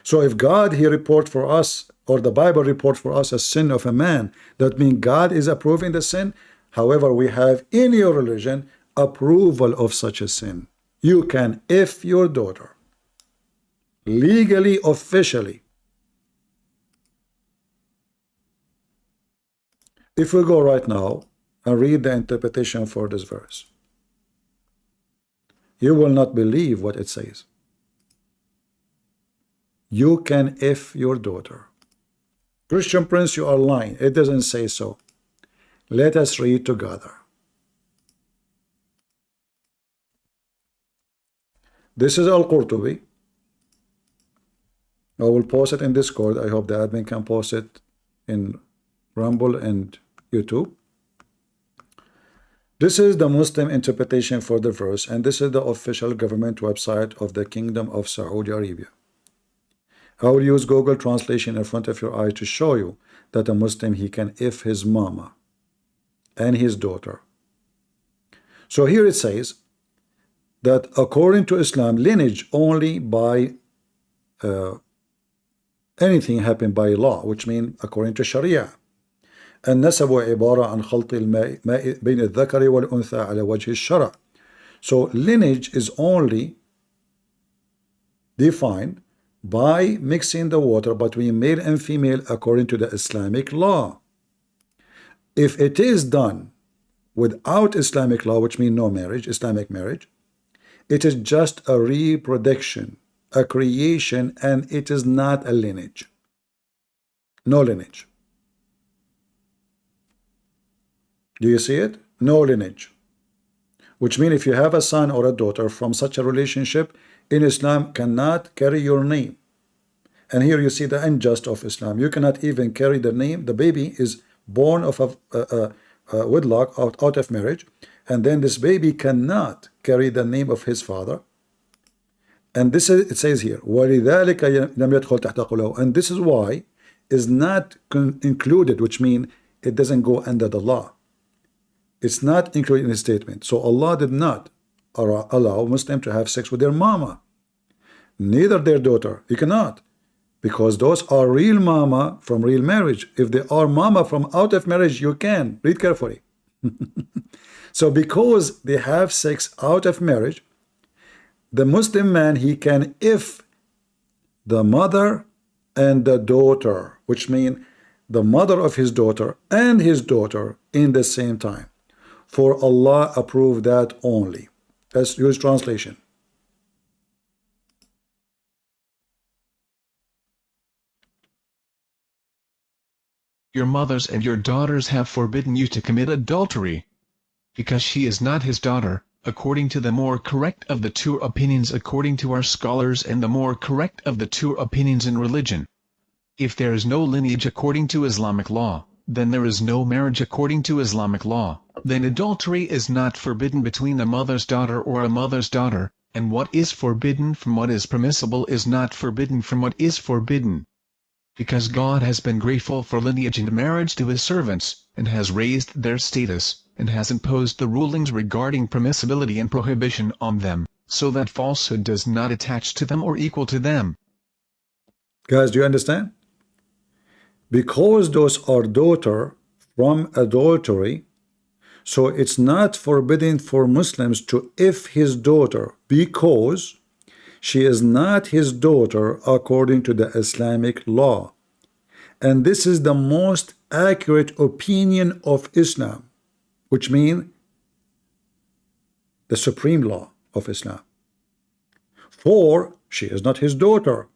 So if God, he report for us, or the Bible report for us a sin of a man, that means God is approving the sin. However, we have in your religion approval of such a sin. You can if your daughter. Legally, officially. If we go right now and read the interpretation for this verse, you will not believe what it says. You can if your daughter. Christian Prince, you are lying. It doesn't say so. Let us read together. This is Al-Qurtubi. I will post it in Discord. I hope the admin can post it in Rumble and YouTube. This is the Muslim interpretation for the verse, and this is the official government website of the Kingdom of Saudi Arabia. I will use Google Translation in front of your eye to show you that a Muslim, he can if his mama and his daughter. So here it says that according to Islam, lineage only by anything happened by law, which means according to Sharia. النسب عبارة عن خلط الماء بين الذكر والأنثى على وجه الشرع. So lineage is only defined by mixing the water between male and female according to the Islamic law. If it is done without Islamic law, which means no marriage, Islamic marriage, it is just a reproduction, a creation, and it is not a lineage. No lineage. Do you see it? No lineage. Which means if you have a son or a daughter from such a relationship, in Islam cannot carry your name. And here you see the unjust of Islam. You cannot even carry the name. The baby is born of a wedlock, out of marriage, and then this baby cannot carry the name of his father. And this is, it says here, وَلِذَلِكَ لَمْ يَدْخُلْ تَحْتَ قَوْلِهِ, and this is why is not included, which means it doesn't go under the law. It's not included in the statement. So Allah did not allow Muslim to have sex with their mama, neither their daughter. You cannot, because those are real mama from real marriage. If they are mama from out of marriage, you can. Read carefully. So because they have sex out of marriage, the Muslim man, he can, if the mother and the daughter, which means the mother of his daughter and his daughter in the same time, for Allah approved that only. Let's use translation. Your mothers and your daughters have forbidden you to commit adultery, because she is not his daughter, according to the more correct of the two opinions according to our scholars and the more correct of the two opinions in religion. If there is no lineage according to Islamic law, then there is no marriage according to Islamic law, then adultery is not forbidden between a mother's daughter or a mother's daughter, and what is forbidden from what is permissible is not forbidden from what is forbidden. Because God has been grateful for lineage and marriage to his servants, and has raised their status, and has imposed the rulings regarding permissibility and prohibition on them, so that falsehood does not attach to them or equal to them. Guys, do you understand? Because those are daughter from adultery, so it's not forbidden for Muslims to if his daughter, because she is not his daughter according to the Islamic law. And this is the most accurate opinion of Islam, which means the supreme law of Islam. For she is not his daughter.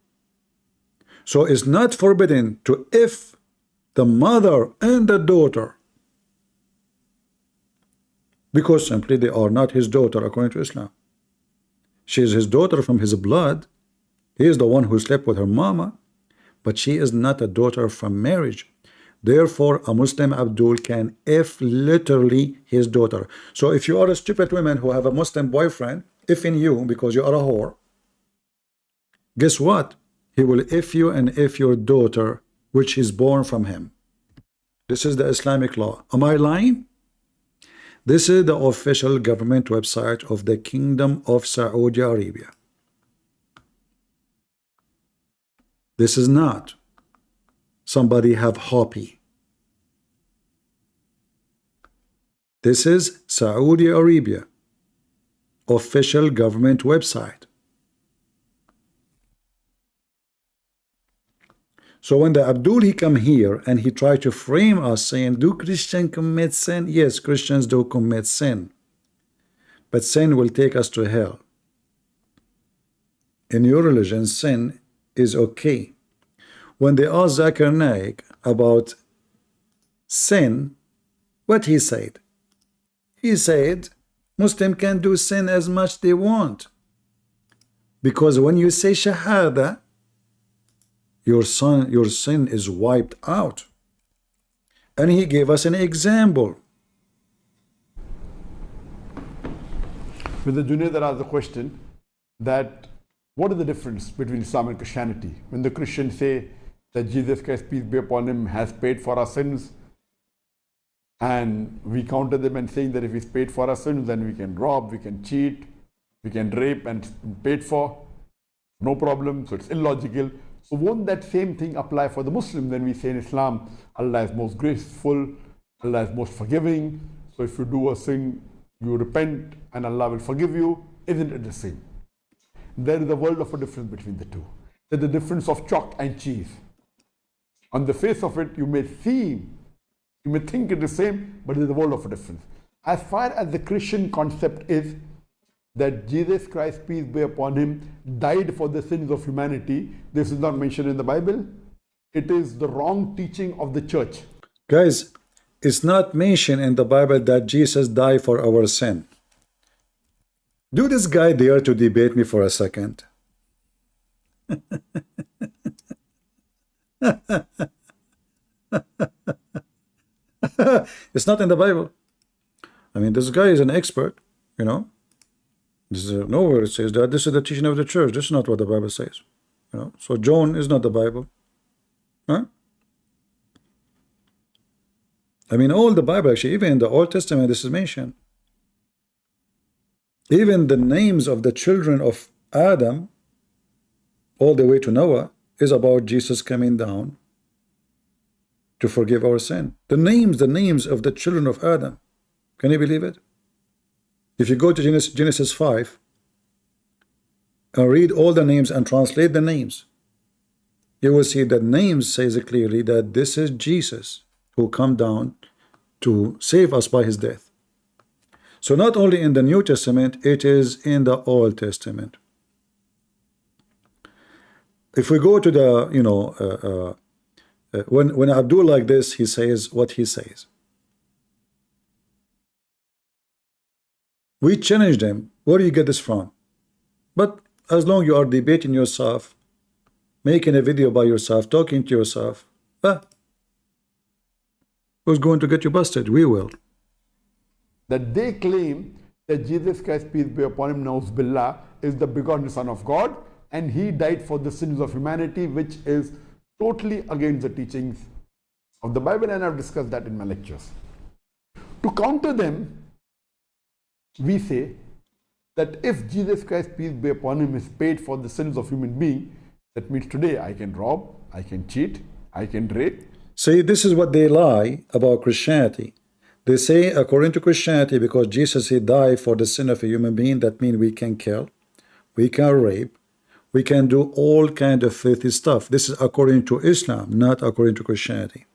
So it's not forbidden to if the mother and the daughter, because simply they are not his daughter according to Islam. She is his daughter from his blood. He is the one who slept with her mama, but she is not a daughter from marriage. Therefore, a Muslim Abdul can if literally his daughter. So if you are a stupid woman who have a Muslim boyfriend, if in you because you are a whore, guess what? He will if you and if your daughter, which is born from him. This is the Islamic law. Am I lying? This is the official government website of the Kingdom of Saudi Arabia. This is not somebody have hobby. This is Saudi Arabia official government website. So when the Abdul he come here and he try to frame us saying, do Christians commit sin? Yes, Christians do commit sin. But sin will take us to hell. In your religion, sin is okay. When they asked Zakir Naik about sin, what he said? He said, Muslim can do sin as much they want. Because when you say Shahada, your sin is wiped out. And he gave us an example. With the Junaid that asked the question that what is the difference between Islam and Christianity? When the Christians say that Jesus Christ, peace be upon him, has paid for our sins, and we counter them and saying that if he's paid for our sins, then we can rob, we can cheat, we can rape and paid for, no problem, so it's illogical. So won't that same thing apply for the Muslim? Then we say in Islam, Allah is most graceful, Allah is most forgiving. So if you do a sin, you repent and Allah will forgive you. Isn't it the same? there is a world of a difference between the two. There's the difference of chalk and cheese. On the face of it, you may think it is same, but there's a world of a difference. As far as the Christian concept is that Jesus Christ, peace be upon him, died for the sins of humanity, this is not mentioned in the Bible. It is the wrong teaching of the church. Guys, it's not mentioned in the Bible that Jesus died for our sin. Do this guy dare to debate me for a second? It's not in the Bible. I mean, this guy is an expert, you know. This is nowhere it says that. This is the teaching of the church. This is not what the Bible says. You know. So John is not the Bible. Huh? I mean, all the Bible, actually, even in the Old Testament, this is mentioned. Even the names of the children of Adam, all the way to Noah, is about Jesus coming down to forgive our sin. The names of the children of Adam. Can you believe it? If you go to Genesis 5 and read all the names and translate the names, you will see that names says clearly that this is Jesus who come down to save us by his death. So not only in the New Testament, it is in the Old Testament. If we go to the, you know, when Abdul like this, he says what he says. We challenge them. Where do you get this from? But as long you are debating yourself, making a video by yourself, talking to yourself, who's going to get you busted? We will. That they claim that Jesus Christ, peace be upon him, Nauz Billah, is the begotten Son of God, and he died for the sins of humanity, which is totally against the teachings of the Bible, and I've discussed that in my lectures. To counter them, we say that if Jesus Christ, peace be upon him, is paid for the sins of human being, that means today I can rob, I can cheat, I can rape. See, this is what they lie about Christianity. They say, according to Christianity, because Jesus, he died for the sin of a human being, that means we can kill, we can rape, we can do all kind of filthy stuff. This is according to Islam, not according to Christianity.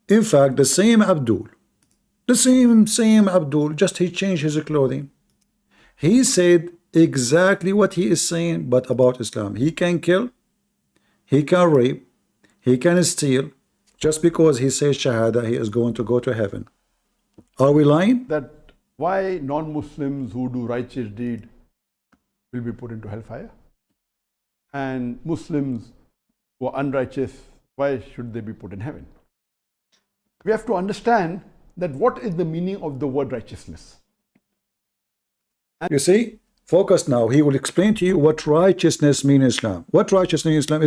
In fact, the same Abdul, just he changed his clothing. He said exactly what he is saying, but about Islam. He can kill, he can rape, he can steal. Just because he says Shahada, he is going to go to heaven. Are we lying? That why non-Muslims who do righteous deed will be put into hellfire? And Muslims who are unrighteous, why should they be put in heaven? We have to understand that what is the meaning of the word righteousness. You see, focus now. He will explain to you what righteousness means in Islam. What righteousness in Islam?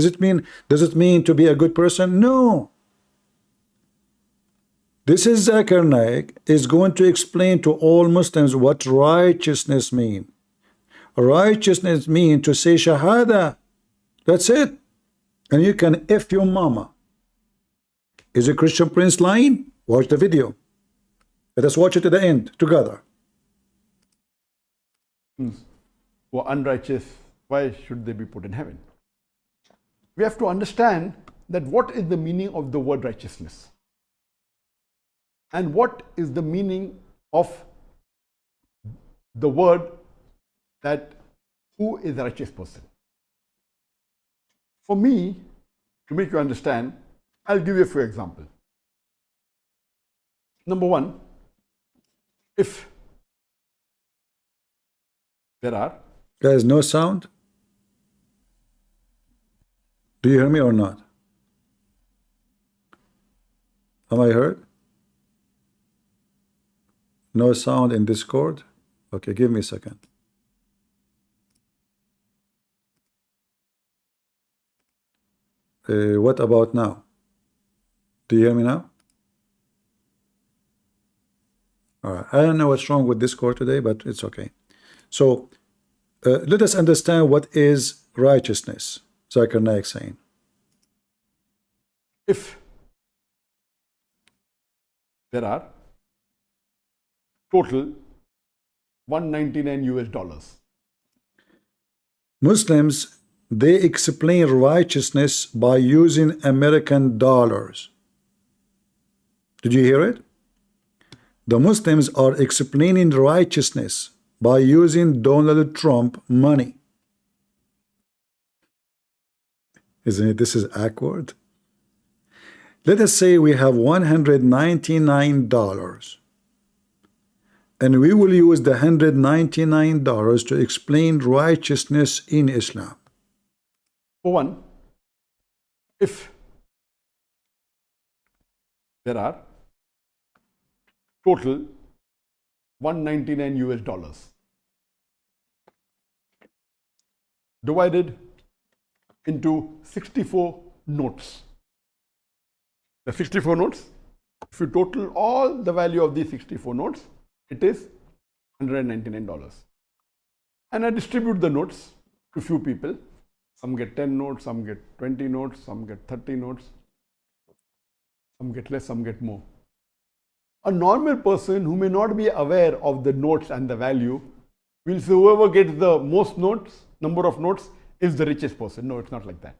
Does it mean to be a good person? No. This is Zakir Naik is going to explain to all Muslims what righteousness means. Righteousness means to say Shahada. That's it. And you can F your mama. Is a Christian prince lying? Watch the video. Let us watch it to the end together. Who are unrighteous, why should they be put in heaven? We have to understand that what is the meaning of the word righteousness, and what is the meaning of the word that who is a righteous person. For me, to make you understand, I'll give you a few examples. Number one, if there are... There is no sound? Do you hear me or not? Am I heard? No sound in Discord? Okay, give me a second. What about now? Do you hear me now? All right. I don't know what's wrong with Discord today, but it's okay. So let us understand what is righteousness. Zakir Naik saying. If there are total $199 US. Muslims, they explain righteousness by using American dollars. Did you hear it? The Muslims are explaining righteousness by using Donald Trump money. Isn't it? This is awkward. Let us say we have $199, and we will use the $199 to explain righteousness in Islam. For one, if there are total 199 US dollars divided into 64 notes. The 64 notes, if you total all the value of these 64 notes, it is $199. And I distribute the notes to few people. Some get 10 notes, some get 20 notes, some get 30 notes, some get less, some get more. A normal person who may not be aware of the notes and the value will say whoever gets the most notes, number of notes, is the richest person. No, it's not like that.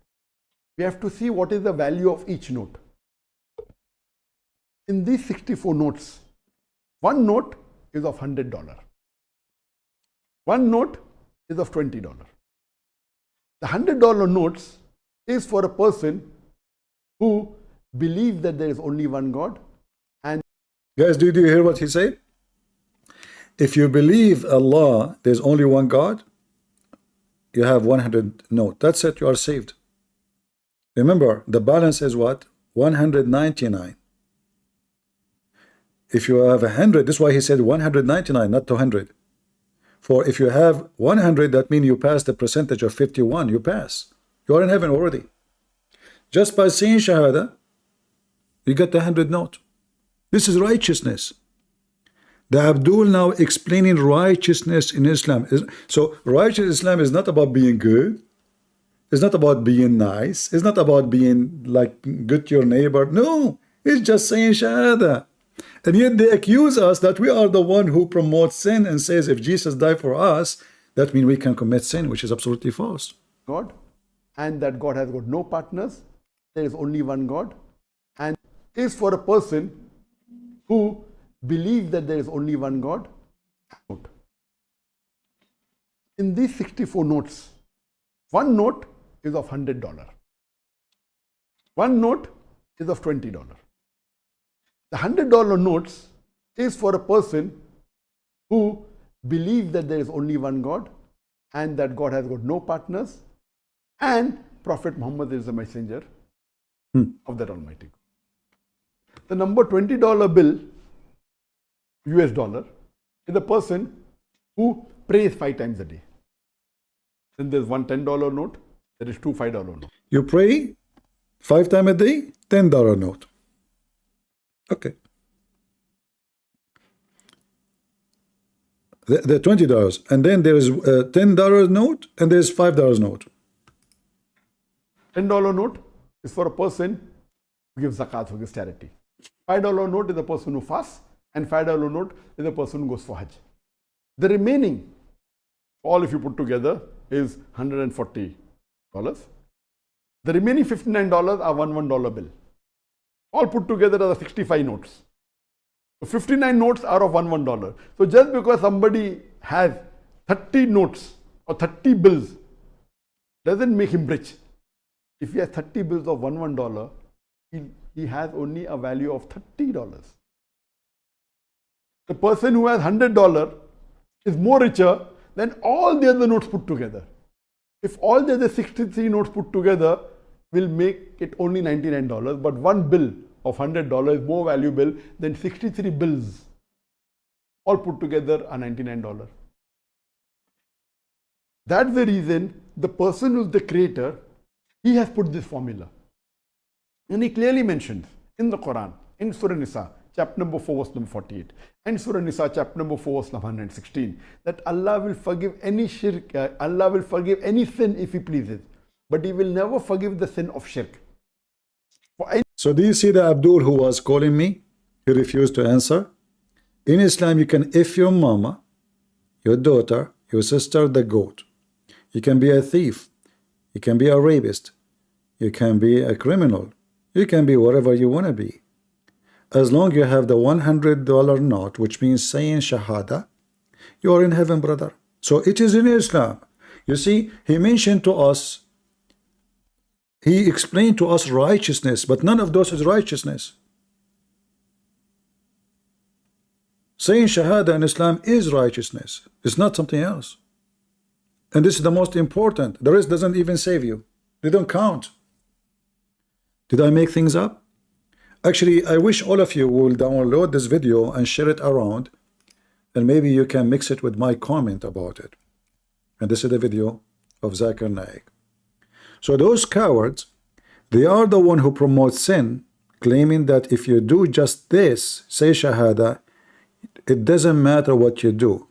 We have to see what is the value of each note. In these 64 notes, one note is of $100. One note is of $20. The $100 notes is for a person who believes that there is only one God. And guys, did you hear what he said? If you believe Allah, there's only one God, you have 100 note. That's it, you are saved. Remember, the balance is what? 199. If you have 100, this is why he said 199, not 200. For if you have 100, that means you pass the percentage of 51. You pass. You are in heaven already. Just by saying Shahada, you get the 100 note. This is righteousness. The Abdul now explaining righteousness in Islam. So righteous Islam is not about being good. It's not about being nice. It's not about being like good to your neighbor. No, it's just saying Shahada. And yet they accuse us that we are the one who promotes sin and says if Jesus died for us, that means we can commit sin, which is absolutely false. God, and that God has got no partners. There is only one God, and is for a person who believes that there is only one God. In these 64 notes, one note is of $100. One note is of $20. The $100 notes is for a person who believes that there is only one God and that God has got no partners and Prophet Muhammad is the messenger of that Almighty God. The number $20 bill, US dollar, is a person who prays 5 times a day. Then there's one $10 note, there is two $5 notes. You pray 5 times a day, $10 note. Okay. The $20, and then there is a $10 note, and there's $5 note. $10 note is for a person who gives zakat, who gives charity. $5 note is a person who fasts, and $5 note is a person who goes for Hajj. The remaining, all if you put together, is $140. The remaining $59 are $1 bill. All put together are 65 notes. So 59 notes are of $1. So just because somebody has 30 notes or 30 bills doesn't make him rich. If he has 30 bills of $1, he has only a value of $30. The person who has $100 is more richer than all the other notes put together. If all the other 63 notes put together will make it only $99, but one bill of $100 is more valuable than 63 bills all put together are $99. That's the reason the person who's the creator, he has put this formula. And he clearly mentions in the Quran, in Surah Nisa, chapter number 4, verse number 48, and Surah Nisa, chapter number 4, verse number 116, that Allah will forgive any shirk, Allah will forgive any sin if He pleases, but He will never forgive the sin of shirk. So do you see the Abdul who was calling me? He refused to answer. In Islam, you can F your mama, your daughter, your sister, the goat. You can be a thief. You can be a rapist. You can be a criminal. You can be whatever you want to be. As long as you have the $100 note, which means saying Shahada, you are in heaven, brother. So it is in Islam. You see, he mentioned to us, he explained to us righteousness, but none of those is righteousness. Saying Shahada in Islam is righteousness. It's not something else. And this is the most important. The rest doesn't even save you. They don't count. Did I make things up? Actually, I wish all of you will download this video and share it around, and maybe you can mix it with my comment about it. And this is the video of Zakir Naik. So those cowards, they are the one who promote sin, claiming that if you do just this, say Shahada, it doesn't matter what you do.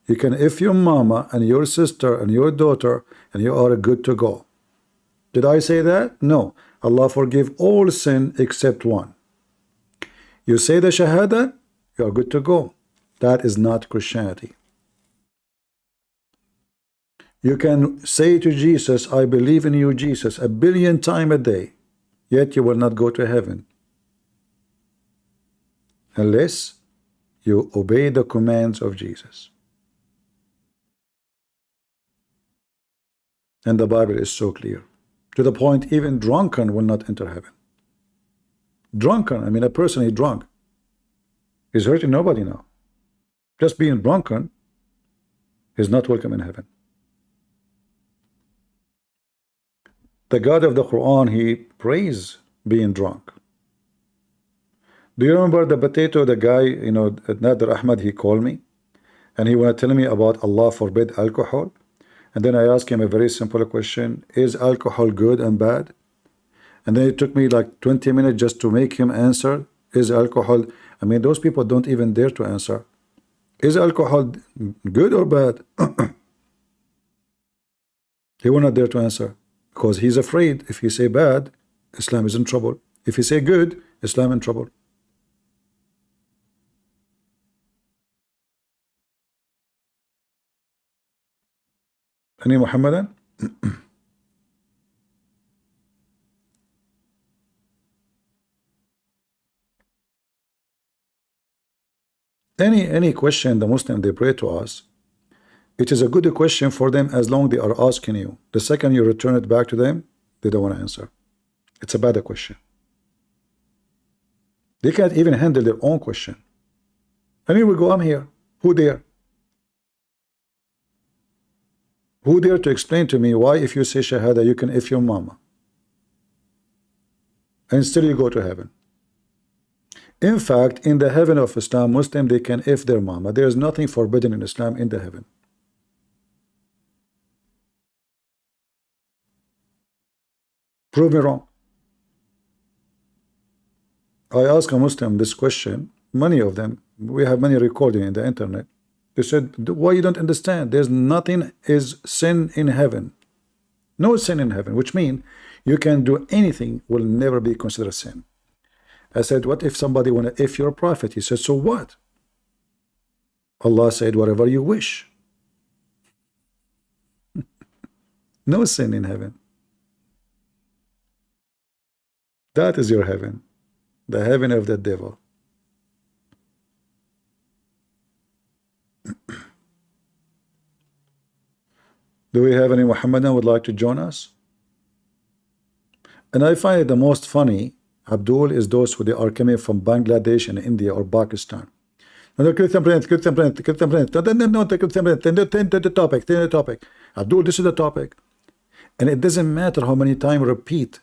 You can if your mama and your sister and your daughter, and you are good to go. Did I say that? No. Allah forgive all sin except one. You say the Shahada, you are good to go. That is not Christianity. You can say to Jesus, I believe in you, Jesus, 1 billion times a day, yet you will not go to heaven unless you obey the commands of Jesus. And the Bible is so clear, to the point even drunken will not enter heaven. Drunken, I mean a person is drunk, is hurting nobody now. Just being drunken is not welcome in heaven. The God of the Quran, he prays being drunk. Do you remember the potato, the guy, you know, Nader Ahmad, he called me and he was telling me about Allah forbid alcohol. And then I asked him a very simple question: is alcohol good and bad? And then it took me like 20 minutes just to make him answer, is alcohol, I mean, those people don't even dare to answer. Is alcohol good or bad? He will not dare to answer, because he's afraid if he say bad, Islam is in trouble. If he say good, Islam in trouble. Any Muhammadan? Any question the Muslim they pray to us, it is a good question for them as long they are asking you. The second you return it back to them, they don't want to answer. It's a bad question. They can't even handle their own question. And here we go, I'm here. Who dare? Who dare to explain to me why if you say Shahada you can if your mama and still you go to heaven? In fact, in the heaven of Islam, Muslim they can if their mama. There is nothing forbidden in Islam in the heaven. Prove me wrong. I asked a Muslim this question, many of them, we have many recording in the internet. They said, why you don't understand? There's nothing is sin in heaven. No sin in heaven, which means you can do anything will never be considered sin. I said, what if somebody want to if you're a prophet? He said, so what? Allah said, whatever you wish. No sin in heaven. That is your heaven. The heaven of the devil. Do we have any Muhammadan would like to join us? And I find it the most funny, Abdul, is those who they are coming from Bangladesh and India or Pakistan. No, Christian Prince, Christian Prince, Christian Prince. No, Christian Prince. The topic. Abdul, this is the topic. And it doesn't matter how many times repeat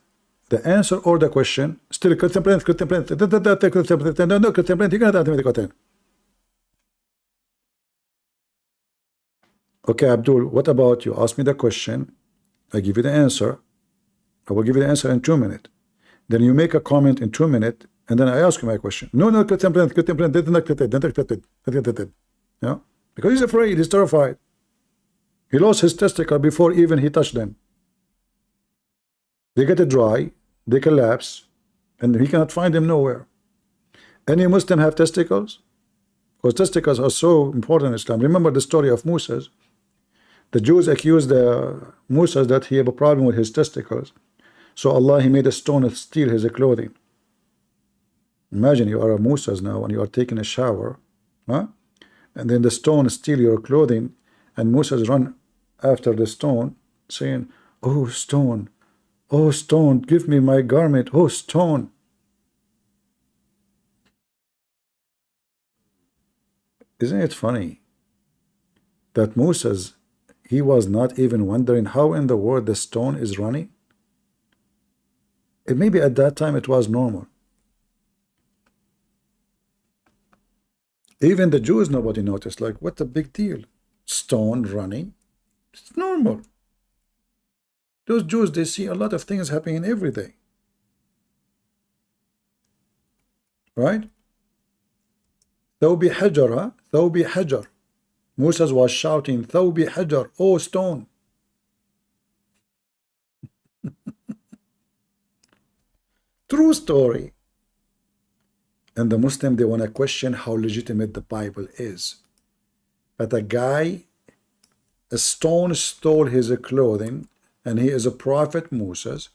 the answer or the question, still Christian Prince, Christian Prince. No, Christian Prince, you cannot answer me the question. Okay, Abdul, what about you? Ask me the question. I give you the answer. I will give you the answer in 2 minutes. Then you make a comment in 2 minutes, and then I ask you my question. No, Christian Prince, yeah? Because he's afraid, he's terrified. He lost his testicle before even he touched them. They get dry, they collapse, and he cannot find them nowhere. Any Muslim have testicles? Because testicles are so important in Islam. Remember the story of Moses. The Jews accused Moses that he have a problem with his testicles. So Allah, he made a stone steal his clothing. Imagine you are a Moses now and you are taking a shower, huh? And then the stone steal your clothing, and Moses run after the stone saying, oh stone, give me my garment, oh stone. Isn't it funny that Moses, he was not even wondering how in the world the stone is running? Maybe at that time it was normal. Even the Jews, nobody noticed. Like, what a big deal? Stone running? It's normal. Those Jews, they see a lot of things happening every day. Right? Thawbi hajar, huh? Thawbi hajar. Moses was shouting, Thawbi hajar, oh stone. True story. And the Muslim, they want to question how legitimate the Bible is. But a stone stole his clothing, and he is a prophet, Moses,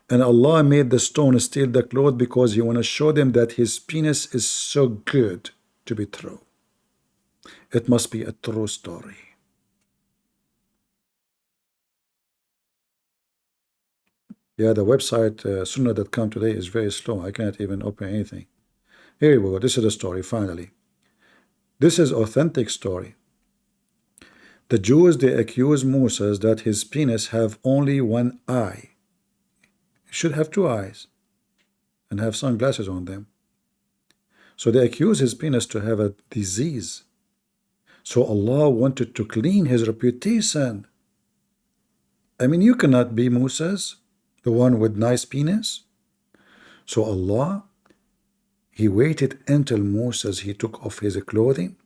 and Allah made the stone steal the cloth because he want to show them that his penis is so good to be true. It must be a true story. Yeah, the website sunnah.com today is very slow. I cannot even open anything. Here we go. This is the story, finally. This is authentic story. The Jews, they accuse Moses that his penis have only one eye. He should have two eyes and have sunglasses on them. So they accuse his penis to have a disease. So Allah wanted to clean his reputation. I mean, you cannot be Moses, the one with nice penis. So Allah, he waited until Moses, he took off his clothing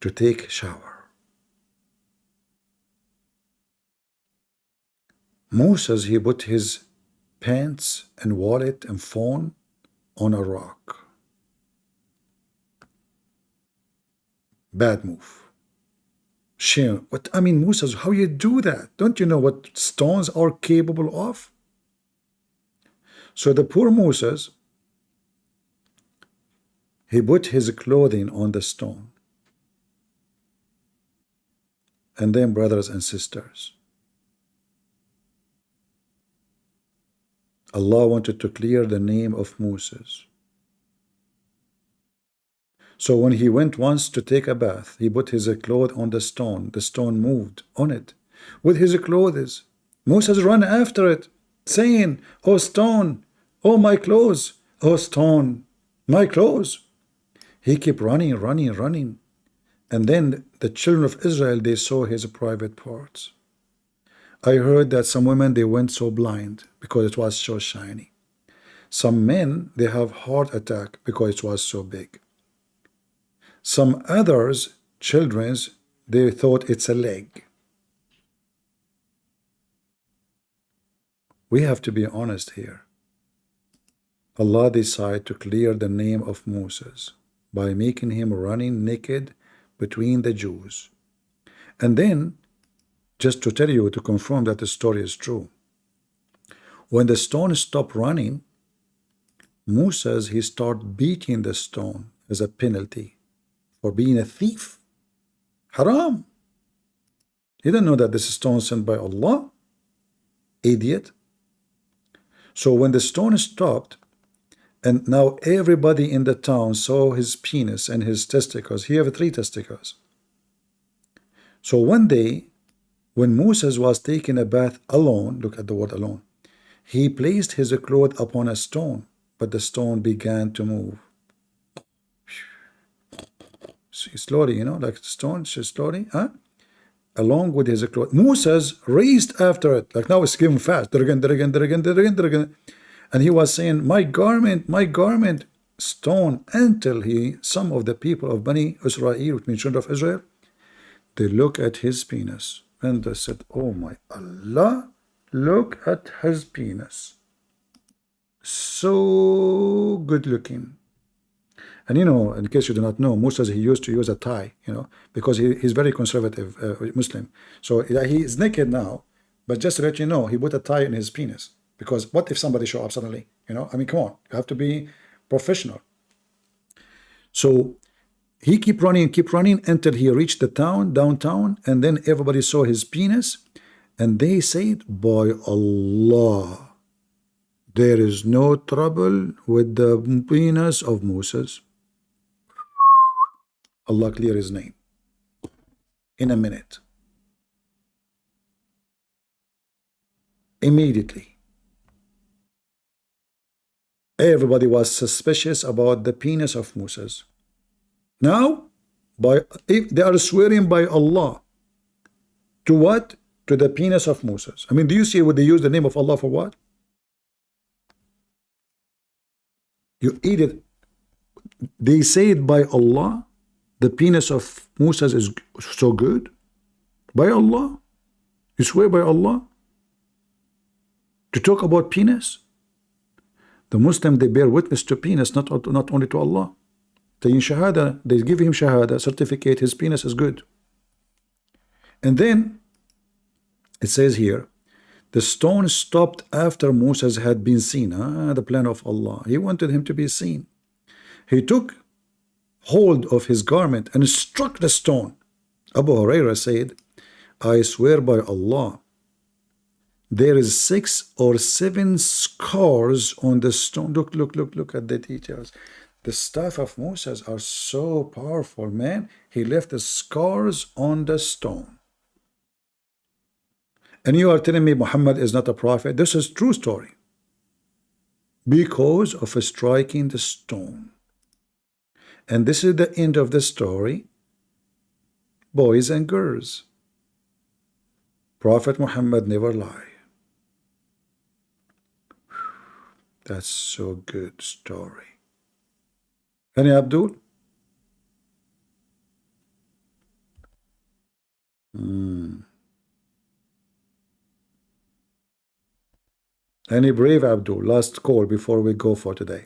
to take shower. Moses, he put his pants and wallet and phone on a rock. Bad move. Shame. What, I mean, Moses, how you do that? Don't you know what stones are capable of? So the poor Moses, he put his clothing on the stone. And then, brothers and sisters, Allah wanted to clear the name of Moses. So when he went once to take a bath, he put his clothes on the stone. The stone moved on it with his clothes. Moses ran after it, saying, oh stone, oh my clothes, oh stone, my clothes. He kept running. And then the children of Israel, they saw his private parts. I heard that some women, they went so blind because it was so shiny. Some men, they have heart attack because it was so big. Some others, children's, they thought it's a leg. We have to be honest here. Allah decided to clear the name of Moses by making him running naked between the Jews. And then, just to tell you, to confirm that the story is true, when the stone stopped running, Moses, he started beating the stone as a penalty for being a thief. Haram. He didn't know that this is stone sent by Allah. Idiot. So when the stone stopped, and now everybody in the town saw his penis and his testicles. He had 3 testicles. So one day, when Moses was taking a bath alone, look at the word alone, he placed his cloth upon a stone, but the stone began to move. Slowly, you know, like the stone, slowly, huh? Along with his cloth. Moses raced after it, like now it's going fast. And he was saying, my garment, stone, until some of the people of Bani Israel, which means children of Israel, they look at his penis. And they said, oh my Allah, look at his penis. So good looking. And you know, in case you do not know, Musa, he used to use a tie, you know, because he's very conservative Muslim. So he is naked now, but just to let you know, he put a tie in his penis. Because what if somebody show up suddenly? You know, I mean, come on, you have to be professional. So he keep running until he reached the downtown, and then everybody saw his penis, and they said, by Allah, there is no trouble with the penis of Moses. Allah clear his name in a minute. Immediately. Everybody was suspicious about the penis of Moses. Now, if they are swearing by Allah, to what? To the penis of Moses. I mean, do you see what they use the name of Allah for what? You eat it. They say it by Allah. The penis of Moses is so good. By Allah. You swear by Allah. To talk about penis. The Muslim, they bear witness to penis, not only to Allah. They give him shahada, certificate, his penis is good. And then it says here, the stone stopped after Moses had been seen. The plan of Allah. He wanted him to be seen. He took hold of his garment and struck the stone. Abu Huraira said, I swear by Allah, there is 6 or 7 scars on the stone. Look at the details. The staff of Moses are so powerful, man. He left the scars on the stone. And you are telling me Muhammad is not a prophet? This is true story. Because of striking the stone. And this is the end of the story. Boys and girls. Prophet Muhammad never lied. That's so good story. Any Abdul? Any brave Abdul? Last call before we go for today.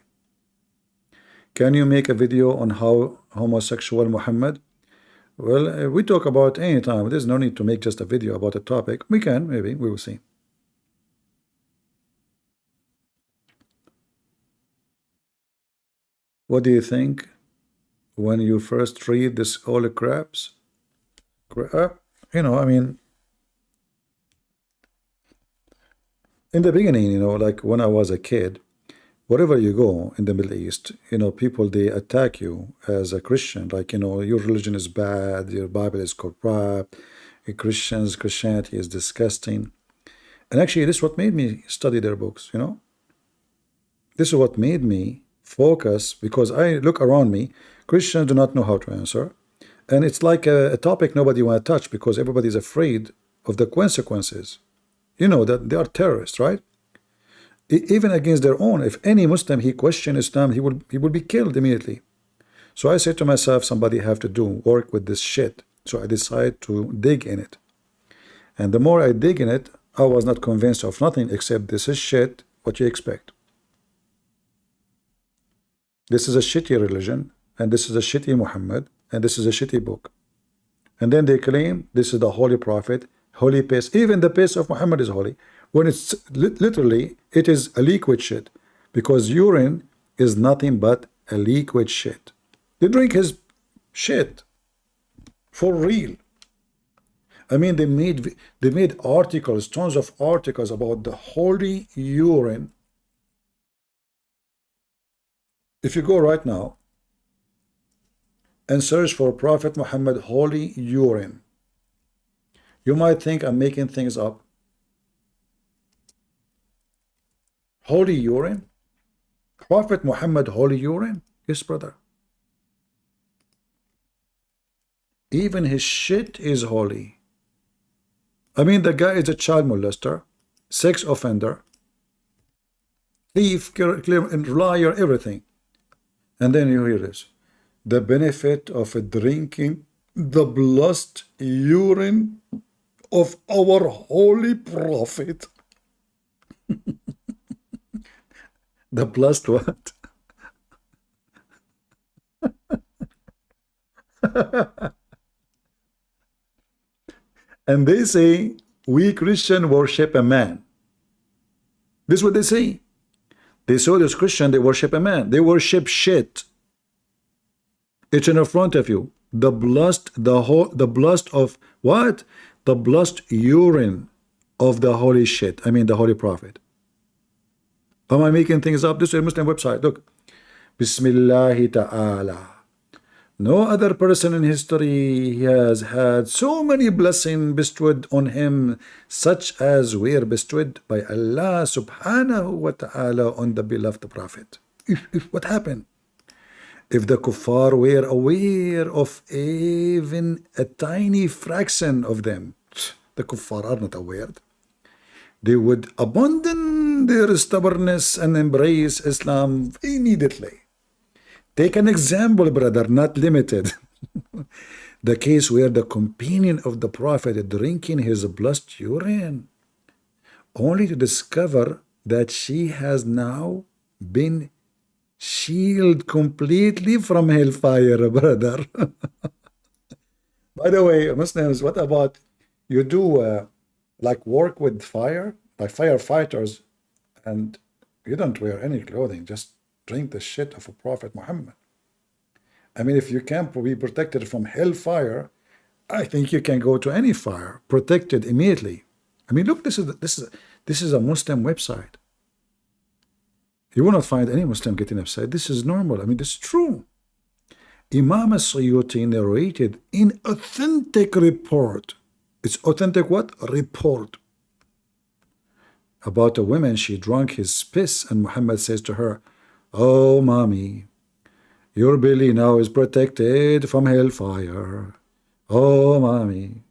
Can you make a video on how homosexual Muhammad? Well, we talk about any time. There's no need to make just a video about a topic. We can, maybe. We will see. What do you think when you first read this holy crabs? You know, I mean, in the beginning, you know, like when I was a kid, wherever you go in the Middle East, you know, people, they attack you as a Christian. Like, you know, your religion is bad, your Bible is corrupt, Christianity is disgusting. And actually, this is what made me study their books, you know. This is what made me focus, because I look around me, Christians do not know how to answer. And it's like a topic nobody want to touch because everybody is afraid of the consequences. You know that they are terrorists, right? Even against their own. If any Muslim, he question Islam, he will be killed immediately. So I said to myself, somebody have to work with this shit. So I decided to dig in it. And the more I dig in it, I was not convinced of nothing except this is shit, what you expect. This is a shitty religion, and this is a shitty Muhammad, and this is a shitty book. And then they claim this is the holy prophet, holy pace. Even the pace of Muhammad is holy. When it's literally, it is a liquid shit. Because urine is nothing but a liquid shit. They drink his shit. For real. I mean, they made articles, tons of articles about the holy urine. If you go right now and search for Prophet Muhammad holy urine, you might think I'm making things up. Holy urine? Prophet Muhammad holy urine? Yes, brother. Even his shit is holy. I mean, the guy is a child molester, sex offender, thief, and liar, everything. And then you hear this. The benefit of drinking the blessed urine of our holy prophet. The blessed what? And they say, we Christian worship a man. This is what they say. They saw this Christian, they worship a man. They worship shit. It's in front of you. The blood of what? The blood urine of the holy shit. I mean the holy prophet. Am I making things up? This is a Muslim website. Look. Bismillah ta'ala. No other person in history has had so many blessings bestowed on him, such as were bestowed by Allah subhanahu wa ta'ala on the beloved prophet. What happened? If the kuffar were aware of even a tiny fraction of them, the kuffar are not aware, they would abandon their stubbornness and embrace Islam immediately. Take an example, brother, not limited. The case where the companion of the prophet drinking his blood urine, only to discover that she has now been shielded completely from hellfire, brother. By the way, Muslims, what about you do like work with fire, like firefighters, and you don't wear any clothing, just drink the shit of a Prophet Muhammad. I mean, if you can't be protected from hellfire, I think you can go to any fire, protected immediately. I mean, look, this is a Muslim website. You will not find any Muslim getting upset. This is normal. I mean, this is true. Imam as-Suyuti narrated in authentic report. It's authentic what? Report. About a woman, she drank his piss, and Muhammad says to her, "Oh, mommy, your belly now is protected from hellfire. Oh, mommy."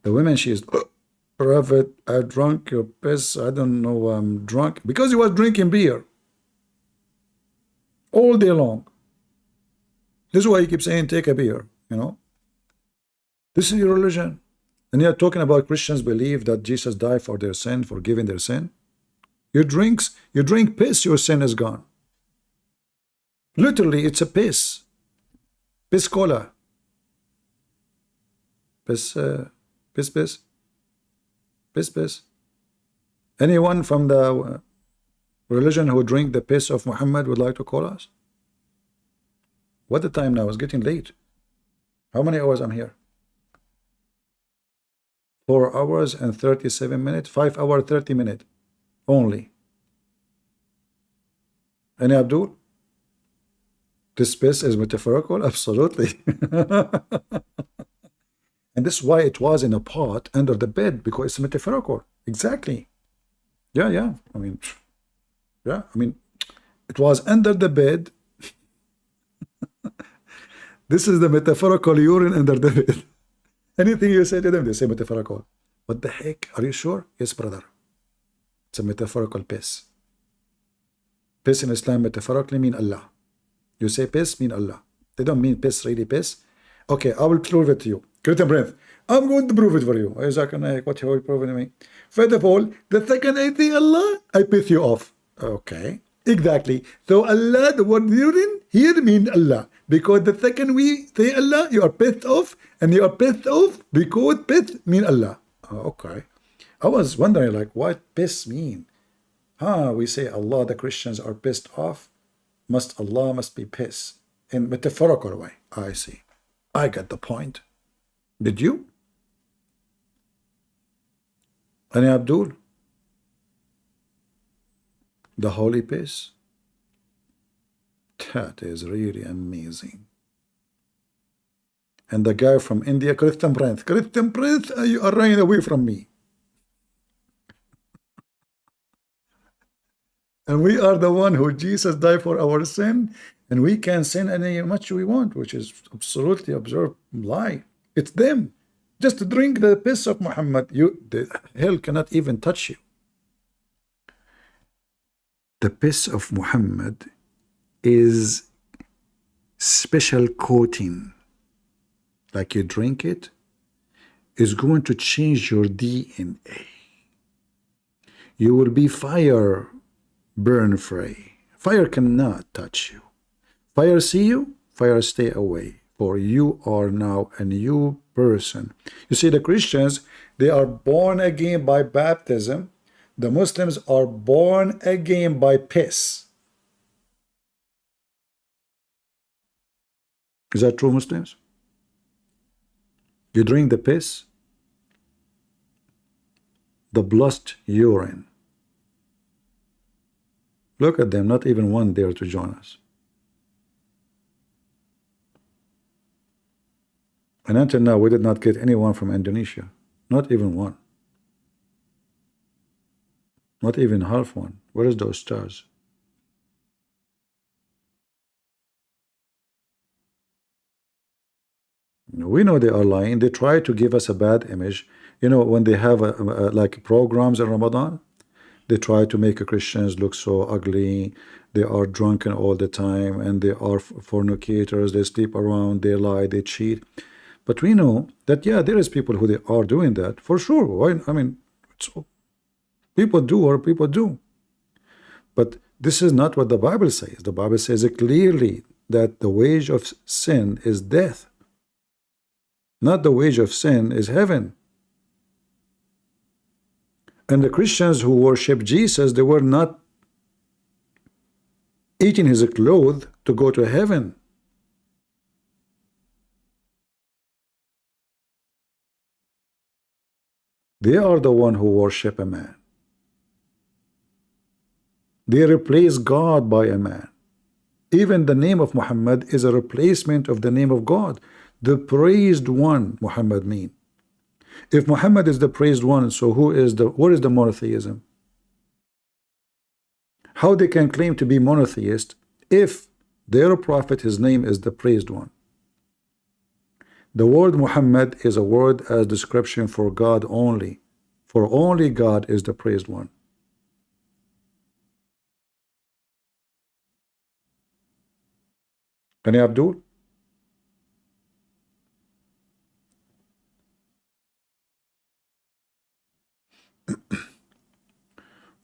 The woman, she is, "Prophet, I drank your piss. I don't know why I'm drunk." Because he was drinking beer all day long. This is why he keeps saying, take a beer, you know. This is your religion. And you're talking about Christians believe that Jesus died for their sin, forgiving their sin. You drink piss, your sin is gone. Literally, it's a piss. Piss cola. Piss. Anyone from the religion who drink the piss of Muhammad would like to call us? What the time now? It's getting late. How many hours I'm here? 4 hours and 37 minutes. 5 hours 30 minutes only. Any Abdul? This piss is metaphorical? Absolutely. And this is why it was in a pot under the bed, because it's metaphorical. Exactly. Yeah. I mean, it was under the bed. This is the metaphorical urine under the bed. Anything you say to them, they say metaphorical. What the heck? Are you sure? Yes, brother. It's a metaphorical piss. Piss in Islam metaphorically mean Allah. You say piss, mean Allah. They don't mean piss, really piss. Okay, I will prove it to you. Christian breath. I'm going to prove it for you. What are you proving to me? First of all, the second I say Allah, I piss you off. Okay, exactly. So Allah, the word urine here mean Allah. Because the second we say Allah, you are pissed off, and you are pissed off because piss mean Allah. Okay. I was wondering, like, what piss mean? We say Allah, the Christians are pissed off. Allah must be pissed in metaphorical way. I see. I got the point. Did you? Any Abdul? The holy piss? That is really amazing. And the guy from India, Christian Prince, you are running away from me. And we are the one who Jesus died for our sin, and we can sin any much we want, which is absolutely absurd lie. It's them. Just to drink the piss of Muhammad, the hell cannot even touch you. The piss of Muhammad is special coating. Like you drink it, is going to change your DNA. You will be fire burn free. Fire cannot touch you. Fire see you, fire stay away. or you are now a new person. You see, the Christians, they are born again by baptism. The Muslims are born again by piss. Is that true, Muslims? You drink the piss, the blood urine. Look at them, not even one dare to join us. And until now, we did not get anyone from Indonesia. Not even one. Not even half one. Where is those stars? We know they are lying. They try to give us a bad image. You know, when they have like programs in Ramadan, they try to make Christians look so ugly. They are drunken all the time, and they are fornicators. They sleep around, they lie, they cheat. But we know that, yeah, there is people who they are doing that for sure. Why? I mean, people do what people do. But this is not what the Bible says. The Bible says it clearly that the wage of sin is death. Not the wage of sin is heaven. And the Christians who worship Jesus, they were not eating his clothes to go to heaven. They are the one who worship a man. They replace God by a man. Even the name of Muhammad is a replacement of the name of God. The praised one, Muhammad mean. If Muhammad is the praised one, so what is the monotheism? How they can claim to be monotheist if their prophet, his name is the praised one? The word Muhammad is a word as description for God only. For only God is the praised one. Can you, Abdul?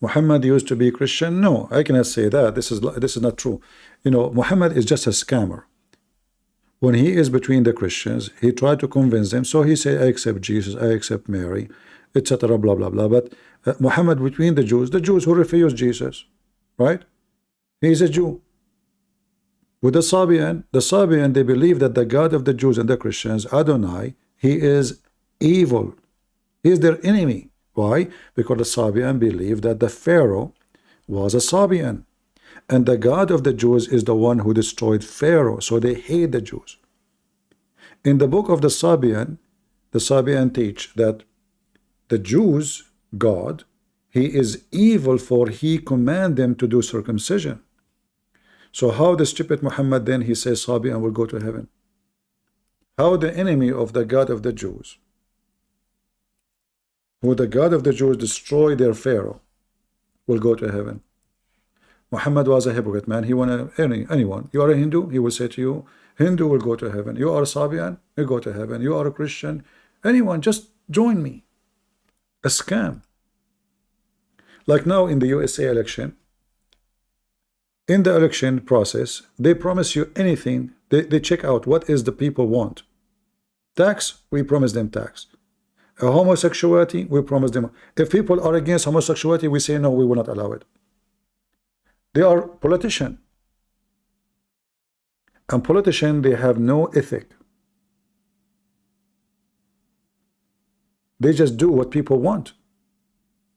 Muhammad used to be Christian? No, I cannot say that. This is not true. You know, Muhammad is just a scammer. When he is between the Christians, he tried to convince them. So he said, I accept Jesus, I accept Mary, etc. Blah blah blah. But Muhammad between the Jews who refuse Jesus, right? He is a Jew. With the Sabian, they believe that the God of the Jews and the Christians, Adonai, he is evil. He is their enemy. Why? Because the Sabian believe that the Pharaoh was a Sabian. And the God of the Jews is the one who destroyed Pharaoh. So they hate the Jews. In the book of the Sabian teach that the Jews' God, he is evil, for he command them to do circumcision. So how the stupid Muhammad then he says Sabian will go to heaven? How the enemy of the God of the Jews, who the God of the Jews destroyed their Pharaoh, will go to heaven? Muhammad was a hypocrite, man. He wanted anyone. You are a Hindu, he will say to you, Hindu will go to heaven. You are a Sabian, you go to heaven. You are a Christian, anyone, just join me. A scam. Like now in the USA election, in the election process, they promise you anything. They check out what is the people want. Tax, we promise them tax. Homosexuality, we promise them. If people are against homosexuality, we say no, we will not allow it. They are politicians. And politicians, they have no ethic. They just do what people want,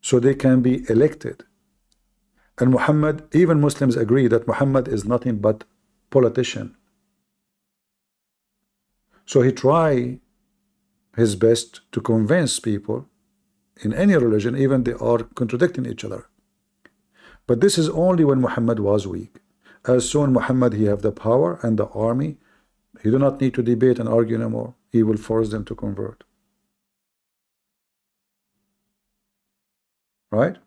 so they can be elected. And Muhammad, even Muslims agree that Muhammad is nothing but politician. So he try his best to convince people in any religion, even they are contradicting each other. But this is only when Muhammad was weak. As soon Muhammad he have the power and the army, he do not need to debate and argue anymore. He will force them to convert. Right?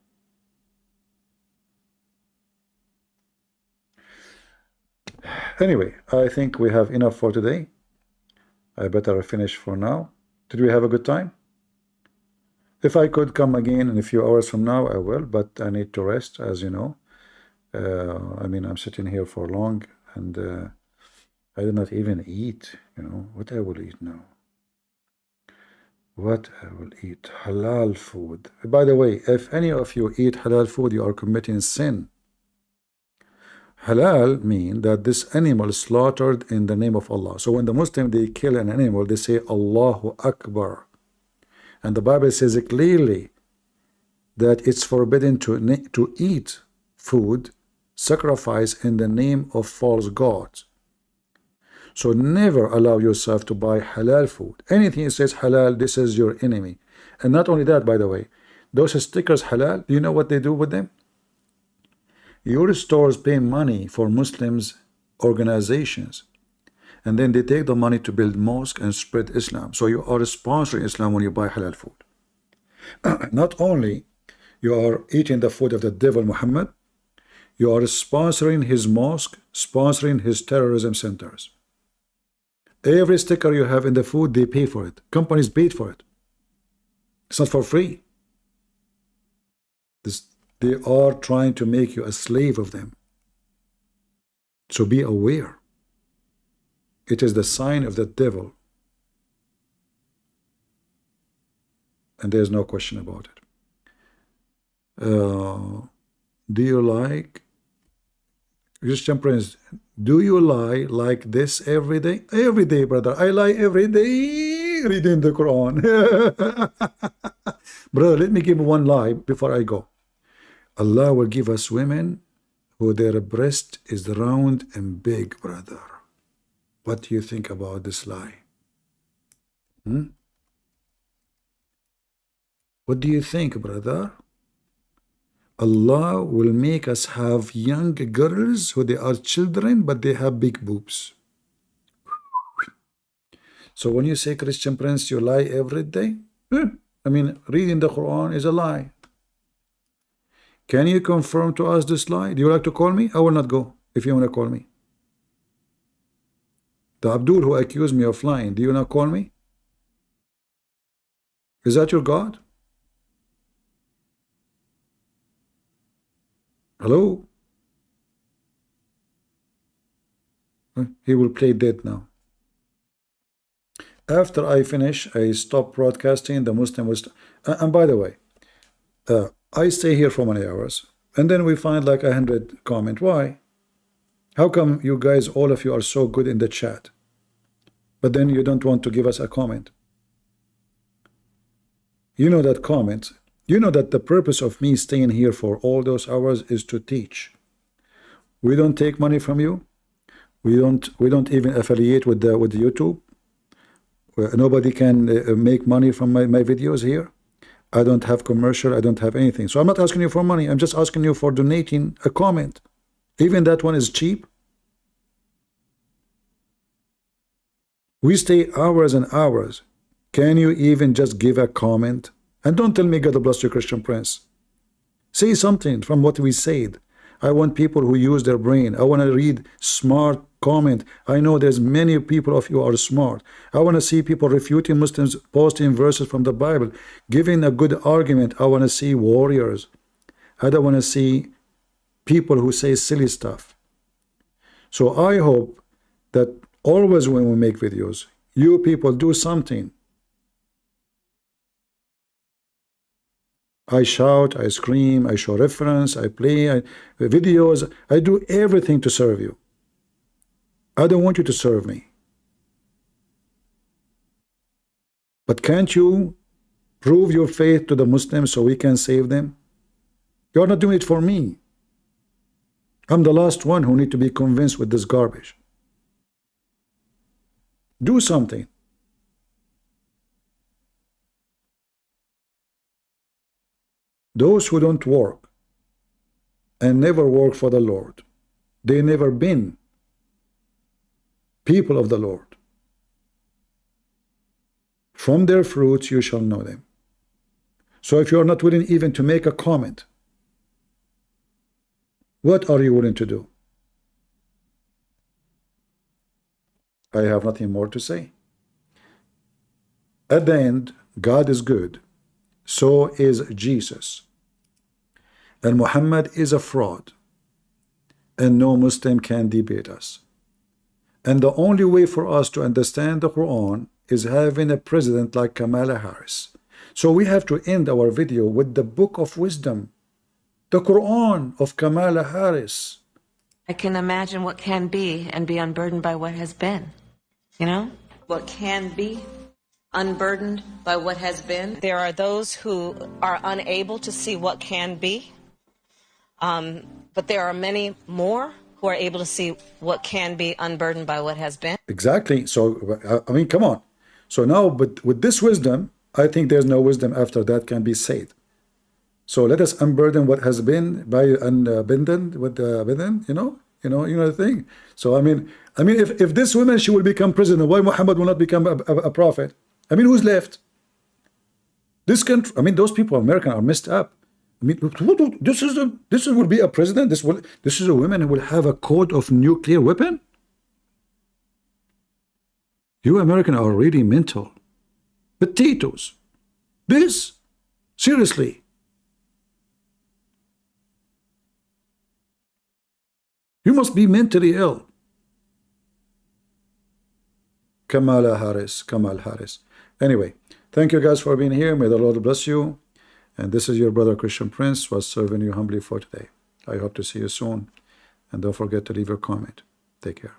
Anyway, I think we have enough for today. I better finish for now. Did we have a good time? If I could come again in a few hours from now, I will, but I need to rest, as you know. I mean, I'm sitting here for long, and I do not even eat, what I will eat now. What I will eat, halal food. By the way, if any of you eat halal food, you are committing sin. Halal means that this animal is slaughtered in the name of Allah. So when the Muslim, they kill an animal, they say Allahu Akbar. And the Bible says it clearly that it's forbidden to eat food sacrificed in the name of false gods. So never allow yourself to buy halal food. Anything that says halal, this is your enemy. And not only that, by the way, those stickers halal, do you know what they do with them? Your stores pay money for Muslims organizations, and then they take the money to build mosque and spread Islam. So you are sponsoring Islam when you buy halal food. Not only you are eating the food of the devil Muhammad, you are sponsoring his mosque, sponsoring his terrorism centers. Every sticker you have in the food, they pay for it. Companies paid for it. It's not for free. They are trying to make you a slave of them. So be aware. It is the sign of the devil. And there's no question about it. Do you like Christian Prince? Do you lie like this every day? Every day, brother. I lie every day reading the Quran. Brother, let me give one lie before I go. Allah will give us women who their breast is round and big, brother. What do you think about this lie? What do you think, brother? Allah will make us have young girls who they are children, but they have big boobs. So when you say, Christian Prince, you lie every day? I mean, reading the Quran is a lie. Can you confirm to us this lie? Do you like to call me? I will not go if you want to call me. The Abdul who accused me of lying, do you not call me? Is that your God? Hello? He will play dead now. After I finish, I stop broadcasting. The Muslim was... and by the way, I stay here for many hours, and then we find like 100 comments. Why? How come you guys, all of you, are so good in the chat, but then you don't want to give us a comment? You know that comment. You know that the purpose of me staying here for all those hours is to teach. We don't take money from you. We don't even affiliate with the YouTube. Nobody can make money from my videos here. I don't have commercial, I don't have anything. So I'm not asking you for money, I'm just asking you for donating a comment. Even that one is cheap. We stay hours and hours. Can you even just give a comment? And don't tell me God bless you, Christian Prince. Say something from what we said. I want people who use their brain. I want to read smart comment. I know there's many people of you are smart. I want to see people refuting Muslims, posting verses from the Bible, giving a good argument. I want to see warriors. I don't want to see people who say silly stuff. So I hope that always when we make videos, you people do something. I shout, I scream, I show reference, I play videos. I do everything to serve you. I don't want you to serve me. But can't you prove your faith to the Muslims so we can save them? You're not doing it for me. I'm the last one who need to be convinced with this garbage. Do something. Those who don't work and never work for the Lord, they never been people of the Lord. From their fruits you shall know them. So if you are not willing even to make a comment, what are you willing to do? I have nothing more to say. At the end, God is good. So is Jesus. And Muhammad is a fraud. And no Muslim can debate us. And the only way for us to understand the Quran is having a president like Kamala Harris. So we have to end our video with the book of wisdom, the Quran of Kamala Harris. I can imagine what can be and be unburdened by what has been. You know? What can be unburdened by what has been. There are those who are unable to see what can be, but there are many more who are able to see what can be unburdened by what has been. Exactly. So, I mean, come on. So now, but with this wisdom, I think there's no wisdom after that can be said. So let us unburden what has been by unburdened with the burden, you know the thing. So I mean, if this woman, she will become president, why Muhammad will not become a prophet? I mean, who's left? This country, I mean, those people, American, are messed up. I mean, this will be a president. This is a woman who will have a code of nuclear weapon. You American are really mental. Potatoes. This, seriously. You must be mentally ill. Kamala Harris, Kamal Harris. Anyway, thank you guys for being here. May the Lord bless you. And this is your brother Christian Prince, was serving you humbly for today. I hope to see you soon. And don't forget to leave a comment. Take care.